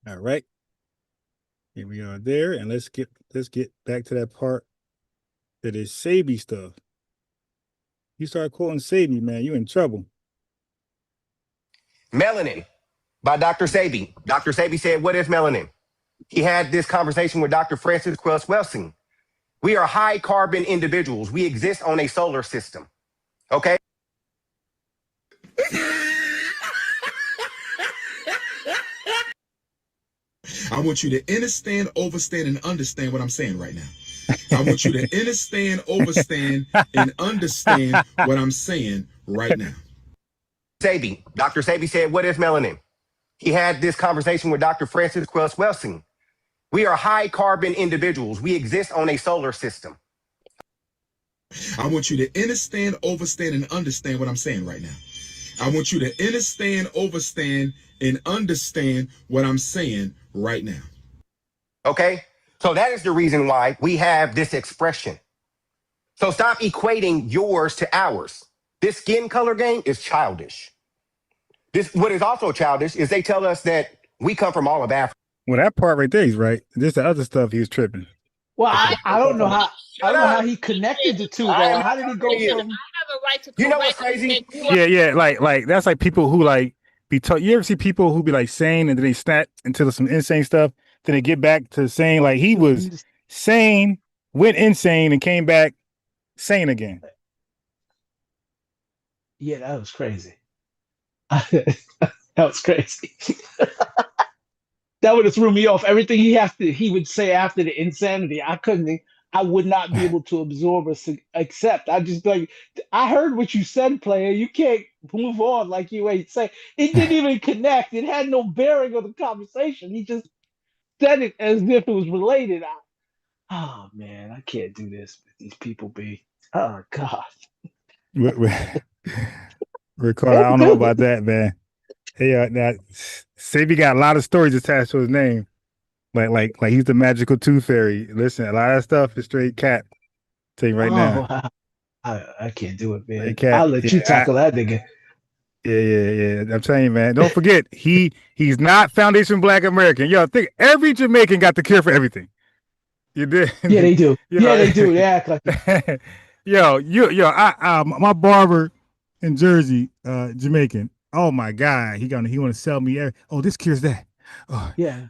All right. Here we are there, and let's get back to that part that is Sabi stuff. You start quoting Sabi, man, you in trouble. Melanin by Dr. Sabi. Dr. Sabi said, "What is melanin?" He had this conversation with Dr. Francis Wells Welsing. We are high carbon individuals. We exist on a solar system. Okay. I want you to understand, overstand, and understand what I'm saying right now. I want you to understand, overstand, and understand what I'm saying right now. Sabi. Dr. Sabi said, "What is melanin?" He had this conversation with Dr. Francis Wells Welsing. We are high carbon individuals. We exist on a solar system. I want you to understand, overstand, and understand what I'm saying right now. I want you to understand, overstand, and understand what I'm saying right now. Okay. So that is the reason why we have this expression. So stop equating yours to ours. This skin color game is childish. What is also childish is they tell us that we come from all of Africa. Well, that part right there, he's right. Just the other stuff he was tripping. Well, I don't know how he connected the two though. How did he go from? I have a right to correct you know what's crazy? Yeah, like that's like people who like be taught. You ever see people who be like sane and then they snap into some insane stuff, then they get back to saying like he was sane, went insane, and came back sane again. Yeah, that was crazy. That was crazy. That would have threw me off. Everything he would say after the insanity, I would not be able to absorb or accept. I just like, I heard what you said, player. You can't move on like you ain't say. It didn't even connect. It had no bearing on the conversation. He just said it as if it was related. Oh man, I can't do this with these people. Oh God. Ricardo, I don't know about that, man. Hey, that Sabi got a lot of stories attached to his name. Like he's the magical tooth fairy. Listen, a lot of that stuff is straight cat. Tell you right now. I can't do it, man. Cat, I'll let you tackle that nigga. Yeah. I'm telling you, man. Don't forget, he's not Foundation Black American. Yo, think every Jamaican got the cure for everything. You did? Yeah, they do. They do. They act like that. My barber in Jersey, Jamaican. Oh my God, he want to sell me. This cures that. Oh, yeah.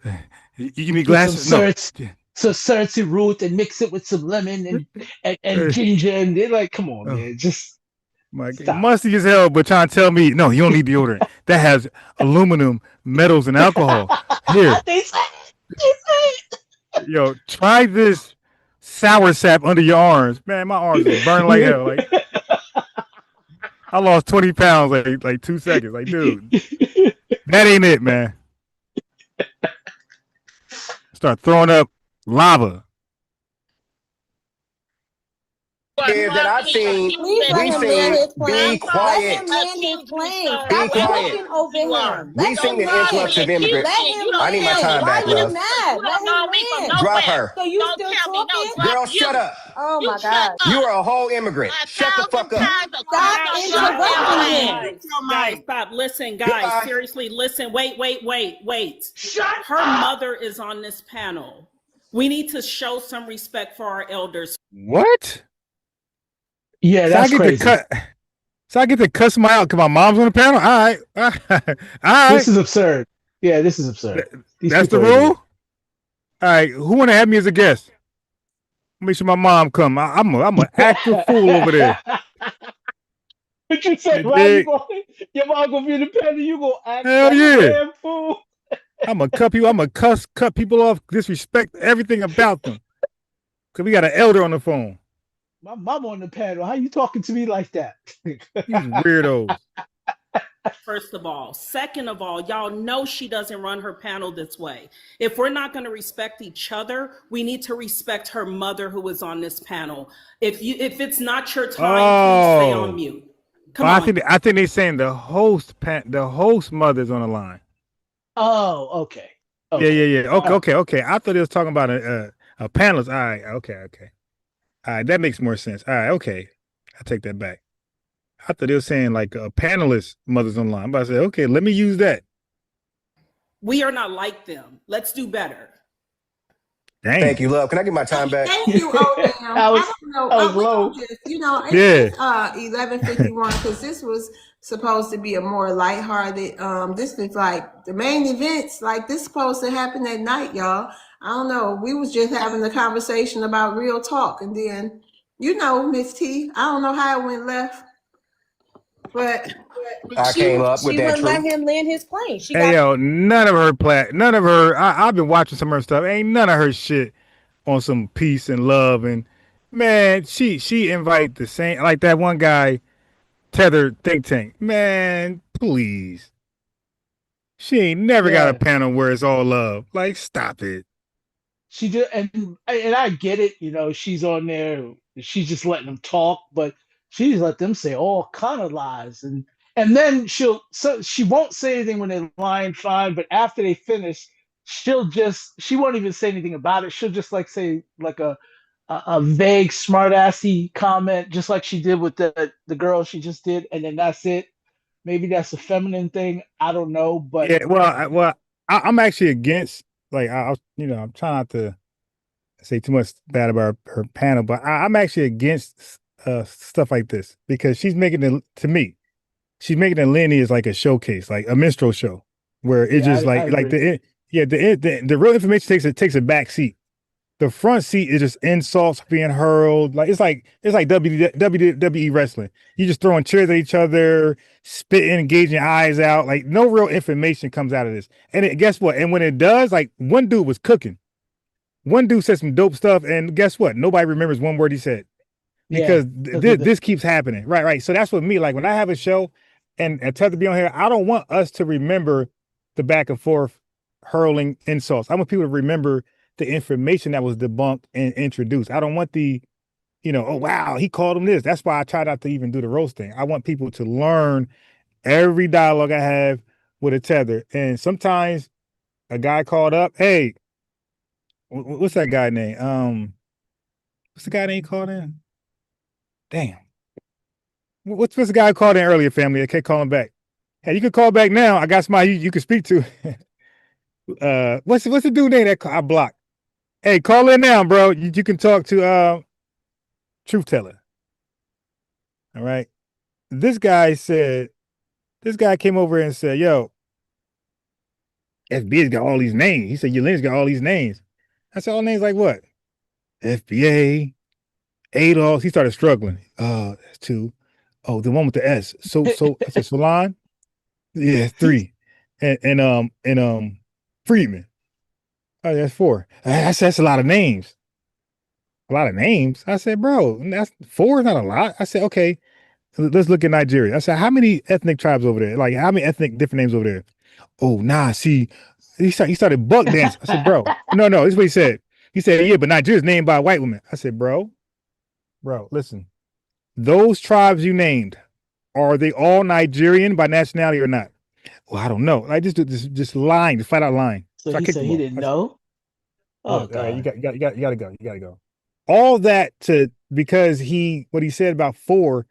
You give me glasses? So certain root and mix it with some lemon and ginger, and they're like, come on, man, just musty as hell. But trying to tell me, no, you don't need deodorant. That has aluminum, metals, and alcohol. Here, they say. Yo, try this sour sap under your arms, man. My arms are burning like hell. Like I lost 20 pounds like 2 seconds. Like, dude, that ain't it, man. Start throwing up lava. That I've seen. Be quiet. Be quiet. We've seen an influx of immigrants. I need my time back, love. Drop her. So you still talking? Girl, shut up. Oh my God. You are a whole immigrant. Shut the fuck up. Stop interrupting him. Guys, stop. Listen, guys. Seriously, listen. Wait. Her mother is on this panel. We need to show some respect for our elders. What? Yeah, that's crazy. So I get to cuss my out because my mom's on the panel? All right. This is absurd. Yeah, this is absurd. That's the rule? All right. Who want to have me as a guest? Make sure my mom come. I'm an active fool over there. What you say, right? Your mom gonna be in the panel, you gonna act hell like yeah. a damn fool. I'm gonna cut people. I'm gonna cut people off, disrespect everything about them. Because we got an elder on the phone. My mom on the panel. How you talking to me like that? You weirdos. First of all. Second of all, y'all know she doesn't run her panel this way. If we're not going to respect each other, we need to respect her mother who is on this panel. If it's not your time, please stay on mute. Come on. I think they're saying the host mother's on the line. Oh, okay. Yeah. Okay. I thought they was talking about a panelist. All right. Okay. All right, that makes more sense. All right, okay. I take that back. I thought they were saying like a panelist mother's online. But I said, okay, let me use that. We are not like them. Let's do better. Dang. Thank you, love. Can I get my time back? Thank you, Odin. I don't know. We don't just, it's 11:51 because this was supposed to be a more lighthearted. This is like the main events. Like this supposed to happen at night, y'all. I don't know. We was just having a conversation about real talk, and then Miss T. I don't know how it went left, but I came up with she that wouldn't let truth. him land his plane. None of her I've been watching some of her stuff. Ain't none of her shit on some peace and love. And man, she invite the same, like that one guy, Tether think tank. Man, please. She ain't never got a panel where it's all love. Like, stop it. She just and I get it, she's on there, she's just letting them talk, but she just let them say all kind of lies, and then she won't say anything when they're lying, fine, but after they finish, she won't even say anything about it. She'll just like say like a vague smartassy comment, just like she did with the girl she just did, and then that's it. Maybe that's a feminine thing. I don't know, but yeah, I'm actually against, like, I'm trying not to say too much bad about her panel, but I'm actually against stuff like this because she's making it, to me, she's making the Lineage like a showcase, like a minstrel show, where it's just like the real information takes a back seat. The front seat is just insults being hurled. Like it's like WWE wrestling. You just throwing chairs at each other, spitting, engaging eyes out. Like no real information comes out of this. And guess what? And when it does, like one dude was cooking. One dude said some dope stuff, and guess what? Nobody remembers one word he said because this keeps happening. Right. So that's what me, like when I have a show and Tether be on here, I don't want us to remember the back and forth hurling insults. I want people to remember the information that was debunked and introduced. I don't want oh wow, he called him this. That's why I try not to even do the roast thing. I want people to learn every dialogue I have with a Tether. And sometimes a guy called up, hey, what's that guy name? What's the guy name called in? Damn. What's the guy called in earlier, family? I can't call him back. Hey, you can call back now. I got somebody you can speak to. What's the dude name that I blocked? Hey, call in now, bro. You can talk to Truth Teller. All right. This guy came over and said, yo, FBA's got all these names. He said, your Lynn's got all these names. I said, all names like what? FBA, Adolf. He started struggling. That's two. Oh, the one with the S. So I said, Salon? Yeah, three. And Friedman. Oh, that's four. That's a lot of names. A lot of names. I said, bro, that's four is not a lot. I said, okay, let's look at Nigeria. I said, how many ethnic tribes over there? Like, how many ethnic different names over there? Oh, nah, see, he started buck dancing. I said, bro, no, this is what he said. He said, yeah, but Nigeria's named by a white woman. I said, bro, listen, those tribes you named, are they all Nigerian by nationality or not? Well, I don't know. Like just lying, just flat out lying. So he said he didn't know. Oh, God. You gotta go. All that because what he said about four,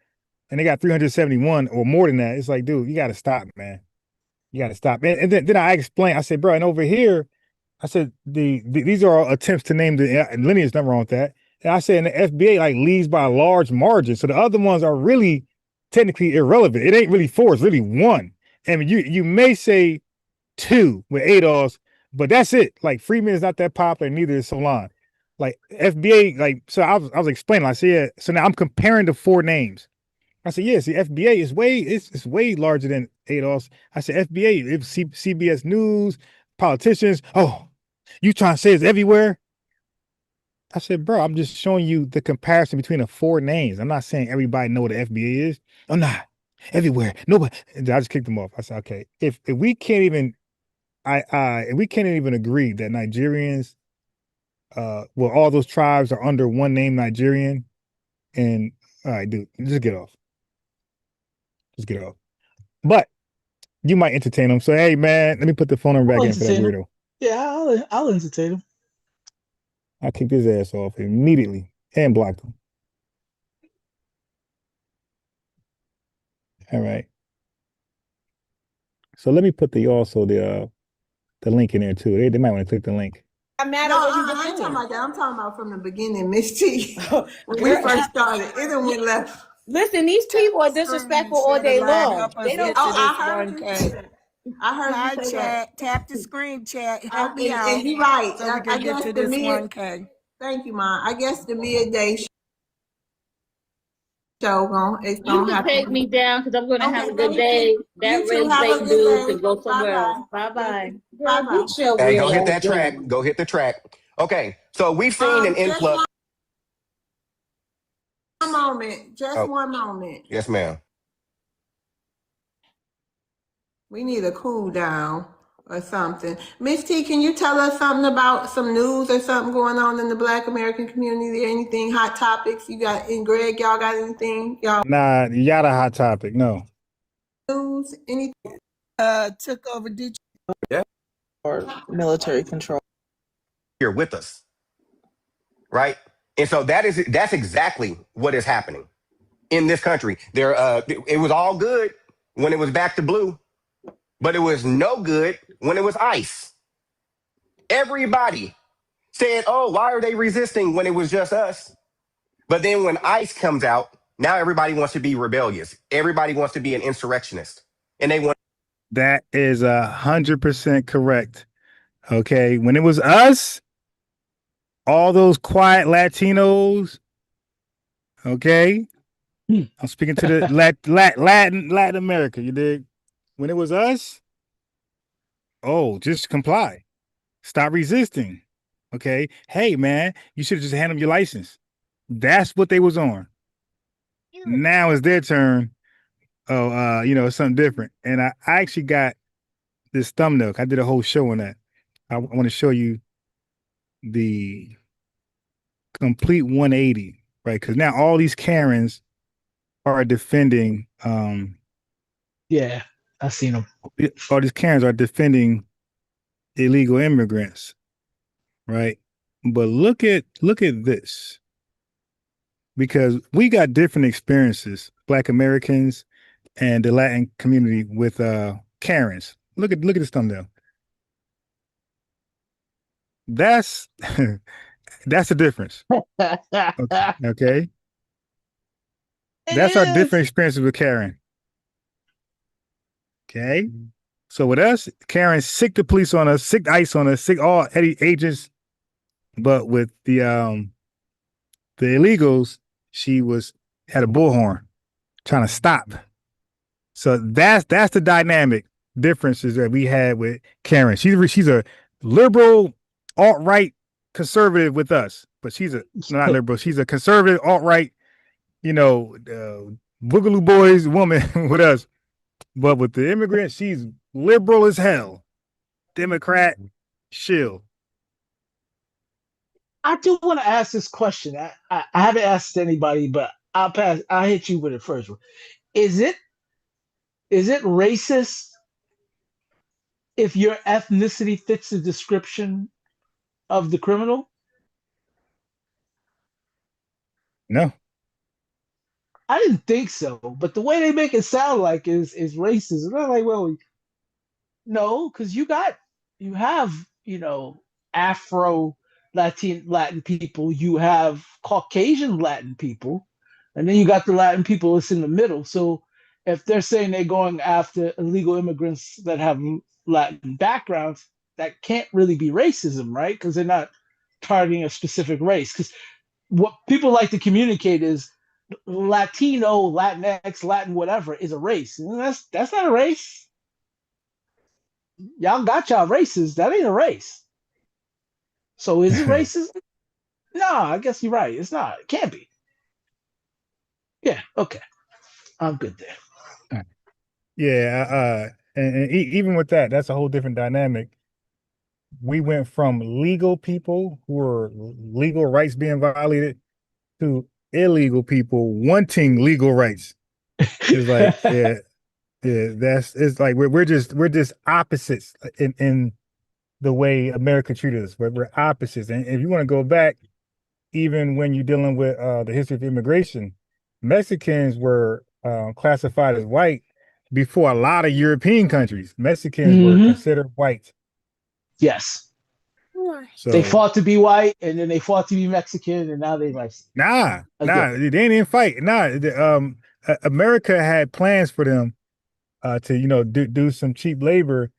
and they got 371 or more than that. It's like, dude, you gotta stop, man. You gotta stop. And then I explained. I said, bro, and over here, I said these are all attempts to name the Lineage. Nothing wrong with that. And I said, and the FBA like leads by a large margin. So the other ones are really technically irrelevant. It ain't really four. It's really one. And you may say two with ADOS, but that's it. Like Freeman is not that popular, neither is Solon. Like FBA, like, so I was explaining. I said, yeah, so now I'm comparing the four names. I said, yes, the FBA is it's way larger than ADOS. I said, FBA, it's CBS News, politicians. Oh, you trying to say it's everywhere? I said, bro, I'm just showing you the comparison between the four names. I'm not saying everybody know what the FBA is. I'm not everywhere. Nobody. I just kicked them off. I said, okay, if we can't even, if we can't even agree that Nigerians, well, all those tribes are under one name, Nigerian, and all right, dude, just get off. Just get off. But you might entertain them. So, hey, man, let me put the phone number back in for that weirdo. Yeah, I'll entertain him. I kicked his ass off immediately and blocked him. All right. So let me put the the link in there too. They might want to click the link. I'm mad No, at what you I ain't were talking saying. about that. I'm talking about from the beginning, Miss T. When we first started, it done went left. Listen, these people are disrespectful all day long. They don't. I heard you say that. I heard you say that. Tap the screen chat. Help me out. And you're right. So we can get to this 1K. Thank you, Ma. I guess the midday show it's You gonna can happen. take me down because I'm gonna have a good day. That red plate dude can go somewhere else. Bye bye. Hey, go hit that track. Go hit the track. Okay, so we've seen an influx. One moment. Just one moment. Yes, ma'am. We need a cool down or something. Miss T, can you tell us something about some news or something going on in the Black American community? Anything, hot topics you got? And Greg, y'all got anything? Y'all Nah, you got a hot topic. No. news? Anything? Took over Detroit. Yeah. Or military control. Here with us, right? And so that's exactly what is happening in this country. It was all good when it was back to blue, but it was no good when it was ICE. Everybody said, "Oh, why are they resisting when it was just us?" But then when ICE comes out, now everybody wants to be rebellious. Everybody wants to be an insurrectionist, and they want. That is 100% correct. Okay, when it was us, all those quiet Latinos. Okay, I'm speaking to the Latin America. You dig? When it was us, just comply, stop resisting. Okay, hey man, you should have just handed them your license. That's what they was on. Now it's their turn. It's something different. And I actually got this thumbnail. I did a whole show on that. I want to show you the complete 180, right? Because now all these Karens are defending. Yeah, I've seen them. All these Karens are defending illegal immigrants, right? But look at this, because we got different experiences, Black Americans and the Latin community with Karens. Look at this thumbnail. That's that's the difference. Okay. That's our different experiences with Karen. Okay. So with us, Karen sick the police on us, sick ICE on us, sick all agents. But with the illegals, she had a bullhorn trying to stop. So that's the dynamic differences that we had with Karen. She's a liberal, alt-right conservative with us, but she's not liberal. She's a conservative, alt-right, boogaloo boys woman with us. But with the immigrants, she's liberal as hell, Democrat, shill. I do want to ask this question. I haven't asked anybody, but I'll hit you with it first. Is it racist if your ethnicity fits the description of the criminal? No. I didn't think so, but the way they make it sound like is racist. And I'm like, well, no, because you have, Latin people, you have Caucasian Latin people, and then you got the Latin people that's in the middle. So if they're saying they're going after illegal immigrants that have Latin backgrounds, that can't really be racism, right? Because they're not targeting a specific race. Because what people like to communicate is Latino, Latinx, Latin, whatever is a race. And that's not a race. Y'all got y'all races. That ain't a race. So is it racist? No, I guess you're right. It's not. It can't be. Yeah, okay. I'm good there. Yeah, and even with that, that's a whole different dynamic. We went from legal people who were legal rights being violated to illegal people wanting legal rights. It's like, it's like we're just opposites in the way America treated us. We're opposites. And if you want to go back, even when you're dealing with the history of immigration, Mexicans were classified as white before a lot of European countries. Mexicans were considered white. Yes. So They fought to be white, and then they fought to be Mexican, and now they like nah, they didn't even fight. America had plans for them to do some cheap labor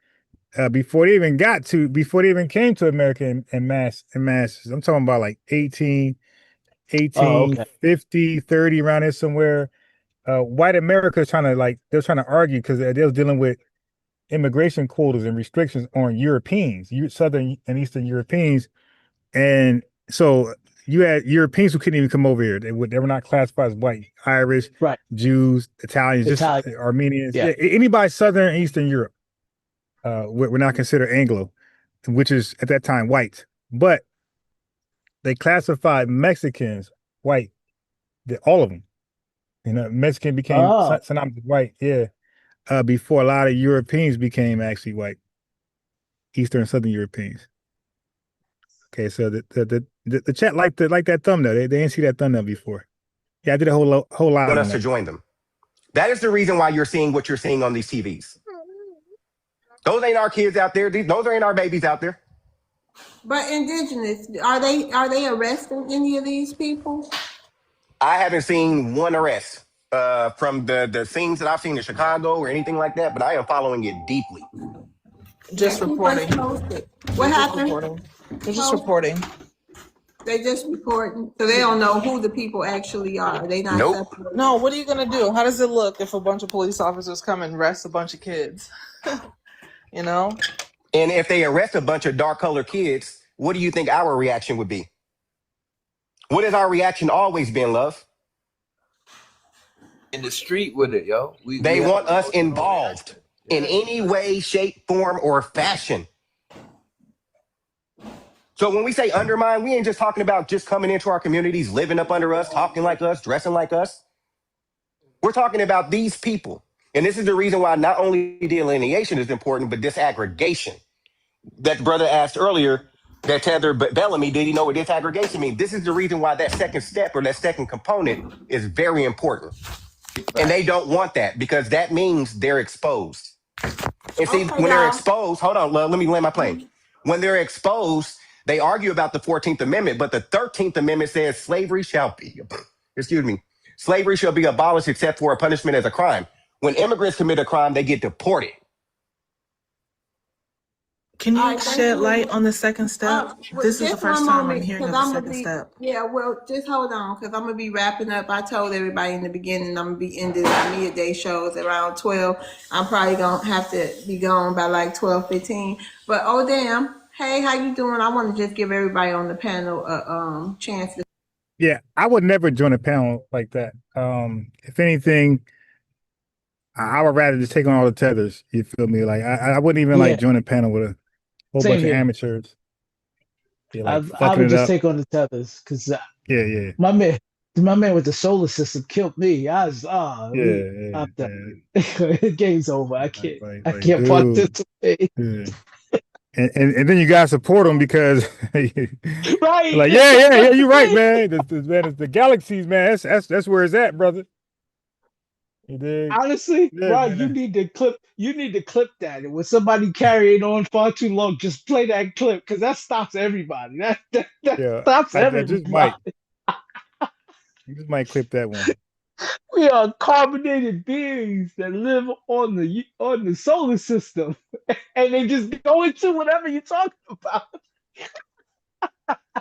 before they even came to America in masses. I'm talking about like 1850, 30 around there somewhere. White America is they're trying to argue because they was dealing with immigration quotas and restrictions on Europeans, Southern and Eastern Europeans. And so you had Europeans who couldn't even come over here. They were not classified as white. Irish, right, Jews, Italians, just Armenians. Yeah. Anybody Southern and Eastern Europe were not considered Anglo, which is at that time white. But they classified Mexicans white, all of them. Mexican became synonymous with white. Yeah. Before a lot of Europeans became actually white, Eastern and Southern Europeans. Okay, so the chat liked that thumbnail. They didn't see that thumbnail before. Yeah, I did a whole lot. Want us to join them. That is the reason why you're seeing what you're seeing on these TVs. Those ain't our kids out there. Those ain't our babies out there. But indigenous, are they arresting any of these people? I haven't seen one arrest from the scenes that I've seen in Chicago or anything like that, but I am following it deeply. Just reporting. What happened? They're just reporting. They just reporting, so they don't know who the people actually are. They not separated. No, what are you gonna do? How does it look if a bunch of police officers come and arrest a bunch of kids? And if they arrest a bunch of dark-colored kids, what do you think our reaction would be? What has our reaction always been, love? In the street with it, yo. They want us involved in any way, shape, form, or fashion. So when we say undermine, we ain't just talking about just coming into our communities, living up under us, talking like us, dressing like us. We're talking about these people. And this is the reason why not only delineation is important, but disaggregation. That brother asked earlier, that Tether Bellamy, did he know what disaggregation means? This is the reason why that second step or that second component is very important. And they don't want that because that means they're exposed. And see, when they're exposed, hold on, let me land my plane. When they're exposed, they argue about the 14th Amendment, but the 13th Amendment says slavery shall be abolished except for a punishment as a crime. When immigrants commit a crime, they get deported. Can you shed light on the second step? This is the first time I'm hearing of the second step. Yeah, well, just hold on, because I'm going to be wrapping up. I told everybody in the beginning I'm going to be ending my midday shows around 12. I'm probably going to have to be gone by like 12:15. But oh, damn. Hey, how you doing? I want to just give everybody on the panel a chance to. Yeah, I would never join a panel like that. If anything, I would rather just take on all the tethers. You feel me? Like I wouldn't even join a panel with a whole bunch of amateurs. I would just take on the tethers because my man with the solar system killed me. I was I'm done. Game's over. I can't participate. Yeah. And then you gotta support them because right. Like you're right, man. The galaxies, man. That's where it's at, brother. Honestly, right? You need to clip that. And when somebody carrying on far too long, just play that clip because that stops everybody. That stops everybody. You just might clip that one. We are carbonated beings that live on the solar system, and they just go into whatever you're talking about.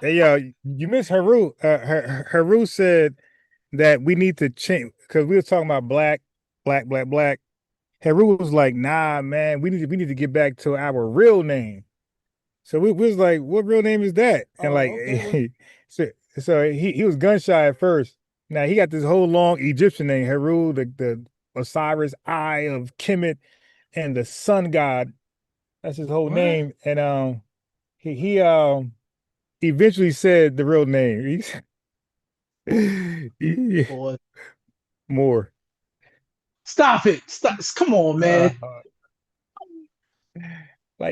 Hey, you miss Haru. Haru said that we need to change because we were talking about black. Haru was like, "Nah, man, we need to get back to our real name." So we was like, "What real name is that?" And so he was gun shy at first. Now he got this whole long Egyptian name, Heru, the Osiris, Eye of Kemet, and the sun god. That's his whole name. And he eventually said the real name. More. Stop it. Stop. Come on, man.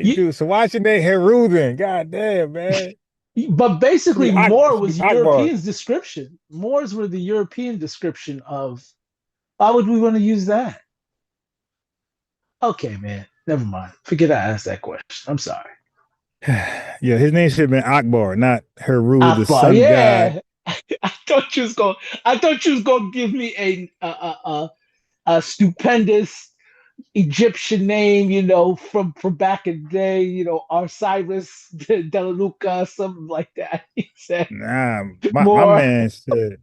Dude, so why's your name Heru then? God damn, man. But basically, Moor was European's description. Moors were the European description of. Why would we want to use that? Okay, man. Never mind. Forget I asked that question. I'm sorry. Yeah, his name should have been Akbar, not Heru, the Akbar, sun god. yeah. I thought you was going. I thought you was going to give me a stupendous Egyptian name, from back in the day, Osiris Delaluca, something like that. He said Nah, my more. man said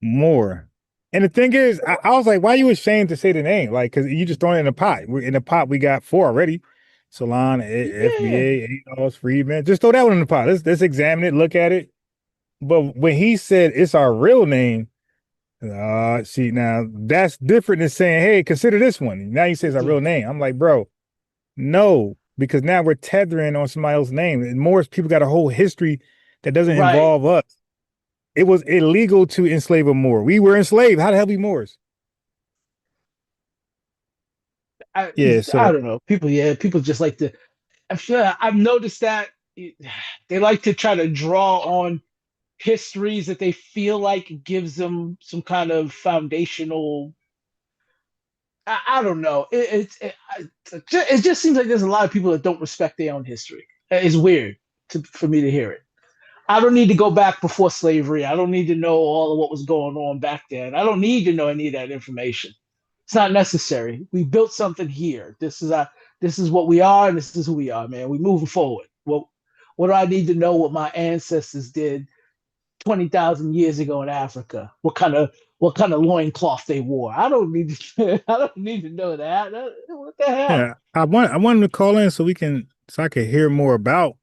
more. And the thing is, I was like, why are you ashamed to say the name? Like, because you just throwing it in the pot. In the pot, we got 4 already. Salon, Yeah, FBA, ADOS, Freedman. Just throw that one in the pot. Let's examine it, look at it. But when he said it's our real name, see, now that's different than saying, hey, consider this one. Now he says our real name. I'm like, bro, no, because now we're tethering on somebody else's name. And more people got a whole history that doesn't right. involve us. It was illegal to enslave a Moor. We were enslaved. How the hell be Moors? I, Yeah, I so don't know. People just like to. I've noticed that they like to try to draw on histories that they feel like gives them some kind of foundational. I don't know. It just seems like there's a lot of people that don't respect their own history. It's weird for me to hear it. I don't need to go back before slavery. I don't need to know all of what was going on back then. I don't need to know any of that information. It's not necessary. We built something here. This is what we are, and this is who we are, man. We're moving forward. Well, what do I need to know what my ancestors did 20,000 years ago in Africa? What kind of loincloth they wore? I don't need to I don't need to know that. What the hell? yeah, I want him to call in so I could hear more about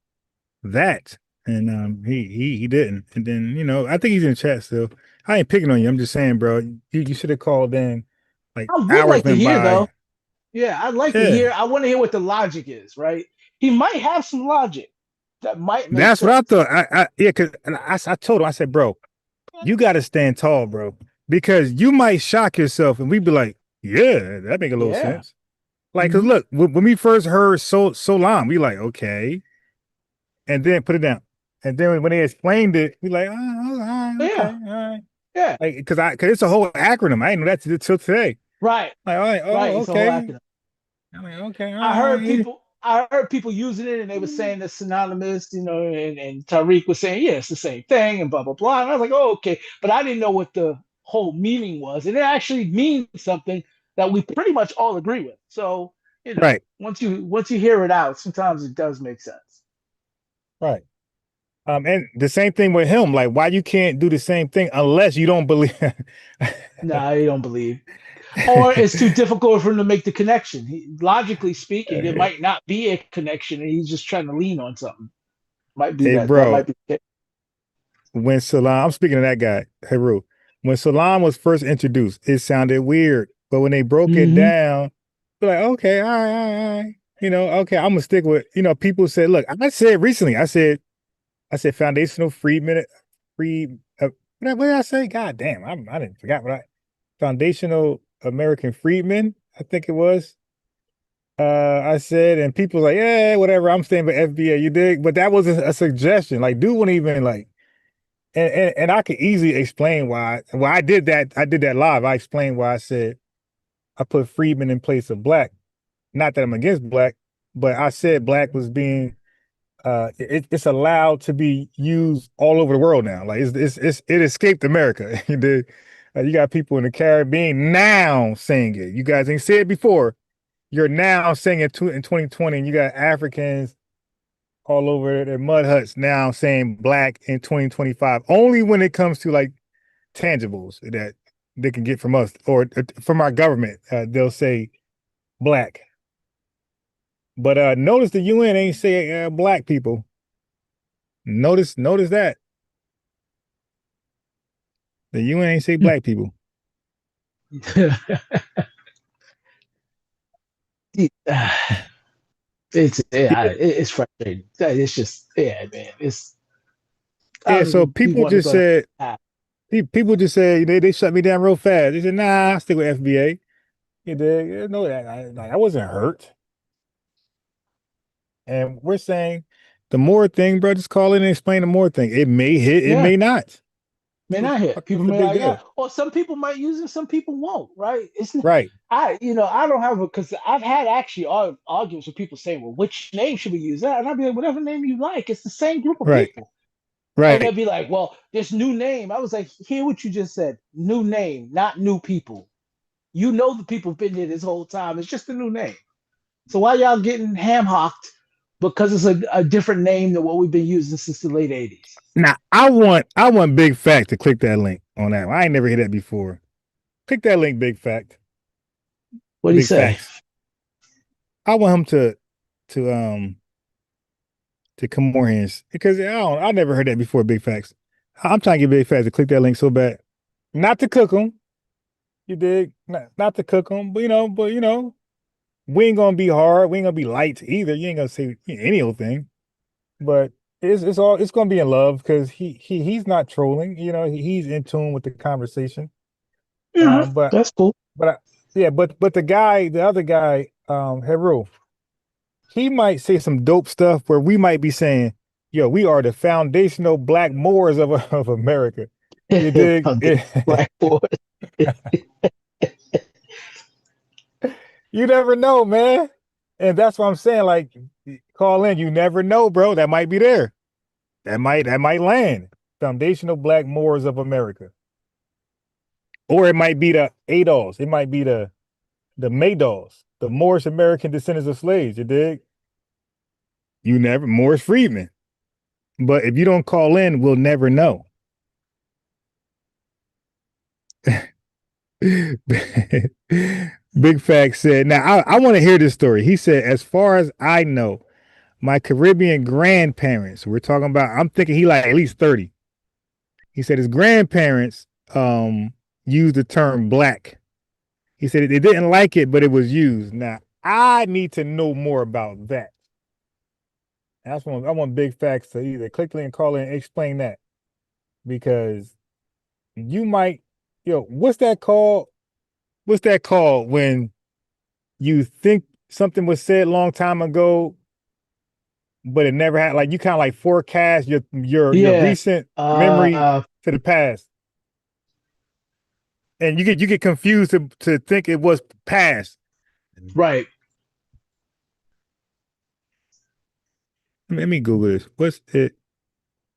that. And he didn't. And then, I think he's in chat still. I ain't picking on you. I'm just saying, bro, you should have called in like I would hours like to went hear though. by. Yeah, I'd like to Yeah. hear. I want to hear what the logic is, right? He might have some logic that might make That's what I sense. thought. Yeah, because I told him, I said, bro, you got to stand tall, bro, because you might shock yourself, and we'd be like, yeah, that make a little Yeah. sense. Like, cause Mm-hmm. look, when we first heard so long, we like, okay, and then put it down, and then when they explained it, we like, oh, all right, okay, Yeah. all right, Yeah. like, cause it's a whole acronym. I didn't know that till today. Right. Like, all right, Right. oh, It's a whole okay, acronym. I'm like, okay, all I heard right, people. I heard people using it, and they were saying it's synonymous, and Tariq was saying, yeah, it's the same thing, and blah blah blah. And I was like, oh, okay, but I didn't know what the whole meaning was, and it actually means something that we pretty much all agree with. So, right, once you hear it out, sometimes it does make sense. right. And the same thing with him. Like, why you can't do the same thing unless you don't believe? Nah, you don't believe, or it's too difficult for him to make the connection. Logically speaking, there might not be a connection, and he's just trying to lean on something. Might be Hey, that. That bro, might be the case. when Salam, I'm speaking of that guy, Heru. When Salam was first introduced, it sounded weird, but when they broke it Mm-hmm. down, they're like, okay, all right, all right. Okay, I'm gonna stick with. People said, look, I said recently, I said foundational freedmen, free. What did I say? God damn, I didn't forgot what foundational American freedmen. I think it was. I said, and people like, yeah, whatever. I'm staying with FBA. You dig? But that was a suggestion. Like, dude wouldn't even like. And I could easily explain why. Well, I did that. I did that live. I explained why I said I put freedmen in place of black. Not that I'm against black, but I said black was being it's allowed to be used all over the world now. Like it escaped America. You got people in the Caribbean now saying it. You guys ain't said it before. You're now saying it in 2020, and you got Africans all over their mud huts now saying black in 2025. Only when it comes to like tangibles that they can get from us or from our government, they'll say black. But notice the UN ain't say black people. Notice that the UN ain't say black people. It's frustrating. It's just man. I Yeah. don't So even be people wanting to just go said down. they shut me down real fast. They said, nah, I stick with FBA. You did know that I wasn't hurt. And we're saying the more thing, bro, just call in and explain the more thing. It may hit, it Yeah. may not. may not hear. People What's the may big not, yeah. deal? Or some people might use it, some people won't, right? It's not, Right, I, I don't have a, because I've had actually arguments with people saying, well, which name should we use? And I'd be like, whatever name you like. It's the same group of right, people. And right. they'd be like, well, this new name. I was like, hear what you just said. New name, not new people. You know the people been here this whole time. It's just a new name. So why y'all getting ham hocked because it's a different name than what we've been using since the late 80s? Now I want Big Fact to click that link on that. I ain't never heard that before. Click that link, Big Fact. What do you Big say? Facts. I want him to come more hands because I never heard that before. Big Facts. I'm trying to get Big Facts to click that link so bad, not to cook them. You dig? Not to cook them, but we ain't gonna be hard. We ain't gonna be light either. You ain't gonna say any old thing, but it's gonna be in love because he's not trolling. He's in tune with the conversation. Yeah, But that's cool. yeah, but the other guy, Heru, he might say some dope stuff where we might be saying, "Yo, we are the foundational Black Moors of America." You dig? Black boy. You never know, man. And that's what I'm saying. Like, call in. You never know, bro. That might be there. That might land. Foundational Black Moors of America. Or it might be the ADOS. It might be the Maydals, the Moorish American descendants of slaves. You dig? You never Moorish freedmen. But if you don't call in, we'll never know. Big Fact said, now I want to hear this story. He said, as far as I know, my Caribbean grandparents, we're talking about, I'm thinking he like at least 30. He said his grandparents used the term black. He said they didn't like it, but it was used. Now, I need to know more about that. I want Big Facts to either click link and call in and explain that. Because you might, what's that called? What's that called when you think something was said a long time ago, but it never had, like you kind of like forecast your Yeah. recent memory to the past. And you get confused to think it was past. Right. Let me Google this. What's it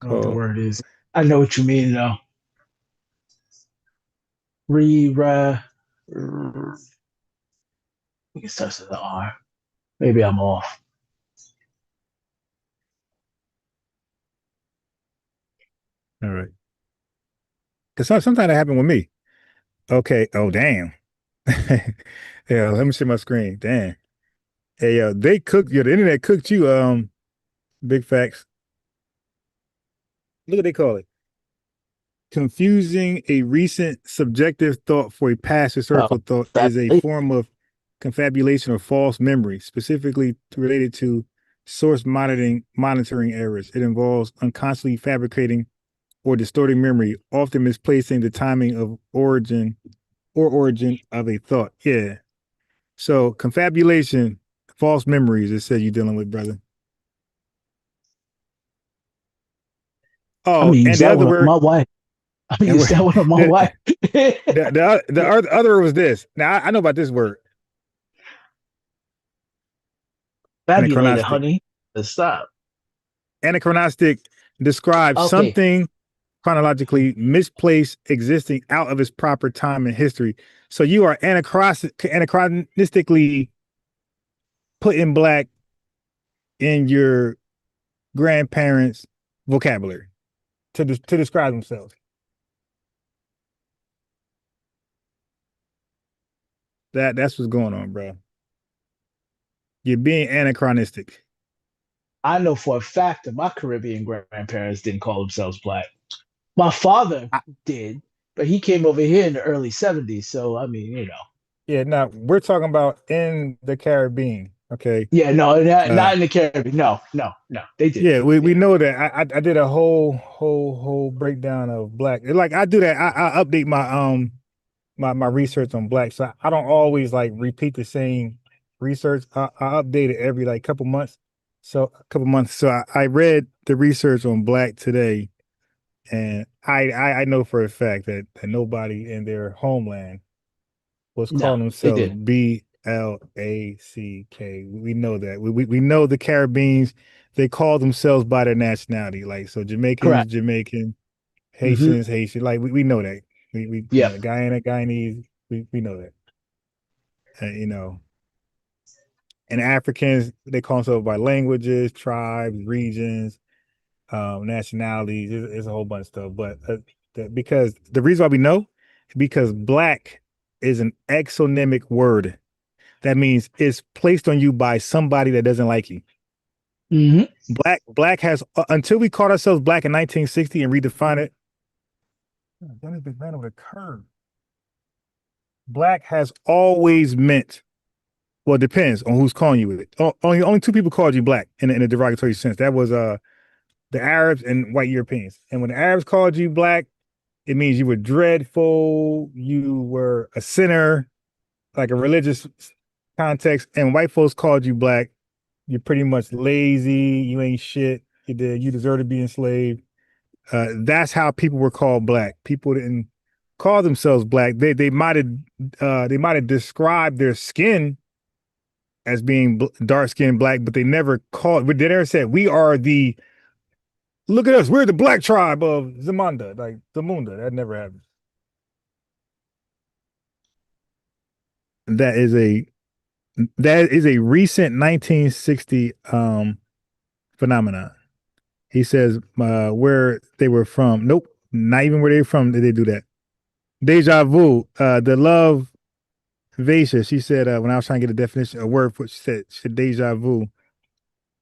I don't know what the called? word is. I know what you mean though. I think it starts with an R. Maybe I'm off. All right. Because sometimes that happened with me. Okay. Oh, damn. Yeah, let me see my screen. Damn. Hey, they cooked you. The internet cooked you. Big Facts. Look what they call it. Confusing a recent subjective thought for a past historical thought is a form of confabulation or false memory, specifically related to source monitoring errors. It involves unconsciously fabricating or distorting memory, often misplacing the timing of origin of a thought. Yeah. So confabulation, false memories, it said you're dealing with, brother. Oh, I mean, and use the that other one on word. my wife. I mean, use that one on my wife. The other was this. Now I know about this word. Fabulated, Anachronistic. honey. Stop. Anachronistic describes something chronologically misplaced, existing out of its proper time and history. So you are anachronistically putting black in your grandparents' vocabulary to describe themselves. That's what's going on, bro. You're being anachronistic. I know for a fact that my Caribbean grandparents didn't call themselves black. My father did, but he came over here in the early 70s. So, I mean, Yeah, now we're talking about in the Caribbean. Okay. Yeah, no, not in the Caribbean. No, they did. Yeah, we know that. I did a whole breakdown of black. Like I do that. I update my research on black, so I don't always like repeat the same research. I update it every like couple months. So I read the research on black today, and I know for a fact that nobody in their homeland was No, calling they themselves didn't. BLACK. We know that. We know the Caribbeans, they call themselves by their nationality. Like, so Jamaicans, Correct. Jamaican, Hmm. Haitians, Haitian. Like, we know that. We you Yep. know, Guyana, Guyanese, we know that. You know, and Africans, they call themselves by languages, tribes, regions, nationalities. It's a whole bunch of stuff. But because the reason why we know, because black is an exonymic word. That means it's placed on you by somebody that doesn't like you. Hmm. Black has until we called ourselves black in 1960 and redefined it. That is big man over the curve. Black has always meant. Well, it depends on who's calling you with it. Only two people called you black in a derogatory sense. That was the Arabs and white Europeans. And when the Arabs called you black, it means you were dreadful, you were a sinner, like a religious context. And white folks called you black, you're pretty much lazy, you ain't shit, you deserve to be enslaved. That's how people were called black. People didn't call themselves black. They might have described their skin as being dark skinned black, but they never said we are the, look at us, we're the black tribe of Zamunda, like Zamunda. That never happened. That is a recent 1960 phenomenon. He says where they were from. Nope, not even where they're from did they do that. Deja vu, the love Vasha, she said when I was trying to get a definition, a word for, she said deja vu.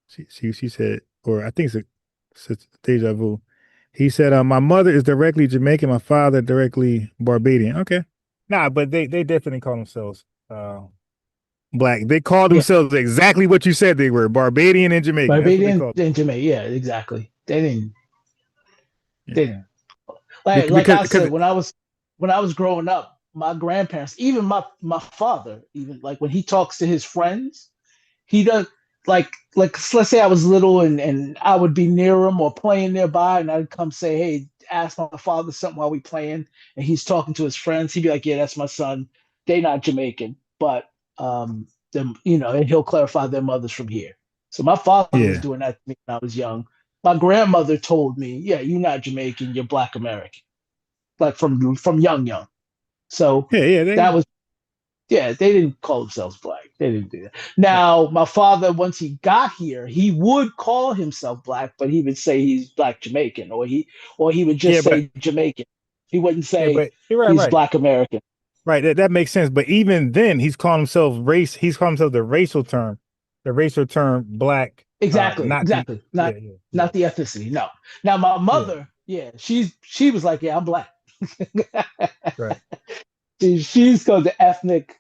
She said, or I think it's deja vu. He said, my mother is directly Jamaican, my father directly Barbadian. Okay. Nah, but they definitely call themselves black. They call Yeah. themselves exactly what you said they were, Barbadian and Jamaican. That's what they Barbadian call and Jamaica. Yeah, exactly. They didn't. it. They didn't. Like I Because said, when I was growing up, my grandparents, even my father, even like when he talks to his friends, he does like let's say I was little and I would be near him or playing nearby, and I'd come say, "Hey, ask my father something while we playing," and he's talking to his friends. He'd be like, "Yeah, that's my son. They not Jamaican, but them, and he'll clarify their mothers from here." So my father was yeah. doing that to me when I was young. My grandmother told me, "Yeah, you're not Jamaican, you're Black American," like from young. So Yeah, that was, yeah, they didn't call themselves black. They didn't do that. Now, my father, once he got here, he would call himself black, but he would say he's Black Jamaican, or he would yeah, just say Jamaican. He wouldn't say but you're right, he's right. Black American. Right, that makes sense. But even then, he's calling himself race. He's calling himself the racial term black. Exactly, Not the exactly. Not yeah, not the ethnicity. No. Now my yeah. mother, yeah, she was like, yeah, I'm black. Right. She's called the ethnic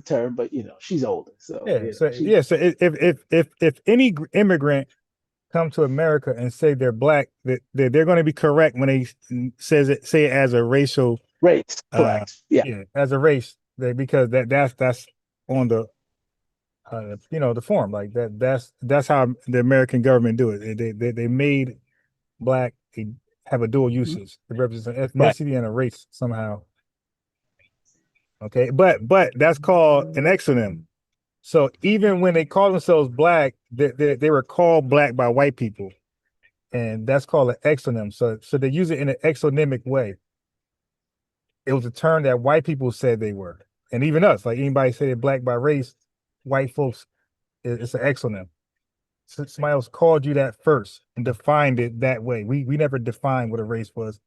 term, but she's older, so Yeah. So she yeah. So if any immigrant come to America and say they're black, that they're going to be correct when they say it as a racial race, uh correct. Yeah. yeah, as a race, because that's on the the form, like that's how the American government do it. They made black have a dual usage. It represents an Right. ethnicity and a race somehow. Okay, but that's called an exonym. So even when they call themselves black, they were called black by white people, and that's called an exonym. So they use it in an exonymic way. It was a term that white people said they were, and even us, like anybody say they're black by race, white folks, it's an exonym. So somebody else called you that first and defined it that way. We never defined what a race was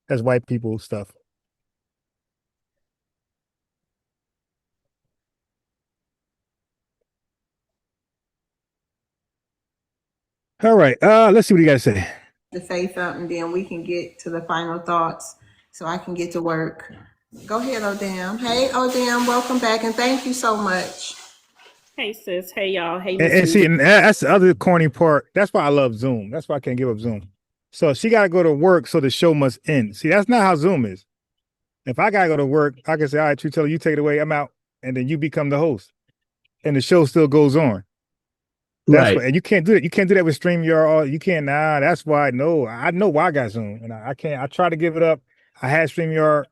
as white people stuff. All right. Let's see what you guys say. To say something, then we can get to the final thoughts so I can get to work. Go ahead, Odam. Hey, Odam, welcome back, and thank you so much. Hey, sis. Hey, y'all. Hey, And see, and that's the other corny part. That's why I love Zoom. That's why I can't give up Zoom. So she got to go to work, so the show must end. See, that's not how Zoom is. If I got to go to work, I can say, all right, Trutella, you take it away. I'm out. And then you become the host. And the show still goes on. That's Right. what, and you can't do that. You can't do that with StreamYard. You can't. Nah, that's why. No, I know why I got Zoom, and I can't. I tried to give it up. I had StreamYard,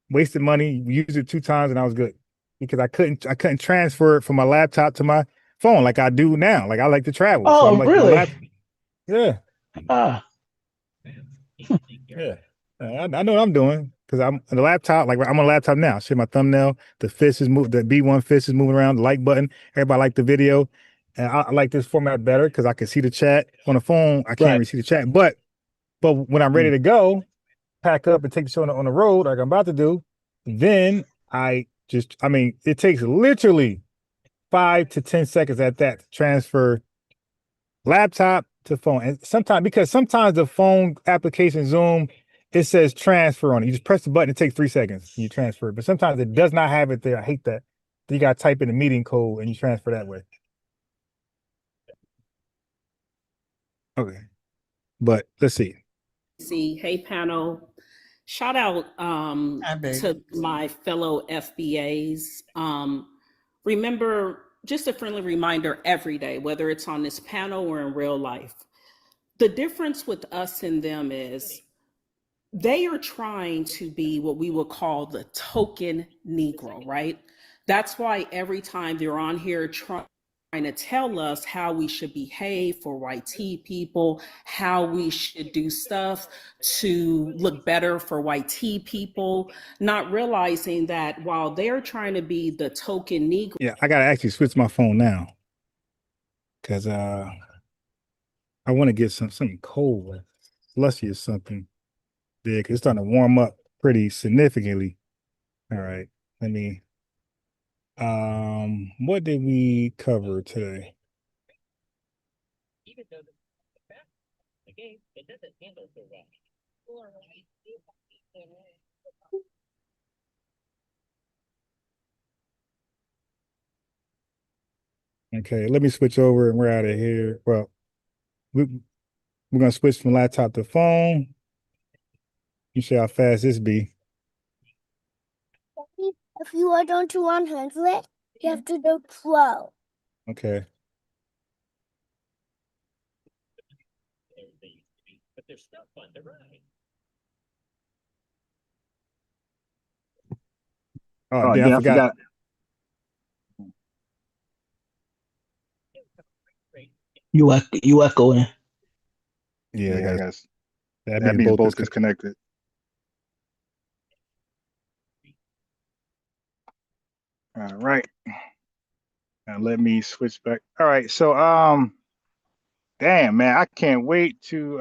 wasted money, used it 2 times, and I was good because I couldn't transfer it from my laptop to my phone like I do now. Like I like to travel, so I'm Oh, like my really? laptop. Yeah, Ah, yeah. I know what I'm doing because I'm on the laptop. Like I'm on a laptop now. See my thumbnail. The fist is moved. The B1 fist is moving around. The like button. Everybody like the video. And I like this format better because I can see the chat on the phone. I can't right. really see the chat, but when I'm ready to go, pack up and take the show on the road like I'm about to do, then I mean, it takes literally 5 to 10 seconds at that to transfer laptop to phone. And sometimes the phone application Zoom, it says transfer on it. You just press the button, it takes 3 seconds and you transfer it. But sometimes it does not have it there. I hate that. You got to type in the meeting code and you transfer that way. Okay. But let's see. Hey panel. Shout out to my fellow FBAs. Remember, just a friendly reminder every day, whether it's on this panel or in real life, the difference with us and them is they are trying to be what we would call the token Negro, right? That's why every time they're on here trying to tell us how we should behave for white tea people, how we should do stuff to look better for white tea people, not realizing that while they're trying to be the token Negro. Yeah, I gotta actually switch my phone now because I want to get something cold, slushy or something. Yeah, because it's starting to warm up pretty significantly. All right, let me. What did we cover today? Okay, let me switch over and we're out of here. Well, we're gonna switch from laptop to phone. You see how fast this be. If you are down to 100, you have to do 12. Okay. Oh, damn, I forgot. You echoing. Yeah, I guess that means both disconnected. All right. Now let me switch back. All right, so damn man, I can't wait to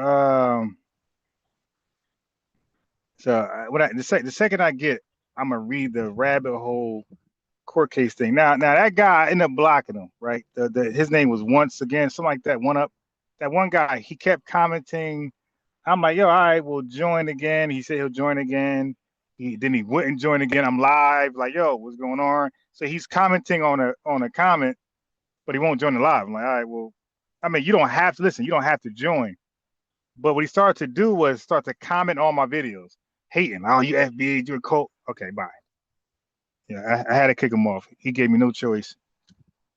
the second I get, I'm gonna read the rabbit hole court case thing. Now that guy ended up blocking him, right? His name was Once Again, something like that. That one guy, he kept commenting. I'm like, yo, all right, we'll join again. He said he'll join again. He wouldn't join again. I'm live, like, yo, what's going on? So he's commenting on a comment, but he won't join the live. I'm like, all right, well, I mean, you don't have to listen, you don't have to join. But what he started to do was start to comment on my videos, hating. Oh, you FBA, you're a cult. Okay, bye. Yeah, I had to kick him off. He gave me no choice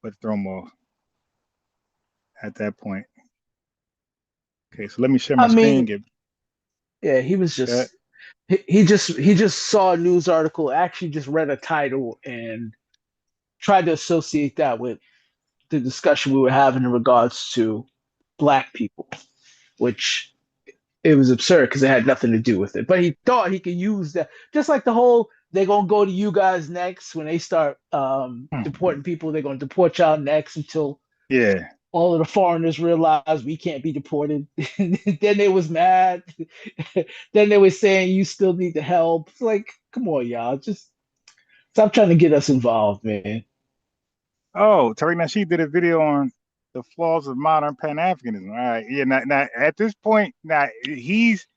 but to throw him off at that point. Okay, so let me share my screen. Yeah, he was just he just saw a news article, actually just read a title and tried to associate that with the discussion we were having in regards to Black people, which it was absurd because it had nothing to do with it. But he thought he could use that, just like the whole they're gonna go to you guys next when they start deporting people. They're gonna deport y'all next until all of the foreigners realize we can't be deported. Then they was mad. Then they were saying you still need the help. It's like, come on, y'all, just stop trying to get us involved, man. Oh, Tariq Nasheed did a video on the flaws of modern Pan-Africanism. All right, yeah. Now at this point, now he's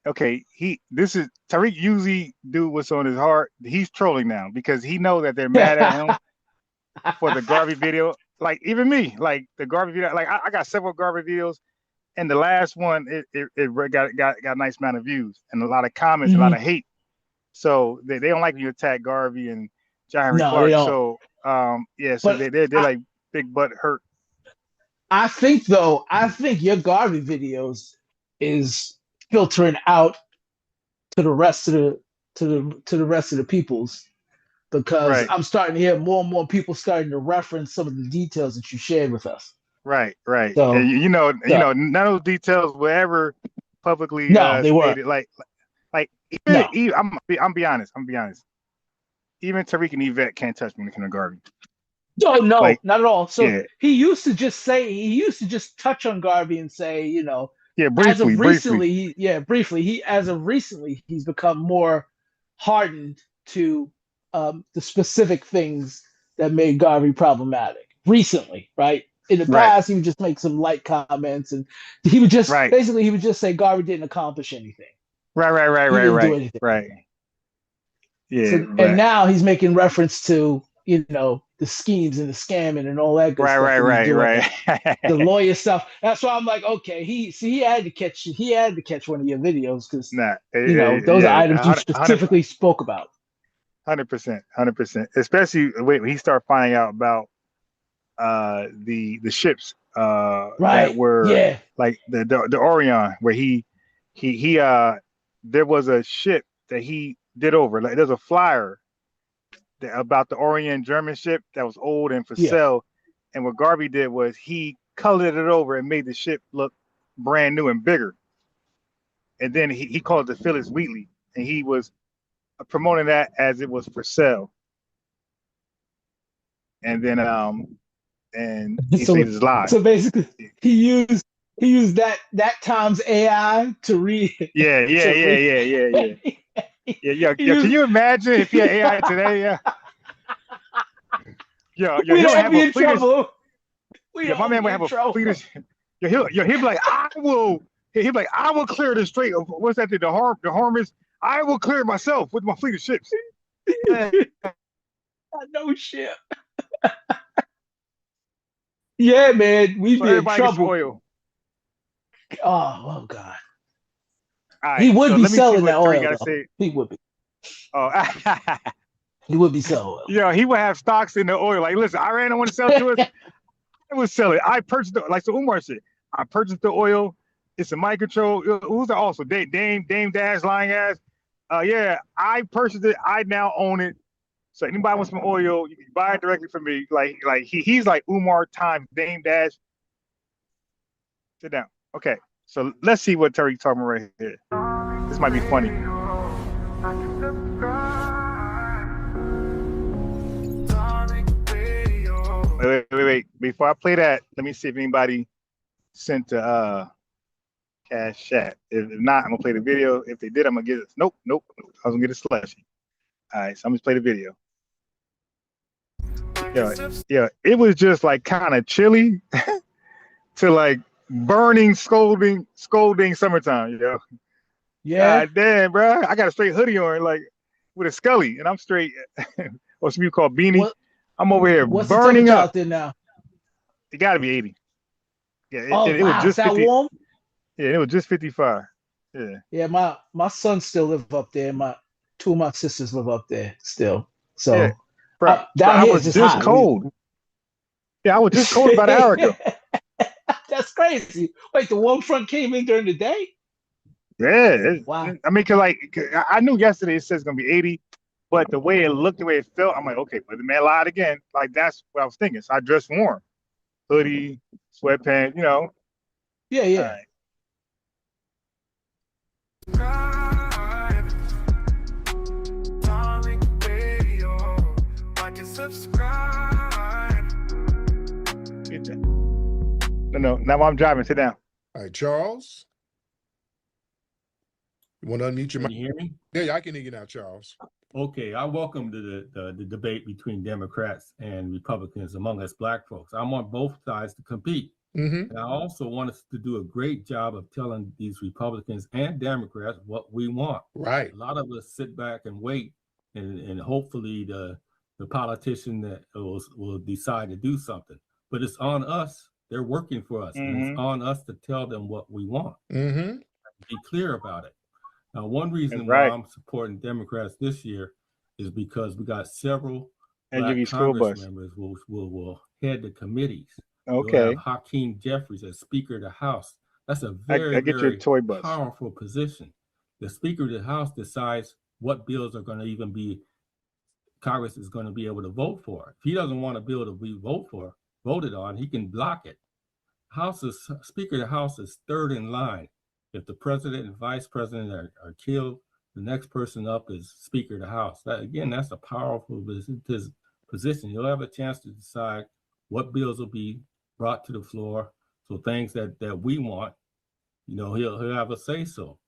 okay. This is Tariq usually do what's on his heart. He's trolling now because he know that they're mad at him for the Garvey video. Like even me, like the Garvey video. Like I got several Garvey videos, and the last one it got a nice amount of views and a lot of comments, a lot of hate. So they don't like when you attack Garvey and John Henry Clark. So yeah, so they're like big butt hurt. I think your Garvey videos is filtering out to the rest of the rest of the peoples, because Right, I'm starting to hear more and more people starting to reference some of the details that you shared with us. right. And So, none of those details were ever publicly no, they weren't. stated. Like No. I'm be honest. Even Tariq and Yvette can't touch me when it comes to Garvey. No, Like, not at all. So yeah, he used to just touch on Garvey and say, yeah, as briefly. of recently, briefly, as of recently, he's become more hardened to the specific things that made Garvey problematic recently, right? In the Right, past, he would just make some light comments, and he would just right, say Garvey didn't accomplish anything. He right, didn't do anything. right. Yeah, So, and but now he's making reference to the schemes and the scamming and all that good stuff that he's doing, right. the lawyer stuff. That's why I'm like, okay, he had to catch one of your videos, because Nah, those are yeah, items you specifically spoke about. 100%. Especially when he started finding out about the ships that Right. were Yeah. like the Orion, where he there was a ship that he did over. Like, there's a flyer about the Orion German ship that was old and for Yeah. sale. And what Garvey did was he colored it over and made the ship look brand new and bigger. And then he called it the Phyllis Wheatley, and he was promoting that as it was for sale. And then and he said it's live. So basically, he used that time's AI to read. Yeah. Can you imagine if he had AI today? Yeah. We'd all be in trouble. My man would have a fleet of. He'll be like, he'll be like, I will clear the strait of, what's that thing? The Hormuz. I will clear it myself with my fleet of ships. No shit. Yeah, man, we'd be in trouble. Oil. Oh God. Right, he would be selling that oil. He would be. Oh, he would be selling oil. Yeah, he would have stocks in the oil. Like, listen, Iran don't want to sell to us. I would sell it. I purchased it. Like, so Umar said, I purchased the oil. It's a mind control. Who's that also? Dame Dash lying ass. Yeah, I purchased it. I now own it. So anybody wants some oil, you can buy it directly from me. Like he's like Umar times Dame Dash. Sit down. Okay, so let's see what Tariq talking about right here. This might be funny. Wait. Before I play that, let me see if anybody sent the Cash Chat. If not, I'm gonna play the video. If they did, I'm gonna get it. Nope. I was gonna get a slushy. All right, so I'm just play the video. Yeah, it was just like kind of chilly to like burning, scolding summertime, Yeah. God damn, bro. I got a straight hoodie on, like with a scully, and I'm straight, or some people call beanie. I'm over here what's burning the up. out there now? It got to be 80. Yeah, it was just 50. Warm? Yeah, it was just 55. Yeah. Yeah, my sons still live up there. Two of my sisters live up there still. So yeah. Bro, down here was it's just cold. Yeah, I was just cold about an hour ago. That's crazy. Wait, the warm front came in during the day? Yeah. Wow. I mean, cause I knew yesterday it says it's gonna be 80, but the way it looked, the way it felt, I'm like, okay, but the man lied again. Like, that's what I was thinking. So I dressed warm, hoodie, sweatpants, Yeah. All right. No. Now I'm driving. Sit down. All right, Charles. You want to unmute your mic? Can you hear me? Yeah, I can hear you now, Charles. Okay, I welcome the debate between Democrats and Republicans among us Black folks. I want both sides to compete. Mm-hmm. And I also want us to do a great job of telling these Republicans and Democrats what we want. Right. A lot of us sit back and wait, and hopefully the politician that will decide to do something. But it's on us. They're working for us. And it's on us to tell them what we want. Mm-hmm. Be clear about it. Now, one reason why I'm supporting Democrats this year is because we got several Black Congress members will head the committees. You'll have Okay. Hakeem Jeffries as Speaker of the House. That's a I very, get your very toy bus. powerful position. The Speaker of the House decides what bills are going to even be, Congress is going to be able to vote for. If he doesn't want a bill to be voted on, he can block it. Speaker of the House is third in line. If the president and vice president are killed, the next person up is Speaker of the House. That's a powerful position. You'll have a chance to decide what bills will be brought to the floor. So things that we want, he'll have a say so.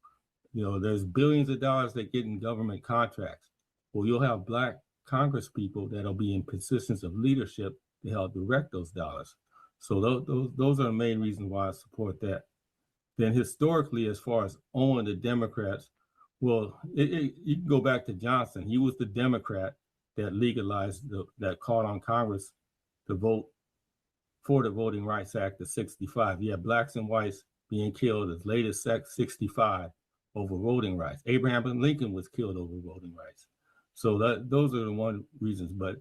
There's billions of dollars that get in government contracts. Well, you'll have Black Congress people that'll be in positions of leadership to help direct those dollars. So those are the main reasons why I support that. Then historically, as far as owning the Democrats, well, you can go back to Johnson. He was the Democrat that legalized, that called on Congress to vote for the Voting Rights Act of 65. You have blacks and whites being killed as late as 65 over voting rights. Abraham Lincoln was killed over voting rights. So those are the one reasons. But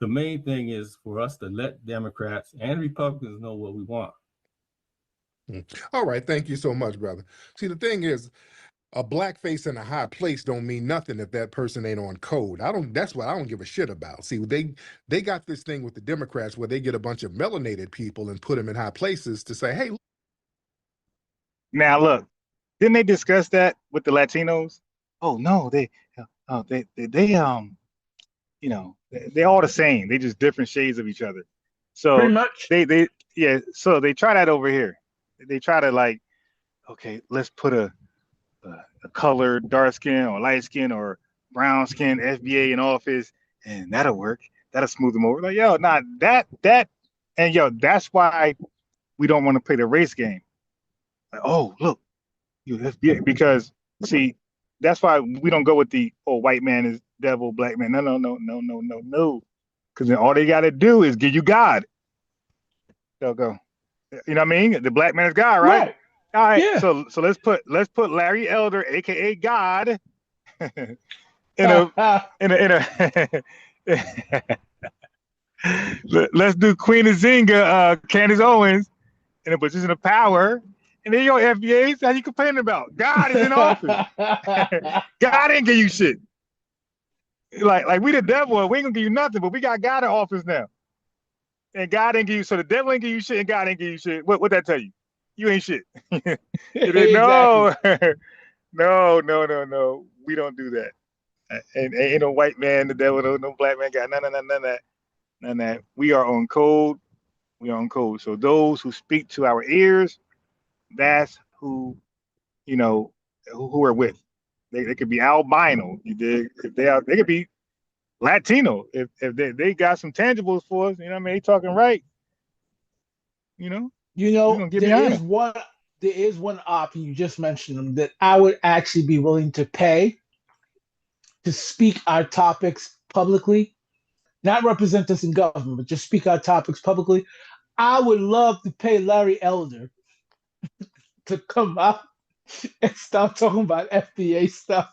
the main thing is for us to let Democrats and Republicans know what we want. All right, thank you so much, brother. See, the thing is, a black face in a high place don't mean nothing if that person ain't on code. That's what I don't give a shit about. See, they got this thing with the Democrats where they get a bunch of melanated people and put them in high places to say, hey. Now look, didn't they discuss that with the Latinos? Oh no, they they're all the same. They just different shades of each other. So pretty much. So they try that over here. They try to okay, let's put a colored dark skin or light skin or brown skin FBA in office, and that'll work. That'll smooth them over. That's why we don't want to play the race game. Oh, look, you FBA, because see, that's why we don't go with the white man is devil, black man. No. Because then all they got to do is give you God. They'll go. You know what I mean? The black man is God, right? All right. Yeah. So let's put Larry Elder, aka God, let's do Queen Nzinga, Candace Owens, in a position of power. And then your FBAs, how you complaining about? God is in office. God ain't give you shit. Like we the devil, we ain't gonna give you nothing, but we got God in office now. And God ain't give you, so the devil ain't give you shit and God ain't give you shit. What that tell you? You ain't shit. No, no. We don't do that. And ain't no white man, the devil, no black man, got none of that. We are on code. So those who speak to our ears, that's who who are with. They could be albino. You dig? If they could be Latino. If they got some tangibles for us, they talking right. There is one option, you just mentioned them, that I would actually be willing to pay to speak our topics publicly, not represent us in government, but just speak our topics publicly. I would love to pay Larry Elder to come out and stop talking about FBA stuff.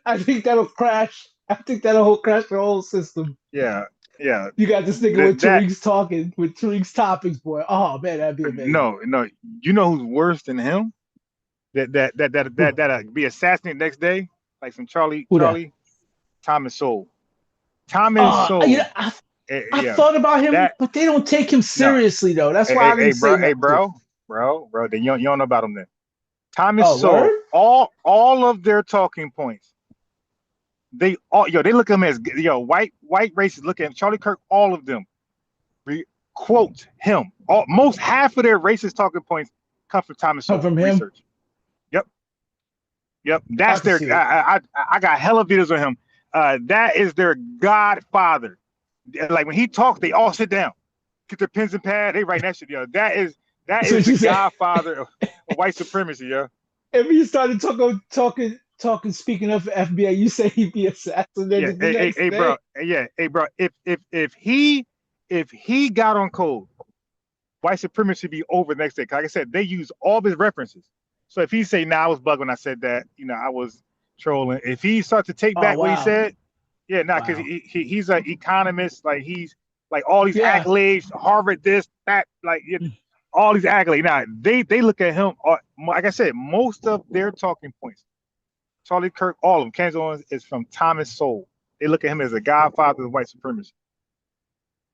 I think that'll crash. I think that'll crash the whole system. Yeah. You got this nigga with Tariq's talking, with Tariq's topics, boy. Oh man, that'd be amazing. No. You know who's worse than him? That'd be assassinated next day, like some Charlie. Thomas Sowell. Sowell. I thought about him, but they don't take him seriously though. That's why I didn't say nothing. Bro. Then you don't know about him then. Thomas Sowell. All of their talking points. They look at him as white racists look at Charlie Kirk. All of them quote him. Half of their racist talking points come from Thomas Sowell research. Yep. That's their. I got hella videos of him. That is their godfather. Like when he talks, they all sit down, get their pens and pad. They write that shit. That is the godfather of white supremacy. And when you started talking, speaking of FBA, you say he'd be assassinated the next day. Bro. If he got on code, white supremacy would be over the next day. Like I said, they use all of his references. So if he say, "Nah, I was bugging when I said that," I was trolling. If he starts to take back what he said, because he's an economist, like he's like all these accolades, Harvard, this, that, like all these accolades. Now they look at him. Like I said, most of their talking points, Charlie Kirk, all of them, Candace Owens, is from Thomas Sowell. They look at him as the godfather of white supremacy.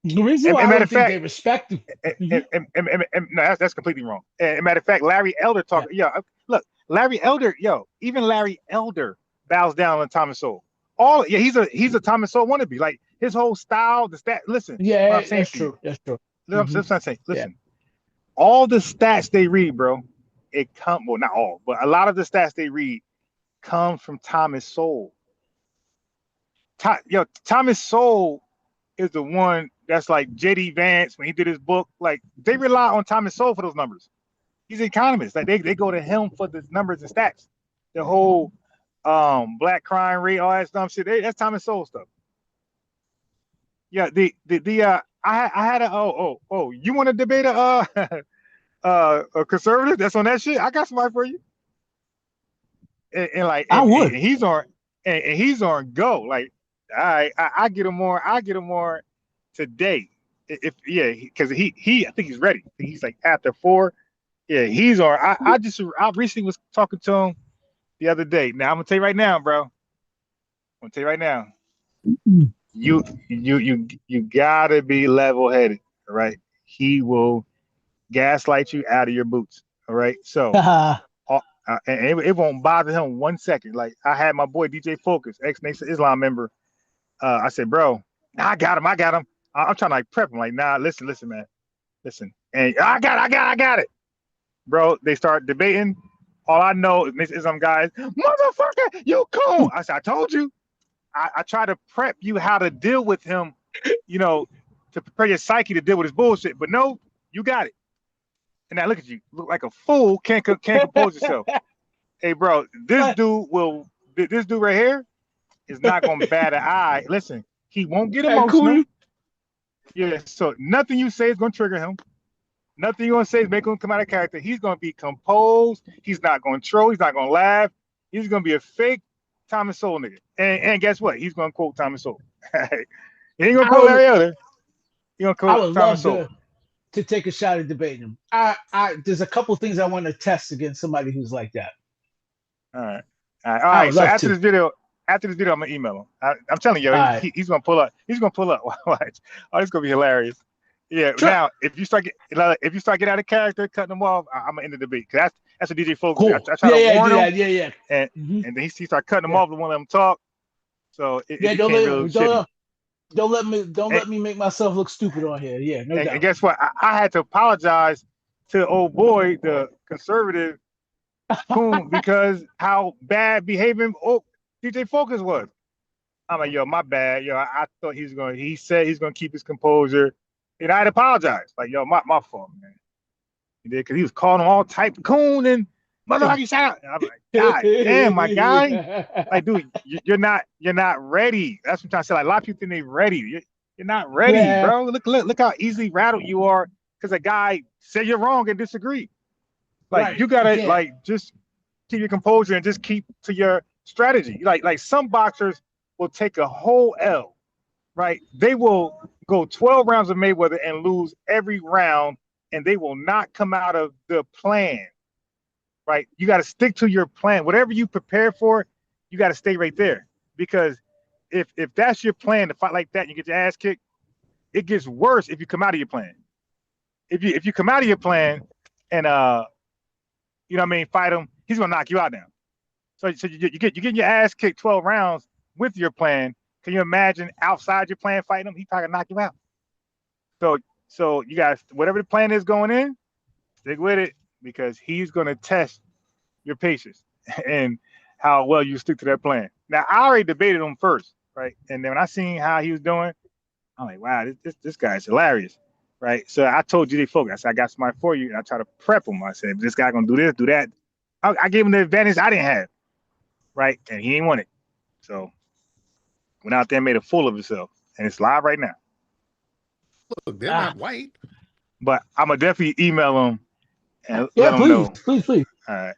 The reason why I don't think they respect him. No, that's completely wrong. And matter of fact, Larry Elder talking. Yeah, look, Larry Elder, even Larry Elder bows down on Thomas Sowell. He's a Thomas Sowell wannabe. Like his whole style, the stat. Listen, yeah, that's true. That's true. I'm saying. Listen, all the stats they read, bro, well, not all, but a lot of the stats they read come from Thomas Sowell. Thomas Sowell is the one that's like J.D. Vance when he did his book. Like they rely on Thomas Sowell for those numbers. He's an economist. Like they go to him for the numbers and stats. The whole black crime rate, all that stuff. Shit, that's Thomas Sowell stuff. Yeah, I had you want to debate a conservative that's on that shit? I got somebody for you. And like I would. And he's on go. Like I get him more today. Because he I think he's ready. He's like after 4. Yeah, he's on. I recently was talking to him the other day. Now I'm gonna tell you right now, bro. You gotta be level-headed, all right? He will gaslight you out of your boots, all right? So and it won't bother him 1 second. Like I had my boy DJ Focus, ex-Nation Islam member. I said, bro, I got him. I'm trying to like prep him. Like, nah, listen, man. Listen. And I got it. Bro, they start debating. All I know is some guys, motherfucker, you cool. I said, I told you. I try to prep you how to deal with him, to prepare your psyche to deal with his bullshit. But no, you got it. And now look at you, look like a fool, can't compose yourself. Hey, bro, this dude right here is not gonna bat an eye. Listen, he won't get emotional. Yeah, so nothing you say is gonna trigger him. Nothing you're gonna say is make him come out of character. He's gonna be composed. He's not gonna troll. He's not gonna laugh. He's gonna be a fake Thomas Sowell nigga. And guess what? He's gonna quote Thomas Sowell. He ain't gonna quote Larry Elder. He gonna quote Thomas Sowell. To take a shot at debating him. There's a couple things I want to test against somebody who's like that. All right. So after this video, I'm gonna email him. I'm telling you, he's gonna pull up. Watch. Oh, it's gonna be hilarious. Yeah. Sure. Now, if you start getting out of character, cutting them off, I'm gonna end the debate. Cause that's a DJ Focus. Cool. I try to warn him. Yeah. And then he start cutting them off and won't let them talk. So don't let me make myself look stupid on here. Yeah, no doubt. And guess what? I had to apologize to old boy, the conservative coon, because how bad behaving DJ Focus was. I'm like, yo, my bad. Yo, I thought he said he's gonna keep his composure. And I had to apologize. Like, yo, my fault, man. He did, because he was calling him all type of coon and motherfucker, you shout. I'm like, God damn, my guy. Like, dude, you're not ready. That's what I'm trying to say. Like, a lot of people think they're ready. You're not ready, bro. Look how easily rattled you are because a guy said you're wrong and disagree. Like, you gotta just keep your composure and just keep to your strategy. Like some boxers will take a whole L, right? They will go 12 rounds of Mayweather and lose every round, and they will not come out of the plan. Right? You got to stick to your plan. Whatever you prepare for, you got to stay right there. Because if that's your plan to fight like that and you get your ass kicked, it gets worse if you come out of your plan. If you come out of your plan and fight him, he's gonna knock you out now. So you get your ass kicked 12 rounds with your plan. Can you imagine outside your plan fighting him? He probably knock you out. So you guys, whatever the plan is going in, stick with it. Because he's going to test your patience and how well you stick to that plan. Now, I already debated him first, right? And then when I seen how he was doing, I'm like, wow, this guy's hilarious, right? So I told you, Focus, I said, I got somebody for you. And I try to prep him. I said, this guy going to do this, do that. I gave him the advantage I didn't have, right? And he ain't want it. So went out there and made a fool of himself. And it's live right now. Look, they're not white. But I'm going to definitely email him. And please. All right.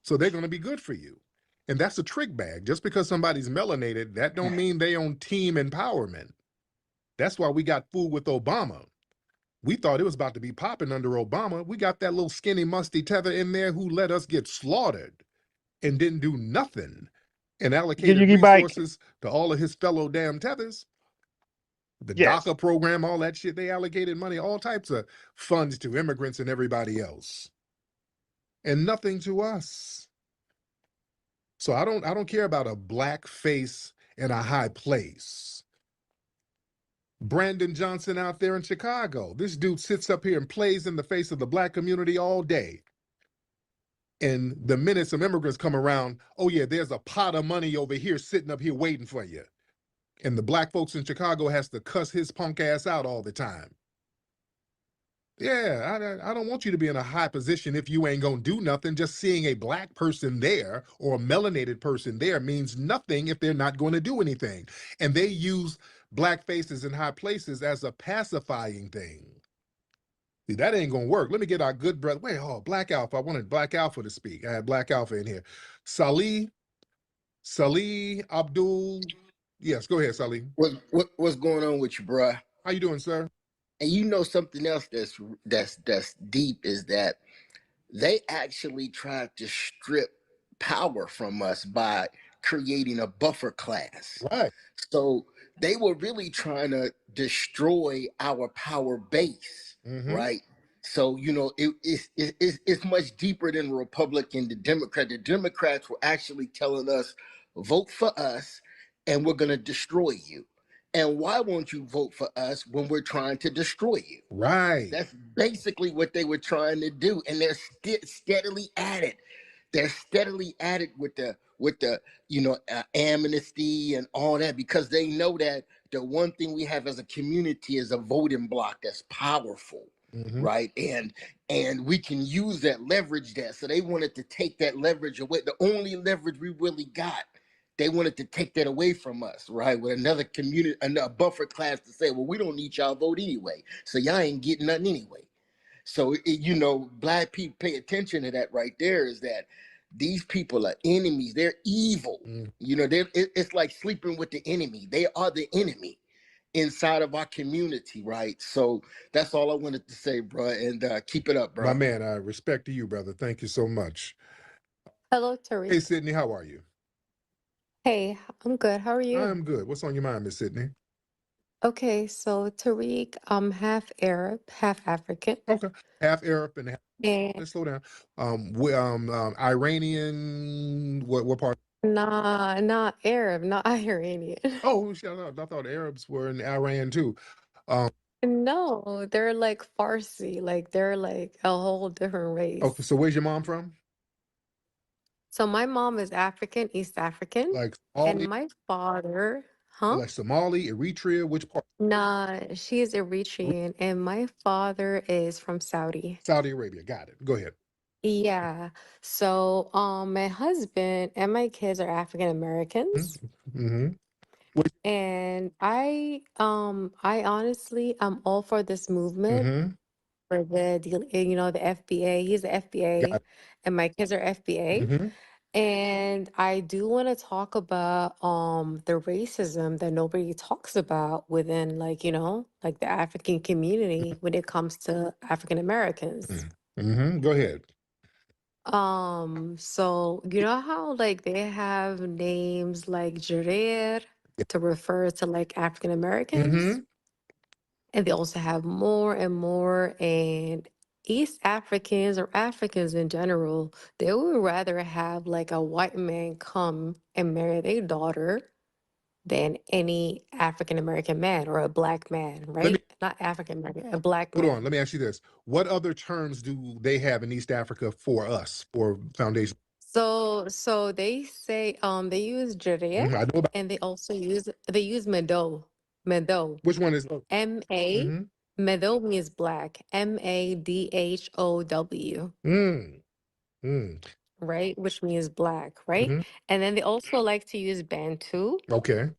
So they're going to be good for you. And that's a trick bag. Just because somebody's melanated, that don't mean they on team empowerment. That's why we got fooled with Obama. We thought it was about to be popping under Obama. We got that little skinny, musty tether in there who let us get slaughtered and didn't do nothing and allocated resources to all of his fellow damn tethers. The DACA program, all that shit, they allocated money, all types of funds to immigrants and everybody else. And nothing to us. So I don't care about a black face in a high place. Brandon Johnson out there in Chicago. This dude sits up here and plays in the face of the black community all day. And the minute some immigrants come around, oh yeah, there's a pot of money over here sitting up here waiting for you. And the black folks in Chicago has to cuss his punk ass out all the time. Yeah, I don't want you to be in a high position if you ain't gonna do nothing. Just seeing a black person there or a melanated person there means nothing if they're not going to do anything. And they use black faces in high places as a pacifying thing. See, that ain't gonna work. Let me get our good brother. Wait, Black Alpha. I wanted Black Alpha to speak. I had Black Alpha in here. Salih Abdul. Yes, go ahead, Salih. What's going on with you, bruh? How you doing, sir? And you know something else that's deep is that they actually tried to strip power from us by creating a buffer class. Right. So they were really trying to destroy our power base, right? So, you know, it's much deeper than Republican to Democrat. The Democrats were actually telling us, vote for us and we're going to destroy you. And why won't you vote for us when we're trying to destroy you? Right. That's basically what they were trying to do. And they're steadily at it. They're steadily at it with the amnesty and all that, because they know that the one thing we have as a community is a voting bloc that's powerful, right? And we can use that, leverage that. So they wanted to take that leverage away. The only leverage we really got, they wanted to take that away from us, right? With another community, a buffer class to say, well, we don't need y'all vote anyway. So y'all ain't getting nothing anyway. So, black people pay attention to that right there, is that these people are enemies. They're evil. It's like sleeping with the enemy. They are the enemy inside of our community, right? So that's all I wanted to say, bro. And keep it up, bro. My man, respect to you, brother. Thank you so much. Hello, Tariq. Hey, Sydney, how are you? Hey, I'm good. How are you? I'm good. What's on your mind, Miss Sydney? Okay, so Tariq, I'm half Arab, half African. Okay, half Arab and half. And Let's slow down. Iranian. What part? nah, not Arab, not Iranian. Oh, shut up! I thought Arabs were in Iran too. No, they're like Farsi, like they're like a whole different race. Okay, so where's your mom from? So my mom is African, East African, Like and Somali, my father, huh? like Somali, Eritrea. Which part? Nah, she is Eritrean, and my father is from Saudi. Saudi Arabia. Got it. Go ahead. Yeah. So, my husband and my kids are African Americans, and I honestly, I'm all for this movement for the FBA. He's the FBA, and my kids are FBA. And I do want to talk about the racism that nobody talks about within like the African community when it comes to African Americans. Go ahead. So you know how like they have names like Jarir to refer to like African Americans, and they also have more and more, and East Africans or Africans in general, they would rather have like a white man come and marry their daughter than any African American man or a black man, right? Not African American, a black man. Hold on. Let me ask you this: what other terms do they have in East Africa for us, for foundation? So they say they use Jarir, I know about. and they also use Medo. Medo. Which one is? M-A. Medo means black. Madhow. Right? Which means black, right? And then they also like to use Bantu, Okay.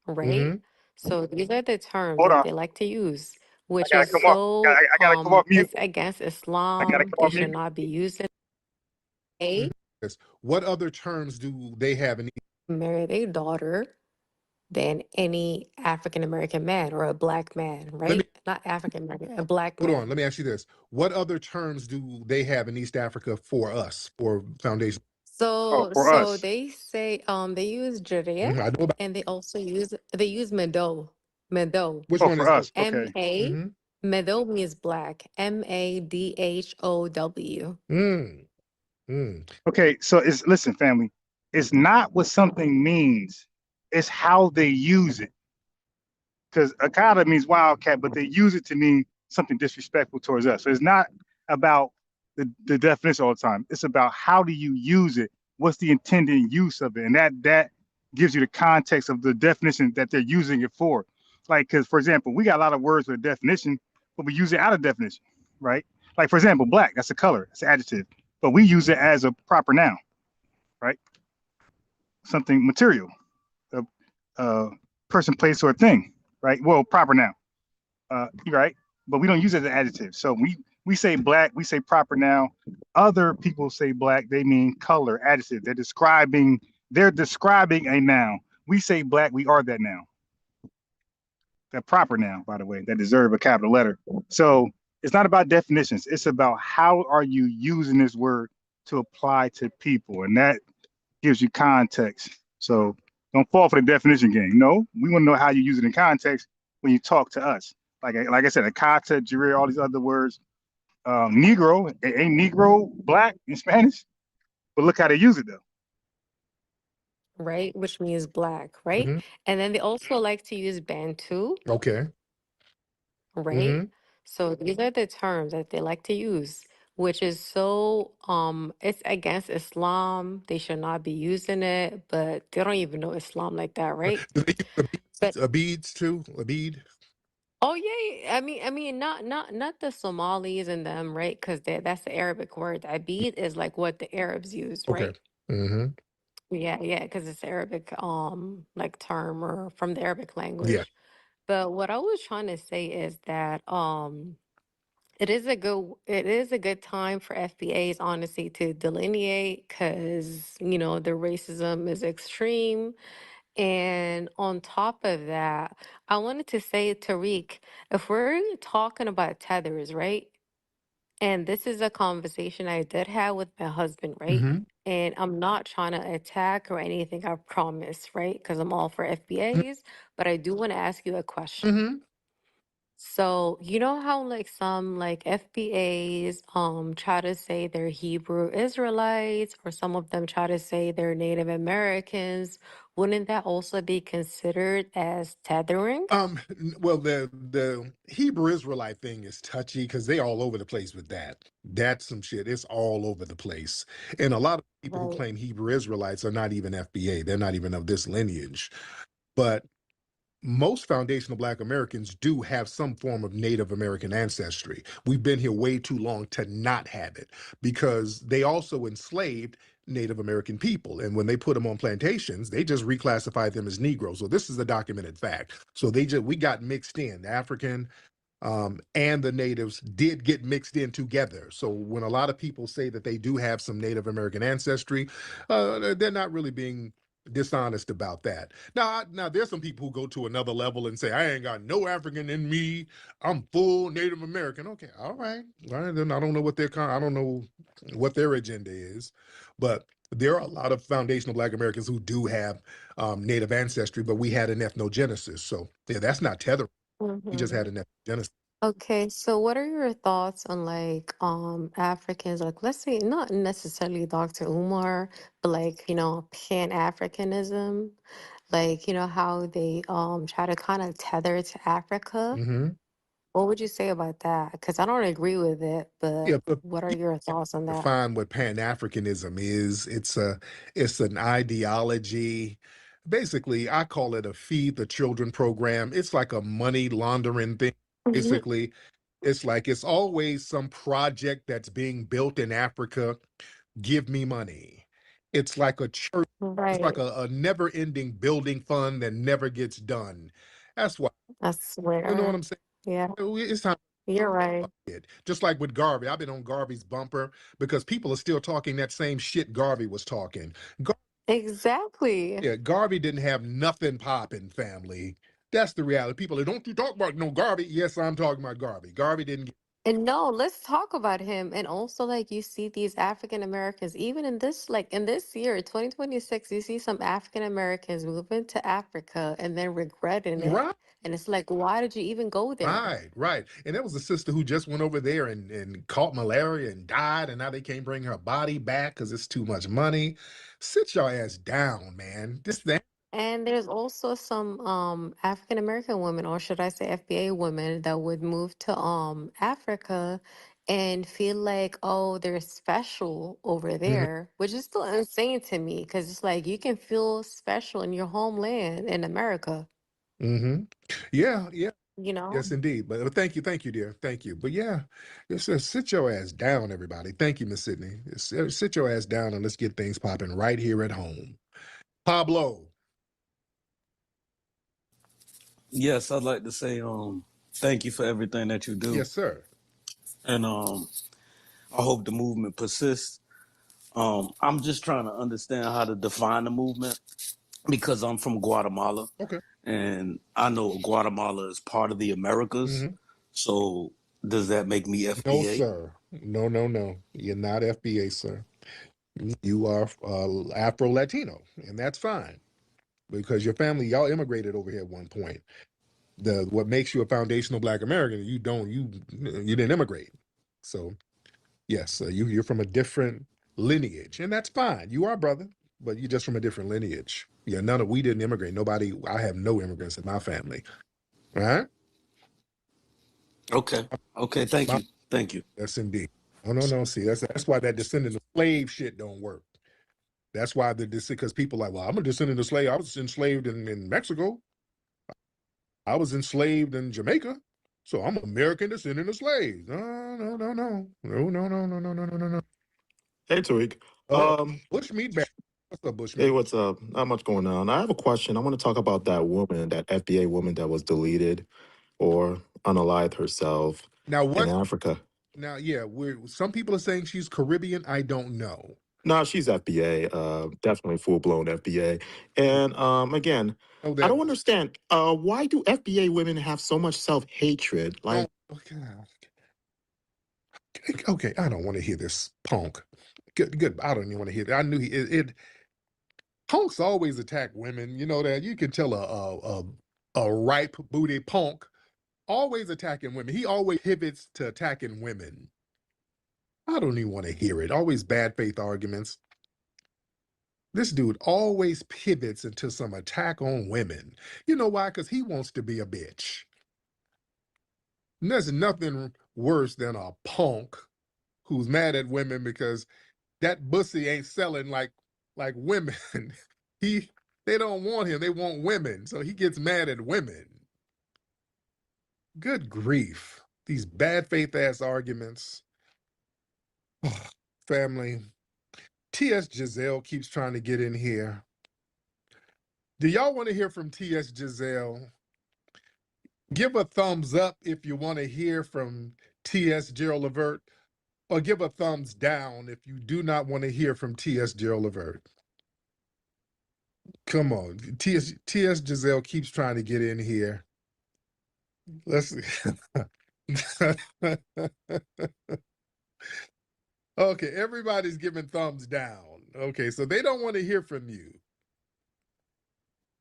right? So these are the terms Hold that on. they like to use, I which gotta is come off. so I gotta come off mute. it's against I gotta Islam. come They off should mute. not be used in Yes. What other terms do they have in? marry their daughter than any African American man or a black man, right? Not African American, a black man. Hold on, let me ask you this. What other terms do they have in East Africa for us, for foundation? So they say they use Judea, I know about. and they also use Medo. Medo. Which one is us? M Okay. A Medo means black. MADHOW. Okay, so listen, family. It's not what something means, it's how they use it. Because Akata means wildcat, but they use it to mean something disrespectful towards us. So it's not about the definition all the time. It's about how do you use it? What's the intended use of it? And that gives you the context of the definition that they're using it for. Like, because for example, we got a lot of words with a definition, but we use it out of definition, right? Like, for example, black, that's a color, it's an adjective, but we use it as a proper noun, right? Something material, a person, place, or thing, right? Well, proper noun, right? But we don't use it as an adjective. So we say black, we say proper noun. Other people say black, they mean color, adjective. They're describing a noun. We say black, we are that noun. That proper noun, by the way, that deserve a capital letter. So it's not about definitions. It's about how are you using this word to apply to people, and that gives you context. So don't fall for the definition game. No, we want to know how you use it in context when you talk to us. Like I said, akata, jure, all these other words. Negro, ain't Negro black in Spanish? But look how they use it though. Right, which means black, right? And then they also like to use Bantu. Okay. Right? So these are the terms that they like to use, which is so it's against Islam. They should not be using it, but they don't even know Islam like that, right? Do they use But Abids too? Abid? oh yeah, I mean, not the Somalis and them, right? Because that's the Arabic word. Abid is like what the Arabs use, Okay. right? Yeah, because it's Arabic like term or from the Arabic Yeah. language. But what I was trying to say is that it is a good time for FBAs honestly to delineate because the racism is extreme. And on top of that, I wanted to say, Tariq, if we're talking about tethers, right? And this is a conversation I did have with my husband, right? And I'm not trying to attack or anything, I promise, right? Because I'm all for FBAs, but I do want to ask you a question. So, you know how like some like FBAs try to say they're Hebrew Israelites or some of them try to say they're Native Americans. Wouldn't that also be considered as tethering? Well, the Hebrew Israelite thing is touchy because they all over the place with that. That's some shit. It's all over the place. And a lot of people who Right. claim Hebrew Israelites are not even FBA. They're not even of this lineage. But most foundational Black Americans do have some form of Native American ancestry. We've been here way too long to not have it because they also enslaved Native American people. And when they put them on plantations, they just reclassified them as Negroes. So this is a documented fact. So we got mixed in. The African and the natives did get mixed in together. So when a lot of people say that they do have some Native American ancestry, they're not really being dishonest about that. Now there's some people who go to another level and say, I ain't got no African in me. I'm full Native American. Okay, all right. Then I don't know what I don't know what their agenda is, but there are a lot of foundational Black Americans who do have Native ancestry, but we had an ethnogenesis. So yeah, that's not tethering. We just had an ethnogenesis. Okay, so what are your thoughts on like Africans, like let's say not necessarily Dr. Umar, but like, Pan-Africanism, like, how they try to kind of tether to Africa. What would you say about that? Because I don't agree with it, Yeah, but but what are your thoughts on that? define what Pan-Africanism is. It's an ideology. Basically, I call it a feed the children program. It's like a money laundering thing. Basically, it's like it's always some project that's being built in Africa. Give me money. It's like a church. It's like Right. a never-ending building fund that never gets done. That's why. I You know what swear. I'm saying? Yeah, It's time. you're right. Just like with Garvey, I've been on Garvey's bumper because people are still talking that same shit Garvey was talking. Exactly. Yeah, Garvey didn't have nothing popping, family. That's the reality. People, don't you talk about no Garvey? Yes, I'm talking about Garvey. Garvey didn't. And no, let's talk about him. And also, like, you see these African Americans, even in this, like, in this year, 2026, you see some African Americans moving to Africa and then regretting it. Right. And it's like, why did you even go there? Right. And there was a sister who just went over there and caught malaria and died, and now they can't bring her body back because it's too much money. Sit your ass down, man. This thing. And there's also some African American women, or should I say FBA women, that would move to Africa and feel like, oh, they're special over there, which is still insane to me because it's like you can feel special in your homeland in America, Mm-hmm. Yeah. you know? Yes, indeed. But thank you, dear. Thank you. But yeah, it says sit your ass down, everybody. Thank you, Miss Sydney. Sit your ass down and let's get things popping right here at home. Pablo. Yes, I'd like to say thank you for everything that you do. Yes, sir. And I hope the movement persists. I'm just trying to understand how to define the movement because I'm from Guatemala. Okay. And I know Guatemala is part of the Americas. Mm-hmm. So does that make me FBA? No, sir. No. You're not FBA, sir. You are Afro-Latino, and that's fine because your family, y'all immigrated over here at one point. What makes you a foundational Black American, you didn't immigrate. So yes, you're from a different lineage, and that's fine. You are brother, but you're just from a different lineage. Yeah, we didn't immigrate. I have no immigrants in my family. All right? Okay. Thank you. Yes, indeed. No. See, that's why that descendant of slave shit don't work. That's why because people are like, well, I'm a descendant of slave. I was enslaved in Mexico. I was enslaved in Jamaica. So I'm American descendant of slaves. No. Hey, Tariq. Bushmeat back. What's up, Bushmeat? Hey, what's up? Not much going on. I have a question. I want to talk about that woman, that FBA woman that was deleted or unalived herself in Africa. Now, yeah, some people are saying she's Caribbean. I don't know. No, she's FBA, definitely full-blown FBA. And again, I don't understand. Why do FBA women have so much self-hatred? Like, okay, I don't want to hear this punk. Good. I don't even want to hear that. I knew punks always attack women. You know that. You can tell a ripe booty punk always attacking women. He always pivots to attacking women. I don't even want to hear it. Always bad faith arguments. This dude always pivots into some attack on women. You know why? Because he wants to be a bitch. And there's nothing worse than a punk who's mad at women because that pussy ain't selling like women. They don't want him. They want women. So he gets mad at women. Good grief. These bad faith ass arguments. Family. T.S. Giselle keeps trying to get in here. Do y'all want to hear from T.S. Giselle? Give a thumbs up if you want to hear from T.S. Gerald Levert, or give a thumbs down if you do not want to hear from T.S. Gerald Levert. Come on. T.S. Giselle keeps trying to get in here. Let's Okay, everybody's giving thumbs down. Okay, so they don't want to hear from you.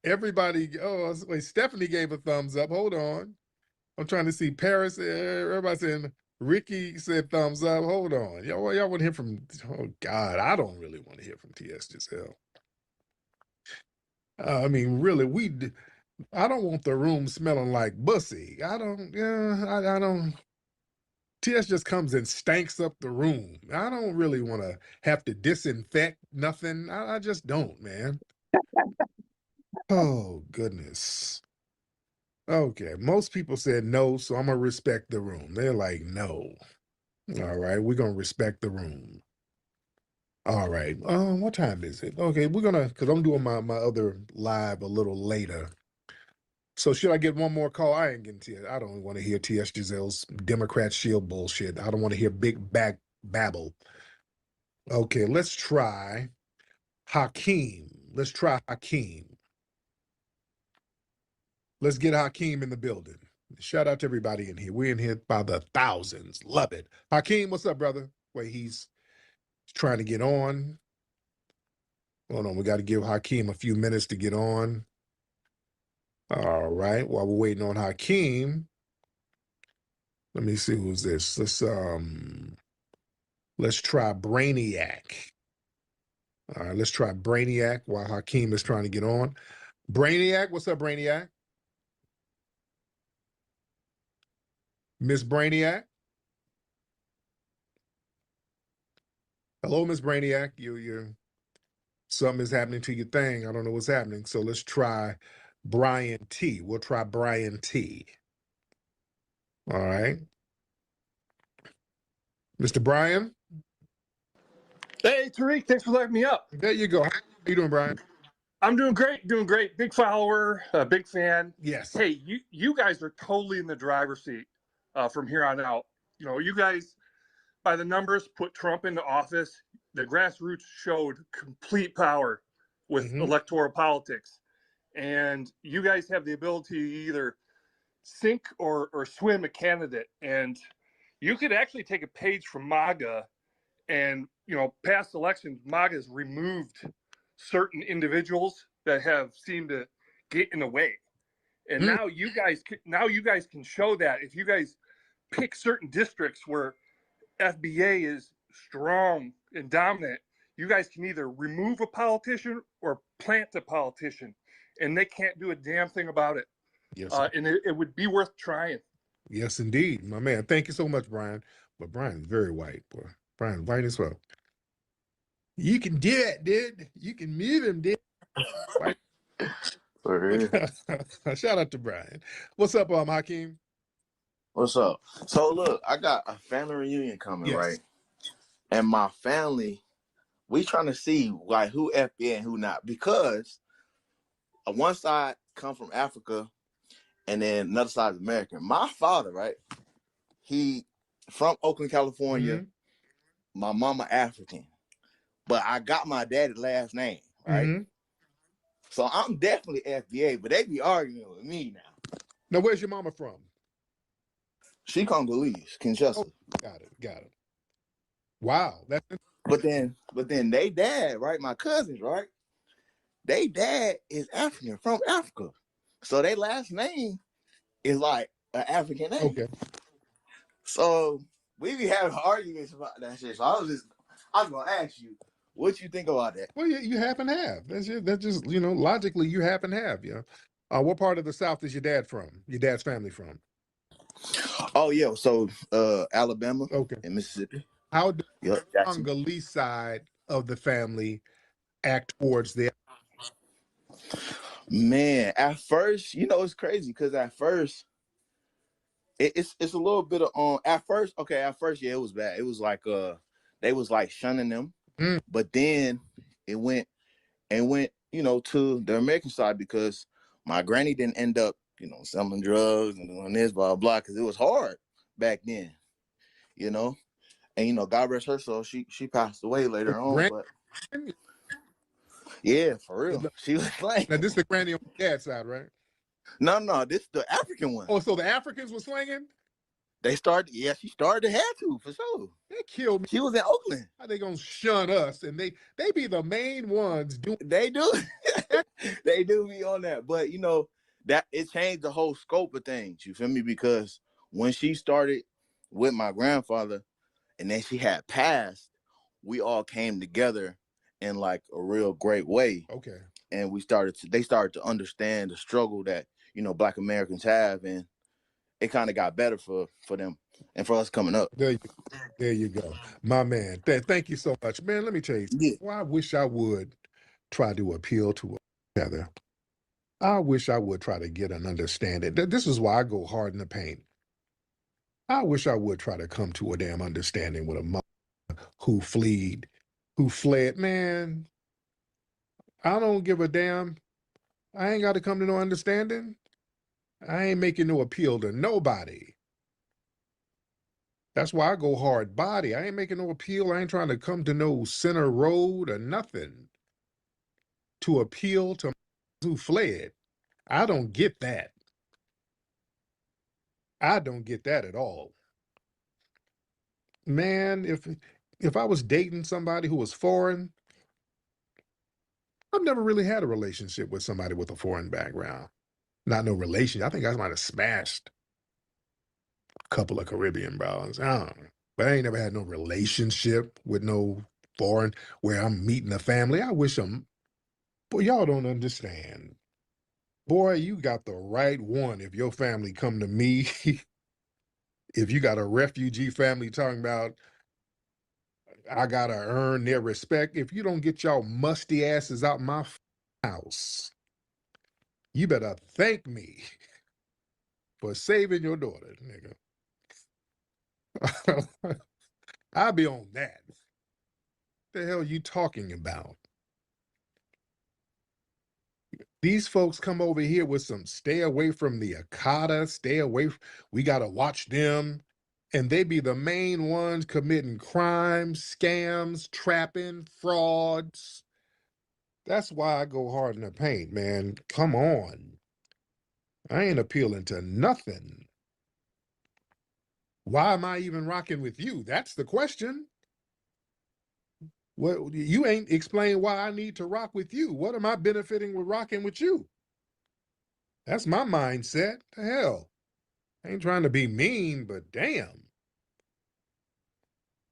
Everybody, wait, Stephanie gave a thumbs up. Hold on. I'm trying to see Paris. Everybody saying, Ricky said thumbs up. Hold on. Y'all want to hear from, oh God, I don't really want to hear from T.S. Giselle. I mean, really, I don't want the room smelling like bussy. I don't. TS just comes and stanks up the room. I don't really want to have to disinfect nothing. I just don't, man. Oh, goodness. Okay, most people said no, so I'm going to respect the room. They're like, no. All right, we're going to respect the room. All right, what time is it? Okay, we're going to, because I'm doing my other live a little later. So should I get one more call? I ain't getting to it. I don't want to hear T.S. Giselle's Democrat shield bullshit. I don't want to hear big back babble. Okay, let's try Hakeem. Let's try Hakeem. Let's get Hakeem in the building. Shout out to everybody in here. We're in here by the thousands. Love it. Hakeem, what's up, brother? Wait, he's trying to get on. Hold on, we got to give Hakeem a few minutes to get on. All right, while we're waiting on Hakeem, let me see who's this. Let's try Brainiac. All right, let's try Brainiac while Hakeem is trying to get on. Brainiac, what's up, Brainiac? Miss Brainiac? Hello, Miss Brainiac. You're something is happening to your thing. I don't know what's happening. So let's try Brian T. We'll try Brian T. All right. Mr. Brian? Hey, Tariq, thanks for letting me up. There you go. How you doing, Brian? I'm doing great, doing great. Big follower, big fan. Yes. Hey, you guys are totally in the driver's seat from here on out. You know, you guys, by the numbers, put Trump into office. The grassroots showed complete power with electoral politics. And you guys have the ability to either sink or swim a candidate. And you could actually take a page from MAGA and, you know, past elections, MAGA has removed certain individuals that have seemed to get in the way. And now you guys can show that if you guys pick certain districts where FBA is strong and dominant, you guys can either remove a politician or plant a politician, and they can't do a damn thing about it. Yes. And it would be worth trying. Yes, indeed, my man. Thank you so much, Brian. But Brian's very white, boy. Brian, white as well. You can do it, dude. You can move him, dude. Right. Shout out to Brian. What's up, Hakeem? What's up? So look, I got a family reunion coming, right? And my family, we trying to see like who FBA and who not, because one side come from Africa and then another side is American. My father, right? He from Oakland, California. My mama African, but I got my daddy's last name, right? So I'm definitely FBA, but they be arguing with me now. Now, where's your mama from? She Congolese, Kinshasa. Oh, got it. Wow. But then they dad, right? My cousins, right? They dad is African from Africa. So their last name is like an African name. Okay. So we be having arguments about that shit. So I was gonna ask you, what you think about that? Well, you happen to have. That's just, you know, logically you happen to have, yeah. What part of the South is your dad from? Your dad's family from? Oh yeah, so Alabama, okay, and Mississippi. How does the Congolese side of the family act towards the? Man, at first, you know, it's crazy because at first, it's a little bit of at first, yeah, it was bad. It was like they was like shunning them, but then it went, you know, to the American side because my granny didn't end up, you know, selling drugs and doing this, blah blah, because it was hard back then, you know, and you know, God rest her soul, she passed away later on, but yeah, for real, she was like. Now this is the granny on the dad's side, right? No, this is the African one. Oh, so the Africans were swinging? They started, yeah, she started to have to, for sure. They killed me. She was in Oakland. How they gonna shun us? And they be the main ones doing. They do. They do be on that. But you know, that it changed the whole scope of things. You feel me? Because when she started with my grandfather and then she had passed, we all came together in like a real great way. Okay. And they started to understand the struggle that, you know, Black Americans have, and it kind of got better for them and for us coming up. There you go. My man. Thank you so much. Man, let me tell you, well, I wish I would try to appeal to Heather. I wish I would try to get an understanding. This is why I go hard in the paint. I wish I would try to come to a damn understanding with a mother who fled. Man, I don't give a damn. I ain't got to come to no understanding. I ain't making no appeal to nobody. That's why I go hard body. I ain't making no appeal. I ain't trying to come to no center road or nothing. to appeal to who fled. I don't get that. I don't get that at all. Man, if I was dating somebody who was foreign, I've never really had a relationship with somebody with a foreign background. Not no relation. I think I might have smashed a couple of Caribbean brothers. I don't know. But I ain't never had no relationship with no foreign where I'm meeting a family. I wish them, boy, y'all don't understand. Boy, you got the right one if your family come to me. If you got a refugee family talking about, I gotta earn their respect. If you don't get y'all musty asses out my house, you better thank me for saving your daughter, nigga. I'll be on that. What the hell you talking about? These folks come over here with some stay away from the Akata, stay away, we gotta watch them. And they be the main ones committing crimes, scams, trapping, frauds. That's why I go hard in the paint, man. Come on. I ain't appealing to nothing. Why am I even rocking with you? That's the question. Well, you ain't explained why I need to rock with you. What am I benefiting with rocking with you? That's my mindset. The hell. I ain't trying to be mean, but damn.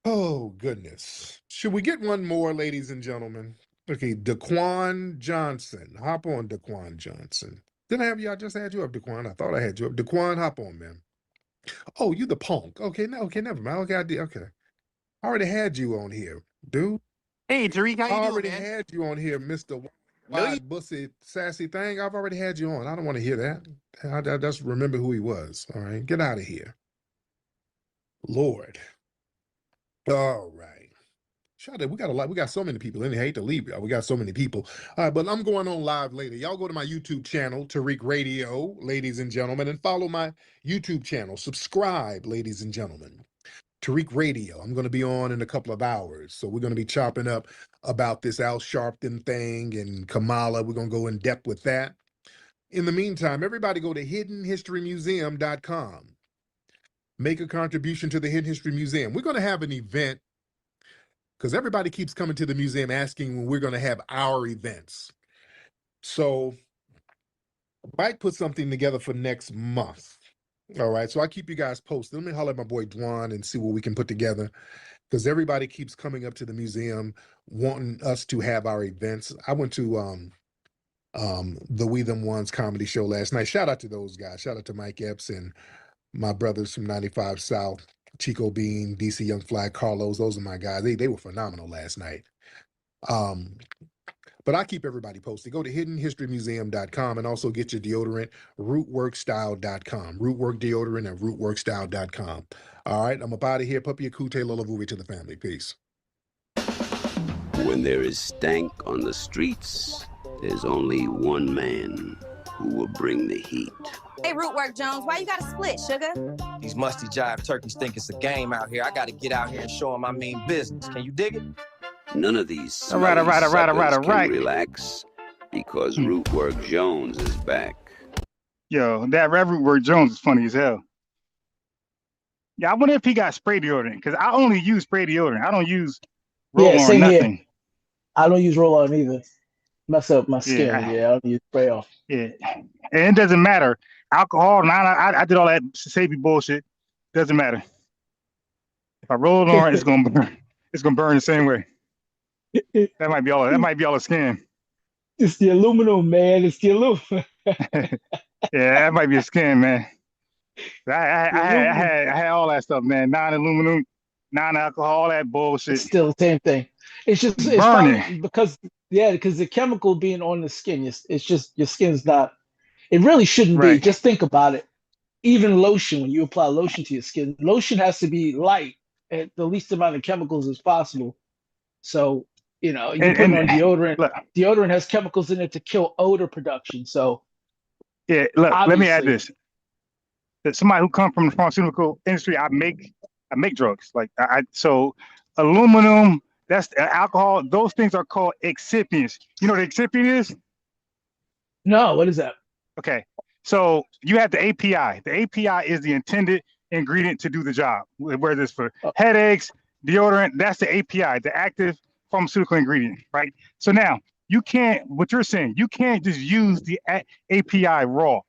Oh, goodness. Should we get one more, ladies and gentlemen? Okay, Daquan Johnson. Hop on, Daquan Johnson. Did I have you? I just had you up, Daquan. I thought I had you up. Daquan, hop on, man. Oh, you the punk. Okay, no, okay, never mind. Okay, I did. Okay. I already had you on here, dude. Hey, Tariq, how you I doing, already man? had you on here, Mr. Wide Bussy Sassy Thing. I've already had you on. I don't want to hear that. I just remember who he was. All right, get out of here. Lord. All right. Shout out, we got a lot. We got so many people in here. I hate to leave y'all. We got so many people. All right, but I'm going on live later. Y'all go to my YouTube channel, Tariq Radio, ladies and gentlemen, and follow my YouTube channel. Subscribe, ladies and gentlemen. Tariq Radio. I'm going to be on in a couple of hours. So we're going to be chopping up about this Al Sharpton thing and Kamala. We're going to go in depth with that. In the meantime, everybody go to hiddenhistorymuseum.com. Make a contribution to the Hidden History Museum. We're going to have an event because everybody keeps coming to the museum asking when we're going to have our events. So might put something together for next month. All right, so I'll keep you guys posted. Let me holler at my boy Dwan and see what we can put together because everybody keeps coming up to the museum wanting us to have our events. I went to the We Them Ones comedy show last night. Shout out to those guys. Shout out to Mike Epps and my brothers from 95 South, Chico Bean, DC Young Fly, Carlos. Those are my guys. They were phenomenal last night. But I keep everybody posted. Go to hiddenhistorymuseum.com and also get your deodorant, rootworkstyle.com. Rootwork deodorant at rootworkstyle.com. All right, I'm up out of here. Puppy Akute Lolavuvi to the family. Peace. When there is stank on the streets, there's only one man who will bring the heat. Hey, Rootwork Jones, why you gotta split, sugar? These musty jive turkeys think it's a game out here. I gotta get out here and show them I mean business. Can you dig it? None of these All right. can relax because Rootwork Jones is back. Yo, that Rootwork Jones is funny as hell. Yeah, I wonder if he got spray deodorant because I only use spray deodorant. I don't use roll-on or nothing. Here. I don't use roll-on either. Mess up my skin. I don't use spray off. Yeah, and it doesn't matter. Alcohol, I did all that safety bullshit. Doesn't matter. If I roll it on, it's gonna burn. It's gonna burn the same way. That might be all. That might be all a scam. It's the aluminum, man. It's the aluminum. Yeah, that might be a scam, man. I had all that stuff, man. Non-aluminum, non-alcohol, all that bullshit. It's still the same thing. It's just it's probably because the chemical being on the skin, it's just your skin's not. It really shouldn't be. Just think about it. Even lotion, when you apply lotion to your skin, lotion has to be light at the least amount of chemicals as possible. So, you put on deodorant. Look, deodorant has chemicals in it to kill odor production. So, yeah, look, let me add this. That somebody who comes from the pharmaceutical industry, I make drugs. Like so aluminum That's alcohol. Those things are called excipients. You know what excipient is? No, what is that? Okay. So you have the API. The API is the intended ingredient to do the job, whether it's for headaches, deodorant. That's the API, the active pharmaceutical ingredient, right? So now you can't, what you're saying, you can't just use the API raw.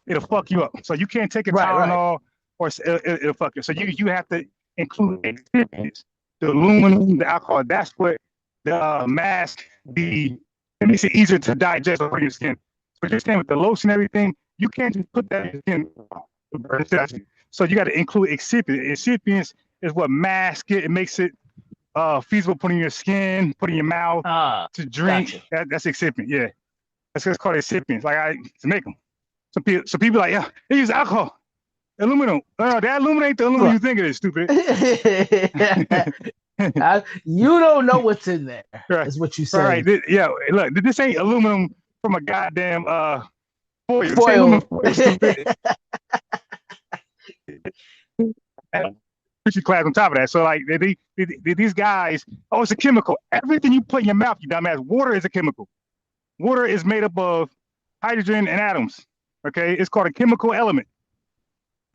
It'll fuck you up. So you can't take a Tylenol or it'll fuck you. So you have to include excipients, the aluminum, the alcohol. That's what the mask, it makes it easier to digest on your skin. But you're saying with the lotion and everything, you can't just put that in so you got to include excipients. Excipients is what mask it. It makes it feasible put in your skin, put in your mouth to drink. Gotcha. That's excipient. Yeah, that's what's called excipients. Like to make them. Some people like, yeah, they use alcohol, aluminum. No, that aluminum ain't the aluminum you think it is, stupid. You don't know what's in there. Right. Is what you say. Right. Yeah. Look, this ain't aluminum from a goddamn foil. Foil. Class on top of that. So like these guys, oh, it's a chemical. Everything you put in your mouth, you dumbass. Water is a chemical. Water is made up of hydrogen and atoms. Okay, it's called a chemical element.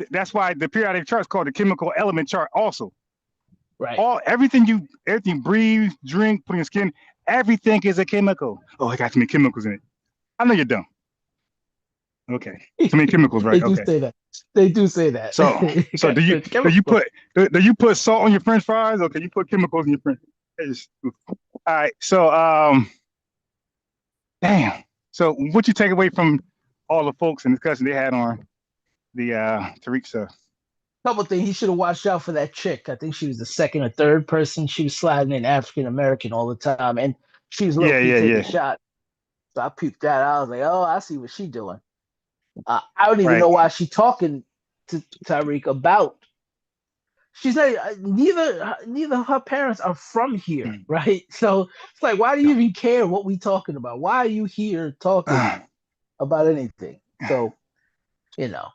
That's why the periodic chart is called the chemical element chart. Also, right. Everything you breathe, drink, put in your skin, everything is a chemical. Oh, I got too many chemicals in it. I know you're dumb. Okay, too many chemicals, right? They do say that. They do say that. So do you put salt on your French fries? Okay, you put chemicals in your French. All right. So damn. So what you take away from all the folks in the discussion they had on the Tariq stuff? Couple things. He should have watched out for that chick. I think she was the second or third person. She was sliding in African American all the time, and she was taking a shot. So I peeped that. I was like, oh, I see what she's doing. I don't even know why she's talking to Tariq about. She's not neither of her parents are from here, right? So it's like, why do you even care what we talking about? Why are you here talking about anything? So, that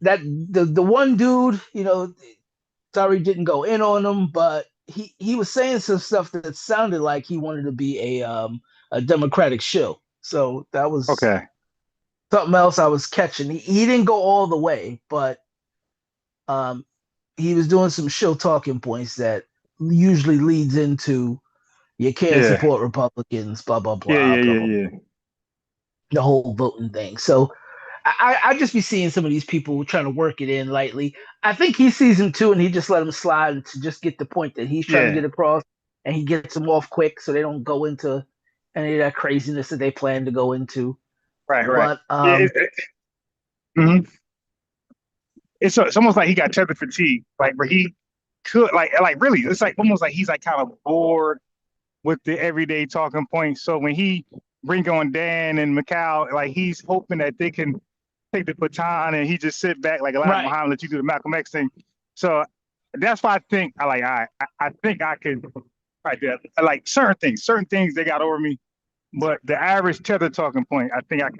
the one dude, Tariq didn't go in on him, but he was saying some stuff that sounded like he wanted to be a Democratic shill. So that was okay. Something else I was catching. He didn't go all the way, but he was doing some shill talking points that usually leads into you can't support Republicans, blah blah blah. Yeah. The whole voting thing. So I just be seeing some of these people trying to work it in lightly. I think he sees him too, and he just let him slide to just get the point that he's trying to get across, and he gets them off quick so they don't go into any of that craziness that they plan to go into. Right. But it's almost like he got tether fatigue, like where he could like really, it's like almost like he's like kind of bored with the everyday talking points. So when he bring on Dan and Macau, like he's hoping that they can take the baton and he just sit back like a lot behind, let you do the Malcolm X thing. So that's why I think I think I could like certain things they got over me. But the average tether talking point, I think I can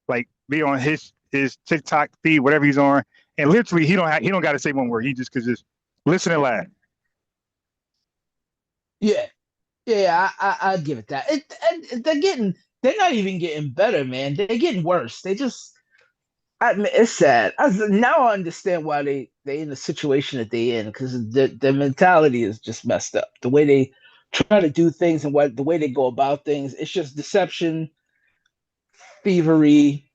like be on his TikTok feed, whatever he's on, and literally he don't got to say one word. He just could just listen and laugh. Yeah, I give it that. They're not even getting better, man. They're getting worse. It's sad. Now I understand why they in the situation that they in, because the mentality is just messed up. The way they try to do things and the way they go about things, it's just deception, thievery,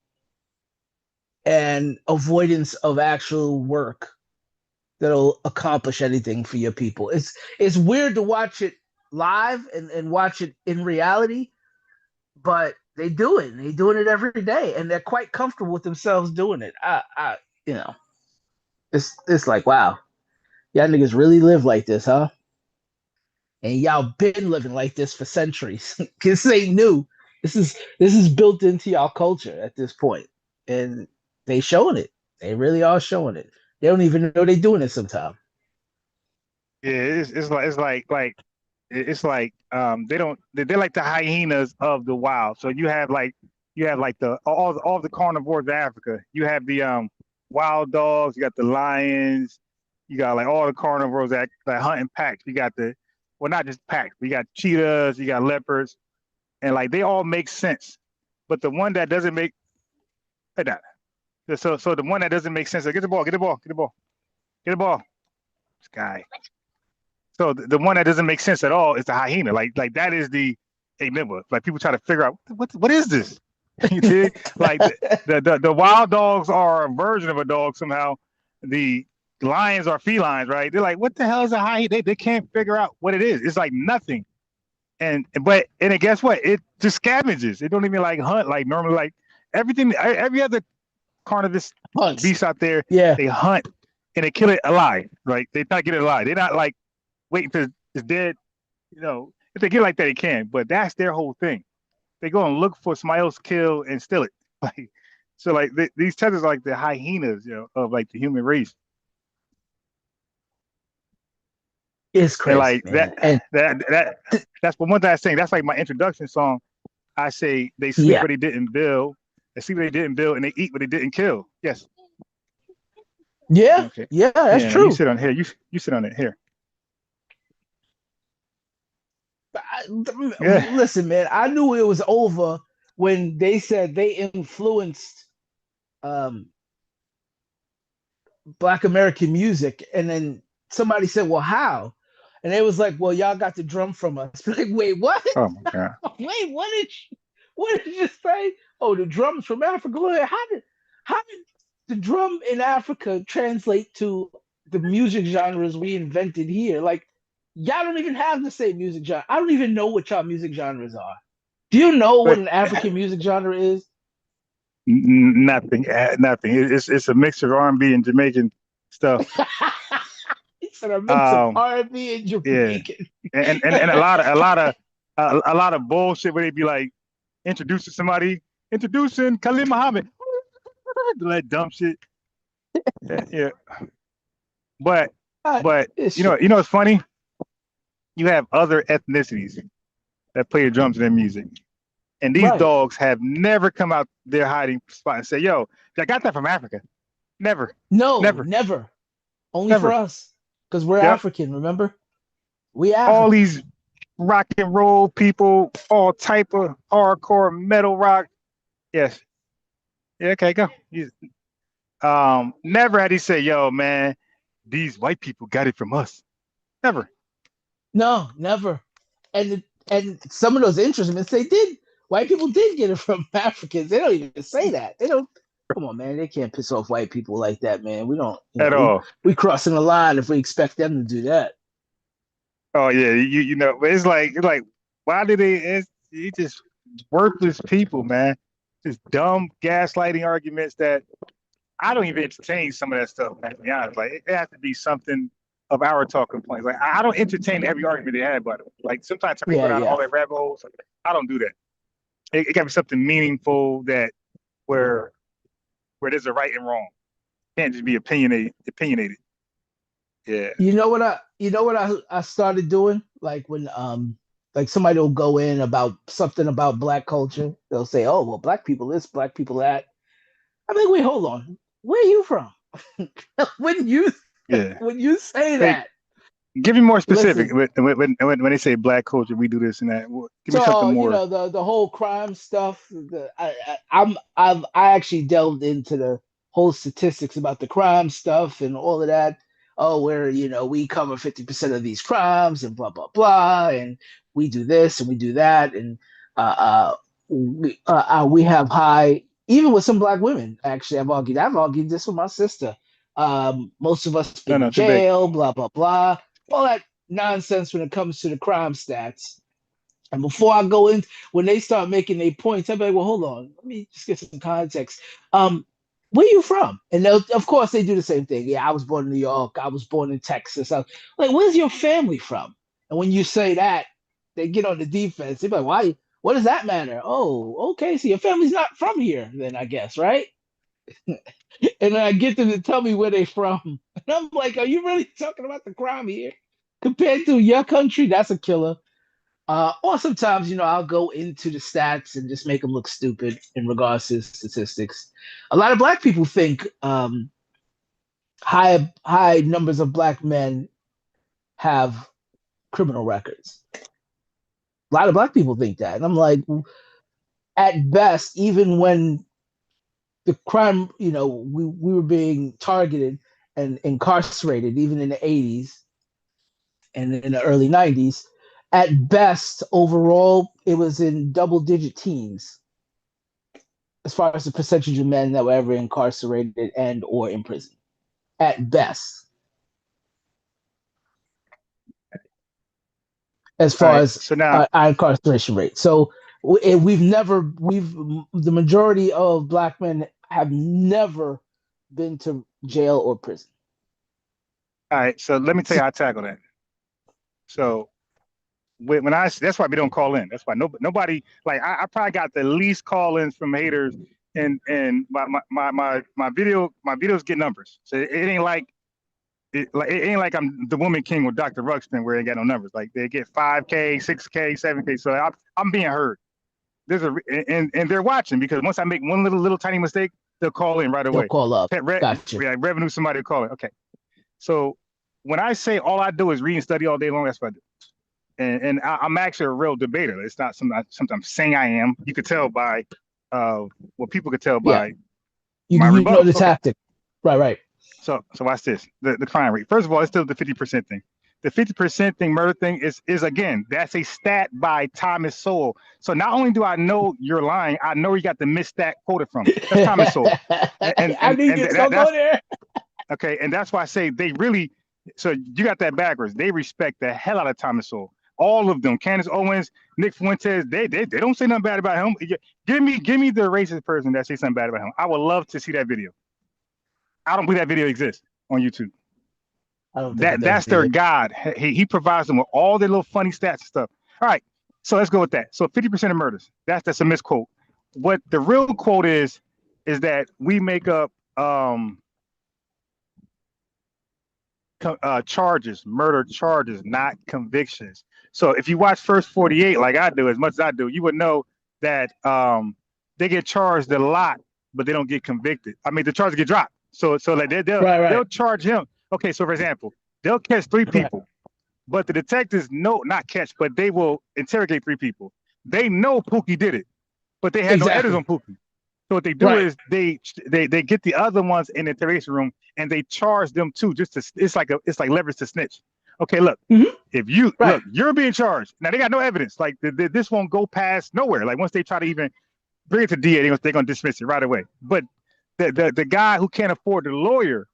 and avoidance of actual work that'll accomplish anything for your people. It's weird to watch it live and watch it in reality, but they do it. They're doing it every day, and they're quite comfortable with themselves doing it. It's like, wow, y'all niggas really live like this, huh? And y'all been living like this for centuries. This ain't new. This is built into y'all culture at this point, and they showing it. They really are showing it. They don't even know they're doing it sometimes. Yeah, they're like the hyenas of the wild. So you have like all the carnivores of Africa. You have the wild dogs, you got the lions, you got like all the carnivores that hunt in packs. You got the well, not just packs. We got cheetahs, you got leopards, and like they all make sense. But the one that doesn't make so the one that doesn't make sense, like, get the ball, get the ball, get the ball, get the ball. This guy. So the one that doesn't make sense at all is the hyena. Like that is the enigma. Like people try to figure out what is this? You dig? Like the wild dogs are a version of a dog somehow. The lions are felines, right? They're like, what the hell is a hyena? They can't figure out what it is. It's like nothing. And guess what? It just scavenges. It don't even like hunt like normally. Like everything, every other carnivorous beast out there, they hunt and they kill it alive. Right? They not get it alive. They're not like waiting till it's dead. You know, if they get like that, they can. But that's their whole thing. They go and look for somebody else kill and steal it. Like so, like these tethers are like the hyenas, you know, of like the human race. It's crazy, and like man. that's one thing I sing. That's like my introduction song. I say they sleep where they didn't build, they sleep where they didn't build, and they eat what they didn't kill. Yes. Yeah. Okay. Yeah, that's true. You sit on here. You sit on it here. Listen, man, I knew it was over when they said they influenced Black American music, and then somebody said, "Well, how?" And it was like, "Well, y'all got the drum from us." Like, wait, what? Oh my God! Wait, what did you say? Oh, the drums from Africa. How did the drum in Africa translate to the music genres we invented here? Like, y'all don't even have the same music genre. I don't even know what y'all music genres are. Do you know what an African music genre is? Nothing. It's a mixture of R&B and Jamaican stuff. It's a mix of R&B and Jamaican. Yeah. And a lot of bullshit where they be like introducing Khalid Muhammad, that dumb shit. Yeah. But you know what's funny? You have other ethnicities that play the drums in their music. And these dogs have never come out their hiding spot and say, yo, I got that from Africa. Never. No, never. Only for us. Because we're African, remember? We African. All these rock and roll people, all type of hardcore metal rock. Yes. Yeah, okay, go. Never had he say, yo, man, these white people got it from us. Never. No, never. And some of those instruments white people did get it from Africans. They don't even say that. They don't. Come on, man. They can't piss off white people like that, man. We don't at all. We crossing the line if we expect them to do that. Oh yeah, you know, but it's like why do they? It's just worthless people, man. Just dumb gaslighting arguments that I don't even entertain some of that stuff. Man, to be honest, like it has to be something of our talking points. Like I don't entertain every argument they have, but like sometimes I go down all that rabbit holes. I don't do that. It got to be something meaningful that where there's a right and wrong. It can't just be opinionated. Yeah. You know what I started doing? Like when like somebody will go in about something about Black culture. They'll say, "Oh, well, Black people this, Black people that." I'm like, wait, hold on. Where are you from? when you say that. Give me more specific. When they say Black culture, we do this and that. Give me something more. You know, the whole crime stuff. I actually delved into the whole statistics about the crime stuff and all of that. Oh, where we cover 50% of these crimes and blah blah blah, and we do this and we do that, and we have high, even with some Black women. Actually, I've argued this with my sister. Most of us been in jail, blah blah blah. All that nonsense when it comes to the crime stats. And before I go in, when they start making their points, I'll be like, well, hold on. Let me just get some context. Where you from? And of course, they do the same thing. Yeah, I was born in New York. I was born in Texas. Like, where's your family from? And when you say that, they get on the defense. They're like, why? What does that matter? Oh, okay. So your family's not from here then, I guess, right? And then I get them to tell me where they're from. And I'm like, are you really talking about the crime here? Compared to your country, that's a killer. Or sometimes, I'll go into the stats and just make them look stupid in regards to statistics. A lot of Black people think high numbers of Black men have criminal records. A lot of Black people think that. And I'm like, at best, even when the crime, we were being targeted and incarcerated, even in the 80s and in the early 90s, at best, overall, it was in double-digit teens as far as the percentage of men that were ever incarcerated and or in prison, at best. As far as so now, our incarceration rate. So the majority of Black men have never been to jail or prison. All right, so let me tell you how I tackle that. So that's why we don't call in. That's why nobody, like, I probably got the least call-ins from haters, and my videos get numbers. So it ain't like I'm the woman king with Dr. Ruxpin where they got no numbers. Like, they get 5K, 6K, 7K. So I'm being heard. And they're watching, because once I make one little tiny mistake, they'll call in right away. They'll call up. Gotcha. Revenue, somebody call it. Okay. So when I say all I do is read and study all day long, that's what I do. And I'm actually a real debater. It's not something I'm saying I am. You could tell by people could tell by you know the tactic. Right. So watch this. The crime rate. First of all, it's still the 50% thing. The 50% thing, murder thing, is again, that's a stat by Thomas Sowell. So not only do I know you're lying, I know you got the misstat quoted from. That's Thomas Sowell. Okay, and that's why I say they really. So you got that backwards. They respect the hell out of Thomas Sowell. All of them, Candace Owens, Nick Fuentes, they don't say nothing bad about him. Give me the racist person that says something bad about him. I would love to see that video. I don't believe that video exists on YouTube. That's their God. He provides them with all their little funny stats and stuff. All right, so let's go with that. So 50% of murders. That's a misquote. What the real quote is that we make up charges, murder charges, not convictions. So if you watch First 48 like I do, as much as I do, you would know that they get charged a lot, but they don't get convicted. I mean, the charges get dropped. So like they'll charge him. Okay, so for example, they'll catch 3 people, but the detectives not catch, but they will interrogate 3 people. They know Pookie did it, but they had no evidence on Pookie. So what they do is they get the other ones in the interrogation room and they charge them too. It's like leverage to snitch. Okay, look, if you look, you're being charged. Now they got no evidence. Like this won't go past nowhere. Like once they try to even bring it to DA, they're gonna dismiss it right away. But the guy who can't afford the lawyer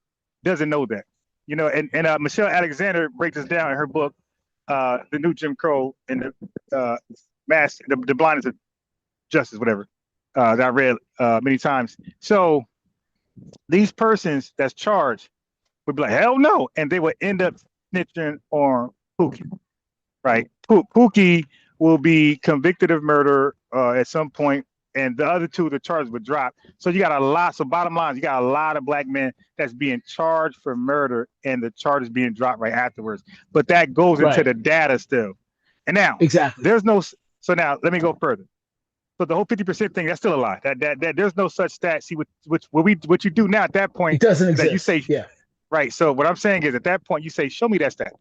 doesn't know that. And Michelle Alexander breaks this down in her book, The New Jim Crow and the Blindness of Justice, whatever, that I read many times. So these persons that's charged would be like, hell no, and they would end up snitching on Pookie, right? Pookie will be convicted of murder at some point, and the other 2, the charges would drop. So you got a lot. So bottom line, you got a lot of Black men that's being charged for murder, and the charges being dropped right afterwards. But that goes into the data still. And now, there's no. So now let me go further. So the whole 50% thing, that's still a lie. That there's no such stat. See, what you do now at that point, it doesn't exist. You say, right. So what I'm saying is, at that point, you say, show me that stat,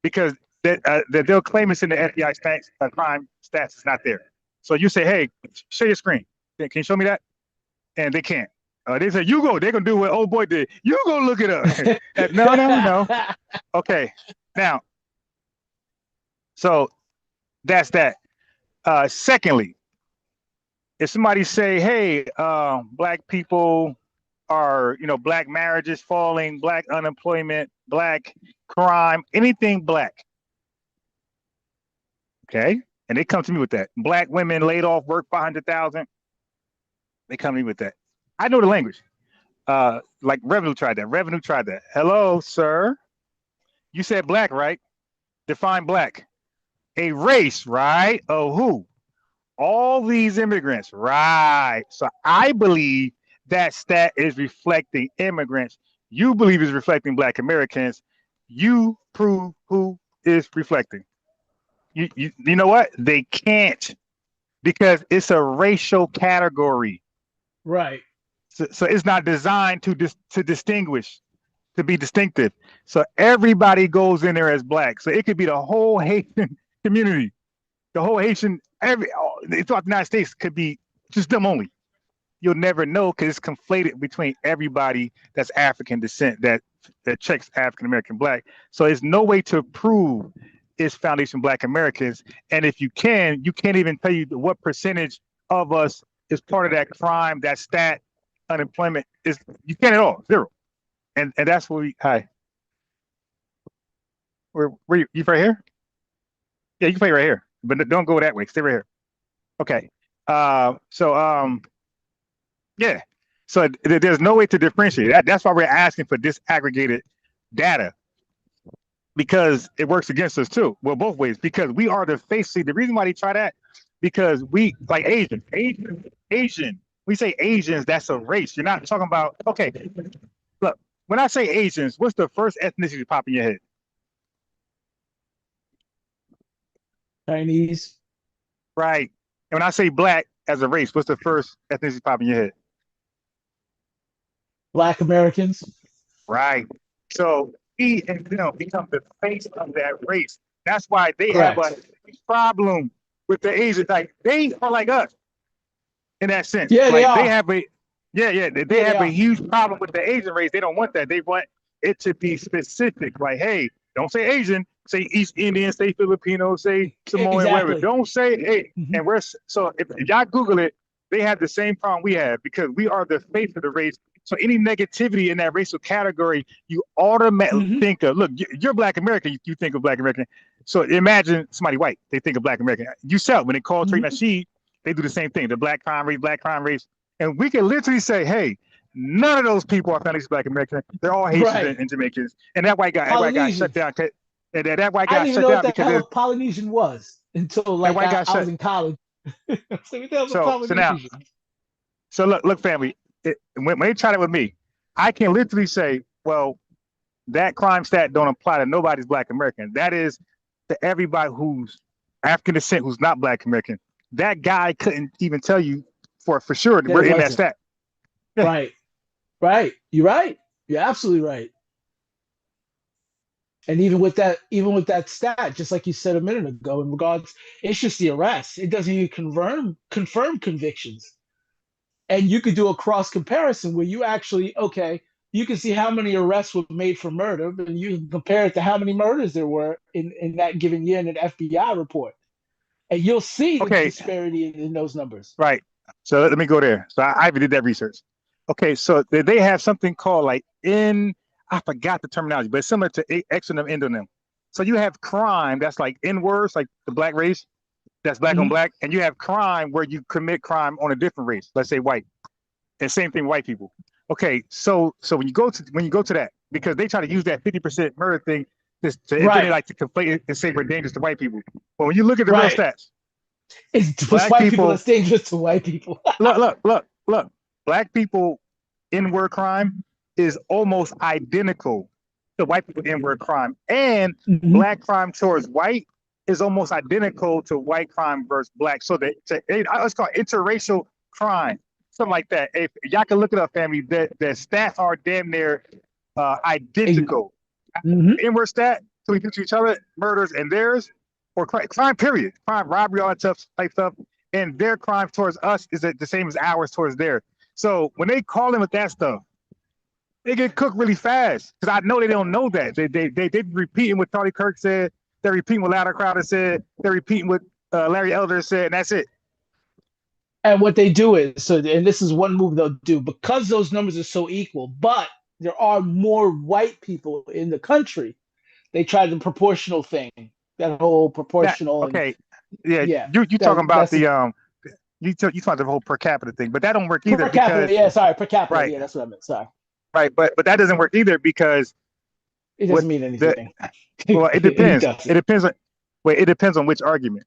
because they'll claim it's in the FBI crime stats. It's not there. So you say, hey, share your screen. Can you show me that? And they can't. They say, you go. They're gonna do what old boy did. You go look it up. No. Okay. Now, so that's that. Secondly, if somebody say, hey, Black people are, Black marriages falling, Black unemployment, Black crime, anything Black. Okay. And they come to me with that. Black women laid off work 500,000. They come to me with that. I know the language. Like Revenue tried that. Hello, sir. You said Black, right? Define Black. A race, right? Of who? All these immigrants, right? So I believe that stat is reflecting immigrants. You believe is reflecting Black Americans. You prove who is reflecting. You know what? They can't, because it's a racial category. Right. So it's not designed to distinguish. to be distinctive. So everybody goes in there as black. So it could be the whole Haitian community, the whole Haitian, throughout the United States could be just them only. You'll never know because it's conflated between everybody that's African descent that checks African American black. So there's no way to prove it's Foundation Black Americans. And if you can't even tell you what percentage of us is part of that crime, that stat, unemployment is. You can't at all, zero. And that's what we. Hi. Where you right here? Yeah, you can play right here, but don't go that way. Stay right here. Okay. Yeah. So there's no way to differentiate that. That's why we're asking for disaggregated data, because it works against us too. Well, both ways, because we are the face. See, the reason why they try that, because we like Asian. We say Asians, that's a race. You're not talking about. Okay, look. When I say Asians, what's the first ethnicity to pop in your head? Chinese. Right. And when I say black as a race, what's the first ethnicity pop in your head? Black Americans. Right. So we and them become the face of that race. That's why they have a problem with the Asians. Like they are like us in that sense. Yeah, like they are. They have a they have a huge problem with the Asian race. They don't want that. They want it to be specific. Like, hey, don't say Asian. Say East Indian. Say Filipino. Say Samoan. Whatever. Don't say hey. And so if y'all Google it, they have the same problem we have because we are the face of the race. So any negativity in that racial category, you automatically think of. Look, you're Black American. You think of Black American. So imagine somebody white. They think of Black American. You sell when they call Trade Nasheed, they do the same thing. The black crime race. And we can literally say, hey, none of those people are Foundation Black American. They're all Haitians and Jamaicans. And that white guy shut down. And that white guy shut down because I didn't even know what the hell Polynesian was until like I was in college. So look, family. When they try that with me, I can literally say, well, that crime stat don't apply to nobody's Black American. That is to everybody who's African descent, who's not Black American. That guy couldn't even tell you for sure we're in that stat. Yeah. Right. You're right. You're absolutely right. And even with that stat, just like you said a minute ago, in regards, it's just the arrest. It doesn't even confirm convictions. And you could do a cross comparison where you actually, you can see how many arrests were made for murder, but you can compare it to how many murders there were in that given year in an FBI report. And you'll see the disparity in those numbers. Right. So let me go there. So I even did that research. Okay, so they have something called I forgot the terminology, but it's similar to exonym, endonym. So you have crime that's like N-words, like the black race, that's black on black, and you have crime where you commit crime on a different race, let's say white. And same thing, white people. Okay, so when you go to that, because they try to use that 50% murder thing to like to conflate it and say we're dangerous to white people. But when you look at the real stats, it's white people that's dangerous to white people. look. Black people N-word crime is almost identical to white people N-word crime. And black crime towards white is almost identical to white crime versus black. So it's called interracial crime, something like that. If y'all can look it up, family, the stats are damn near identical. N-word stat, so we do to each other, murders and theirs, or crime period, crime, robbery, all that type stuff, and their crime towards us is the same as ours towards theirs. So when they call in with that stuff, they get cooked really fast because I know they don't know that. They repeating what Charlie Kirk said. They're repeating what Louder Crowder said. They're repeating what Larry Elder said, and that's it. And what they do is, and this is one move they'll do, because those numbers are so equal, but there are more white people in the country, they try the proportional thing, that whole proportional. You talking about the you talking the whole per capita thing, but that don't work either. Per capita. Right. Yeah, that's what I meant. Sorry. Right, but that doesn't work either because it doesn't mean anything. Well, it depends. It depends on which argument.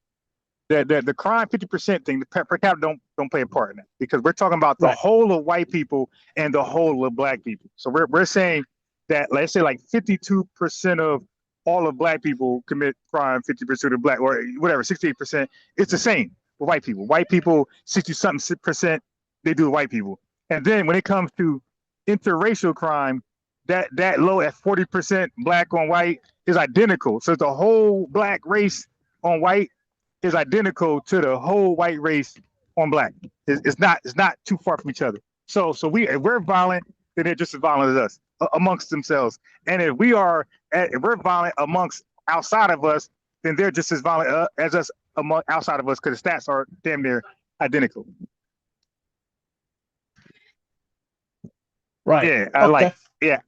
The crime 50% thing, the per capita don't play a part in that because we're talking about the whole of white people and the whole of black people. So we're saying that, let's say, like 52% of all of black people commit crime, 50% of black, or whatever, 68%. It's the same with white people. White people, 60-something%, they do with white people. And then when it comes to interracial crime, that low at 40% black on white is identical. So the whole black race on white is identical to the whole white race on black. It's not too far from each other. So if we're violent, then they're just as violent as us amongst themselves. And if we're violent amongst outside of us, then they're just as violent as us outside of us, because the stats are damn near identical. Right. Yeah.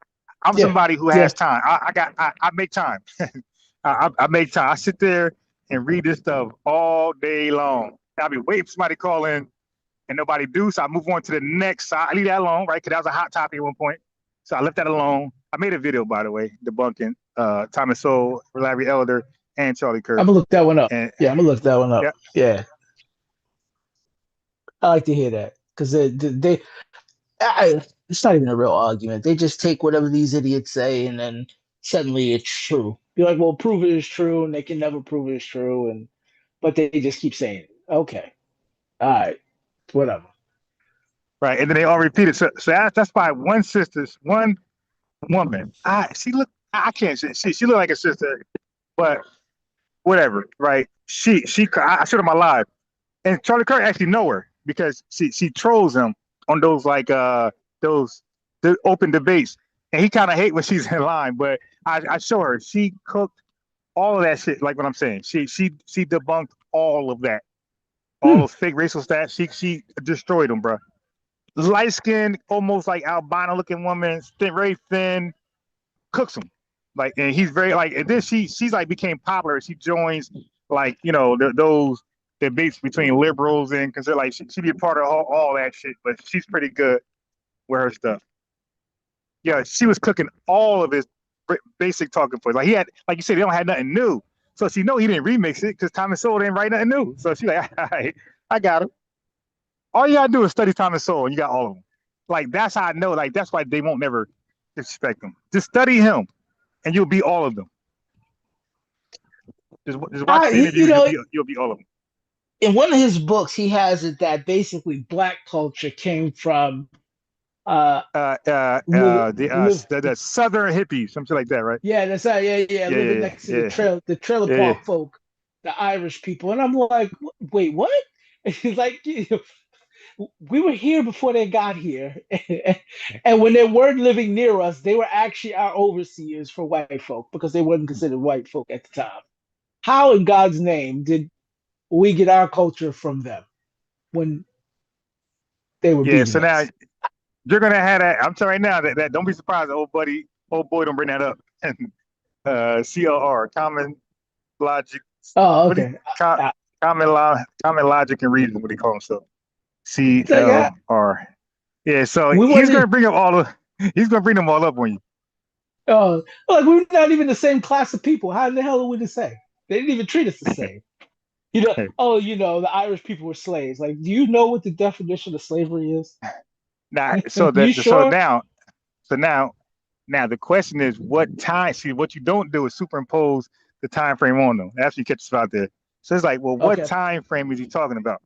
I'm somebody who has time. I make time. I make time. I sit there and read this stuff all day long. I'll be waiting for somebody to call in and nobody do. So I move on to the next. So I leave that alone, right? Because that was a hot topic at one point. So I left that alone. I made a video, by the way, debunking Thomas Sowell, Larry Elder, and Charlie Kirk. I'm gonna look that one up. I'm gonna look that one up. Yeah. I like to hear that, because it's not even a real argument. They just take whatever these idiots say and then suddenly it's true. You're like, well, prove it is true, and they can never prove it is true, but they just keep saying it. Okay. All right. Whatever. Right. And then they all repeat it. So that's why one woman. I can't say she looked like a sister, but whatever, right? I showed her my live. And Charlie Kirk actually know her because she trolls him on those the open debates, and he kind of hate when she's in line. But I show her, she cooked all of that shit. Like what I'm saying, she debunked all of that, all those fake racial stats. She destroyed them, bro. Light skinned, almost like albino looking woman, very thin, cooks them. Like, and he's very and then she's like became popular. She joins those debates between liberals and because they're like she be a part of all that shit, but she's pretty good with her stuff. Yeah, she was cooking all of his basic talking points. Like he had, like you said, they don't have nothing new. So she know he didn't remix it because Thomas Sowell didn't write nothing new. So she's like, all right, I got him. All you gotta do is study Thomas Sowell and you got all of them. Like that's how I know, like that's why they won't never disrespect him. Just study him and you'll be all of them. Just watch the interviews, you'll be all of them. In one of his books, he has it that basically black culture came from the southern hippies, something like that, right? Yeah, that's right. Yeah. Living next to the trailer park folk, the Irish people, and I'm like, wait, what? It's like, we were here before they got here, and when they weren't living near us, they were actually our overseers for white folk because they weren't considered white folk at the time. How in God's name did we get our culture from them when they were beating us? Now you're gonna have that. I'm telling you right now that don't be surprised, old boy don't bring that up. CLR, common logic. Oh, okay. Common logic and reason, what do you call himself? CLR. Yeah, so he's gonna bring them all up on you. Oh, like we're not even the same class of people. How in the hell are we the same? They didn't even treat us the same. The Irish people were slaves. Like, do you know what the definition of slavery is? Now the question is what time. See, what you don't do is superimpose the time frame on them. That's what you catch us out there. So it's like, well, what time frame is he talking about?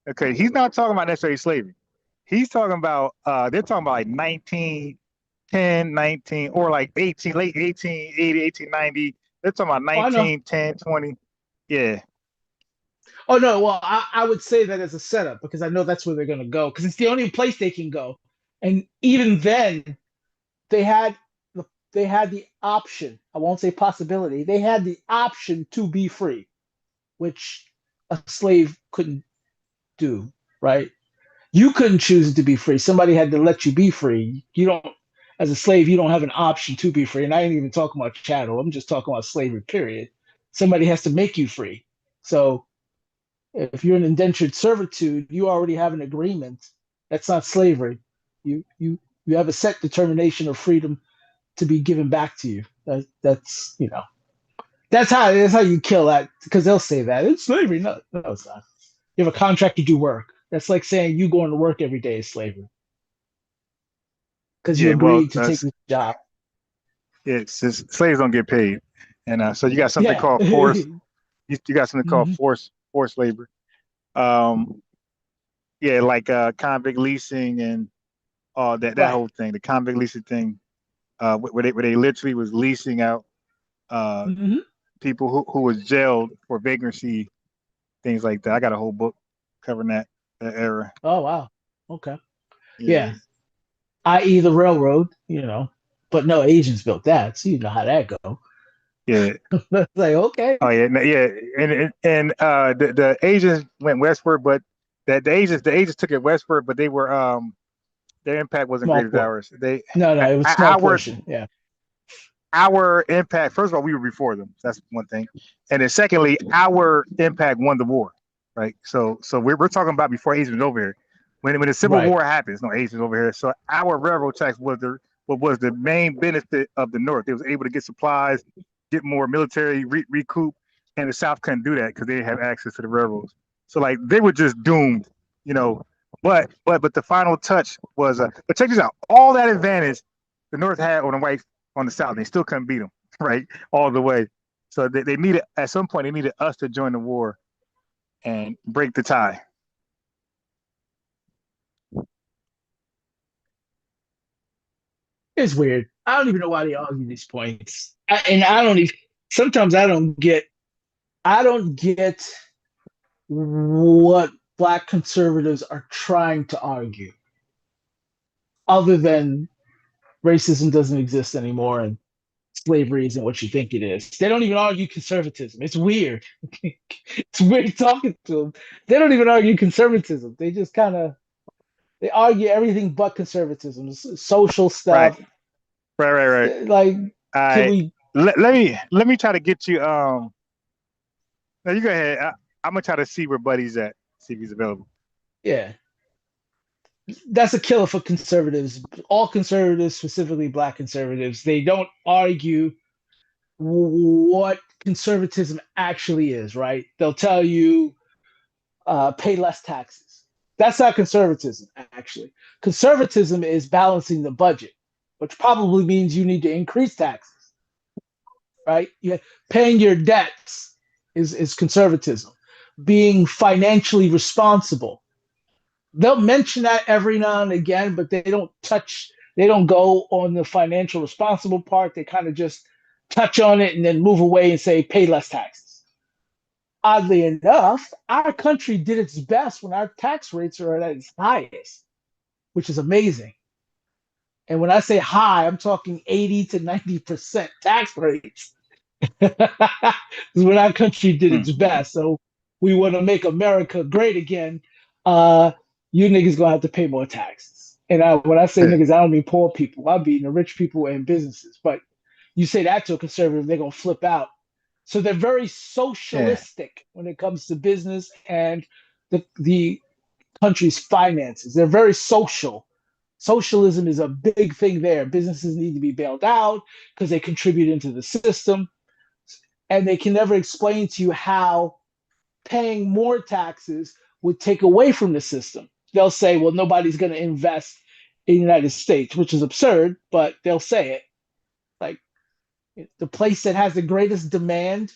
Okay, he's not talking about necessarily slavery. He's talking about they're talking about like 1910, 19 or like 18, late 1880, 1890. They're talking about 1910, 20. Yeah. Oh no, well, I would say that as a setup because I know that's where they're gonna go because it's the only place they can go. And even then, they had the option. I won't say possibility. They had the option to be free, which a slave couldn't do, right? You couldn't choose to be free. Somebody had to let you be free. You don't, as a slave, you don't have an option to be free. And I ain't even talking about chattel. I'm just talking about slavery, period. Somebody has to make you free. So if you're in indentured servitude, you already have an agreement. That's not slavery. You have a set determination of freedom to be given back to you. That's how you kill that, because they'll say that it's slavery. No, it's not. You have a contract to do work. That's like saying you going to work every day is slavery because you agreed to take this job. It's just, slaves don't get paid, and so you got something called force. You got something called forced labor. Like convict leasing and that whole thing, the convict leasing thing. where they literally was leasing out people who was jailed for vagrancy, things like that. I got a whole book covering that era. Oh wow. Okay. Yeah. I.e. the railroad, but no Asians built that, so you know how that go. Yeah. Like, okay. Oh yeah, yeah, and the Asians went westward, but that the Asians took it westward, but they were their impact wasn't Small great as port. ours. No, it was small portion. Yeah. Our impact, first of all, we were before them. So that's one thing, and then secondly, our impact won the war, right? So we're talking about before Asians over here. When the Civil War happens, no Asians over here. So our railroad tracks was the main benefit of the North. They was able to get supplies, get more military, recoup, and the South couldn't do that because they didn't have access to the railroads. So like they were just doomed, But the final touch was but check this out. All that advantage the North had on the white on the South, they still couldn't beat them, right? All the way. So they needed at some point they needed us to join the war and break the tie. It's weird. I don't even know why they argue these points. Sometimes I don't get what Black conservatives are trying to argue, other than racism doesn't exist anymore and slavery isn't what you think it is. They don't even argue conservatism. It's weird. It's weird talking to them. They don't even argue conservatism. They just they argue everything but conservatism, social stuff. Right. Like, can we? Let me try to get you. No, you go ahead. I'm gonna try to see where Buddy's at. See if he's available. Yeah, that's a killer for conservatives. All conservatives, specifically Black conservatives, they don't argue what conservatism actually is. Right? They'll tell you pay less taxes. That's not conservatism, actually. Conservatism is balancing the budget, which probably means you need to increase taxes, right? Paying your debts is conservatism. Being financially responsible. They'll mention that every now and again, but they don't go on the financial responsible part. They kind of just touch on it and then move away and say, pay less taxes. Oddly enough, our country did its best when our tax rates are at its highest, which is amazing. And when I say high, I'm talking 80 to 90% tax rates. This is when our country did its best. So we want to make America great again. You niggas gonna have to pay more taxes. And when I say niggas, I don't mean poor people. I mean the rich people and businesses. But you say that to a conservative, they're gonna flip out. So they're very socialistic when it comes to business and the country's finances. They're very social. Socialism is a big thing there. Businesses need to be bailed out because they contribute into the system. And they can never explain to you how paying more taxes would take away from the system. They'll say, well, nobody's going to invest in the United States, which is absurd, but they'll say it. Like, the place that has the greatest demand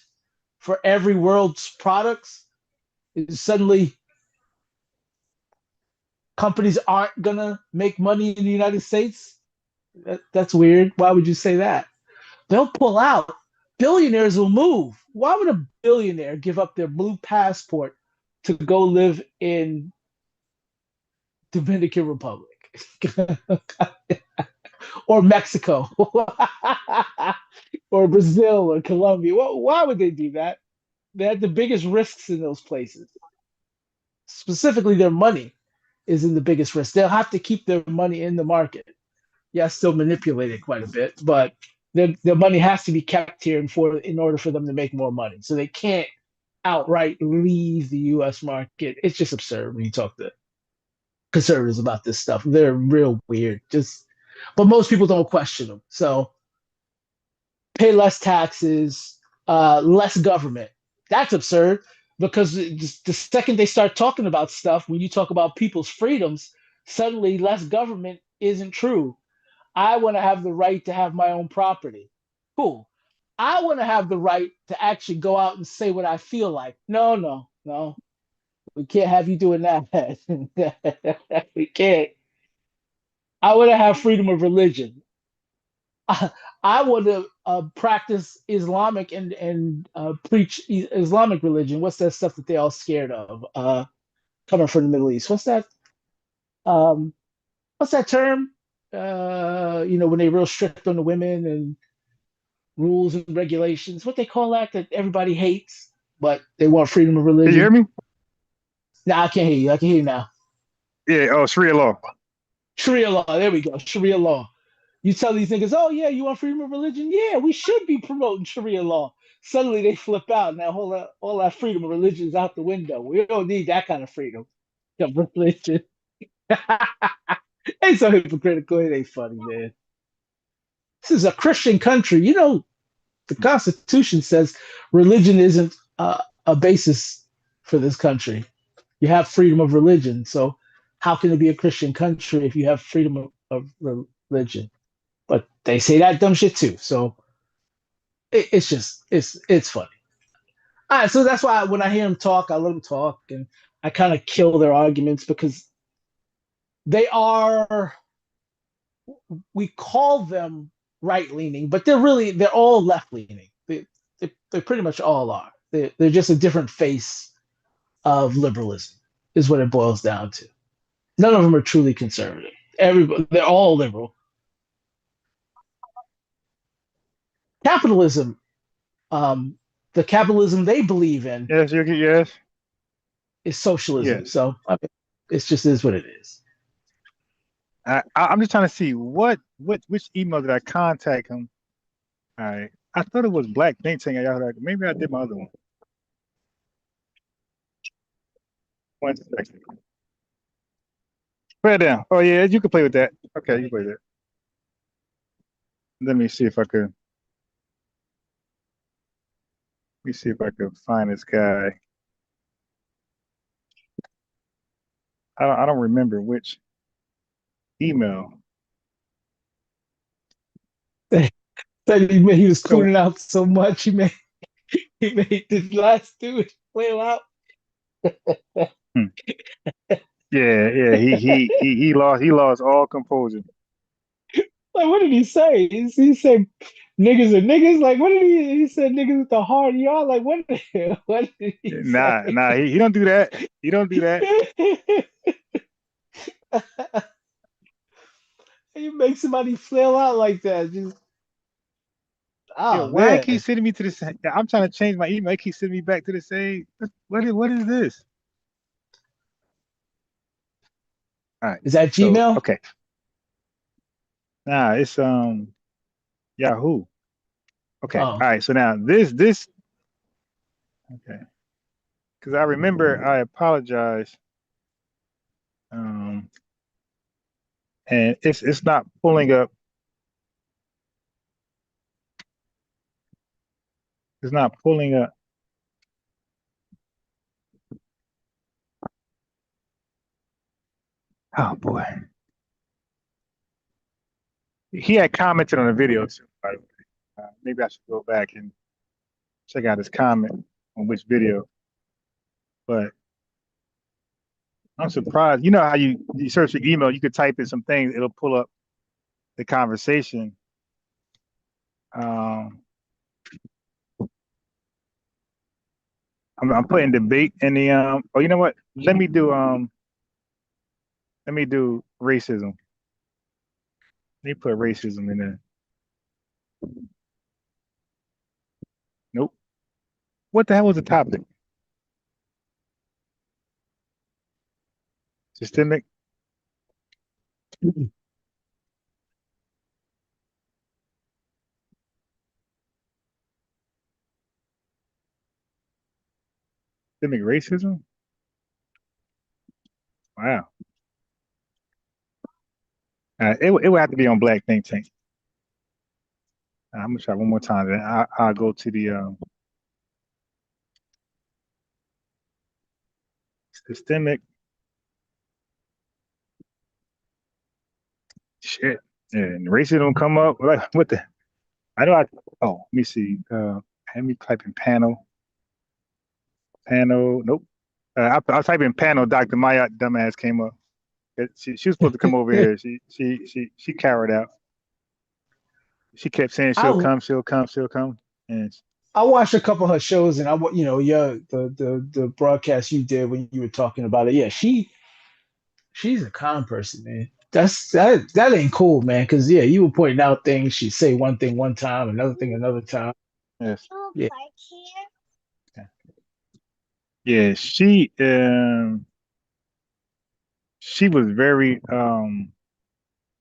for every world's products is suddenly companies aren't going to make money in the United States. That's weird. Why would you say that? They'll pull out. Billionaires will move. Why would a billionaire give up their blue passport to go live in Dominican Republic or Mexico or Brazil or Colombia? Why would they do that? They had the biggest risks in those places. Specifically, their money is in the biggest risk. They'll have to keep their money in the market. Yeah, still manipulate it quite a bit, but their money has to be kept here in order for them to make more money. So they can't outright leave the U.S. market. It's just absurd when you talk to conservatives about this stuff. They're real weird. But most people don't question them. So pay less taxes, less government. That's absurd because the second they start talking about stuff, when you talk about people's freedoms, suddenly less government isn't true. I want to have the right to have my own property. Cool. I want to have the right to actually go out and say what I feel like. No. We can't have you doing that. We can't. I want to have freedom of religion. I want to practice Islamic and preach Islamic religion. What's that stuff that they all scared of? Coming from the Middle East. Um, what's that term? When they real strict on the women and rules and regulations. What they call that everybody hates, but they want freedom of religion. Can you hear me? Nah, I can't hear you. I can hear you now. Yeah. Oh, Sharia law. Sharia law. There we go. Sharia law. You tell these niggas, oh yeah, you want freedom of religion? Yeah, we should be promoting Sharia law. Suddenly they flip out. Now all that freedom of religion is out the window. We don't need that kind of freedom of religion. It's so hypocritical. It ain't funny, man. This is a Christian country. The Constitution says religion isn't a basis for this country. You have freedom of religion. So how can it be a Christian country if you have freedom of religion? But they say that dumb shit too. So it's funny. All right, so that's why when I hear them talk, I let them talk, and I kind of kill their arguments because we call them right leaning, but they're all left leaning. They pretty much all are. They're just a different face of liberalism, is what it boils down to. None of them are truly conservative. They're all liberal. Capitalism, the capitalism they believe in, yes, is socialism. Yes. So it just is what it is. I'm just trying to see which email did I contact him. All right, I thought it was Black Think Tank. Maybe I did my other one. 1 second. Put it down. Oh yeah, you can play with that. Okay, you can play that. Let me see if I could. Let me see if I could find this guy. I don't remember which email. Said he was cooning out so much he made this last dude flail out. Yeah. He lost all composure. Like, what did he say? He said niggas are niggas. Like, what did he said niggas with the hard y'all. Like, what did he say? Nah, he don't do that. He don't do that. You make somebody flail out like that. Just why keep sending me to the same? I'm trying to change my email. He keeps sending me back to the same. What is this? All right. Is that Gmail? So, okay. Nah, it's Yahoo. Okay. All right. So now this okay. Because I remember I apologize. And it's not pulling up. It's not pulling up. Oh boy. He had commented on the video too, by the way. Maybe I should go back and check out his comment on which video. But I'm surprised. You know how you search your email, you could type in some things, it'll pull up the conversation. I'm putting debate in the oh, you know what? Let me do racism. Let me put racism in there. Nope. What the hell was the topic? Systemic. Systemic racism? Wow. It would have to be on Black Think Tank. I'm gonna try one more time. Then I'll go to the systemic. Shit. Yeah, and racism come up. What the? Oh, let me see. Let me type in panel. Panel. Nope. I'll type in panel. Dr. Maya dumbass came up. She was supposed to come over here. She cowered out. She kept saying I she'll come, and I watched a couple of her shows, and the broadcast you did when you were talking about it. Yeah, she's a con person, man. That ain't cool, man. Because yeah, you were pointing out things. She'd say one thing one time, another thing another time. yes, Yeah. yeah, she was very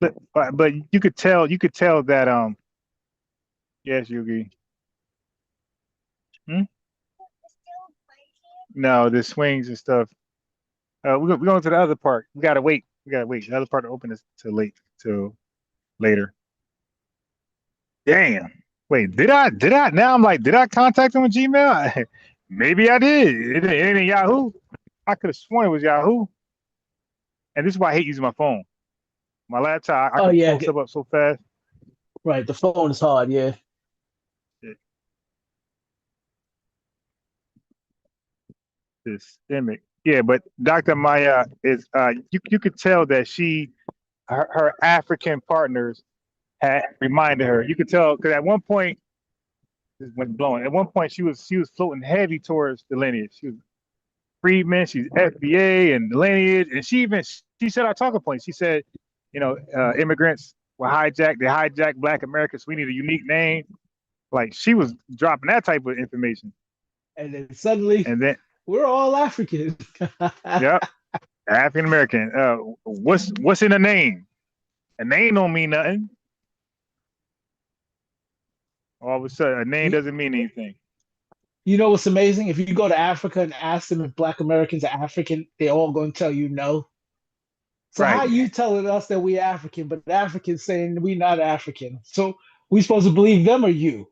but you could tell that yes, Yugi. Hmm? No, the swings and stuff. We're going to the other part. We gotta wait. The other part to open is till later. Damn. Wait, did I now I'm like, did I contact him with Gmail? Maybe I did. It ain't Yahoo. I could have sworn it was Yahoo. And this is why I hate using my phone. My laptop, I Oh can yeah, pull stuff up so fast. right. The phone is hard. Yeah. Systemic. Yeah, but Dr. Maya is you could tell that her African partners had reminded her. You could tell because at one point this went blowing. At one point she was floating heavy towards the lineage. She was Freedmen, she's FBA and the lineage, and she said our talking points. She said, immigrants were hijacked. They hijacked Black Americans. We need a unique name. Like she was dropping that type of information. And then suddenly, we're all African. Yep, African American. What's in a name? A name don't mean nothing. All of a sudden, a name doesn't mean anything. You know what's amazing? If you go to Africa and ask them if Black Americans are African, they're all going to tell you no. So Right. how you telling us that we African, but Africans saying we not African? So we supposed to believe them or you?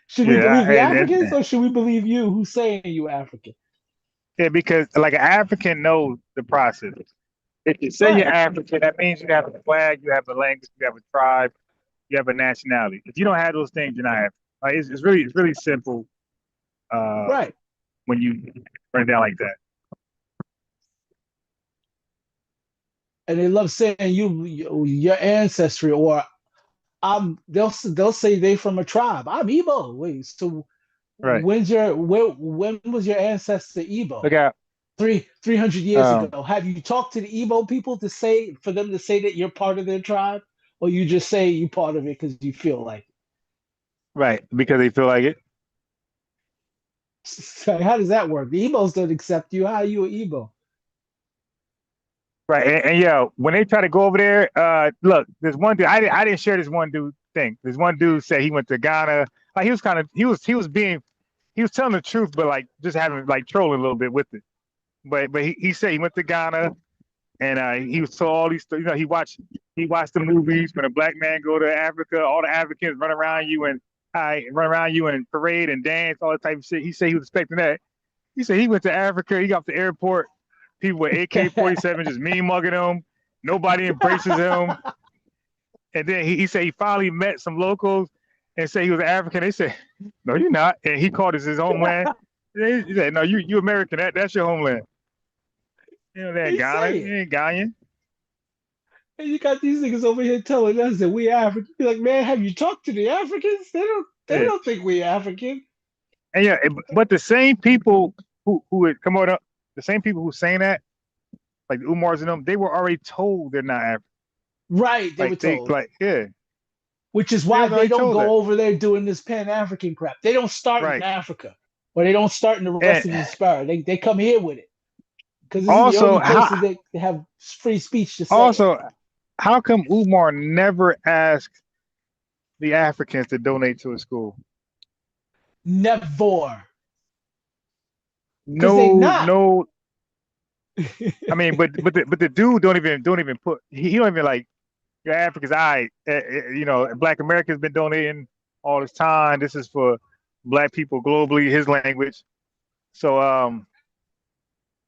Should we believe the Africans or should we believe you who's saying you African? Yeah, because like an African knows the process. If you say you're African, that means you have a flag, you have a language, you have a tribe, you have a nationality. If you don't have those things, you're not African. Like it's really simple. Right. When you run it down like that. And they love saying your ancestry, or they'll say they from a tribe. I'm Igbo. Wait, so right. when was your ancestor Igbo? Look out. 300 years ago. Have you talked to the Igbo people for them to say that you're part of their tribe, or you just say you part of it because you feel like it? Right, because they feel like it. So how does that work? The Igbos don't accept you. How are you an Igbo? Right, and yeah, when they try to go over there, look, there's one dude. I didn't share this one dude thing. There's one dude said he went to Ghana. Like he was telling the truth, but like just having like trolling a little bit with it. But he said he went to Ghana, and he was told all these. He watched the movies when a black man go to Africa. All the Africans run around you and parade and dance, all that type of shit. He said he was expecting that. He said he went to Africa. He got to the airport. People with AK-47 just mean mugging him. Nobody embraces him. And then he said he finally met some locals and said he was African. They said, "No, you're not." And he called it his homeland. He said, "No, you American. That's your homeland." They ain't Ghana. You ain't Ghanaian. And you got these niggas over here telling us that we African. You're like, man, have you talked to the Africans? They don't think we African. And yeah, but the same people who would come up, the same people who saying that, like the Umars and them, they were already told they're not African. Right, they were told. Yeah. Which is why they don't go over there doing this Pan-African crap. They don't start in Africa, or they don't start in the rest of the diaspora. They come here with it. Because this is the only places they have free speech to say. Also, how come Umar never asked the Africans to donate to a school? Never. No. I mean, but the dude don't even put. He don't even like. Your Africans, Black Americans been donating all this time. This is for Black people globally, his language. So,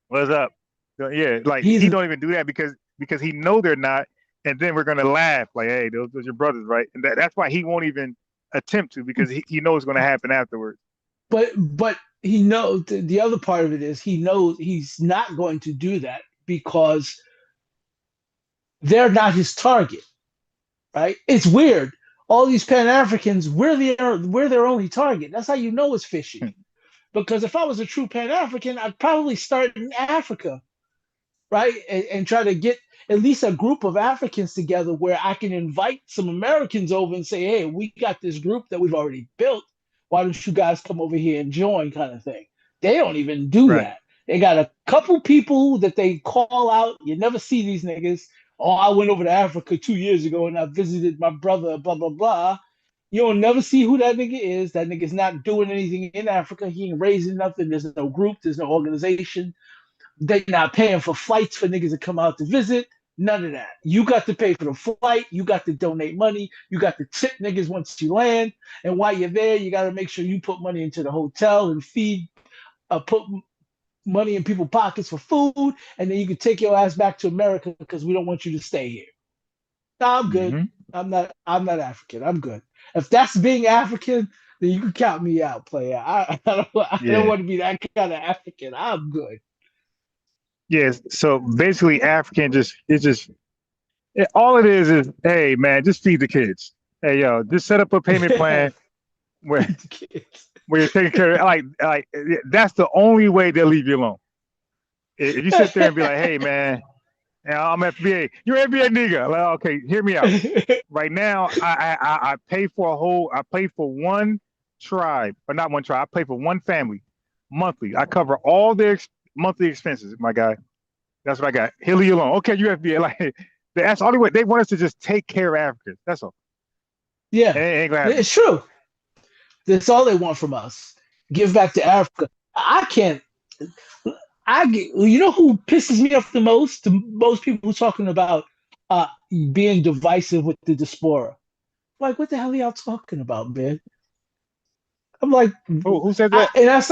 what's up? Yeah, like he don't even do that because he know they're not, and then we're gonna laugh like, hey, those are your brothers, right? And that's why he won't even attempt to because he knows it's gonna happen afterwards. But he knows the other part of it is he knows he's not going to do that because they're not his target. right? It's weird. All these Pan-Africans, we're their only target. That's how you know it's fishy. Because if I was a true Pan-African, I'd probably start in Africa, right? And try to get at least a group of Africans together where I can invite some Americans over and say, hey, we got this group that we've already built. Why don't you guys come over here and join, kind of thing? They don't even do Right. that. They got a couple people that they call out. You never see these niggas. Oh, I went over to Africa 2 years ago and I visited my brother, blah, blah, blah. You'll never see who that nigga is. That nigga's not doing anything in Africa. He ain't raising nothing. There's no group. There's no organization. They're not paying for flights for niggas to come out to visit. None of that. You got to pay for the flight. You got to donate money. You got to tip niggas once you land. And while you're there, you got to make sure you put money into the hotel and put money in people's pockets for food. And then you can take your ass back to America because we don't want you to stay here. No, I'm good. Mm-hmm. I'm not African. I'm good. If that's being African, then you can count me out, player. I don't want to be that kind of African. I'm good. Yes. So basically, African all it is, hey man, just feed the kids. Hey yo, just set up a payment plan where you're taking care of like that's the only way they'll leave you alone. If you sit there and be like, hey man, I'm FBA, you're FBA nigga. Like, okay, hear me out. Right now, I pay for one tribe, or not one tribe. I pay for one family monthly. I cover all their monthly expenses, my guy. That's what I got. He'll leave you alone. Okay, you FBA. Like that's the only way. They want us to just take care of Africans. That's all. Yeah, it's true. That's all they want from us. Give back to Africa. I can't. You know who pisses me off the most? Most people talking about being divisive with the diaspora. Like, what the hell are y'all talking about, man? I'm like, who said that? And that's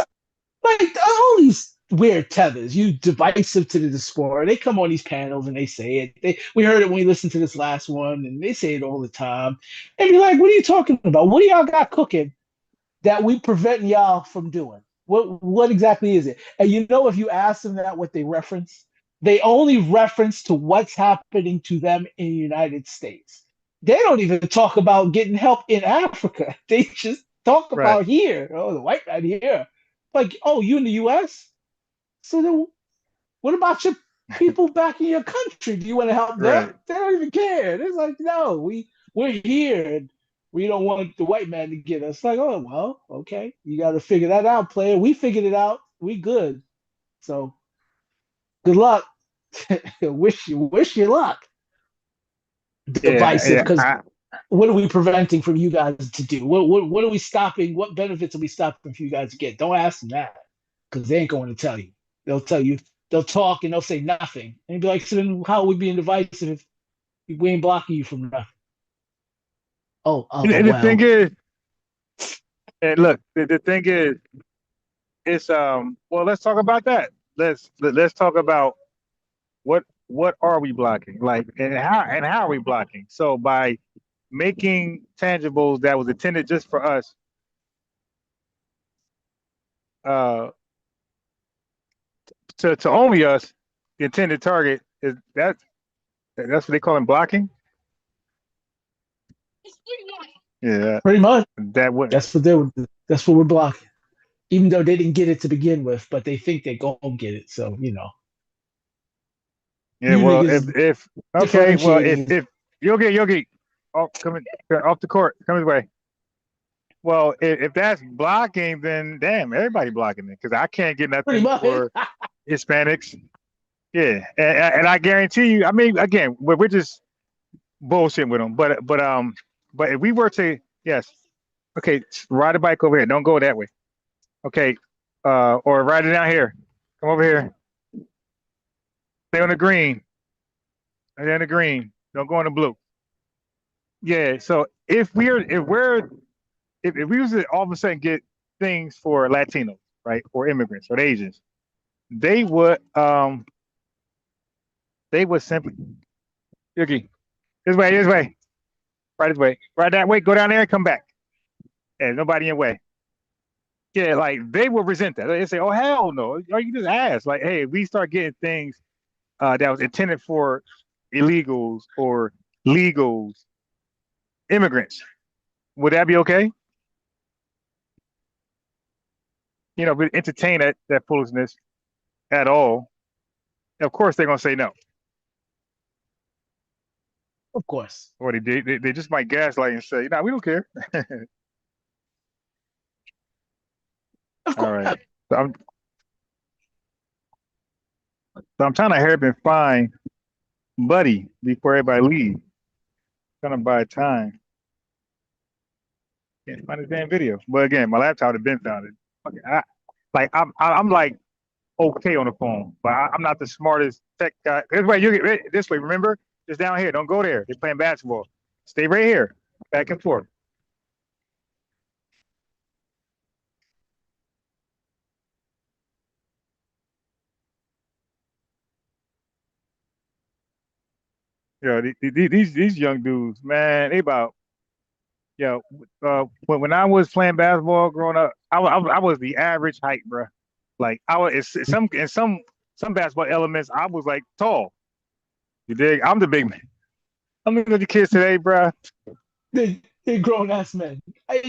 like all these weird tethers. You divisive to the diaspora. They come on these panels and they say it. We heard it when we listened to this last one, and they say it all the time. And you're like, what are you talking about? What do y'all got cooking that we preventing y'all from doing? What exactly is it? And you know, if you ask them that, what they reference, they only reference to what's happening to them in the United States. They don't even talk about getting help in Africa. They just talk about here. Oh, the white man here. Like, oh, you in the U.S.? So then, what about your people back in your country? Do you want to help them? They don't even care. It's like, no, we're here. And we don't want the white man to get us. Like, oh, well, okay. You got to figure that out, player. We figured it out. We good. So good luck. wish you luck. Divisive, because what are we preventing from you guys to do? What are we stopping? What benefits are we stopping for you guys to get? Don't ask them that, because they ain't going to tell you. They'll tell you, they'll talk and they'll say nothing. And you'll be like, so then how are we being divisive if we ain't blocking you from nothing? And the thing is, and look, the thing is, it's well, let's talk about that. Let's talk about what are we blocking, like, and how are we blocking? So by making tangibles that was intended just for us, to only us, the intended target is that's what they call it, blocking. Yeah, pretty much. That's what we're blocking. Even though they didn't get it to begin with, but they think they're gonna get it. So you know. Yeah, well, if Yogi, coming off the court, come his way. Well, if that's blocking, then damn, everybody blocking it, because I can't get nothing for Hispanics. Yeah, and I guarantee you, I mean, again, we're just bullshitting with them. But if we were to, yes, okay, ride a bike over here. Don't go that way. Okay, or ride it down here. Come over here. Stay on the green. Stay on the green. Don't go on the blue. Yeah. So if we was to all of a sudden get things for Latinos, right, or immigrants or Asians, they would simply, Yuki, this way, right this way, right that way, go down there and come back. And nobody in your way. Yeah, like they will resent that. They say, "Oh hell no!" Or you just ask, like, "Hey, if we start getting things that was intended for illegals or legals, immigrants. Would that be okay? You know, if we entertain that foolishness at all, of course they're gonna say no. Of course. Or they just might gaslight and say, "No, we don't care." Of course. All right. So I'm trying to hurry up and find Buddy before everybody leaves. Trying to buy time. Can't find his damn video. But again, my laptop had been found it. Okay, I'm like okay on the phone, but I'm not the smartest tech guy. This way, remember? Just down here. Don't go there. They're playing basketball. Stay right here. Back and forth. Yo, these young dudes, man, they about when I was playing basketball growing up, I was the average height, bro. Like I was in some basketball elements, I was like tall. You dig? I'm the big man. I'm looking at the kids today, bro. They grown ass men. I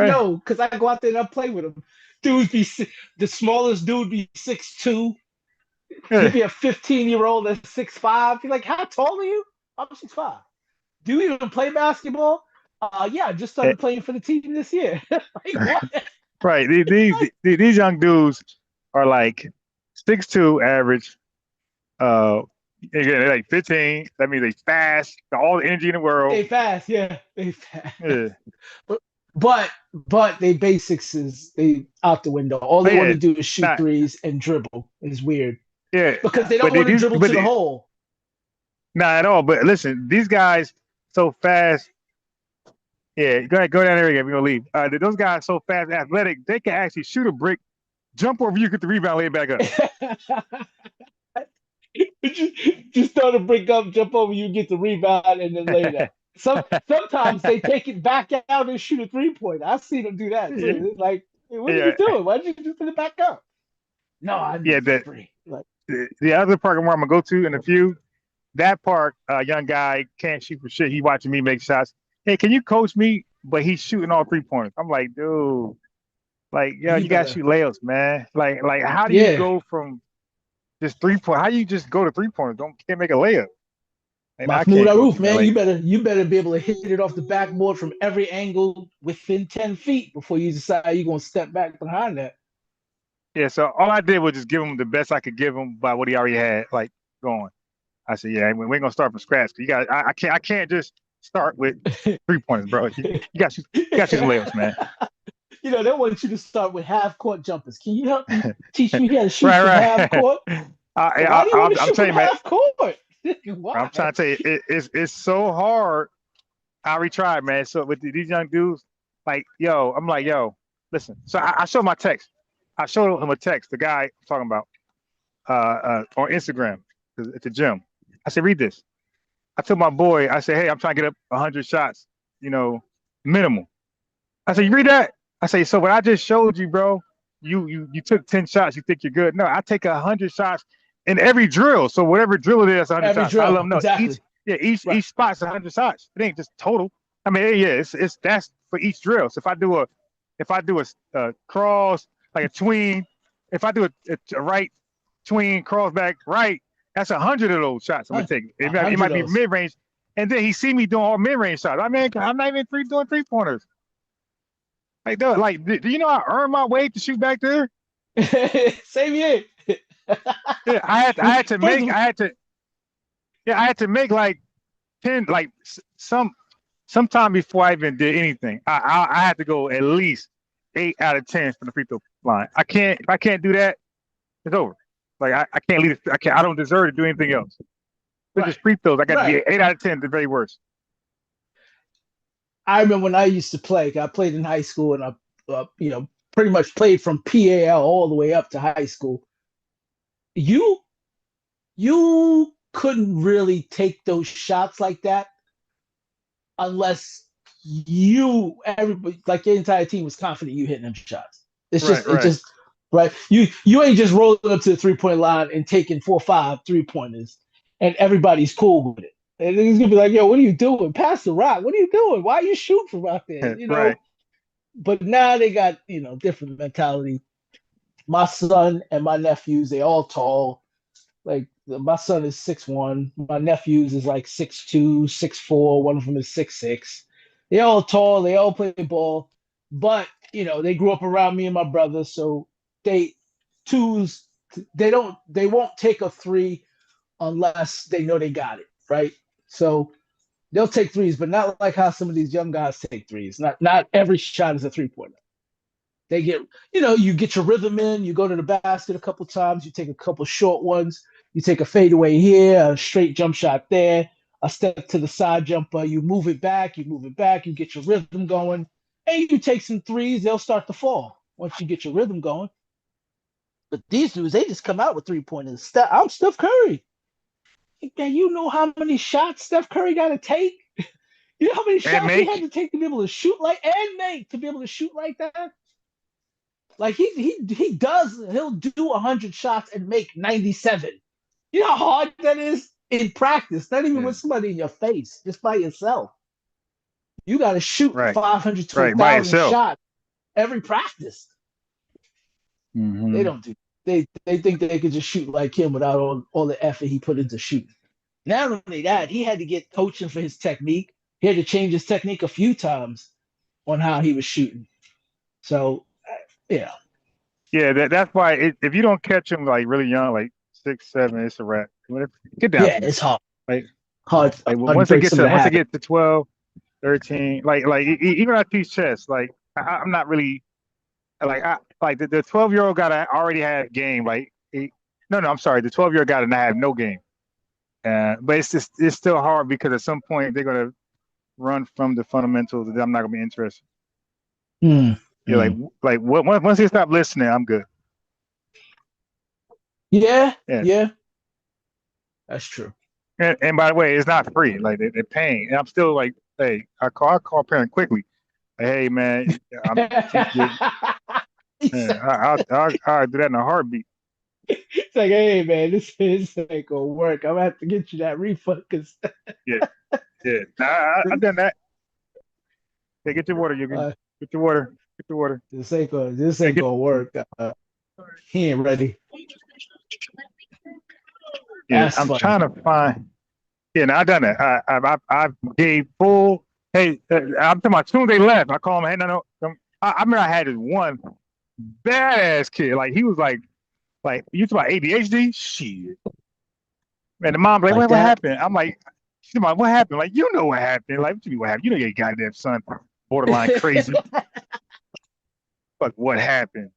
know because I go out there and I play with them. Dudes the smallest dude be 6'2". Maybe a 15-year-old that's 6'5". You're like, how tall are you? I'm 6'5". Do you even play basketball? Yeah, I just started playing for the team this year. Like, what? Right. These young dudes are like 6'2" average. Again, they're like 15. That means they fast. Got all the energy in the world. They fast, yeah. They fast. Yeah. But they basics is they out the window. All they want to do is shoot threes and dribble. It's weird. Yeah. Because they don't want to dribble to the hole. Not at all. But listen, these guys so fast. Yeah, go ahead, go down there again. We're gonna leave. Those guys so fast, athletic, they can actually shoot a brick, jump over you, get the rebound, lay it back up. just start a brick up, jump over you, get the rebound, and then lay it up. Sometimes they take it back out and shoot a 3-pointer. I've seen them do that too. It's like, what are you doing? Why did you just put it back up? No, I'm free. Like, the other park where I'm gonna go to in a few, that park, young guy can't shoot for shit. He watching me make shots. Hey, can you coach me? But he's shooting all 3-pointers. I'm like, dude, like, yo, you gotta shoot layups, man. Like, how do you go from just 3-point? How do you just go to 3-pointers? Can't make a layup. Mahmoud Aruf, man, you better be able to hit it off the backboard from every angle within 10 feet before you decide you're gonna step back behind that. Yeah, so all I did was just give him the best I could give him by what he already had, like, going. I said, yeah, we ain't gonna start from scratch. You got, I can't just start with 3-pointers, bro. You got to shoot some layups, man. You know, they want you to start with half-court jumpers. Can you help me teach me how to shoot from half-court? I'm telling you, man. Half-court? I'm trying to tell you, it's so hard. We tried, man. So with these young dudes, like, I'm like, listen. So I showed my text. I showed him a text, the guy I'm talking about, on Instagram at the gym. I said, read this. I told my boy, I said, hey, I'm trying to get up 100 shots, minimal. I said, you read that? I say, so what I just showed you, bro, you took 10 shots, you think you're good. No, I take 100 shots in every drill. So whatever drill it is, 100 every shots. Drill, I let them know. exactly. Each spot's 100 shots. It ain't just total. I mean, yeah, it's that's for each drill. So if I do a cross, like a tween, if I do a right tween, cross back right, that's 100 of those shots I'm gonna take. It might be mid range, and then he see me doing all mid range shots. I mean, I'm not even doing 3-pointers. Like, dude, do you know I earned my way to shoot back there? Same here. Yeah, I had to make like 10, like sometime before I even did anything. I had to go at least 8 out of 10 from the free throw line. If I can't do that, it's over. Like I can't leave. I don't deserve to do anything else. It's just free throws. I got to be 8 out of 10, the very worst. I remember when I used to play. I played in high school, and I, pretty much played from PAL all the way up to high school. You couldn't really take those shots like that unless everybody, like your entire team, was confident you hitting them shots. It's just right. You ain't just rolling up to the 3-point line and taking 4 or 5 3-pointers, and everybody's cool with it. And he's gonna be like, "Yo, what are you doing? Pass the rock. What are you doing? Why are you shooting from out there?" Right. But now they got different mentality. My son and my nephews, they all tall. Like my son is 6'1", my nephews is like 6'2", 6'4", one of them is 6'6". They all tall, they all play ball, but they grew up around me and my brother, so they twos they won't take a three unless they know they got it, right? So they'll take threes, but not like how some of these young guys take threes. Not every shot is a 3-pointer. They you get your rhythm in, you go to the basket a couple times, you take a couple short ones, you take a fadeaway here, a straight jump shot there, a step to the side jumper, you move it back, you get your rhythm going, and you take some threes, they'll start to fall once you get your rhythm going. But these dudes, they just come out with 3-pointers. I'm Steph Curry. Man, you know how many shots Steph Curry got to take? You know how many shots he had to take to be able to shoot to be able to shoot like that? Like he does, he'll do 100 shots and make 97. You know how hard that is in practice, not even with somebody in your face, just by yourself. You got to shoot 500 to 1,000 shots every practice. Mm-hmm. They don't do. They think they could just shoot like him without all the effort he put into shooting. Not only that, he had to get coaching for his technique. He had to change his technique a few times on how he was shooting. So, yeah. Yeah, that's why if you don't catch him like really young, like 6, 7, it's a wrap. Get down. Yeah, it's hard. Like hard. Once they get to 12, 13, like even I teach chess, like I'm not really like the 12-year-old gotta already have game. Like I'm sorry, the 12-year-old gotta not have no game. But it's still hard because at some point they're gonna run from the fundamentals that I'm not gonna be interested. Yeah, like once they stop listening, I'm good. Yeah. That's true. And by the way, it's not free. Like they're paying, and I'm still like, hey, I call parent quickly. Like, hey man, I'll do that in a heartbeat. It's like, hey man, this ain't gonna work. I'm gonna have to get you that refund because yeah. I've done that. Hey, get your water, you get your water. Get your water. This ain't gonna work. He ain't ready. Yeah, I'm trying to find. Yeah, no, I done that. I gave full. Hey, I'm talking about as soon as they left, I call him. Hey, no. I remember I had this one badass kid. Like he was like you talking about ADHD? Shit. And the mom's like, what happened? I'm like, she's like, what happened? Like, you know what happened? Like, what happened? You know your goddamn son borderline crazy. But what happened?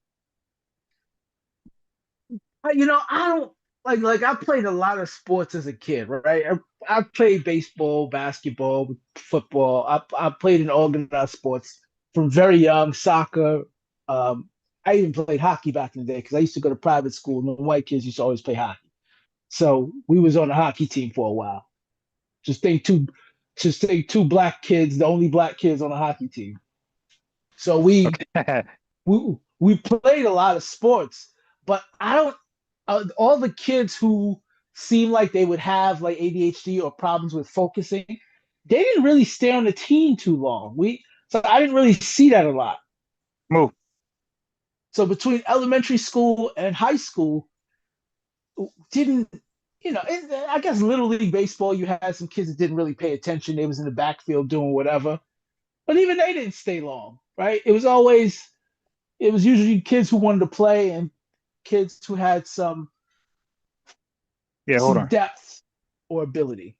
I don't like. I played a lot of sports as a kid, right? I played baseball, basketball, football. I played in organized sports from very young. Soccer. I even played hockey back in the day because I used to go to private school, and the white kids used to always play hockey. So we was on the hockey team for a while. Just think two black kids, the only black kids on the hockey team. So we played a lot of sports, but I don't. All the kids who seem like they would have like ADHD or problems with focusing, they didn't really stay on the team too long. So I didn't really see that a lot. Move. So between elementary school and high school, I guess Little League Baseball, you had some kids that didn't really pay attention. They was in the backfield doing whatever. But even they didn't stay long, right? It was usually kids who wanted to play and kids who had some depth or ability.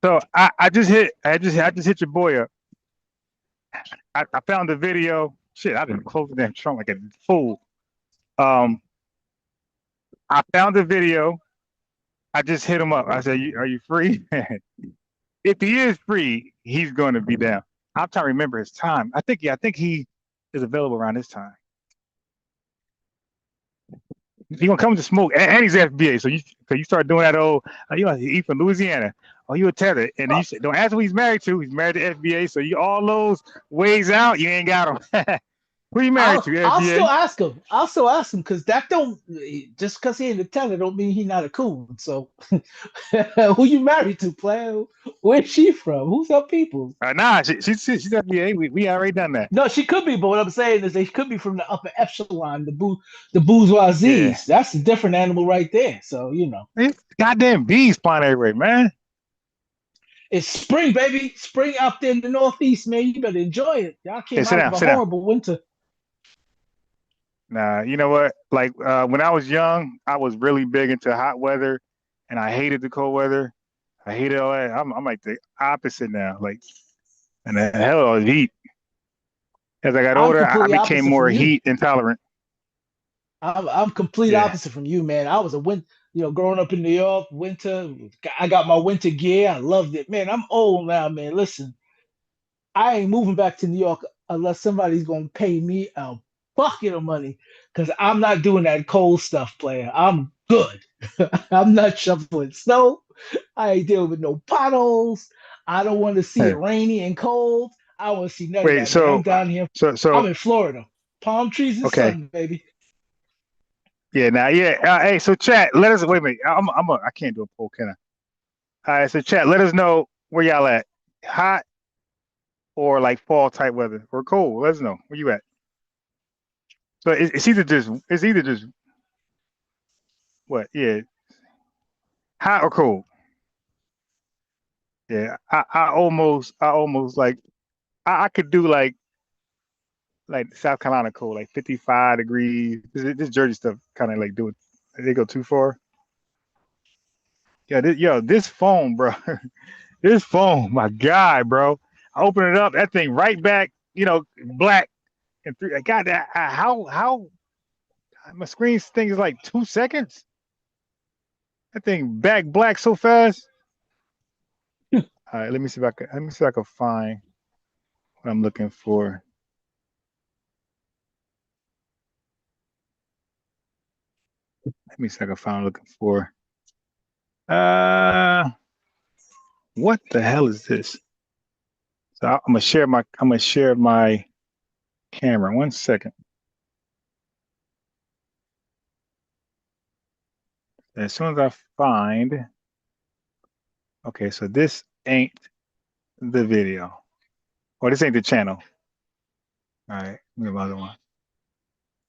So I just hit your boy up. I found the video. Shit, I didn't close the damn trunk like a fool. I found the video. I just hit him up. I said, "Are you free?" If he is free, he's going to be down. I'm trying to remember his time. I think he is available around this time. He's gonna come to smoke, and he's FBA. So you start doing that old, he's from Louisiana. Oh, you a tether, and then you said, don't ask who he's married to. He's married to FBA. So you all those ways out, you ain't got him. Who you married to, I'll still FBA? ask him. I'll still ask him because that don't just because he ain't a teller don't mean he not a coon. So who you married to, player? Where's she from? Who's her people? Nah, she's FBA. We already done that. No, she could be, but what I'm saying is they could be from the upper echelon, the bourgeoisies. Yeah. That's a different animal right there. So you know, It's goddamn bees flying everywhere, man. it's spring, baby. Spring out there in the Northeast, man. You better enjoy it. Y'all Hey, came sit out down, of a sit down. horrible winter. Nah, you know what? Like when I was young, I was really big into hot weather, and I hated the cold weather. I hated all that. I'm like the opposite now. Like, and the hell of heat. As I got I'm older, I completely became opposite from more you. heat intolerant. I'm complete Yeah. opposite from you, man. I was a growing up in New York, winter. I got my winter gear. I loved it, man. I'm old now, man. Listen, I ain't moving back to New York unless somebody's gonna pay me a bucket of money because I'm not doing that cold stuff, player. I'm good. I'm not shoveling snow. I ain't dealing with no potholes. I don't want to see it Hey. rainy and cold. I want to see none of Wait, that, man. I'm down here. I'm so in Florida. Palm trees and okay. sun, baby. Yeah, now, yeah. Hey, so chat, let us wait a minute. I can't do a poll, can I? All right, so chat, let us know where y'all at. Hot or like fall type weather or cold. Let us know where you at. So it's either just what? Yeah, hot or cold. Yeah, I almost like I could do like South Carolina cold, like 55 degrees. This Jersey stuff kind of like do it. They go too far. Yeah, this phone, bro. This phone, my God, bro. I open it up, that thing right back, black and three. I got that. How my screen thing is like 2 seconds. That thing back black so fast. All right, let me see if I can find what I'm looking for. Let me see if I can find what I'm looking for. What the hell is this? So I'm gonna share my camera. 1 second. As soon as I find, okay, so this ain't the video, or this ain't the channel. All right, let me get my other one.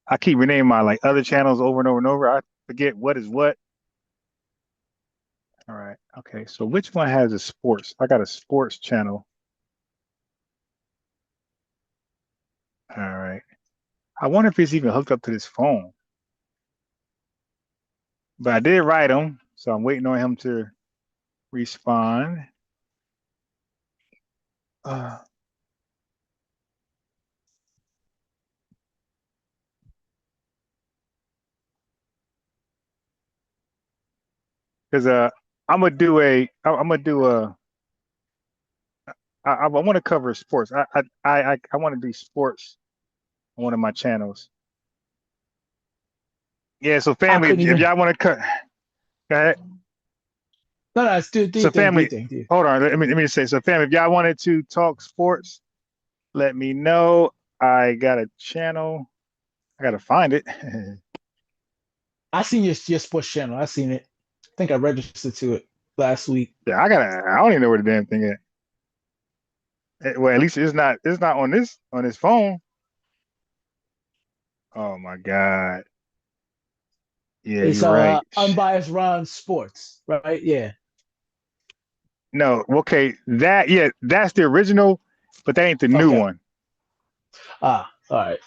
I keep renaming my like other channels over and over and over. I forget what is what. All right, okay, so which one has a sports? I got a sports channel. All right, I wonder if it's even hooked up to this phone. But I did write him, so I'm waiting on him to respond. Because I'm gonna do I want to cover sports. I want to do sports on one of my channels. Yeah, so family, if y'all want to cut, go ahead. No, do So family, do. Hold on. Let me just say. So family, if y'all wanted to talk sports, let me know. I got a channel. I gotta find it. I seen your sports channel. I seen it. I think I registered to it last week. Yeah, I don't even know where the damn thing is. Well, at least it's not on this phone. Oh my God. Yeah, It's you're right. Unbiased Ron Sports, right? Yeah. No, okay, that's the original, but that ain't the new one. All right.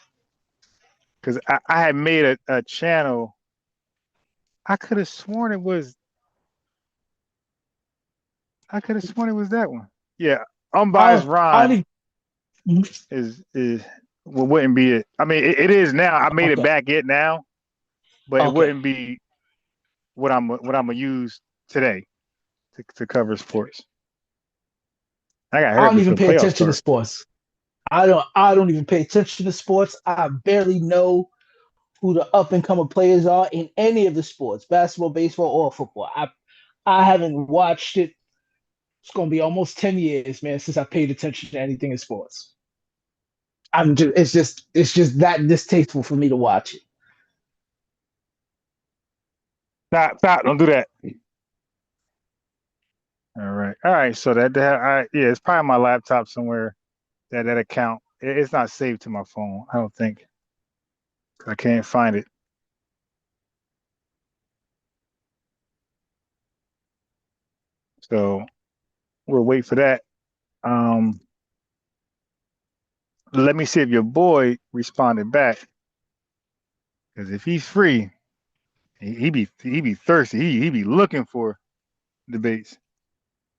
Because I had made a channel. I could have sworn it was that one. Yeah, Unbiased Ron wouldn't be it. I mean, it is now. I made it back it now, but it wouldn't be what I'm gonna use today to cover sports. I got hurt. I don't even pay attention to sports. I don't even pay attention to sports. I barely know who the up and coming players are in any of the sports, basketball, baseball, or football. I haven't watched it. It's gonna be almost 10 years, man, since I paid attention to anything in sports. it's just that distasteful for me to watch it. Stop, don't do that. All right. So yeah, it's probably my laptop somewhere. That account, it's not saved to my phone. I don't think. I can't find it. So we'll wait for that. Let me see if your boy responded back. Because if he's free, he be thirsty. He be looking for debates.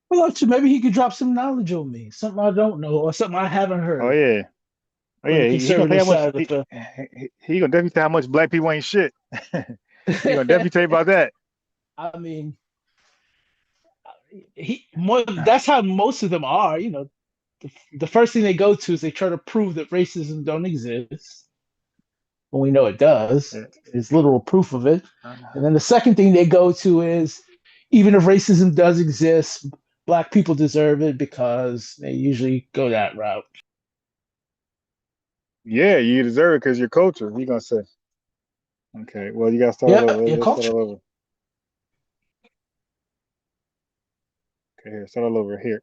Well, maybe he could drop some knowledge on me, something I don't know, or something I haven't Oh heard. yeah, He gonna tell you how much. He gonna definitely tell how much black people ain't shit. He gonna definitely tell you about that. I mean, that's how most of them are. You know, the first thing they go to is they try to prove that racism don't exist. When we know it does, there's literal proof of it. And then the second thing they go to is, even if racism does exist, black people deserve it, because they usually go that route. Yeah, you deserve it because your culture. He gonna say. Okay, well, you gotta start all over. Let's start all over. Okay, here, start all over here.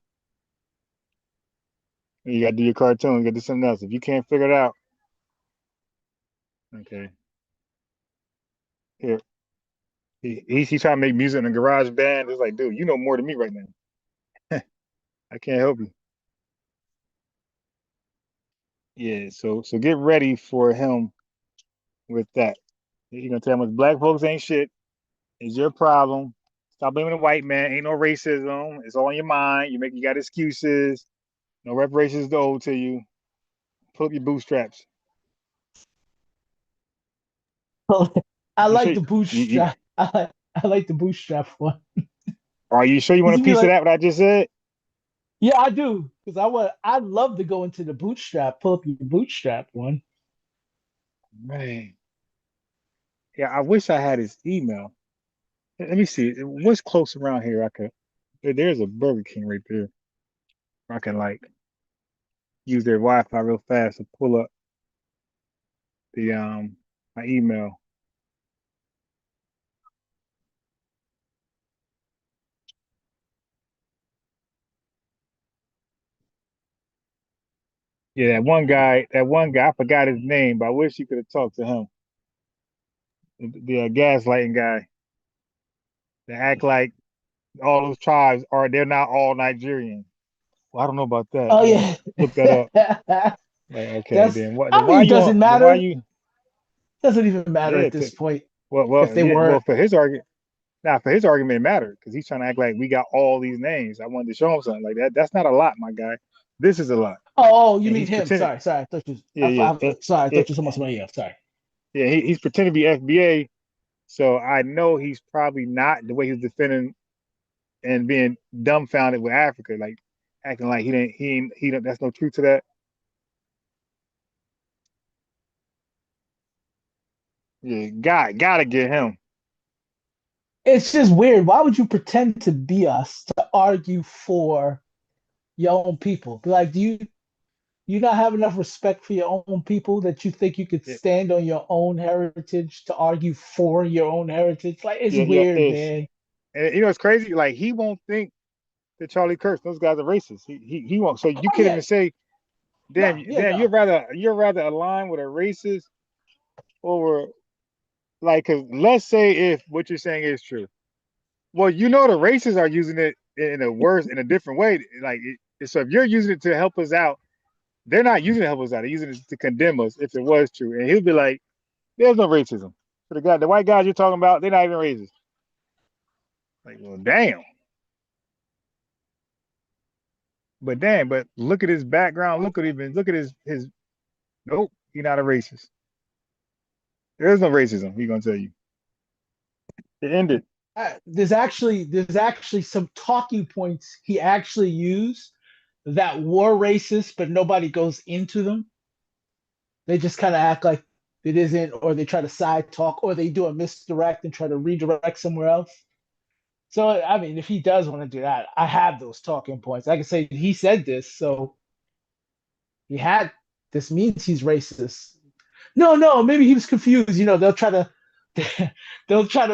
You gotta do your cartoon. You gotta do something else. If you can't figure it out, okay. Here, he's trying to make music in a garage band. It's like, dude, you know more than me right now. I can't help you. Yeah, so get ready for him with that. You're gonna tell him black folks ain't shit. It's your problem. Stop blaming the white man. Ain't no racism. It's all in your mind. You got excuses. No reparations to owe to you. Pull up your bootstraps. I like the bootstrap. I like the bootstrap one. Are you sure you want a piece of that? What I just said? Yeah, I do, because I'd love to go into the bootstrap. Pull up your bootstrap one. Man, yeah, I wish I had his email. Let me see. What's close around here? There's a Burger King right there. I can use their Wi-Fi real fast to pull up the my email. Yeah, that one guy, I forgot his name, but I wish you could have talked to him. The gaslighting guy. They act like all those tribes they're not all Nigerian. Well, I don't know about that. Oh yeah, look that up. Like, okay, then why it doesn't matter. Why you? Doesn't even matter at this point. If they were. Well, for his argument, it mattered because he's trying to act like we got all these names. I wanted to show him something like that. That's not a lot, my guy. This is a lot. Oh, you mean him? Sorry. I thought you. Sorry, I thought you someone else. Sorry. Yeah, he's pretending to be FBA, so I know he's probably not the way he's defending and being dumbfounded with Africa, like acting like he don't. That's no truth to that. Yeah, gotta get him. It's just weird. Why would you pretend to be us to argue for your own people? Be like, do you not have enough respect for your own people that you think you could stand on your own heritage to argue for your own heritage? Like, it's weird, man. And it's crazy. Like, he won't think that Charlie Kirk, those guys are racist. He won't. So you can't even say, damn, you'd rather align with a racist over, like, because let's say if what you're saying is true. Well, the racists are using it in a different way. Like, so if you're using it to help us out, they're not using it to help us out. They're using it to condemn us if it was true. And he'll be like, there's no racism. For the white guys you're talking about, they're not even racist. Like, well, damn. But look at his background. Look at his nope, he's not a racist. There is no racism, he's gonna tell you. It ended. There's actually some talking points he actually used that were racist, but nobody goes into them. They just kind of act like it isn't, or they try to side talk, or they do a misdirect and try to redirect somewhere else. So, I mean, if he does want to do that, I have those talking points. I can say he said this, so he had this means he's racist. No, maybe he was confused. You know, they'll try to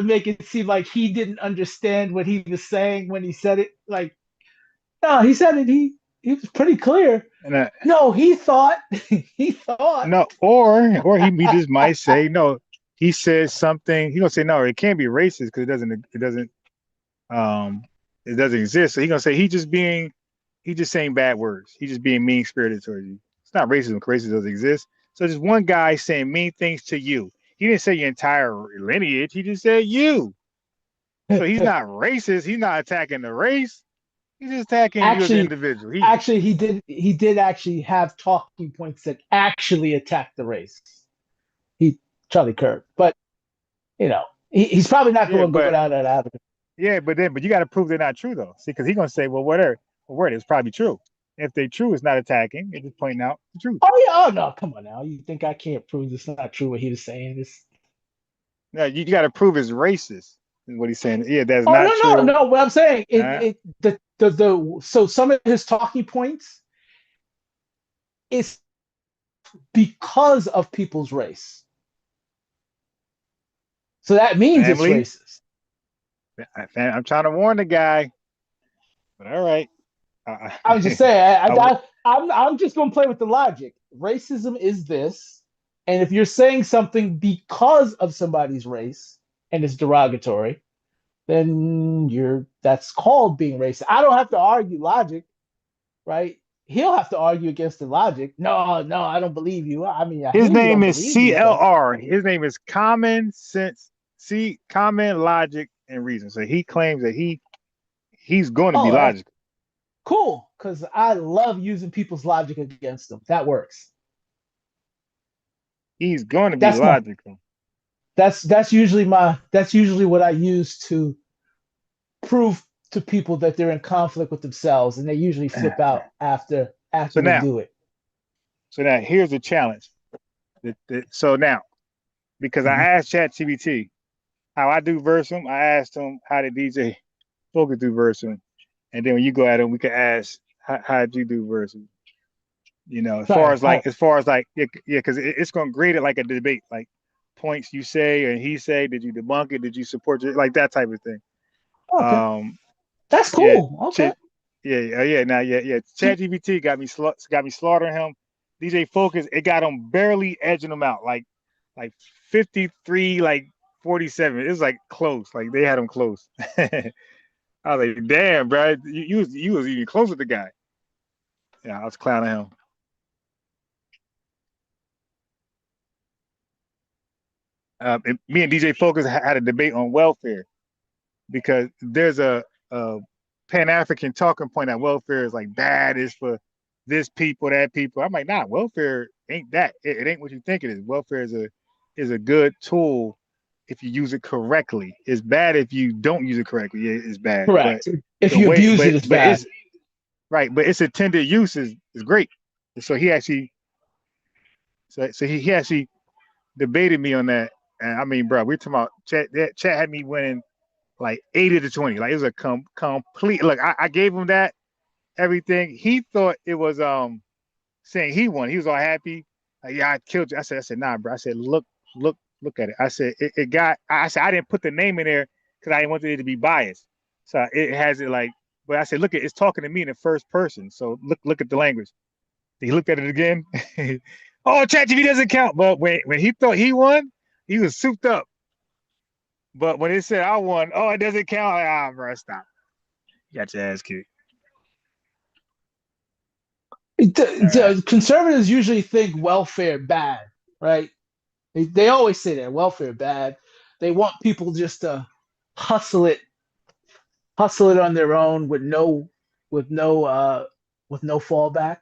make it seem like he didn't understand what he was saying when he said it. Like, no, he said it. He was pretty clear. And no, he thought he thought. No, or he just might say no. He says something. He gonna say no. It can't be racist because it doesn't exist. So he gonna say he's just saying bad words. He's just being mean spirited towards you. It's not racism. Racism doesn't exist. So just one guy saying mean things to you. He didn't say your entire lineage. He just said you. So he's not racist. He's not attacking the race. He's just attacking you as an individual. He did actually have talking points that actually attacked the race. Charlie Kirk, but you know he's probably not going to go down that avenue. Yeah, but you got to prove they're not true though. See, because he's going to say, well, whatever, it's probably true. If they're true, it's not attacking. It's just pointing out the truth. Oh yeah, oh no, come on now. You think I can't prove it's not true what he was saying? No, you got to prove it's racist. Is what he's saying. Yeah, that's not true. No. What I'm saying, so some of his talking points is because of people's race. So that means it's racist. I'm trying to warn the guy, but all right. I'm just saying. I'm just going to play with the logic. Racism is this, and if you're saying something because of somebody's race and it's derogatory, then that's called being racist. I don't have to argue logic, right? He'll have to argue against the logic. No, I don't believe you. I mean, his name is CLR. His name is Common Sense. Common Logic and Reason. So he claims that he's going to be logical. Cool, because I love using people's logic against them. That works. He's going to be logical. That's usually what I use to prove to people that they're in conflict with themselves, and they usually flip out after they do it. So now here's the challenge. So now, because I asked ChatGPT how I do Versum, I asked him how did DJ Focus do Versum, and then when you go at him, we can ask how did you do Versum. You know, as far as because it's going to grade it like a debate, like points you say and he say, did you debunk it, did you support it, like that type of thing. Okay. That's cool. Okay. ChatGPT got me slaughtering him. DJ Focus, it got him barely edging him out, like 53, like 47. It was like close, like they had him close. I was like, damn, bro, you was even close with the guy. Yeah, I was clowning him. Me and DJ Focus had a debate on welfare because there's a Pan-African talking point that welfare is like bad, is for this people, that people. I'm like, nah, welfare ain't that. It ain't what you think it is. Welfare is a good tool if you use it correctly. It's bad if you don't use it correctly. Yeah, it's bad. Correct. But if you abuse it, it's bad. Right, but its intended use is great. So he actually debated me on that. And I mean, bro, we're talking about chat had me winning like 80-20. Like it was a complete look. I gave him that everything. He thought it was saying he won. He was all happy. Like, yeah, I killed you. I said, nah, bro. I said, look at it. I said I said I didn't put the name in there because I didn't want it to be biased. So it has it like, but I said, look, it's talking to me in the first person. So look at the language. He looked at it again. Oh, ChatGPT doesn't count. But when he thought he won, he was souped up. But when it said I won, oh, it doesn't count. Like, bro, stop. You got your ass kicked. The conservatives usually think welfare bad, right? They always say that welfare bad. They want people just to hustle it on their own with no fallback.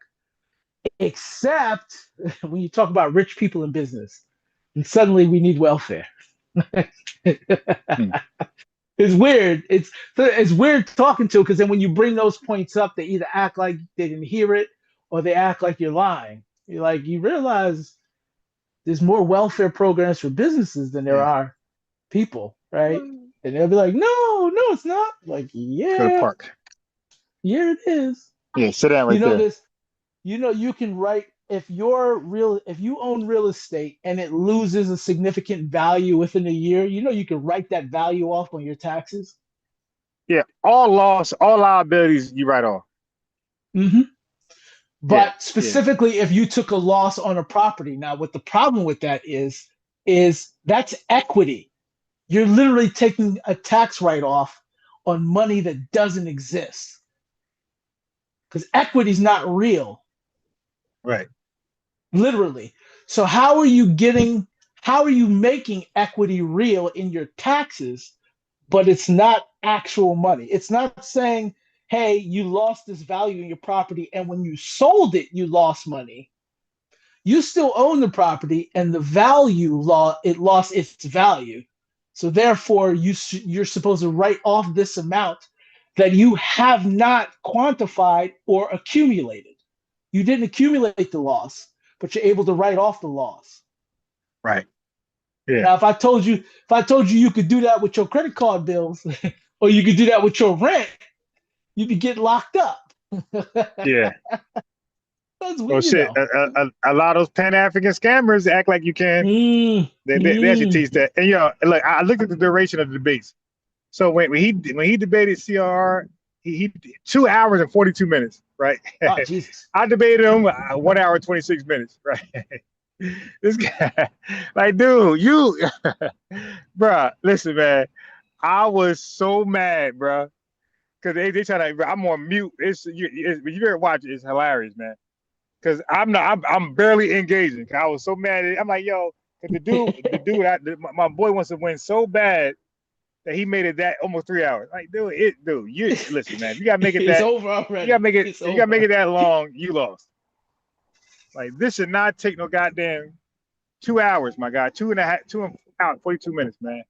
Except when you talk about rich people in business, and suddenly we need welfare. It's weird. It's weird talking to, because then when you bring those points up, they either act like they didn't hear it or they act like you're lying. You realize there's more welfare programs for businesses than there are people, right? And they'll be like, no, it's not. Like, yeah, go to park. Yeah, it is. Yeah, sit down right there. You can write if you own real estate and it loses a significant value within a year, you can write that value off on your taxes. Yeah, all loss, all liabilities you write off. Mm-hmm. Yeah, But specifically, if you took a loss on a property, now what the problem with that is that's equity. You're literally taking a tax write-off on money that doesn't exist because equity is not real. right. Literally. So how are you making equity real in your taxes, but it's not actual money? It's not saying, hey, you lost this value in your property, and when you sold it, you lost money. You still own the property, and the value it lost its value. So therefore, you're supposed to write off this amount that you have not quantified or accumulated. You didn't accumulate the loss, but you're able to write off the loss. Right. Yeah. Now, if I told you you could do that with your credit card bills, or you could do that with your rent, you'd be getting locked up. Yeah. That's Well, shit. A lot of those Pan-African scammers act like you can. They actually teach that. And look, I looked at the duration of the debates. So when he debated CRR, he 2 hours and 42 minutes, right? Oh, Jesus. I debated him 1 hour and 26 minutes, right? This guy, like, dude, bruh, listen, man, I was so mad, bruh, because they try to. I'm on mute. When you ever watch it, it's hilarious, man. Because I'm barely engaging. I was so mad. I'm like, yo, the dude, my boy wants to win so bad that he made it that almost 3 hours. Like, dude, you listen, man. You gotta make it it's that. over already. You gotta make it that long. You lost. Like, this should not take no goddamn 2 hours, my God. 2 hours, 42 minutes, man.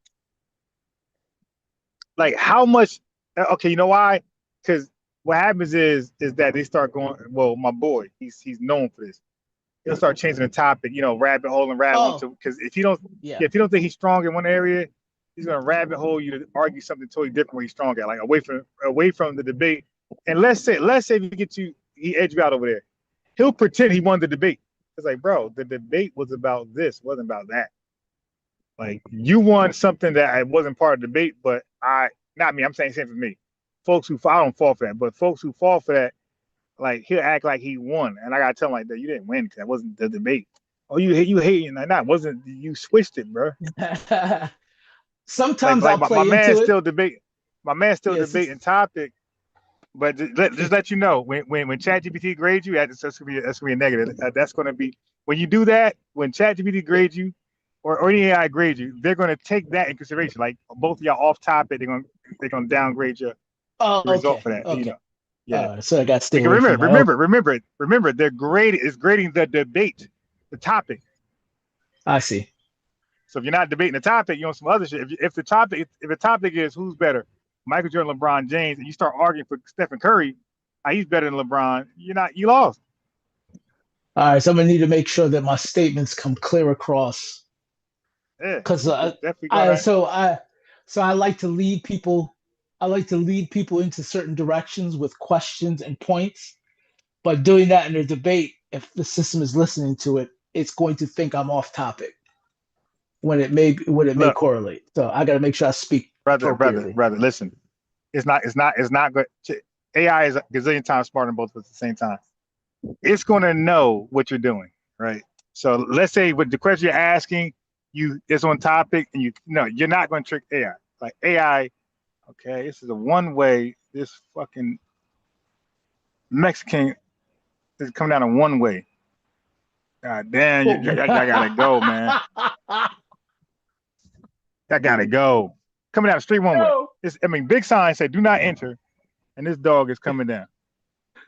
Like, how much? Okay, you know why? Because what happens is that they start going. Well, my boy, he's known for this. He'll start changing the topic, rabbit hole and because if you don't think he's strong in one area, he's gonna rabbit hole you to argue something totally different where he's strong at, like away from the debate. And let's say he edged you out over there. He'll pretend he won the debate. It's like, bro, the debate was about this, wasn't about that. Like, you won something that wasn't part of the debate, but not me, I'm saying same for me. Folks who I don't fall for that, but folks who fall for that, like, he'll act like he won, and I gotta tell him, like, that you didn't win because that wasn't the debate. Oh, you hating? Like, that wasn't. You switched it, bro. Sometimes I'll play into it. My man's still debating topic, but just let you know, when ChatGPT grades you, that's gonna be a negative. That's gonna be when you do that. When ChatGPT grades you, or any AI grades you, they're gonna take that in consideration. Like, both of y'all off topic, they're gonna downgrade your result for that. Okay. Yeah. So I got to stay away remember, from that. remember, they're grading the debate, the topic. I see. So if you're not debating the topic, you on some other shit. If the topic is who's better, Michael Jordan, LeBron James, and you start arguing for Stephen Curry, he's better than LeBron, you lost. All right, so I'm gonna need to make sure that my statements come clear across. Yeah. Because so I like to lead people. I like to lead people into certain directions with questions and points. But doing that in a debate, if the system is listening to it, it's going to think I'm off topic when it may correlate. So I got to make sure I speak appropriately. Brother. Listen, it's not good. AI is a gazillion times smarter than both of us at the same time. It's going to know what you're doing, right? So let's say with the question you're asking, it's on topic, and you're not going to trick AI. Like, AI. Okay, this is a one-way. This fucking Mexican is coming down a one-way. God damn, I gotta go, man. I gotta go. Coming down the street one way. Big signs say "Do not enter," and this dog is coming down.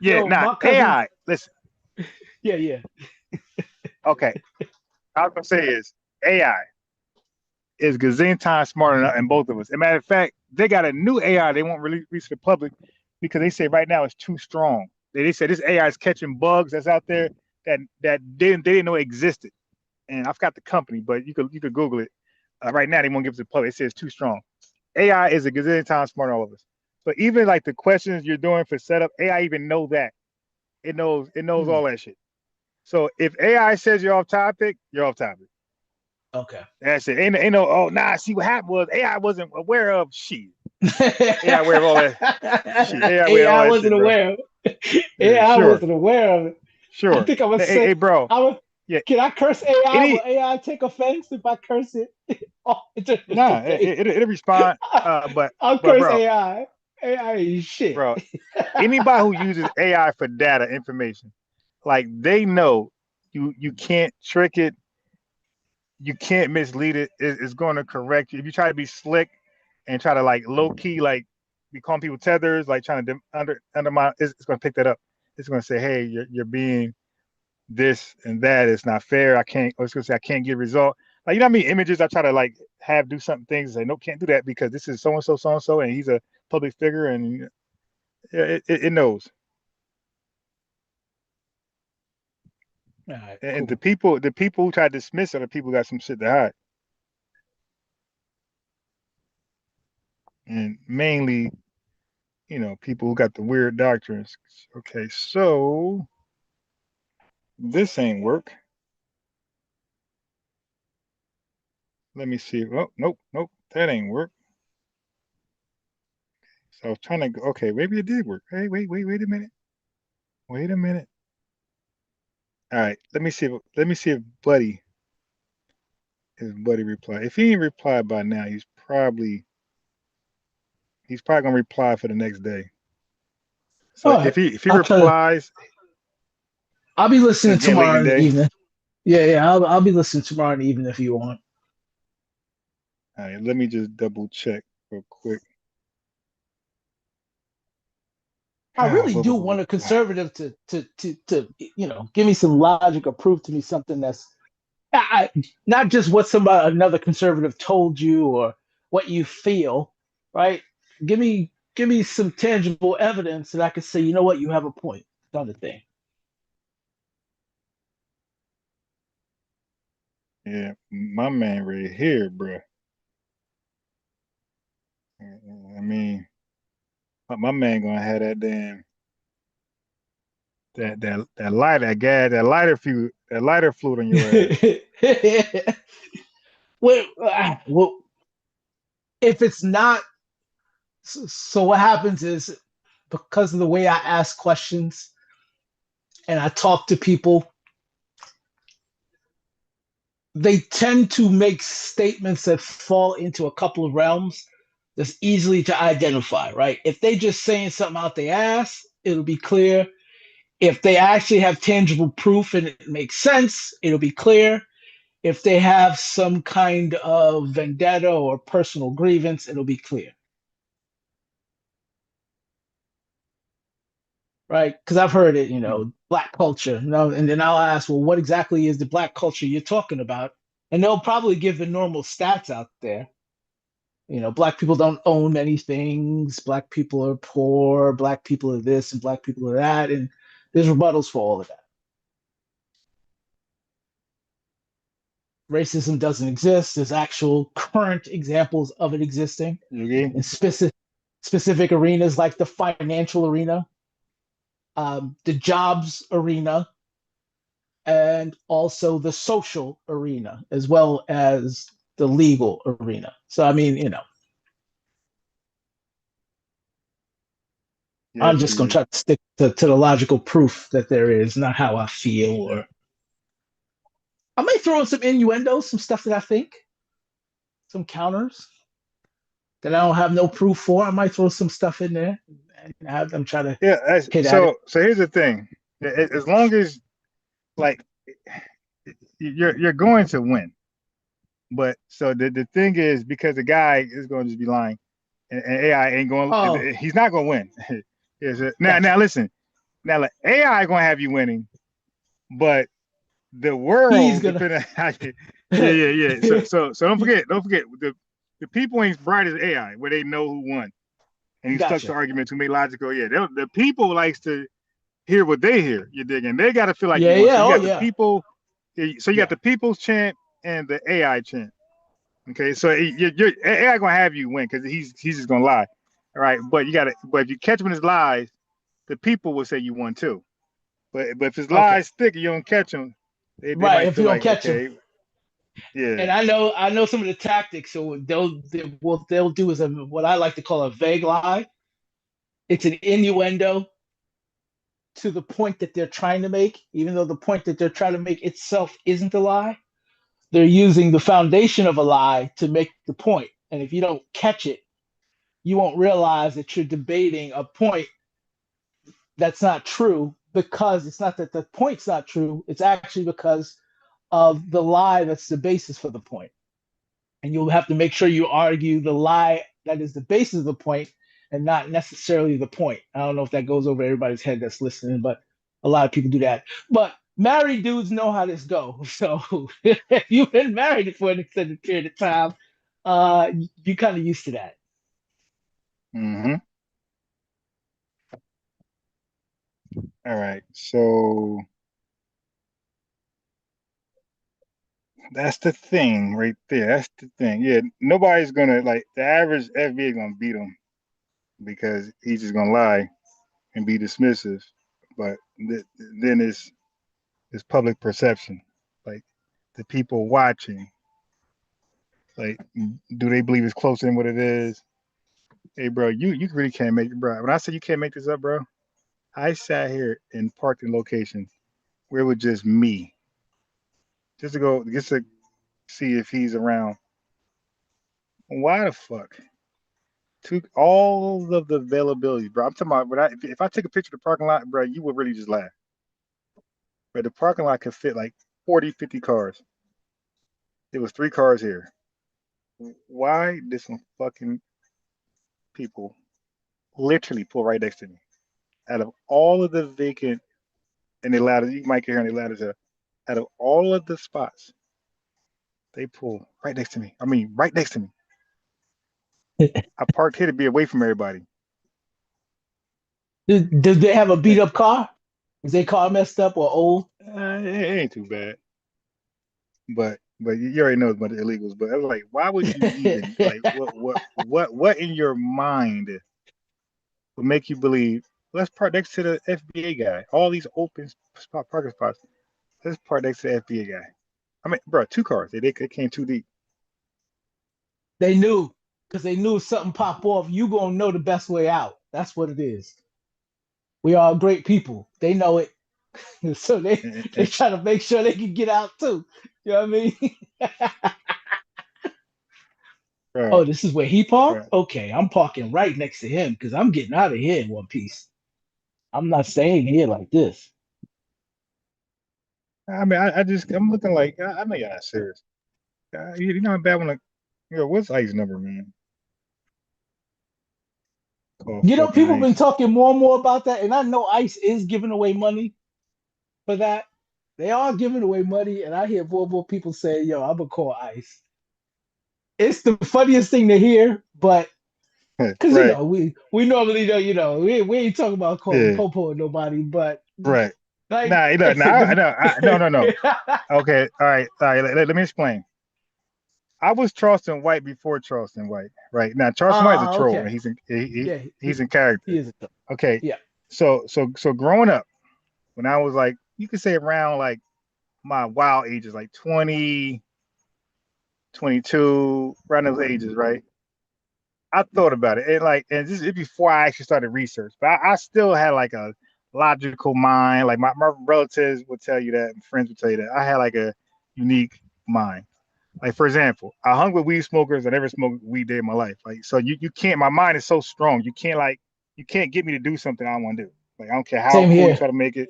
Yeah, AI. Listen. Yeah. Okay. All I'm gonna say is AI is gazillion times smarter than both of us. As a matter of fact, they got a new AI they won't release to the public because they say right now it's too strong. They say this AI is catching bugs that's out there that they didn't know existed. And I forgot the company, but you could Google it. Right now they won't give it to the public. It says too strong. AI is a gazillion times smarter than all of us. So even like the questions you're doing for setup, AI even know that. It knows all that shit. So if AI says you're off topic, you're off topic. Okay. That's it. Ain't no, oh, nah, see what happened was AI wasn't aware of shit. AI aware of all that shit. AI aware of all AI that wasn't shit, bro. aware of it. Yeah, AI sure. wasn't aware of it. Sure. I think I'm gonna Hey, say, bro. Yeah. Can I curse AI? Will AI take offense if I curse it? Nah, it'll respond. I'll but curse bro, AI. AI is shit. bro, anybody who uses AI for data information, like they know you can't trick it, you can't mislead it. It's going to correct you. If you try to be slick and try to like low key, like be calling people tethers, like trying to undermine, it's going to pick that up. It's going to say, hey, you're being this and that. It's not fair. I can't. Or it's going to say I can't get a result. Like, you know how many images I try to like have do something things and say no, can't do that because this is so and so, and he's a public figure, and it knows. Right, and cool. the people who try to dismiss other people got some shit to hide. And mainly, people who got the weird doctrines. Okay, so this ain't work. Let me see. Oh, nope, that ain't work. So I was trying to go, okay, maybe it did work. Hey, wait a minute. Wait a minute. All right, let me see if Buddy replied. If he ain't replied by now, he's probably gonna reply for the next day. So All right. if he replies, I'll be listening it's getting late tomorrow in the in the day. evening. Yeah, I'll be listening tomorrow in the evening if you want. All right, let me just double check real quick. I really do want a conservative to give me some logic or prove to me something that's not just what another conservative told you or what you feel, right? Give me some tangible evidence that I can say, you know what, you have a point, kind of thing. Yeah, my man right here, bro. I mean, my man gonna have that damn that lighter, that gas, that lighter fluid on your ass. Well, if it's not, so what happens is because of the way I ask questions and I talk to people, they tend to make statements that fall into a couple of realms that's easily to identify, right? If they just saying something out their ass, it'll be clear. If they actually have tangible proof and it makes sense, it'll be clear. If they have some kind of vendetta or personal grievance, it'll be clear. Right? Because I've heard it, black culture, and then I'll ask, well, what exactly is the black culture you're talking about? And they'll probably give the normal stats out there. Black people don't own many things. Black people are poor. Black people are this and black people are that. And there's rebuttals for all of that. Racism doesn't exist. There's actual current examples of it existing in specific arenas like the financial arena, the jobs arena, and also the social arena, as well as the legal arena. So, I mean, I'm just going to try to stick to the logical proof that there is, not how I feel. Or I may throw in some innuendos, some stuff that I think, some counters that I don't have no proof for. I might throw some stuff in there and have them try to hit at it. So here's the thing: as long as like you're going to win, but so the thing is because the guy is going to just be lying, and AI ain't going. He's not going to win. Now listen. Now like, AI going to have you winning, but the world depending on how you, yeah. So don't forget the people ain't bright as AI where they know who won and he stuck to arguments who made logical. Yeah, the people likes to hear what they hear. You dig? And they got to feel like you won. So you got the people. So you got the people's chant and the AI chant. Okay, so your AI gonna have you win because he's just gonna lie. All right, but if you catch him in his lies, the people will say you won too. But if his Okay. lies thick and you don't catch them, they Right. might If feel you don't like, catch them. okay, yeah. And I know some of the tactics. So what they'll do is what I like to call a vague lie. It's an innuendo to the point that they're trying to make, even though the point that they're trying to make itself isn't a lie. They're using the foundation of a lie to make the point. And if you don't catch it, you won't realize that you're debating a point that's not true, because it's not that the point's not true. It's actually because of the lie that's the basis for the point. And you'll have to make sure you argue the lie that is the basis of the point and not necessarily the point. I don't know if that goes over everybody's head that's listening, but a lot of people do that. But married dudes know how this goes. So if you've been married for an extended period of time, you're kind of used to that. Mm-hmm. All right. So that's the thing right there. That's the thing. Yeah, nobody's gonna like the average FBA gonna beat him because he's just gonna lie and be dismissive. But then it's public perception, like the people watching. Like, do they believe it's closer than what it is? Hey, bro, you really can't make it, bro. When I say you can't make this up, bro, I sat here and parked in locations where it was just me, just to see if he's around. Why the fuck? Took all of the availability, bro. I'm talking about if I take a picture of the parking lot, bro, you would really just laugh. But the parking lot could fit like 40, 50 cars. There was 3 cars here. Why did some fucking people literally pull right next to me? Out of all of the vacant and the ladders, you might get here and the ladders are, out of all of the spots, they pull right next to me. I mean, right next to me. I parked here to be away from everybody. Did they have a beat up car? Is their car messed up or old? It ain't too bad. But you already know about the illegals. But I was like, why would you even like what in your mind would make you believe? Let's park next to the FBA guy. All these open parking spots. Let's park next to the FBA guy. I mean, bro, 2 cars. They came too deep. They knew, because they knew if something pop off, you gonna know the best way out. That's what it is. We are great people. They know it. So they try to make sure they can get out too. You know what I mean? Right. Oh, this is where he parked? Right. Okay, I'm parking right next to him because I'm getting out of here in one piece. I'm not staying here like this. I mean, I'm looking like I know y'all not serious. You know how bad when what's Ike's number, man? Call You know, fucking people have been Ice. talking more and more about that, and I know ICE is giving away money for that. They are giving away money, and I hear more and more people say, "Yo, I'm gonna call ICE." It's the funniest thing to hear, but because Right. we normally don't, we ain't talking about calling Yeah. popo or nobody, but Right. like, No. Okay. All right. Let me explain. I was Charleston White before Charleston White. Right now, Charleston White is a troll, okay. and he's in character. He is a troll. Okay. Yeah. So growing up, when I was like, you could say around like my wild ages, like 20, 22, around those ages, right? I thought about it, and this is before I actually started research, but I still had like a logical mind. Like my relatives would tell you that, and friends would tell you that I had like a unique mind. Like for example, I hung with weed smokers. I never smoked weed day in my life. Like so, you can't. My mind is so strong. You can't get me to do something I don't want to do. Like I don't care how Same cool you here. try to make it.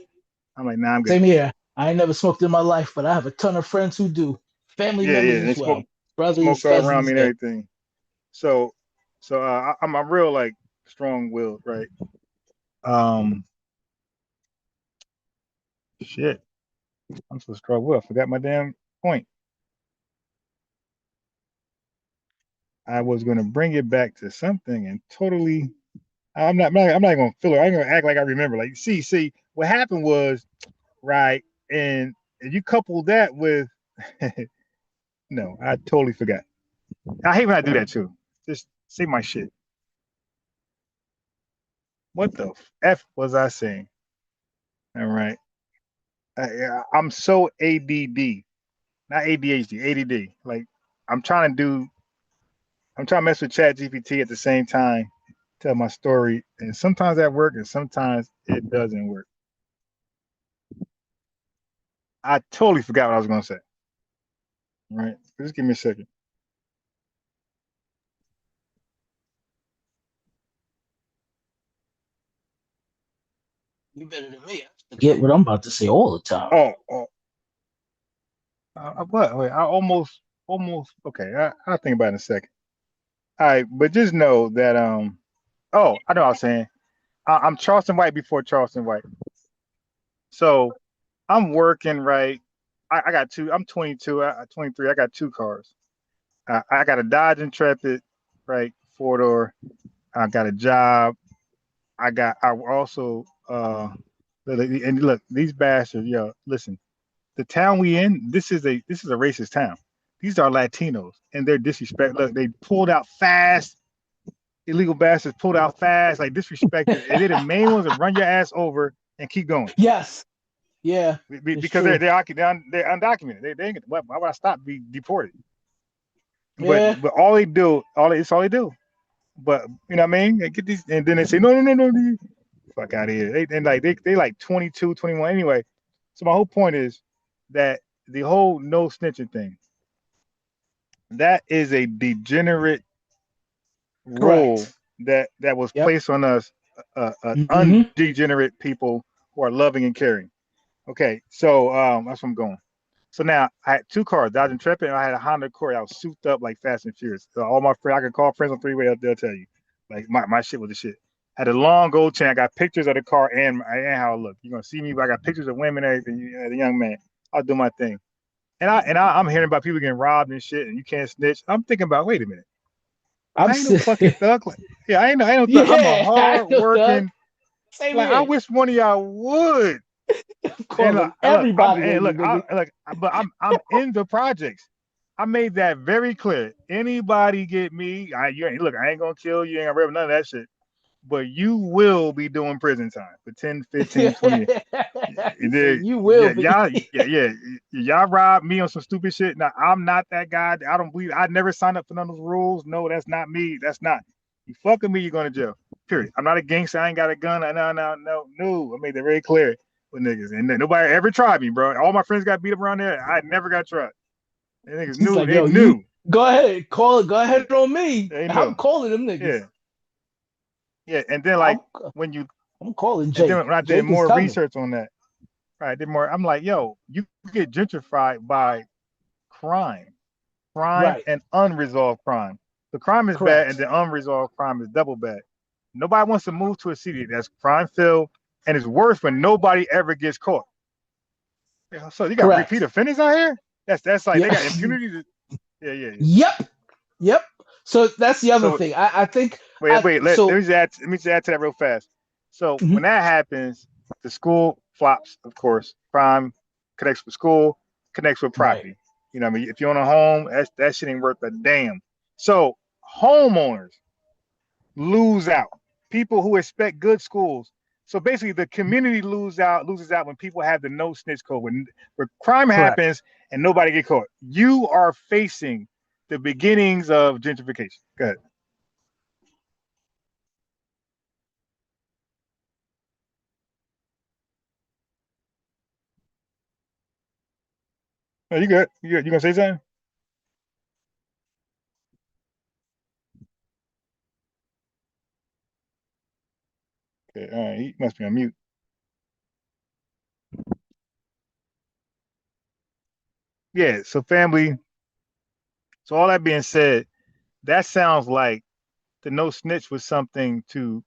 I'm like, nah, I'm good. Same here. I ain't never smoked in my life, but I have a ton of friends who do. Family Yeah, members they as well. Brothers, smoked all around cousins. me and everything. So I'm a real like strong-willed, right? Shit, I'm so strong-willed. I forgot my damn point. I was gonna bring it back to something and totally. I'm not gonna fill it. I'm gonna act like I remember. Like, see, what happened was, right, and you couple that with, no, I totally forgot. I hate when I do that too. Just say my shit. What the F was I saying? All right. I'm so ADD, not ADHD, ADD. Like I'm trying to mess with Chat GPT at the same time, tell my story, and sometimes that works, and sometimes it doesn't work. I totally forgot what I was gonna say. All right, just give me a second. You better than me. I forget what I'm about to say all the time. What? Wait, I almost. Okay, I'll think about it in a second. All right, but just know that Oh, I know what I was saying. I'm Charleston White before Charleston White. So I'm working right. I got two. I'm 22. 23. I got two cars. I got a Dodge Intrepid, right, 4-door. I got a job. I also and look, these bastards, yo, listen. The town we in, this is a racist town. These are Latinos and they're disrespect. Look, they pulled out fast. Illegal bastards pulled out fast, like disrespected. And they're the main ones that run your ass over and keep going. Yes. Yeah. Because they're undocumented. They ain't, why would I stop be deported? Yeah. But all they do. But you know what I mean? They get these, and then they say no, fuck out of here. They like 22, 21 anyway. So my whole point is that the whole no snitching thing, that is a degenerate role that was placed on us, undegenerate people who are loving and caring. Okay, so that's where I'm going. So now I had two cars, Dodge Intrepid, and I had a Honda Accord. I was souped up like Fast and Furious. So all my friends, I could call friends on three-way, they'll tell you. Like my shit was the shit. Had a long gold chain. I got pictures of the car and how it looked. You're gonna see me, but I got pictures of women and everything. The young man. I'll do my thing. I'm hearing about people getting robbed and shit, and you can't snitch. I'm thinking about, wait a minute. I ain't no fucking thug. Yeah, I ain't no thug. Yeah, I'm a hard working. I wish one of y'all would. Everybody. But I'm in the projects. I made that very clear. Anybody get me? I ain't gonna kill you. Ain't gonna rip none of that shit. But you will be doing prison time for 10, 15, 20 years. You will be. Y'all robbed me on some stupid shit. Now, I'm not that guy. I don't believe. I never signed up for none of those rules. No, that's not me. That's not. You fucking me, you're going to jail. Period. I'm not a gangster. I ain't got a gun. No. I made that very clear with niggas. And nobody ever tried me, bro. All my friends got beat up around there. I never got tried. And niggas knew. They knew. Go ahead. Call it. Go ahead on me. I'm calling them niggas. Yeah, and then I'm calling Jake. And then when I did more research on that, right? I did more. I'm like, yo, you get gentrified by crime and unresolved crime. The crime is bad, and the unresolved crime is double bad. Nobody wants to move to a city that's crime filled, and it's worse when nobody ever gets caught. So you got repeat offenders out here. That's like they got impunity. Yep. So that's the other thing. I think. Let me just add to that real fast. So when that happens, the school flops, of course. Crime connects with school, connects with property. Right. You know what I mean? If you own a home, that shit ain't worth a damn. So homeowners lose out. People who expect good schools. So basically the community loses out when people have the no snitch code. When crime happens and nobody get caught. You are facing the beginnings of gentrification. Go ahead. Oh, you good? You gonna say something? Okay, all right. He must be on mute. Yeah. So family. So all that being said, that sounds like the no snitch was something to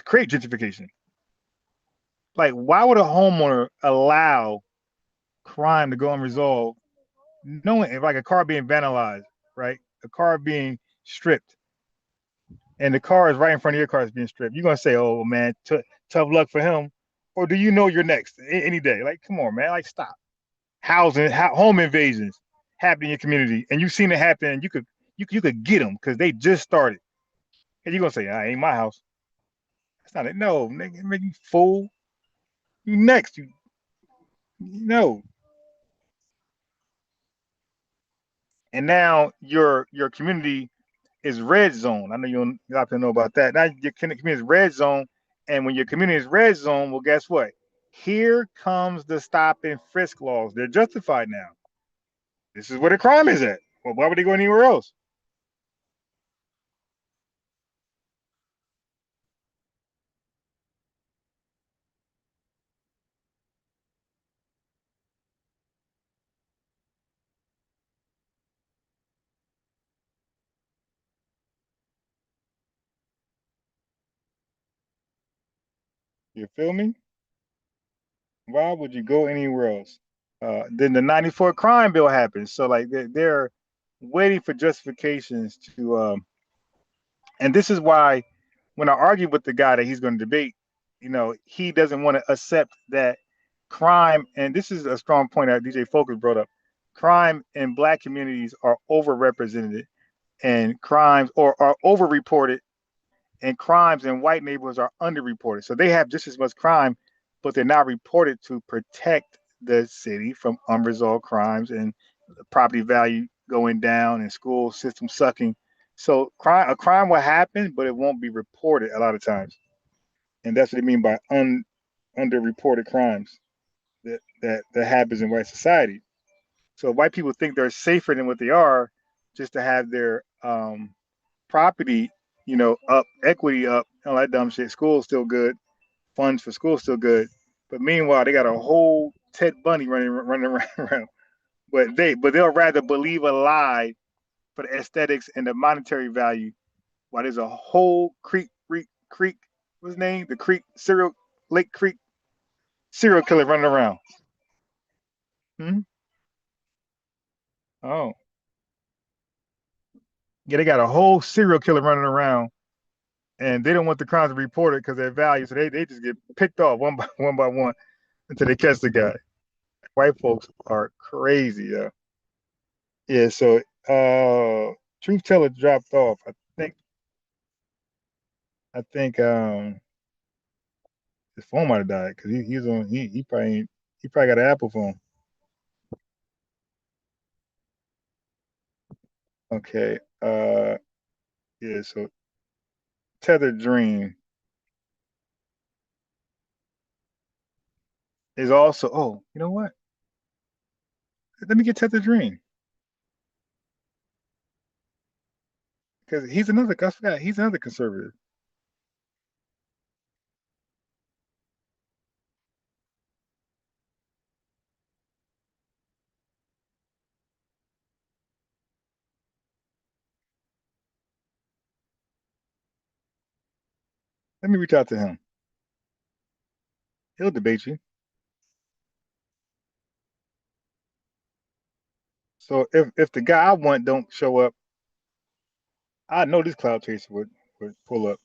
create gentrification. Like, why would a homeowner allow crime to go unresolved, knowing if like a car being vandalized, right? A car being stripped, and the car is right in front of your car is being stripped. You're gonna say, "Oh man, tough luck for him," or do you know you're next any day? Like, come on, man, like stop. Home invasions happen in your community, and you've seen it happen. And you could get them because they just started. And you're gonna say, "I ain't my house." That's not it. No, nigga, you fool. You next. No. And now your community is red zone. I know you have to know about that. Now your community is red zone, and when your community is red zone, well, guess what? Here comes the stop and frisk laws. They're justified now. This is where the crime is at. Well, why would they go anywhere else? You feel me? Why would you go anywhere else? Then the '94 crime bill happens. So like they're waiting for justifications to and this is why when I argue with the guy that he's going to debate, he doesn't want to accept that crime, and this is a strong point that DJ Focus brought up. Crime in black communities are overrepresented and crimes or are overreported, and crimes in white neighborhoods are underreported. So they have just as much crime, but they're not reported to protect the city from unresolved crimes and property value going down and school system sucking. So a crime will happen, but it won't be reported a lot of times, and that's what they mean by underreported crimes that happens in white society. So white people think they're safer than what they are, just to have their property, up, equity up, all that dumb shit. School's still good, funds for school still good, but meanwhile they got a whole Ted Bundy running around. But they'll rather believe a lie for the aesthetics and the monetary value, while there's a whole creek, what's his name? The Creek Lake Creek serial killer running around. Hmm? Oh, yeah, they got a whole serial killer running around, and they don't want the crimes to be reported because their value, so they just get picked off one by one until they catch the guy. White folks are crazy, yeah. Yeah, so Truth Teller dropped off. I think his phone might have died because he's on he probably got an Apple phone. Okay. Yeah, so Tether Dream is also, oh, you know what? Let me get Tether Dream. Because I forgot, he's another conservative. Let me reach out to him. He'll debate you. So if the guy I want don't show up, I know this cloud chaser would pull up.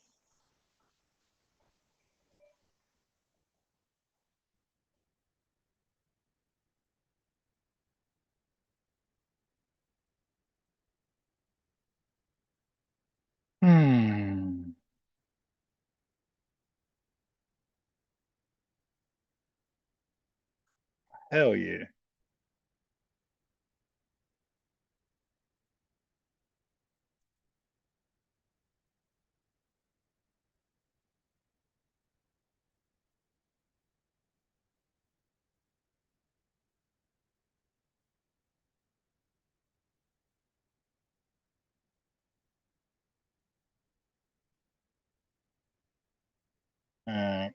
Hmm. Hell yeah. Uh,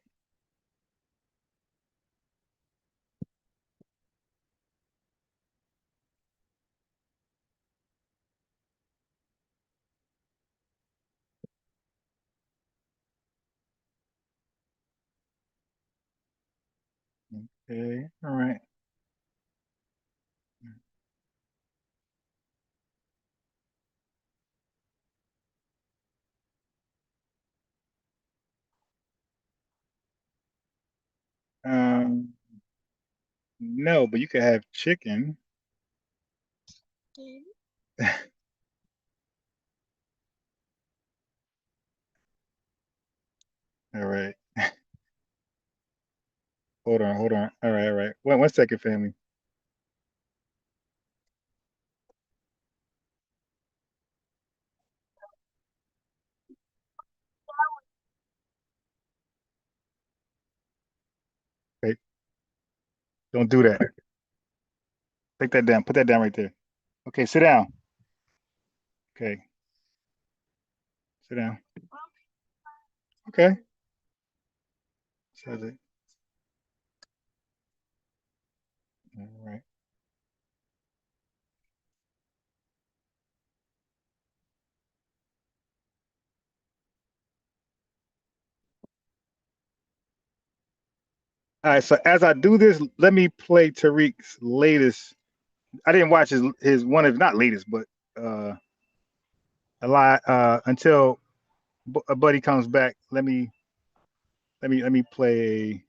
okay. All right. Um, no, but you could have chicken. All right. Hold on, hold on. All right, all right. One second, family. Okay, don't do that. Take that down. Put that down right there. Okay, sit down. Okay, sit down. Okay. So all right. All right. So as I do this, let me play Tariq's latest. I didn't watch his one of not latest, but a lot until a buddy comes back. Let me play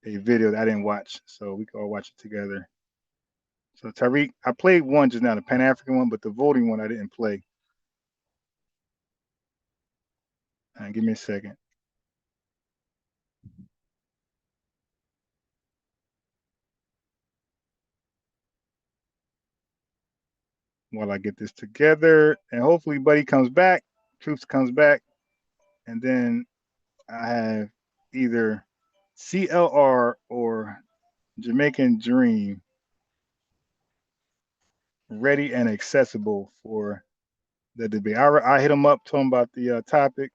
a video that I didn't watch, so we can all watch it together. So Tariq, I played one just now, the Pan-African one, but the voting one I didn't play. Give me a second. While I get this together, and hopefully Buddy comes back, Troops comes back, and then I have either CLR or Jamaican Dream ready and accessible for the debate. I hit them up, told them about the topic.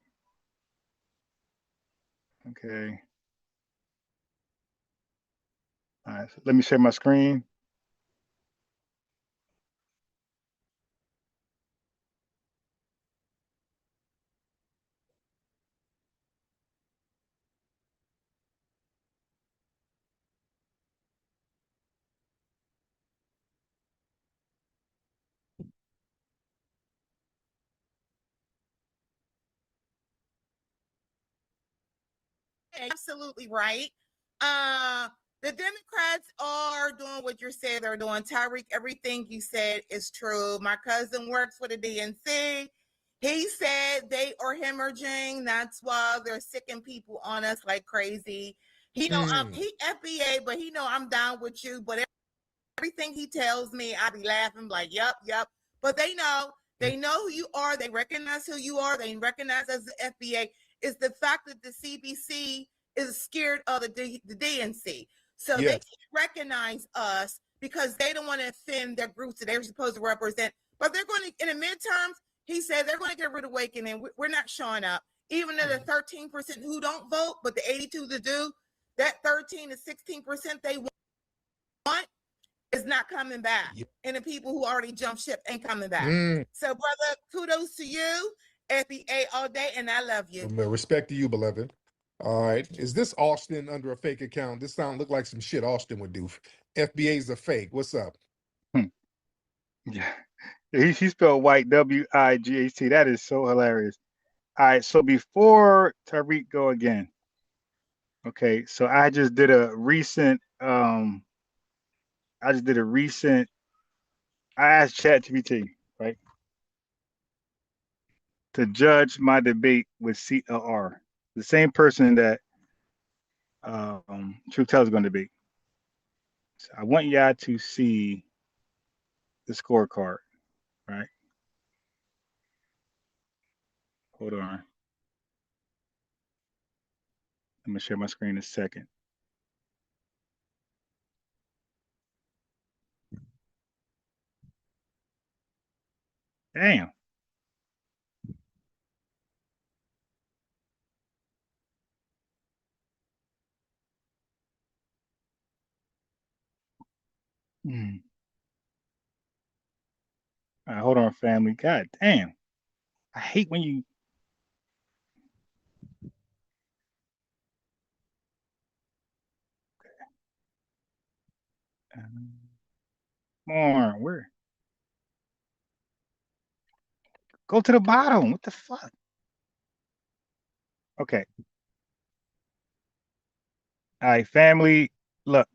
Okay. All right, so let me share my screen. Absolutely right. The Democrats are doing what you said they're doing. Tyreek, everything you said is true. My cousin works for the DNC. He said they are hemorrhaging. That's why they're sicking people on us like crazy. He know he FBA, but he know I'm down with you. But everything he tells me, I be laughing like, yup. But they know who you are. They recognize who you are. They recognize as the FBA. It's the fact that the CBC is scared of the DNC. So they can't recognize us because they don't want to offend their groups that they're supposed to represent. But they're going to, in the midterms, he said they're going to get rid of Awakening. We're not showing up. Even though the 13% who don't vote, but the 82 that do, that 13 to 16% they want is not coming back. And the people who already jumped ship ain't coming back. So, brother, kudos to you. FBA all day, and I love you. Respect to you, beloved. All right. Is this Austin under a fake account? This look like some shit Austin would do. FBA's a fake. What's up? Yeah. He spelled white, WIGHT. That is so hilarious. All right, so before Tariq go again, okay, so I just did a recent I asked ChatGPT, right, to judge my debate with CLR, the same person that True Tell is going to debate. So I want y'all to see the scorecard, right? Hold on. I'm gonna share my screen in a second. Damn. All right, hold on, family. God damn. I hate when you. More. Where? Go to the bottom. What the fuck? Okay. All right, family. Look.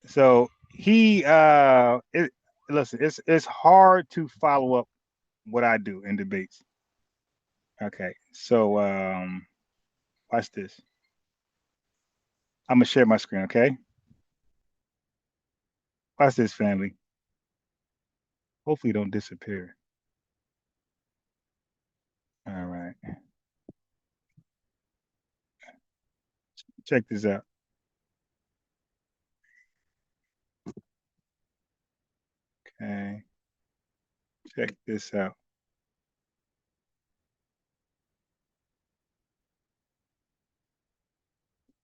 So listen, it's hard to follow up what I do in debates. Okay. So Watch this. I'm gonna share my screen, okay? Watch this, family. Hopefully don't disappear. All right. Check this out. Okay. Check this out.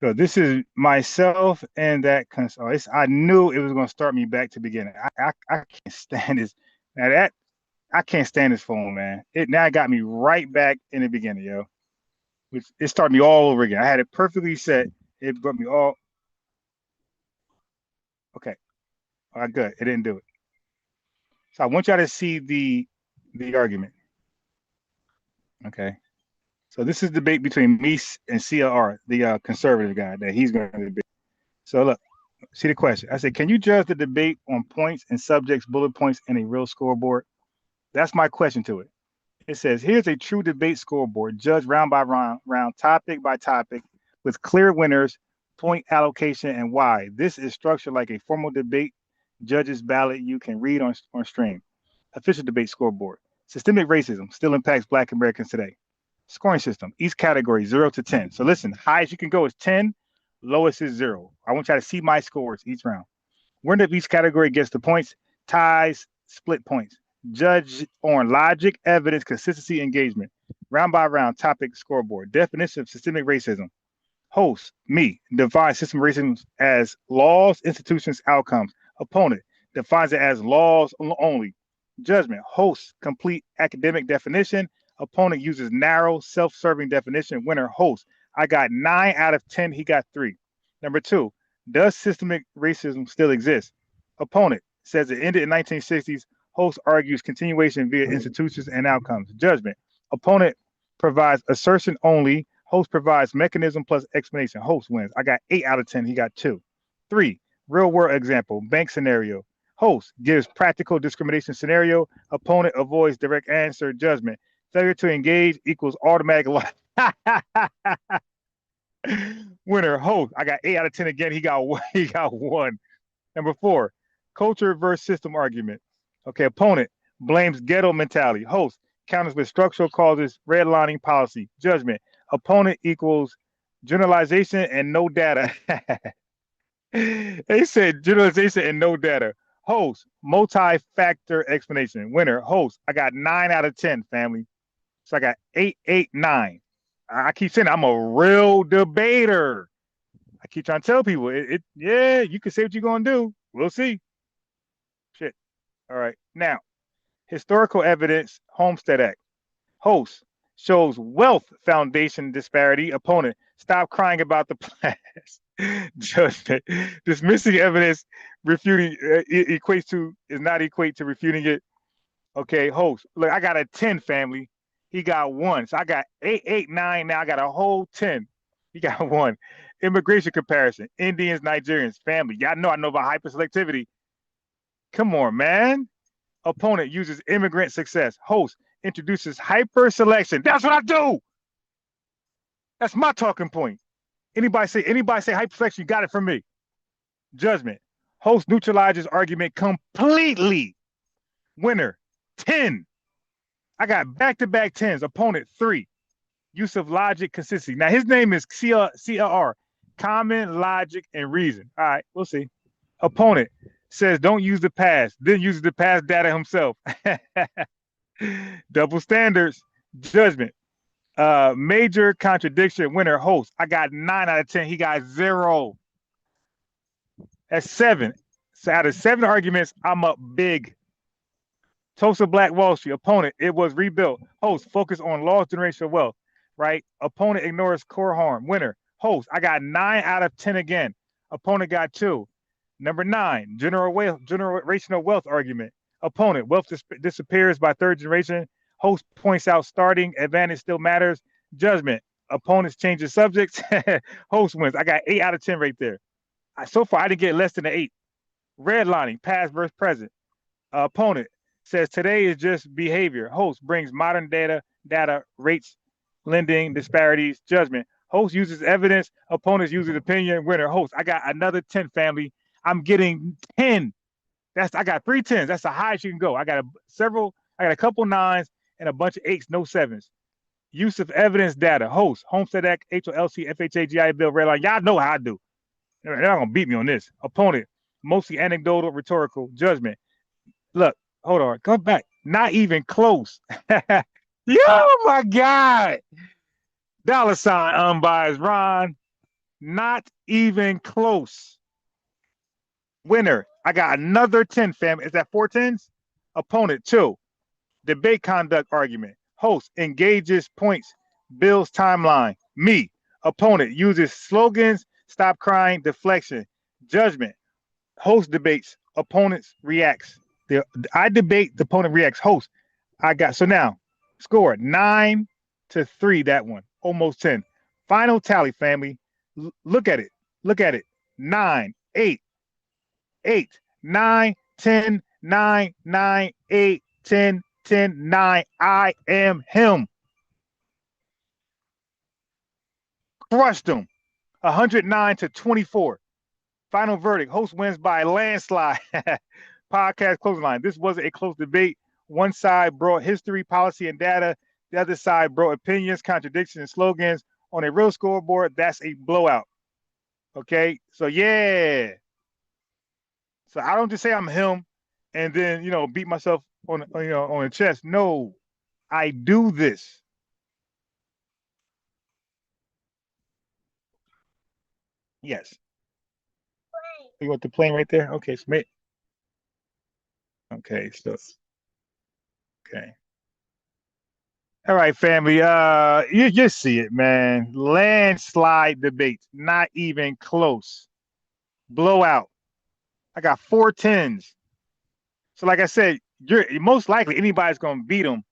So this is myself and that console. I knew it was going to start me back to the beginning. I can't stand this. Now I can't stand this phone, man. It now got me right back in the beginning, yo. It started me all over again. I had it perfectly set. It brought me all. Okay. All right, good. It didn't do it. So I want y'all to see the argument. Okay. So this is debate between me and CLR, the conservative guy that he's going to debate. So look, see the question. I said, can you judge the debate on points and subjects, bullet points, and a real scoreboard? That's my question to it. It says, here's a true debate scoreboard, judged round by round, topic by topic, with clear winners, point allocation, and why. This is structured like a formal debate judges ballot you can read on stream. Official debate scoreboard. Systemic racism still impacts Black Americans today. Scoring system, each category 0 to 10. So listen, highest you can go is 10, lowest is 0. I want y'all to see my scores each round. Winner of each category gets the points, ties, split points. Judge on logic, evidence, consistency, engagement. Round by round, topic scoreboard. Definition of systemic racism. Host, me, defines systemic racism as laws, institutions, outcomes. Opponent defines it as laws only. Judgment, host, complete academic definition. Opponent uses narrow, self-serving definition. Winner, host. I got 9 out of 10. He got 3. Number 2, does systemic racism still exist? Opponent says it ended in 1960s. Host argues continuation via institutions and outcomes. Judgment, opponent provides assertion only. Host provides mechanism plus explanation. Host wins. I got 8 out of 10. He got 2. 3, real world example, bank scenario. Host gives practical discrimination scenario. Opponent avoids direct answer. Judgment, failure to engage equals automatic loss. Winner, host. I got 8 out of 10 again. He got 1. He got 1. Number 4, culture versus system argument. Okay, opponent blames ghetto mentality. Host counters with structural causes, redlining policy. Judgment, opponent equals generalization and no data. They said generalization and no data. Host, multi-factor explanation. Winner, host. I got 9 out of 10, family. So I got 8, 8, 9. I keep saying I'm a real debater. I keep trying to tell people, yeah, you can say what you're going to do. We'll see. Shit. All right. Now, historical evidence, Homestead Act. Host shows wealth foundation disparity. Opponent, stop crying about the past. Judgment, dismissing evidence, refuting does not equate to refuting it. Okay, host, look, I got a 10, family. He got 1. So I got 8, 8, 9. Now I got a whole 10. He got 1. Immigration comparison, Indians, Nigerians, family. Y'all know I know about hyperselectivity. Come on, man. Opponent uses immigrant success. Host introduces hyper-selection. That's what I do. That's my talking point. Anybody say hyper-selection, you got it from me. Judgment. Host neutralizes argument completely. Winner, 10. I got back-to-back 10s. Opponent, 3. Use of logic, consistency. Now, his name is CLR, common, logic, and reason. All right, we'll see. Opponent says don't use the past, then uses the past data himself. Double standards. Judgment. Major contradiction. Winner, host. I got 9 out of 10. He got 0. That's 7. So out of 7 arguments, I'm up big. Tulsa Black Wall Street. Opponent, it was rebuilt. Host, focus on lost generational wealth. Right? Opponent ignores core harm. Winner, host. I got 9 out of 10 again. Opponent got 2. Number 9, generational wealth argument. Opponent, wealth disappears by 3rd generation. Host points out starting advantage still matters. Judgment, opponents change the subjects. Host wins. I got 8 out of 10 right there. So far, I didn't get less than an 8. Redlining, past versus present. Opponent says today is just behavior. Host brings modern data, rates, lending, disparities. Judgment, Host uses evidence, opponents uses opinion, winner. Host, I got another 10, family. I'm getting 10. I got 3 10s. That's the highest you can go. I got a couple 9s and a bunch of 8s, no 7s. Use of evidence data. Host, Homestead Act, HOLC, FHA, GI Bill, red line. Y'all know how I do. They're not gonna beat me on this. Opponent, mostly anecdotal, rhetorical, judgment. Look, hold on, come back. Not even close. Yo, my God. $ unbiased Ron. Not even close. Winner. I got another 10, fam. Is that 4 10s? Opponent, 2. Debate conduct argument. Host engages points, builds timeline. Me. Opponent uses slogans, stop crying, deflection. Judgment. Host debates, opponents reacts. I debate, the opponent reacts. Host. So now, score 9-3, that one. Almost 10. Final tally, family. Look at it. 9, 8, 8, 9, 10, 9, 9, 8, 10, 10, 9. I am him. Crushed him. 109-24. Final verdict. Host wins by a landslide. Podcast closing line. This wasn't a close debate. One side brought history, policy, and data. The other side brought opinions, contradictions, and slogans. On a real scoreboard, that's a blowout. Okay? So, yeah. So I don't just say I'm him and then, beat myself on the chest. No, I do this. Yes. You want the plane right there? Okay, Smith. Okay, so okay. All right, family. You just see it, man. Landslide debates, not even close. Blowout. I got 4 10s. So, like I said, you're most likely anybody's gonna beat them,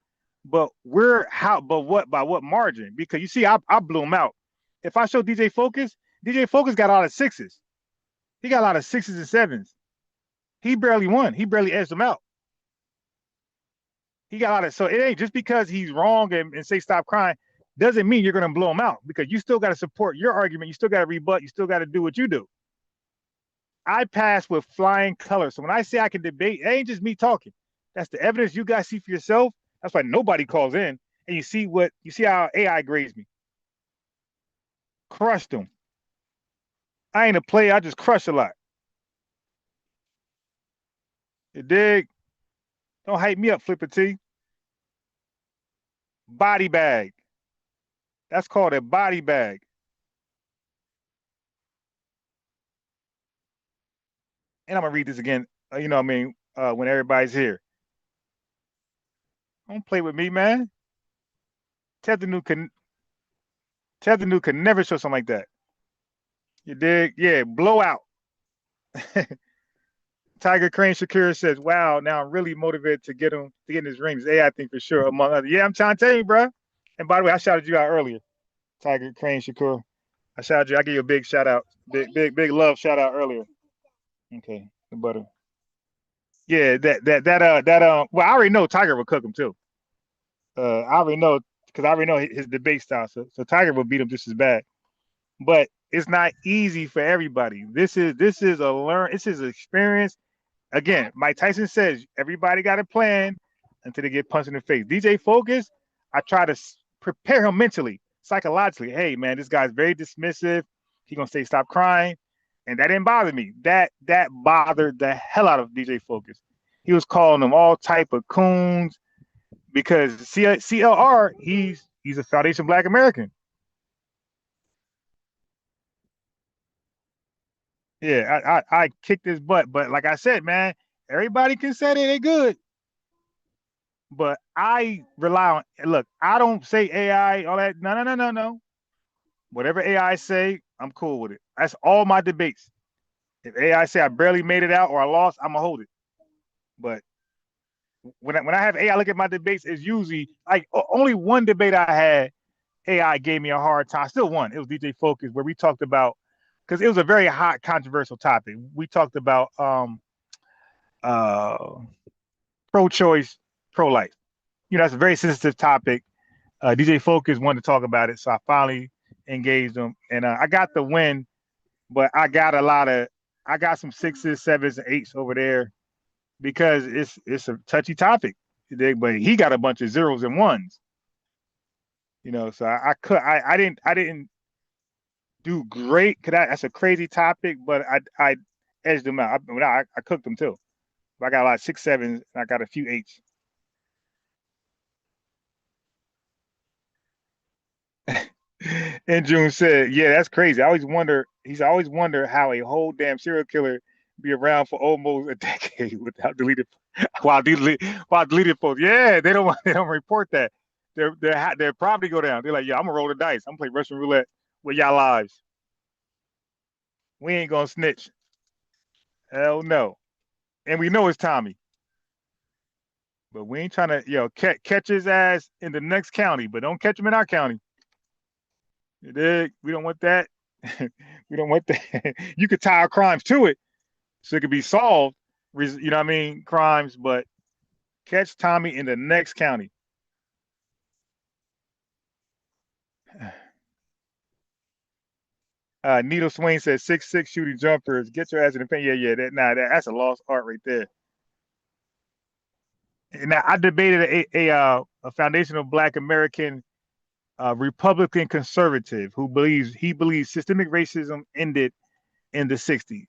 but by what margin? Because you see, I blew him out. If I show DJ Focus got a lot of 6s. He got a lot of 6s and 7s. He barely won. He barely edged him out. He got a lot of, so it ain't just because he's wrong and say stop crying, doesn't mean you're gonna blow him out, because you still got to support your argument. You still got to rebut. You still got to do what you do. I pass with flying colors. So when I say I can debate, it ain't just me talking. That's the evidence you guys see for yourself. That's why nobody calls in. And you see how AI grades me. Crushed them. I ain't a player. I just crush a lot. You dig? Don't hype me up, Flipper T. Body bag. That's called a body bag. And I'm going to read this again, when everybody's here. Don't play with me, man. Tether New can never show something like that. You dig? Yeah, blowout. Tiger Crane Shakira says, wow, now I'm really motivated to get him to get in his rings. AI thing for sure, among others. Yeah, I'm trying to tell you, bro. And by the way, I shouted you out earlier. Tiger Crane Shakur. I shouted you. I give you a big shout out. Big love shout out earlier. Okay, the butter. Yeah, well, I already know Tiger will cook him too. I already know, because I already know his debate style. So Tiger will beat him just as bad. But it's not easy for everybody. This is an experience. Again, Mike Tyson says everybody got a plan until they get punched in the face. DJ Focus, I try to prepare him mentally, psychologically. Hey, man, this guy's very dismissive. He's gonna say stop crying, and that didn't bother me. That bothered the hell out of DJ Focus. He was calling them all type of coons because CLR, he's a Foundation Black American. Yeah, I kicked his butt, but like I said, man, everybody can say they good. But I rely on, look, I don't say AI, all that. No. Whatever AI say, I'm cool with it. That's all my debates. If AI say I barely made it out or I lost, I'm gonna hold it. But when I have AI look at my debates, it's usually like only one debate I had, AI gave me a hard time. I still won. It was DJ Focus, where we talked about, because it was a very hot, controversial topic. We talked about pro-choice, pro-life. That's a very sensitive topic. DJ Focus wanted to talk about it, so I finally engaged them, and I got the win, but I got some 6s, 7s, and 8s over there because it's a touchy topic. But he got a bunch of 0s and 1s, So I didn't do great because that's a crazy topic, but I edged them out. I cooked them too. But I got a lot of 6, 7s, and I got a few 8s. And June said, "Yeah, that's crazy. He's always wonder how a whole damn serial killer be around for almost a decade without deleted while deleted posts. Yeah, they don't report that. Their property go down. They're like, yeah, I'm gonna roll the dice. I'm gonna play Russian roulette with y'all lives. We ain't gonna snitch. Hell no. And we know it's Tommy, but we ain't trying to catch his ass in the next county, but don't catch him in our county. You dig? We don't want that. We don't want that. You could tie our crimes to it so it could be solved, you know what I mean? Crimes, but catch Tommy in the next county. Needle Swain says 6'6" shooting jumpers. Get your ass in the paint. Yeah. That's a lost art right there. And now I debated a foundational Black American Republican conservative who believes systemic racism ended in the 60s. And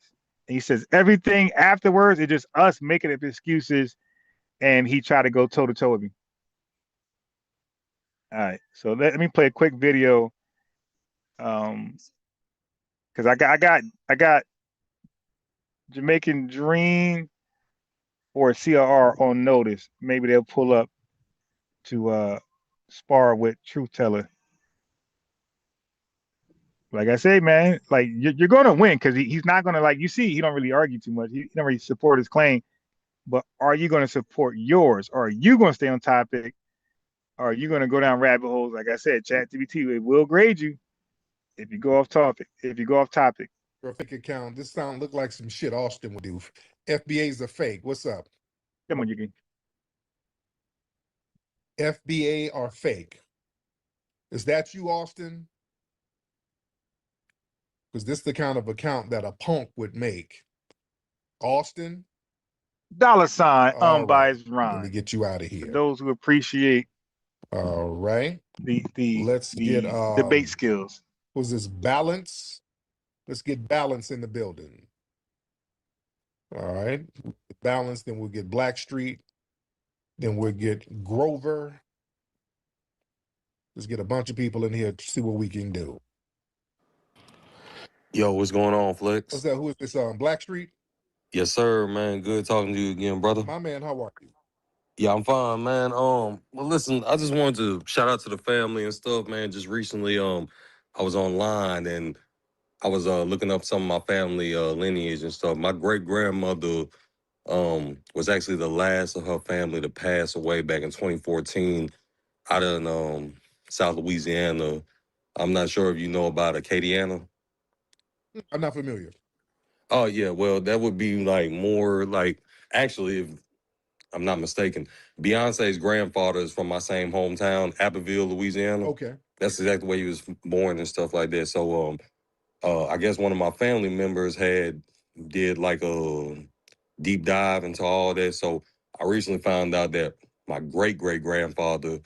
he says everything afterwards is just us making up excuses, and he tried to go toe to toe with me. All right, so let me play a quick video. Because I got Jamaican Dream or CRR on notice. Maybe they'll pull up to spar with Truth Teller. Like I say, man, like you're gonna win because he's not gonna, like, you see, he don't really argue too much. He don't really support his claim. But are you gonna support yours? Or are you gonna stay on topic? Or are you gonna go down rabbit holes? Like I said, ChatGPT, it will grade you if you go off topic. For a fake account, this look like some shit Austin would do. FBA's a fake. What's up? Come on, you can. FBA are fake. Is that you, Austin? Because this is the kind of account that a punk would make. Austin? $ unbiased rhyme. Let me get you out of here. For those who appreciate all right. Let's get debate skills. Was this Balance? Let's get Balance in the building. All right. Balance, then we'll get Blackstreet. Then we'll get Grover. Let's get a bunch of people in here to see what we can do. Yo, what's going on, Flex? What's that? Who is this? Blackstreet? Yes, sir, man. Good talking to you again, brother. My man, how are you? Yeah, I'm fine, man. Well, listen, I just wanted to shout out to the family and stuff, man. Just recently, I was online and I was looking up some of my family lineage and stuff. My great grandmother was actually the last of her family to pass away back in 2014 out in South Louisiana. I'm not sure if you know about Acadiana. I'm not familiar. Oh, yeah. Well, that would be like more like, actually, if I'm not mistaken, Beyonce's grandfather is from my same hometown, Abbeville, Louisiana. Okay. That's exactly where he was born and stuff like that. So, I guess one of my family members did like a deep dive into all that. So I recently found out that my great-great-grandfather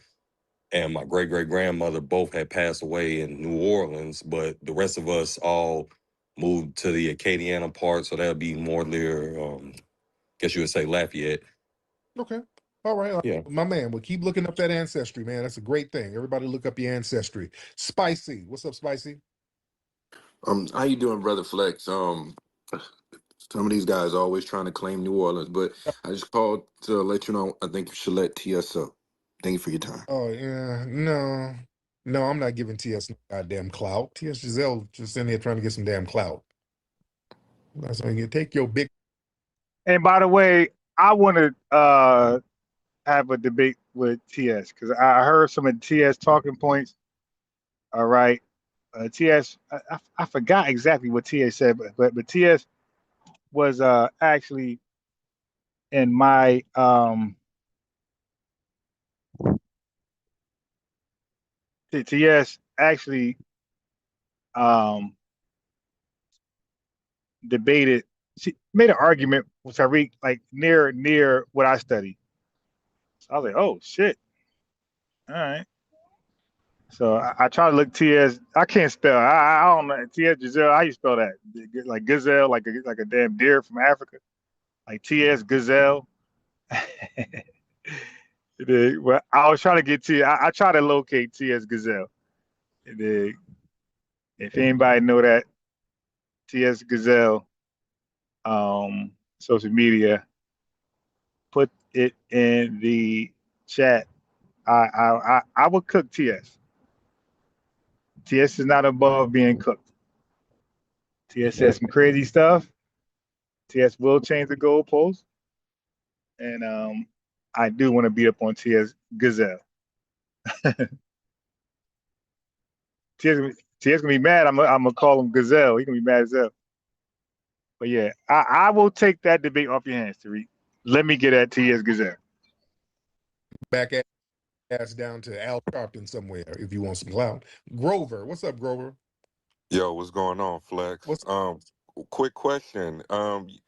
and my great-great-grandmother both had passed away in New Orleans, but the rest of us all moved to the Acadiana part, so that would be more near, guess you would say Lafayette. Okay. All right. Yeah. My man, well, keep looking up that ancestry, man. That's a great thing. Everybody look up your ancestry. Spicy. What's up, Spicy? How you doing, brother Flex? Some of these guys are always trying to claim New Orleans, but I just called to let you know I think you should let TS up. Thank you for your time. Oh, yeah. No, I'm not giving TS no goddamn clout. TS Giselle just in here trying to get some damn clout. That's why you take your big. And by the way, I want to have a debate with TS because I heard some of TS talking points. All right. TS, I forgot exactly what TS said, but TS was actually in my TS actually debated. She made an argument with Tariq, like near what I study. So I was like, oh shit. All right. So I try to look TS. I can't spell. I don't know TS Giselle. How you spell that? Like gazelle, like a damn deer from Africa. Like TS Gazelle. Well, I was trying to get T. I try to locate TS Gazelle. If anybody know that TS Gazelle, social media, put it in the chat. I would cook TS. TS is not above being cooked. TS says some crazy stuff. TS will change the goalpost, and I do want to beat up on TS Gazelle. TS gonna be mad. I'm gonna call him Gazelle. He's gonna be mad as hell. But yeah, I will take that debate off your hands, Tariq. Let me get at TS Gazelle. Back ass down to Al Sharpton somewhere if you want some clout. Grover, what's up, Grover? Yo, what's going on, Flex? Quick question.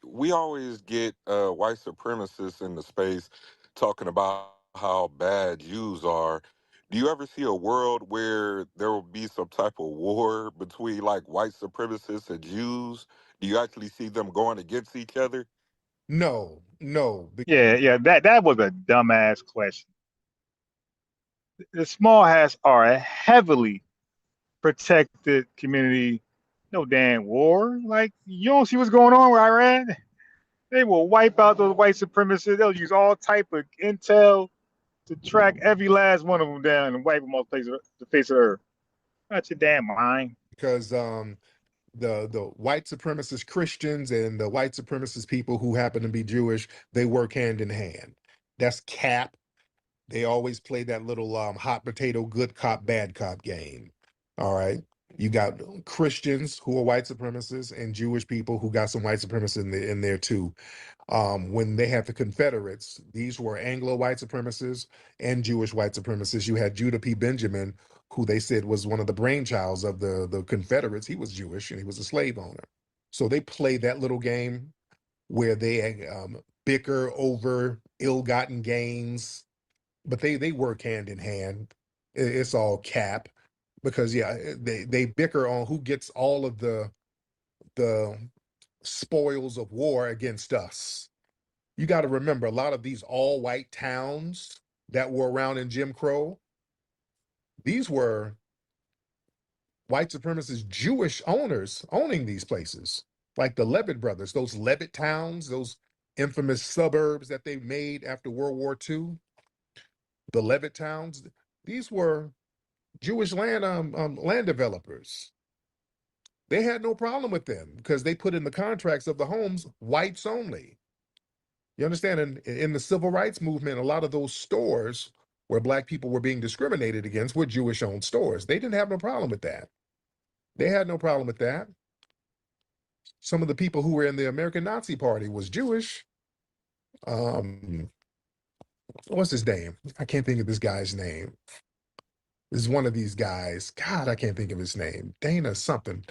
We always get white supremacists in the space talking about how bad Jews are. Do you ever see a world where there will be some type of war between like white supremacists and Jews? Do you actually see them going against each other? No. Yeah. That was a dumbass question. The small hats are a heavily protected community. No damn war. Like you don't see what's going on with Iran. They will wipe out those white supremacists. They'll use all type of intel to track every last one of them down and wipe them off the face of the earth. Not your damn mind. Because the white supremacist Christians and the white supremacist people who happen to be Jewish, they work hand in hand. That's cap. They always play that little hot potato, good cop, bad cop game. All right. You got Christians who are white supremacists and Jewish people who got some white supremacists in there too. When they had the Confederates, these were Anglo white supremacists and Jewish white supremacists. You had Judah P. Benjamin, who they said was one of the brainchilds of the Confederates. He was Jewish and he was a slave owner. So they play that little game where they bicker over ill-gotten gains, but they work hand in hand. It's all cap because they bicker on who gets all of the spoils of war against us. You got to remember, a lot of these all white towns that were around in Jim Crow, these were white supremacist Jewish owners owning these places, like the Levitt brothers, those Levitt towns, those infamous suburbs that they made after World War II. The Levitt towns, these were Jewish land developers. They had no problem with them because they put in the contracts of the homes whites only. You understand? In the civil rights movement, a lot of those stores where black people were being discriminated against were Jewish-owned stores. They didn't have no problem with that. They had no problem with that. Some of the people who were in the American Nazi Party was Jewish. What's his name? I can't think of this guy's name. This is one of these guys. God, I can't think of his name. Dana something.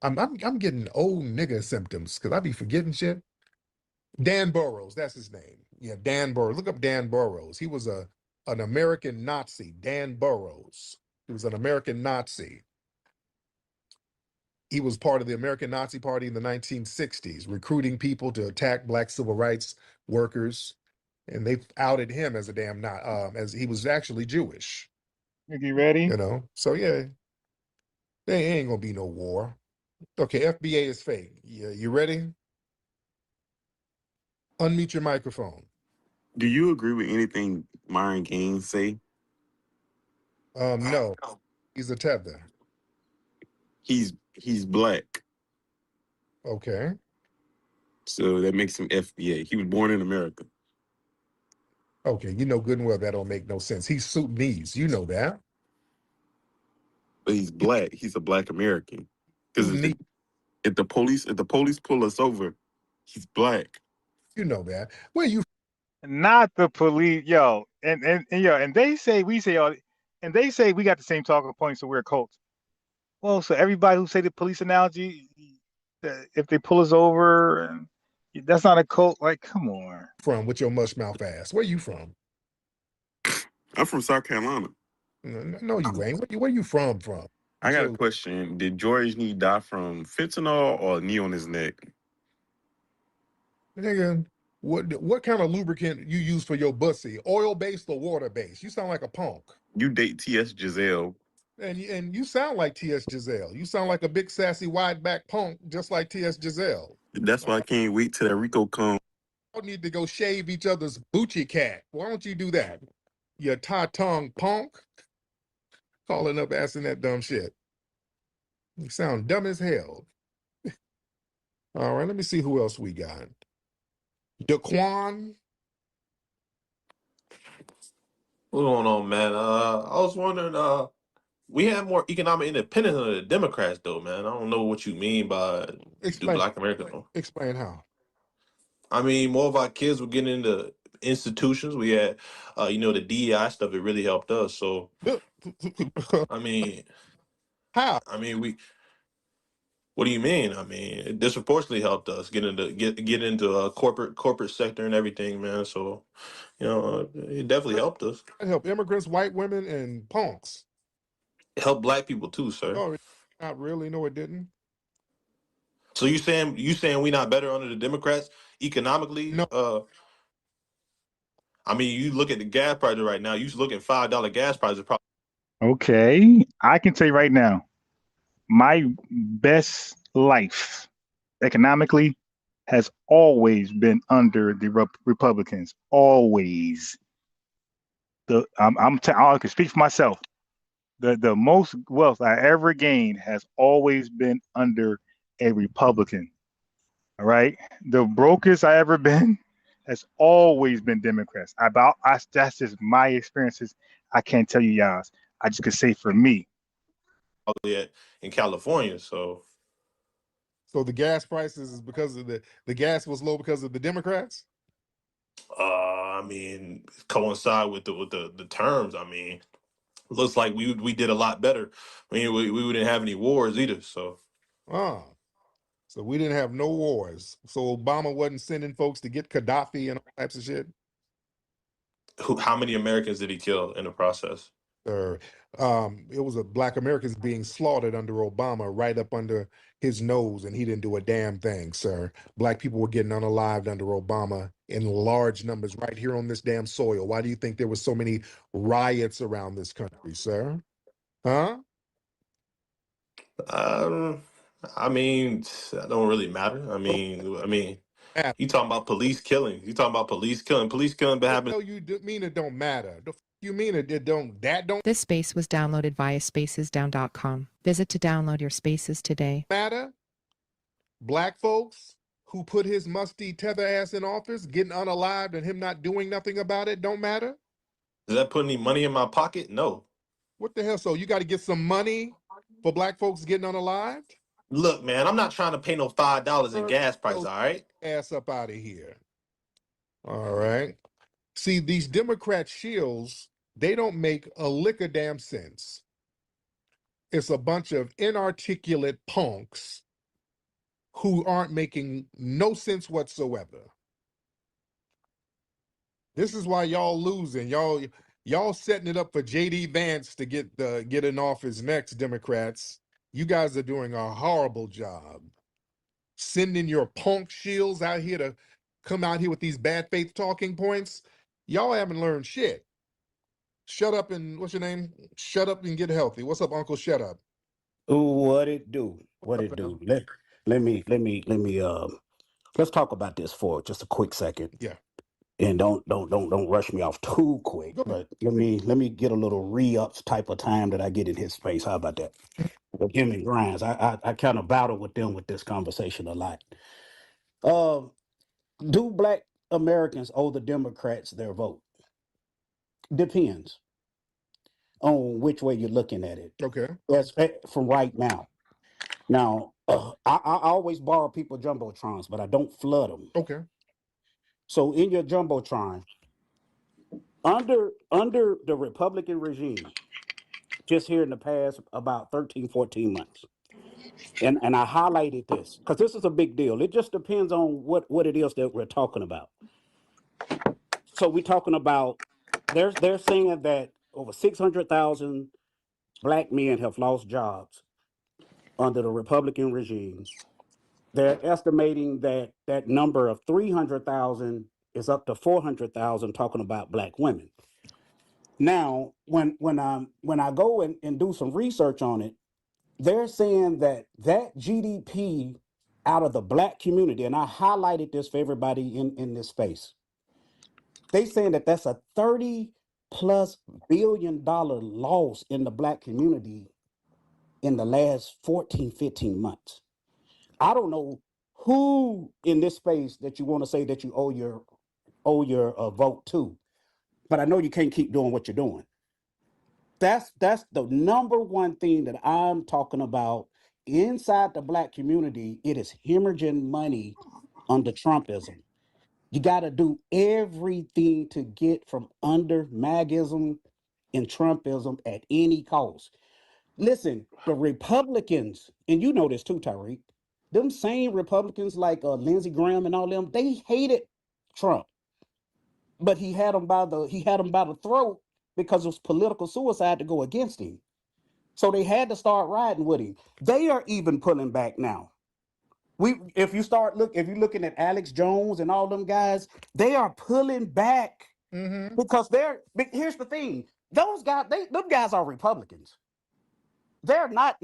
I'm getting old nigga symptoms because I be forgetting shit. Dan Burroughs, that's his name. Yeah, Dan Burroughs. Look up Dan Burroughs. He was an American Nazi. Dan Burroughs. He was an American Nazi. He was part of the American Nazi Party in the 1960s, recruiting people to attack black civil rights workers, and they outed him as a damn as he was actually Jewish. You ready? You know, so yeah, there ain't gonna be no war. Okay, FBA is fake. Yeah, you ready? Unmute your microphone. Do you agree with anything Myron Gaines say? No, he's a tether. He's black. Okay. So that makes him FBA. He was born in America. Okay, you know good and well that don't make no sense. He's Sudanese, you know that. But he's black. He's a black American. Because if the police pull us over, he's black. You know that. Where you? Not the police, yo. And they say we say all, and they say we got the same talking points, so we're cults. Well, so everybody who say the police analogy, if they pull us over, and that's not a cult. Like, come on. From with your mush mouth ass. Where you from? I'm from South Carolina. No, you ain't. Where you from? I got a question. Did George Knee die from fentanyl or knee on his neck? Nigga, what kind of lubricant you use for your bussy? Oil based or water based? You sound like a punk. You date T.S. Giselle. And you sound like T.S. Giselle. You sound like a big sassy wide back punk, just like T.S. Giselle. That's why I can't wait till that Rico come. Y'all need to go shave each other's boochie cat. Why don't you do that? You tie-tongue punk. Calling up asking that dumb shit. You sound dumb as hell. All right, let me see who else we got. Daquan. What's going on, man? I was wondering, we have more economic independence under the Democrats, though, man. I don't know what you mean by do Black Americans. Explain how. I mean, more of our kids were getting into institutions. We had, the DEI stuff. It really helped us. So, I mean, how? I mean, what do you mean? I mean, it disproportionately helped us get into a corporate sector and everything, man. So, it definitely helped us. It helped immigrants, white women, and punks. It helped Black people too, sir. Oh, not really. No, it didn't. So you saying we not better under the Democrats economically? No. I mean, you look at the gas prices right now. You look at $5 gas prices. Probably. Okay, I can tell you right now, my best life economically has always been under the Republicans. Always. I can speak for myself. The most wealth I ever gained has always been under a Republican. All right. The brokest I ever been has always been Democrats. That's just my experiences. I can't tell you y'all's. I just could say for me. In California, so the gas prices is because of the gas was low because of the Democrats. I mean, coincide with the terms. I mean, looks like we did a lot better. I mean, we didn't have any wars either. So, so we didn't have no wars. So Obama wasn't sending folks to get Gaddafi and all types of shit. How many Americans did he kill in the process? It was Black Americans being slaughtered under Obama, right up under his nose, and he didn't do a damn thing, sir. Black people were getting unalived under Obama in large numbers right here on this damn soil. Why do you think there were so many riots around this country, sir? Huh? I mean, that don't really matter. I mean, you talking about police killing? Police killing been happening. No, you mean it don't matter. You mean it don't? That don't. This space was downloaded via spacesdown.com. Visit to download your spaces today. Matter? Black folks who put his musty tether ass in office, getting unalived, and him not doing nothing about it, don't matter? Does that put any money in my pocket? No. What the hell? So you got to get some money for Black folks getting unalived? Look, man, I'm not trying to pay no $5 in gas prices, all right? Ass up out of here. All right. See, these Democrat shills, they don't make a lick of damn sense. It's a bunch of inarticulate punks who aren't making no sense whatsoever. This is why y'all losing. Y'all setting it up for J.D. Vance to get in office next, Democrats. You guys are doing a horrible job. Sending your punk shills out here to come out here with these bad faith talking points. Y'all haven't learned shit. Shut up and what's your name? Shut up and get healthy. What's up, Uncle? Shut up. Ooh, what it do? What it do? Let me let's talk about this for just a quick second. Yeah. And don't rush me off too quick. But let me get a little re-ups type of time that I get in his space. How about that? With him and Grimes. I kind of battle with them with this conversation a lot. Do Black Americans owe the Democrats their vote? Depends on which way you're looking at it. Okay. That's from right now. Now, I always borrow people jumbotrons, but I don't flood them. Okay. So in your jumbotron, under the Republican regime, just here in the past about 13, 14 months. And I highlighted this because this is a big deal. It just depends on what it is that we're talking about. So we're talking about, they're saying that over 600,000 Black men have lost jobs under the Republican regime. They're estimating that that number of 300,000 is up to 400,000, talking about Black women. Now, when I go and do some research on it, they're saying that GDP out of the Black community, and I highlighted this for everybody in this space, they saying that that's a $30+ billion loss in the Black community in the last 14, 15 months. I don't know who in this space that you want to say that you owe your vote to, but I know you can't keep doing what you're doing. That's the number one thing that I'm talking about inside the Black community. It is hemorrhaging money under Trumpism. You got to do everything to get from under MAGism and Trumpism at any cost. Listen, the Republicans, and you know this too, Tyreek, them same Republicans like Lindsey Graham and all them, they hated Trump, but he had them by the throat because it was political suicide to go against him. So they had to start riding with him. They are even pulling back now. If you're looking at Alex Jones and all them guys, they are pulling back because here's the thing. Those guys, them guys are Republicans. They're not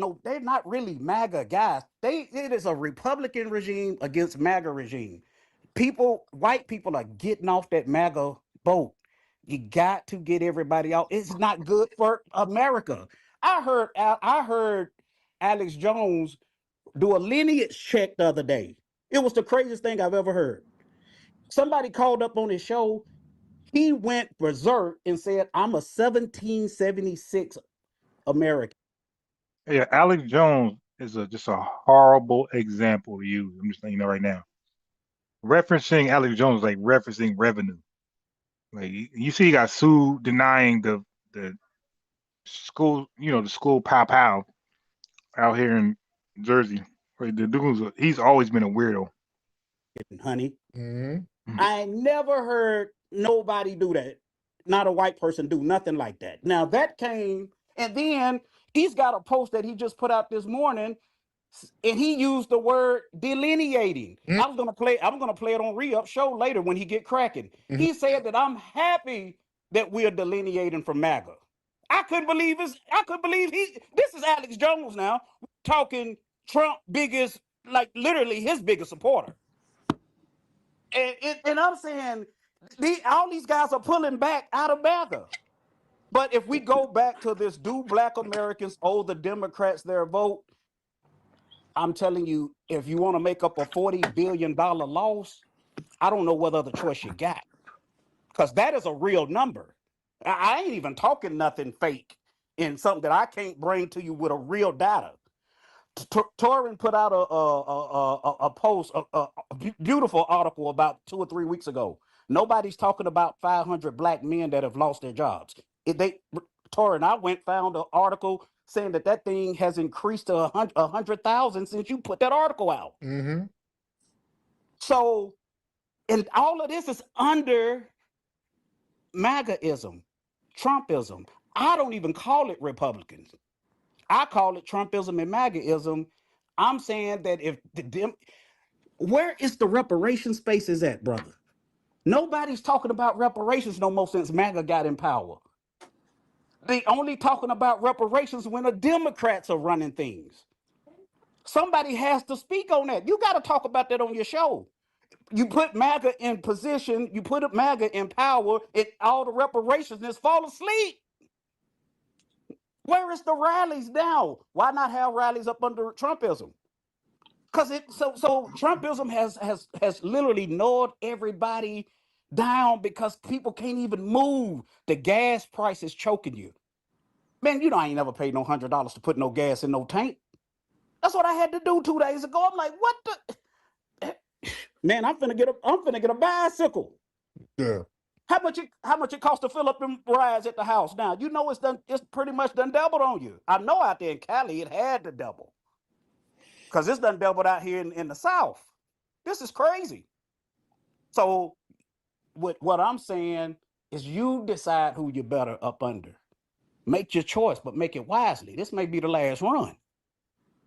really MAGA guys. It is a Republican regime against MAGA regime. White people are getting off that MAGA boat. You got to get everybody out. It's not good for America. I heard Alex Jones do a lineage check the other day. It was the craziest thing I've ever heard. Somebody called up on his show. He went berserk and said, "I'm a 1776 American." Yeah, Alex Jones is just a horrible example to use. I'm just letting you know right now. Referencing Alex Jones is like referencing revenue. Like you see, he got sued denying the school, the school pow out here in Jersey. Right, the dude, he's always been a weirdo. Honey, I never heard nobody do that. Not a white person do nothing like that. Now that came, and then he's got a post that he just put out this morning, and he used the word delineating. I'm gonna play it on Re-Up show later when he get cracking. He said that I'm happy that we're delineating from MAGA. I couldn't believe this is Alex Jones now talking Trump biggest, like literally his biggest supporter. And I'm saying all these guys are pulling back out of MAGA. But if we go back to this, do Black Americans owe the Democrats their vote? I'm telling you, if you want to make up a $40 billion loss, I don't know what other choice you got. Because that is a real number. I ain't even talking nothing fake and something that I can't bring to you with a real data. Torin put out a post, a beautiful article about 2 or 3 weeks ago. Nobody's talking about 500 Black men that have lost their jobs. Torin, I found an article saying that thing has increased to 100,000 since you put that article out. So, and all of this is under MAGAism, Trumpism. I don't even call it Republicans. I call it Trumpism and MAGAism. I'm saying that where is the reparation spaces at, brother? Nobody's talking about reparations no more since MAGA got in power. They only talking about reparations when the Democrats are running things. Somebody has to speak on that. You got to talk about that on your show. You put MAGA in position, you put MAGA in power, and all the reparations fall asleep. Where is the rallies now? Why not have rallies up under Trumpism? Because Trumpism has literally gnawed everybody down because people can't even move. The gas price is choking you. Man, I ain't never paid no $100 to put no gas in no tank. That's what I had to do 2 days ago. I'm like, what the? Man, I'm finna get a bicycle. Yeah. How much it costs to fill up them rides at the house now? You know it's pretty much done doubled on you. I know out there in Cali it had to double. Because it's done doubled out here in the South. This is crazy. So what I'm saying is you decide who you better up under. Make your choice, but make it wisely. This may be the last run.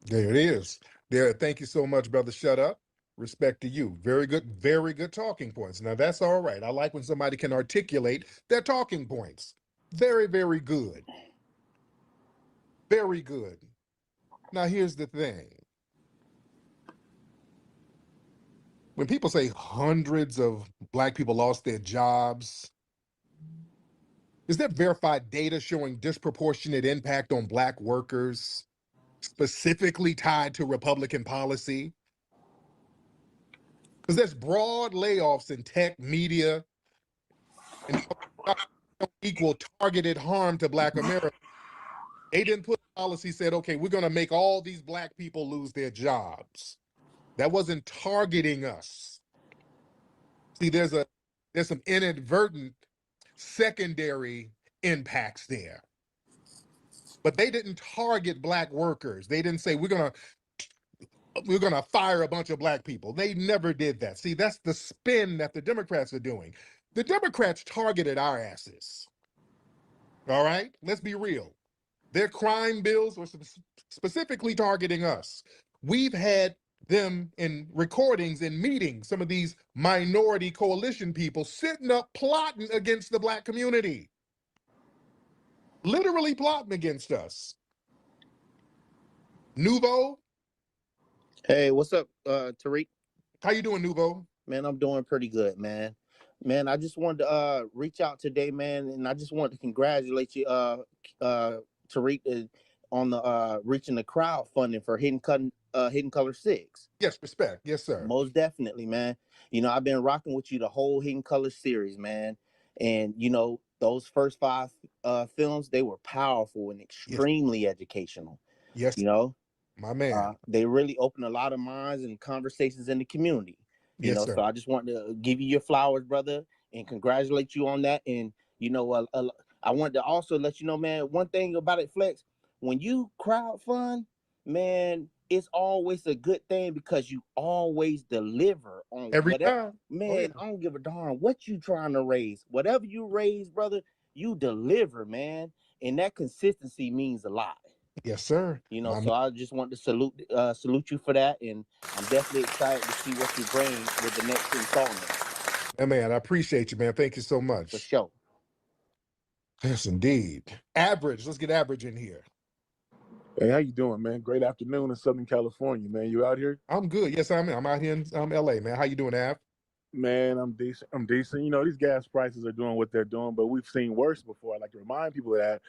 There it is. There. Thank you so much, brother. Shut up. Respect to you. Very good talking points. Now that's all right. I like when somebody can articulate their talking points. Very, very good. Very good. Now here's the thing. When people say hundreds of Black people lost their jobs, is there verified data showing disproportionate impact on Black workers, specifically tied to Republican policy? Because there's broad layoffs in tech, media, and don't equal targeted harm to Black America. They didn't put policy said, okay, we're going to make all these Black people lose their jobs. That wasn't targeting us. See, there's some inadvertent secondary impacts there. But they didn't target Black workers. They didn't say we're gonna fire a bunch of Black people. They never did that. See, that's the spin that the Democrats are doing. The Democrats targeted our asses. All right, let's be real. Their crime bills were specifically targeting us. We've had them in recordings and meetings, some of these minority coalition people sitting up plotting against the Black community. Literally plotting against us. Nouveau. Hey, what's up, Tariq? How you doing, Nouveau? Man, I'm doing pretty good, man. Man, I just wanted to reach out today, man, and I just wanted to congratulate you, Tariq, on the reaching the crowdfunding for Hidden Color 6. Yes, respect. Yes, sir. Most definitely, man. You know, I've been rocking with you the whole Hidden Color series, man. And, you know, those first 5 films, they were powerful and extremely educational. Yes. You know? My man. They really opened a lot of minds and conversations in the community. You know, sir. so I just want to give you your flowers, brother, and congratulate you on that. And, you know, I wanted to also let you know, man, one thing about it, Flex, when you crowdfund, man, it's always a good thing because you always deliver on every whatever. time. Man, I don't give a darn what you trying to raise. Whatever you raise, brother, you deliver, man. And that consistency means a lot. Yes, sir. You know, so I just want to salute you for that, and I'm definitely excited to see what you bring with the next installment. Yeah, man, I appreciate you, man. Thank you so much. For sure. Yes, indeed. Average, let's get Average in here. Hey, how you doing, man? Great afternoon in Southern California, man. You out here? I'm good. Yes, I'm out here in LA, man. How you doing, Av? Man, I'm decent. You know, these gas prices are doing what they're doing, but we've seen worse before. I like to remind people of that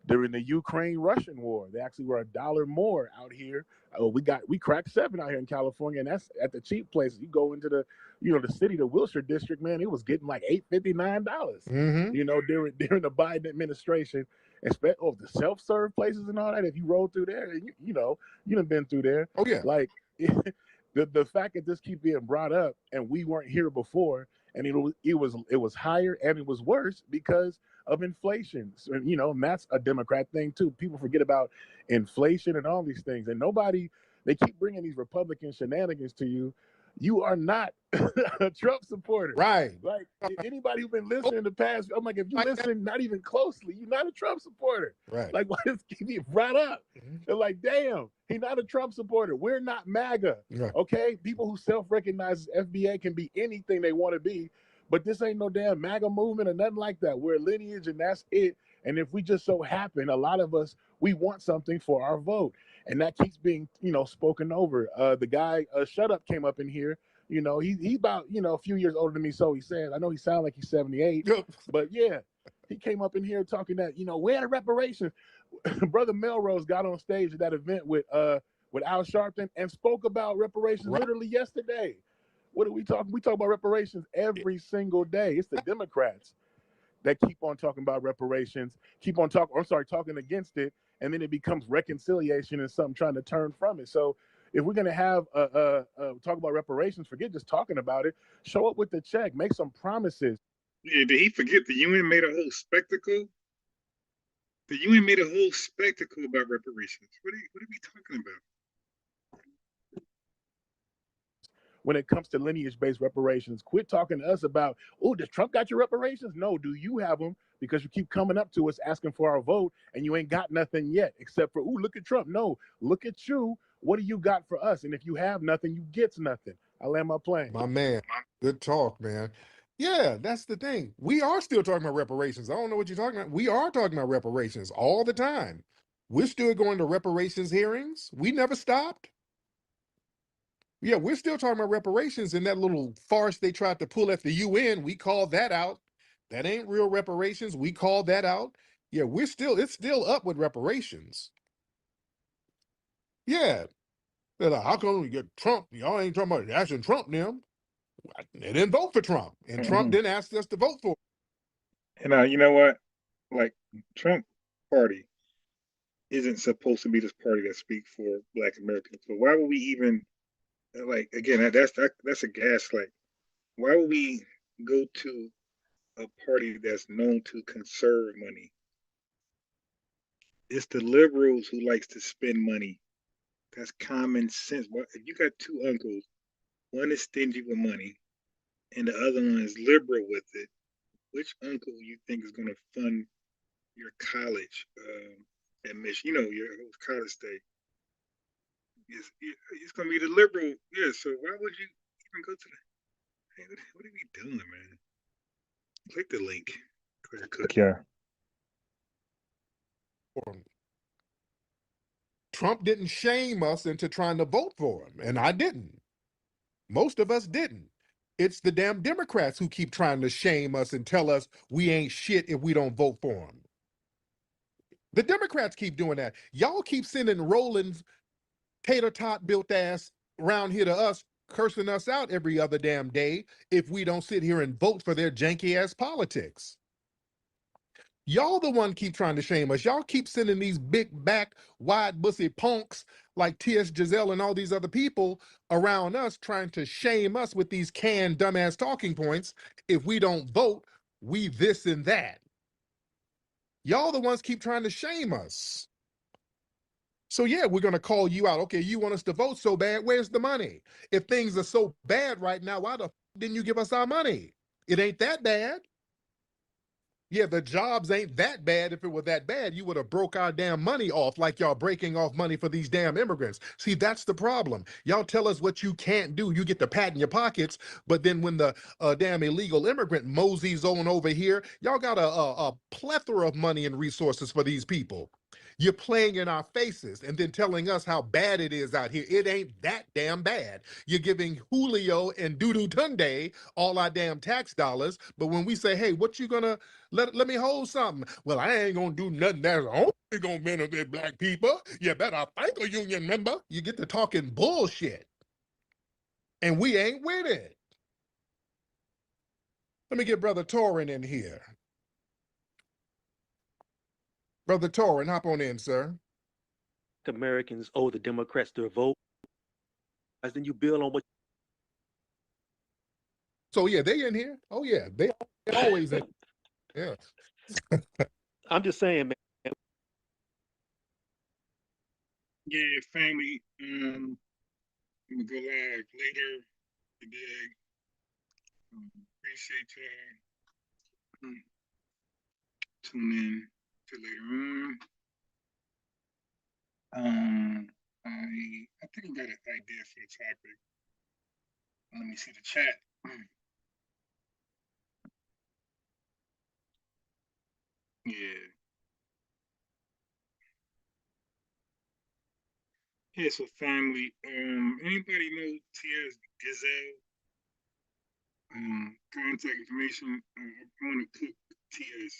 during the Ukraine-Russian war, they actually were $1 more out here. We cracked 7 out here in California, and that's at the cheap places. You go into the city, the Wilshire district, man, it was getting like $8.50, $9. You know, during the Biden administration, the self-serve places and all that. If you roll through there, you know, you done been through there. Oh yeah, like the fact that this keep being brought up, and we weren't here before, and it was higher and it was worse because of inflation. So, you know, and that's a Democrat thing too. People forget about inflation and all these things, and they keep bringing these Republican shenanigans to you. You are not a Trump supporter, right? Like anybody who's been listening in the past, I'm like, if you listen not even closely, you're not a Trump supporter, right? Like, why does he get brought up? They're like, damn, he's not a Trump supporter. We're not MAGA, okay? People who self-recognize as FBA can be anything they want to be, but this ain't no damn MAGA movement or nothing like that. We're a lineage, and that's it. And if we just so happen, a lot of us, we want something for our vote. And that keeps being, you know, spoken over. The guy, Shut Up, came up in here. You know, he about, you know, a few years older than me, so he said. I know he sounds like he's 78, but yeah, he came up in here talking that, you know, where the reparations? Brother Melrose got on stage at that event with Al Sharpton and spoke about reparations literally yesterday. What are we talking? We talk about reparations every single day. It's the Democrats that keep on talking about reparations, talking against it, and then it becomes reconciliation and something trying to turn from it. So if we're going to have talk about reparations, forget just talking about it. Show up with the check, make some promises. Yeah, did he forget the UN made a whole spectacle? The UN made a whole spectacle about reparations. What are we talking about? When it comes to lineage-based reparations, quit talking to us about, oh, does Trump got your reparations? No, do you have them? Because you keep coming up to us asking for our vote, and you ain't got nothing yet, except for, oh, look at Trump. No, look at you. What do you got for us? And if you have nothing, you get nothing. I land my plane. My man, good talk, man. Yeah, that's the thing. We are still talking about reparations. I don't know what you're talking about. We are talking about reparations all the time. We're still going to reparations hearings. We never stopped. Yeah, we're still talking about reparations, and that little farce they tried to pull at the UN, we called that out. That ain't real reparations. We called that out. Yeah, it's still up with reparations. Yeah. They're like, how come we get Trump? Y'all ain't talking about asking Trump them. They didn't vote for Trump, and Trump didn't ask us to vote for him. And you know what? Like, Trump party isn't supposed to be this party that speaks for Black Americans. So why would we even, like, again, that's a gaslight. Why would we go to a party that's known to conserve money? It's the liberals who likes to spend money. That's common sense. If you got two uncles, one is stingy with money, and the other one is liberal with it, which uncle you think is going to fund your college admission? Your college stay. It's going to be the liberal. Yeah. So why would you even go to the? Hey, what are we doing, man? Click the link. Click, yeah. Trump didn't shame us into trying to vote for him, and I didn't. Most of us didn't. It's the damn Democrats who keep trying to shame us and tell us we ain't shit if we don't vote for them. The Democrats keep doing that. Y'all keep sending Roland's tater tot built ass around here to us, cursing us out every other damn day if we don't sit here and vote for their janky ass politics. Y'all the one keep trying to shame us. Y'all keep sending these big back, wide bussy punks like T.S. Giselle and all these other people around us trying to shame us with these canned dumbass talking points. If we don't vote, we this and that. Y'all the ones keep trying to shame us. So yeah, we're going to call you out. Okay, you want us to vote so bad, where's the money? If things are so bad right now, why the f didn't you give us our money? It ain't that bad. Yeah, the jobs ain't that bad. If it were that bad, you would have broke our damn money off like y'all breaking off money for these damn immigrants. See, that's the problem. Y'all tell us what you can't do. You get the pat in your pockets, but then when the damn illegal immigrant moseys on over here, y'all got a plethora of money and resources for these people. You're playing in our faces and then telling us how bad it is out here. It ain't that damn bad. You're giving Julio and Dudu Tunde all our damn tax dollars, but when we say, hey, what you gonna let me hold something? Well, I ain't gonna do nothing that's only gonna benefit Black people. You better thank a union member. You get to talking bullshit, and we ain't with it. Let me get Brother Torin in here. Brother Torin, hop on in, sir. Americans owe the Democrats their vote. Then you build on what. So yeah, they in here. Oh yeah, they always in. Yeah. I'm just saying, man. Yeah, family. I'm gonna go live later today. Appreciate y'all. Tune in to later on. I think I got an idea for the topic. Let me see the chat. Yeah. Yeah, so family. Anybody know T.S. Gazelle? Contact information. I want to cook T.S.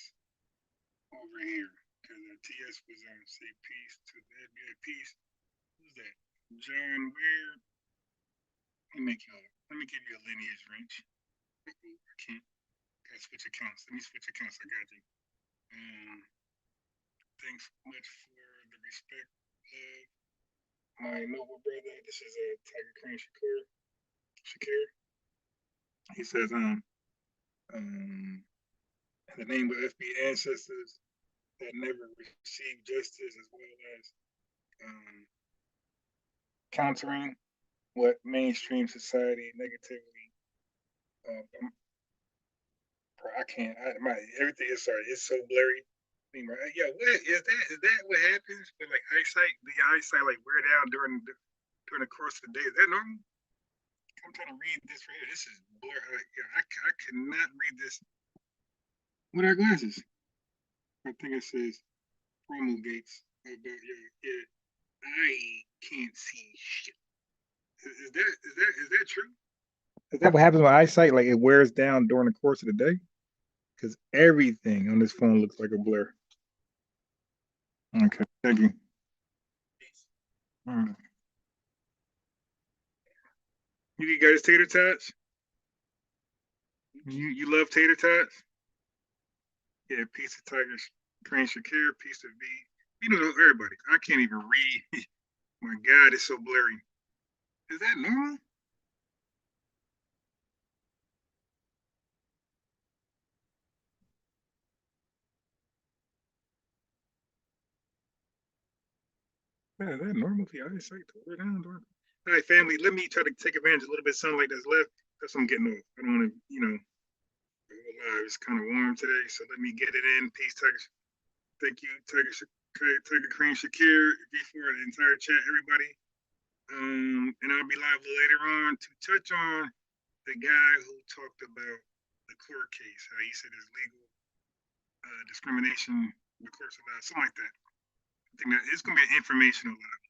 over here because T.S. was on say peace to the FBA peace. Who's that? John Ware. Let me give you a lineage wrench. I can't. Gotta switch accounts. Let me switch accounts. I got you. Thanks much for the respect, love. My noble brother. This is a Tiger Crane Shakir. He says, in the name of FBA ancestors that never received justice, as well as countering what mainstream society negatively. I can't. Everything is sorry. It's so blurry. Yeah, what is that? Is that what happens with like eyesight? The eyesight like wear down during the course of the day. Is that normal? I'm trying to read this right here. This is blur. I cannot read this with our glasses. I think it says promulgates about yeah. I can't see shit. Is that true? Is that what happens with eyesight? Like it wears down during the course of the day? Because everything on this phone looks like a blur. Okay, thank you. You guys tater tots? You love tater tots? Yeah, piece of Tiger Crane Shakir, piece of B. You know everybody. I can't even read. My God, it's so blurry. Is that normal? Man, is that normal for your eyesight to wear down? All right, family, let me try to take advantage of a little bit of sunlight that's left. That's what I'm getting off. I don't want to, live. It's kind of warm today, so let me get it in. Peace, Tiger. Thank you, Tiger Crane Shakir, before the entire chat, everybody. And I'll be live later on to touch on the guy who talked about the court case, how he said there's legal discrimination, the courts allowed, something like that. I think that it's going to be an informational live.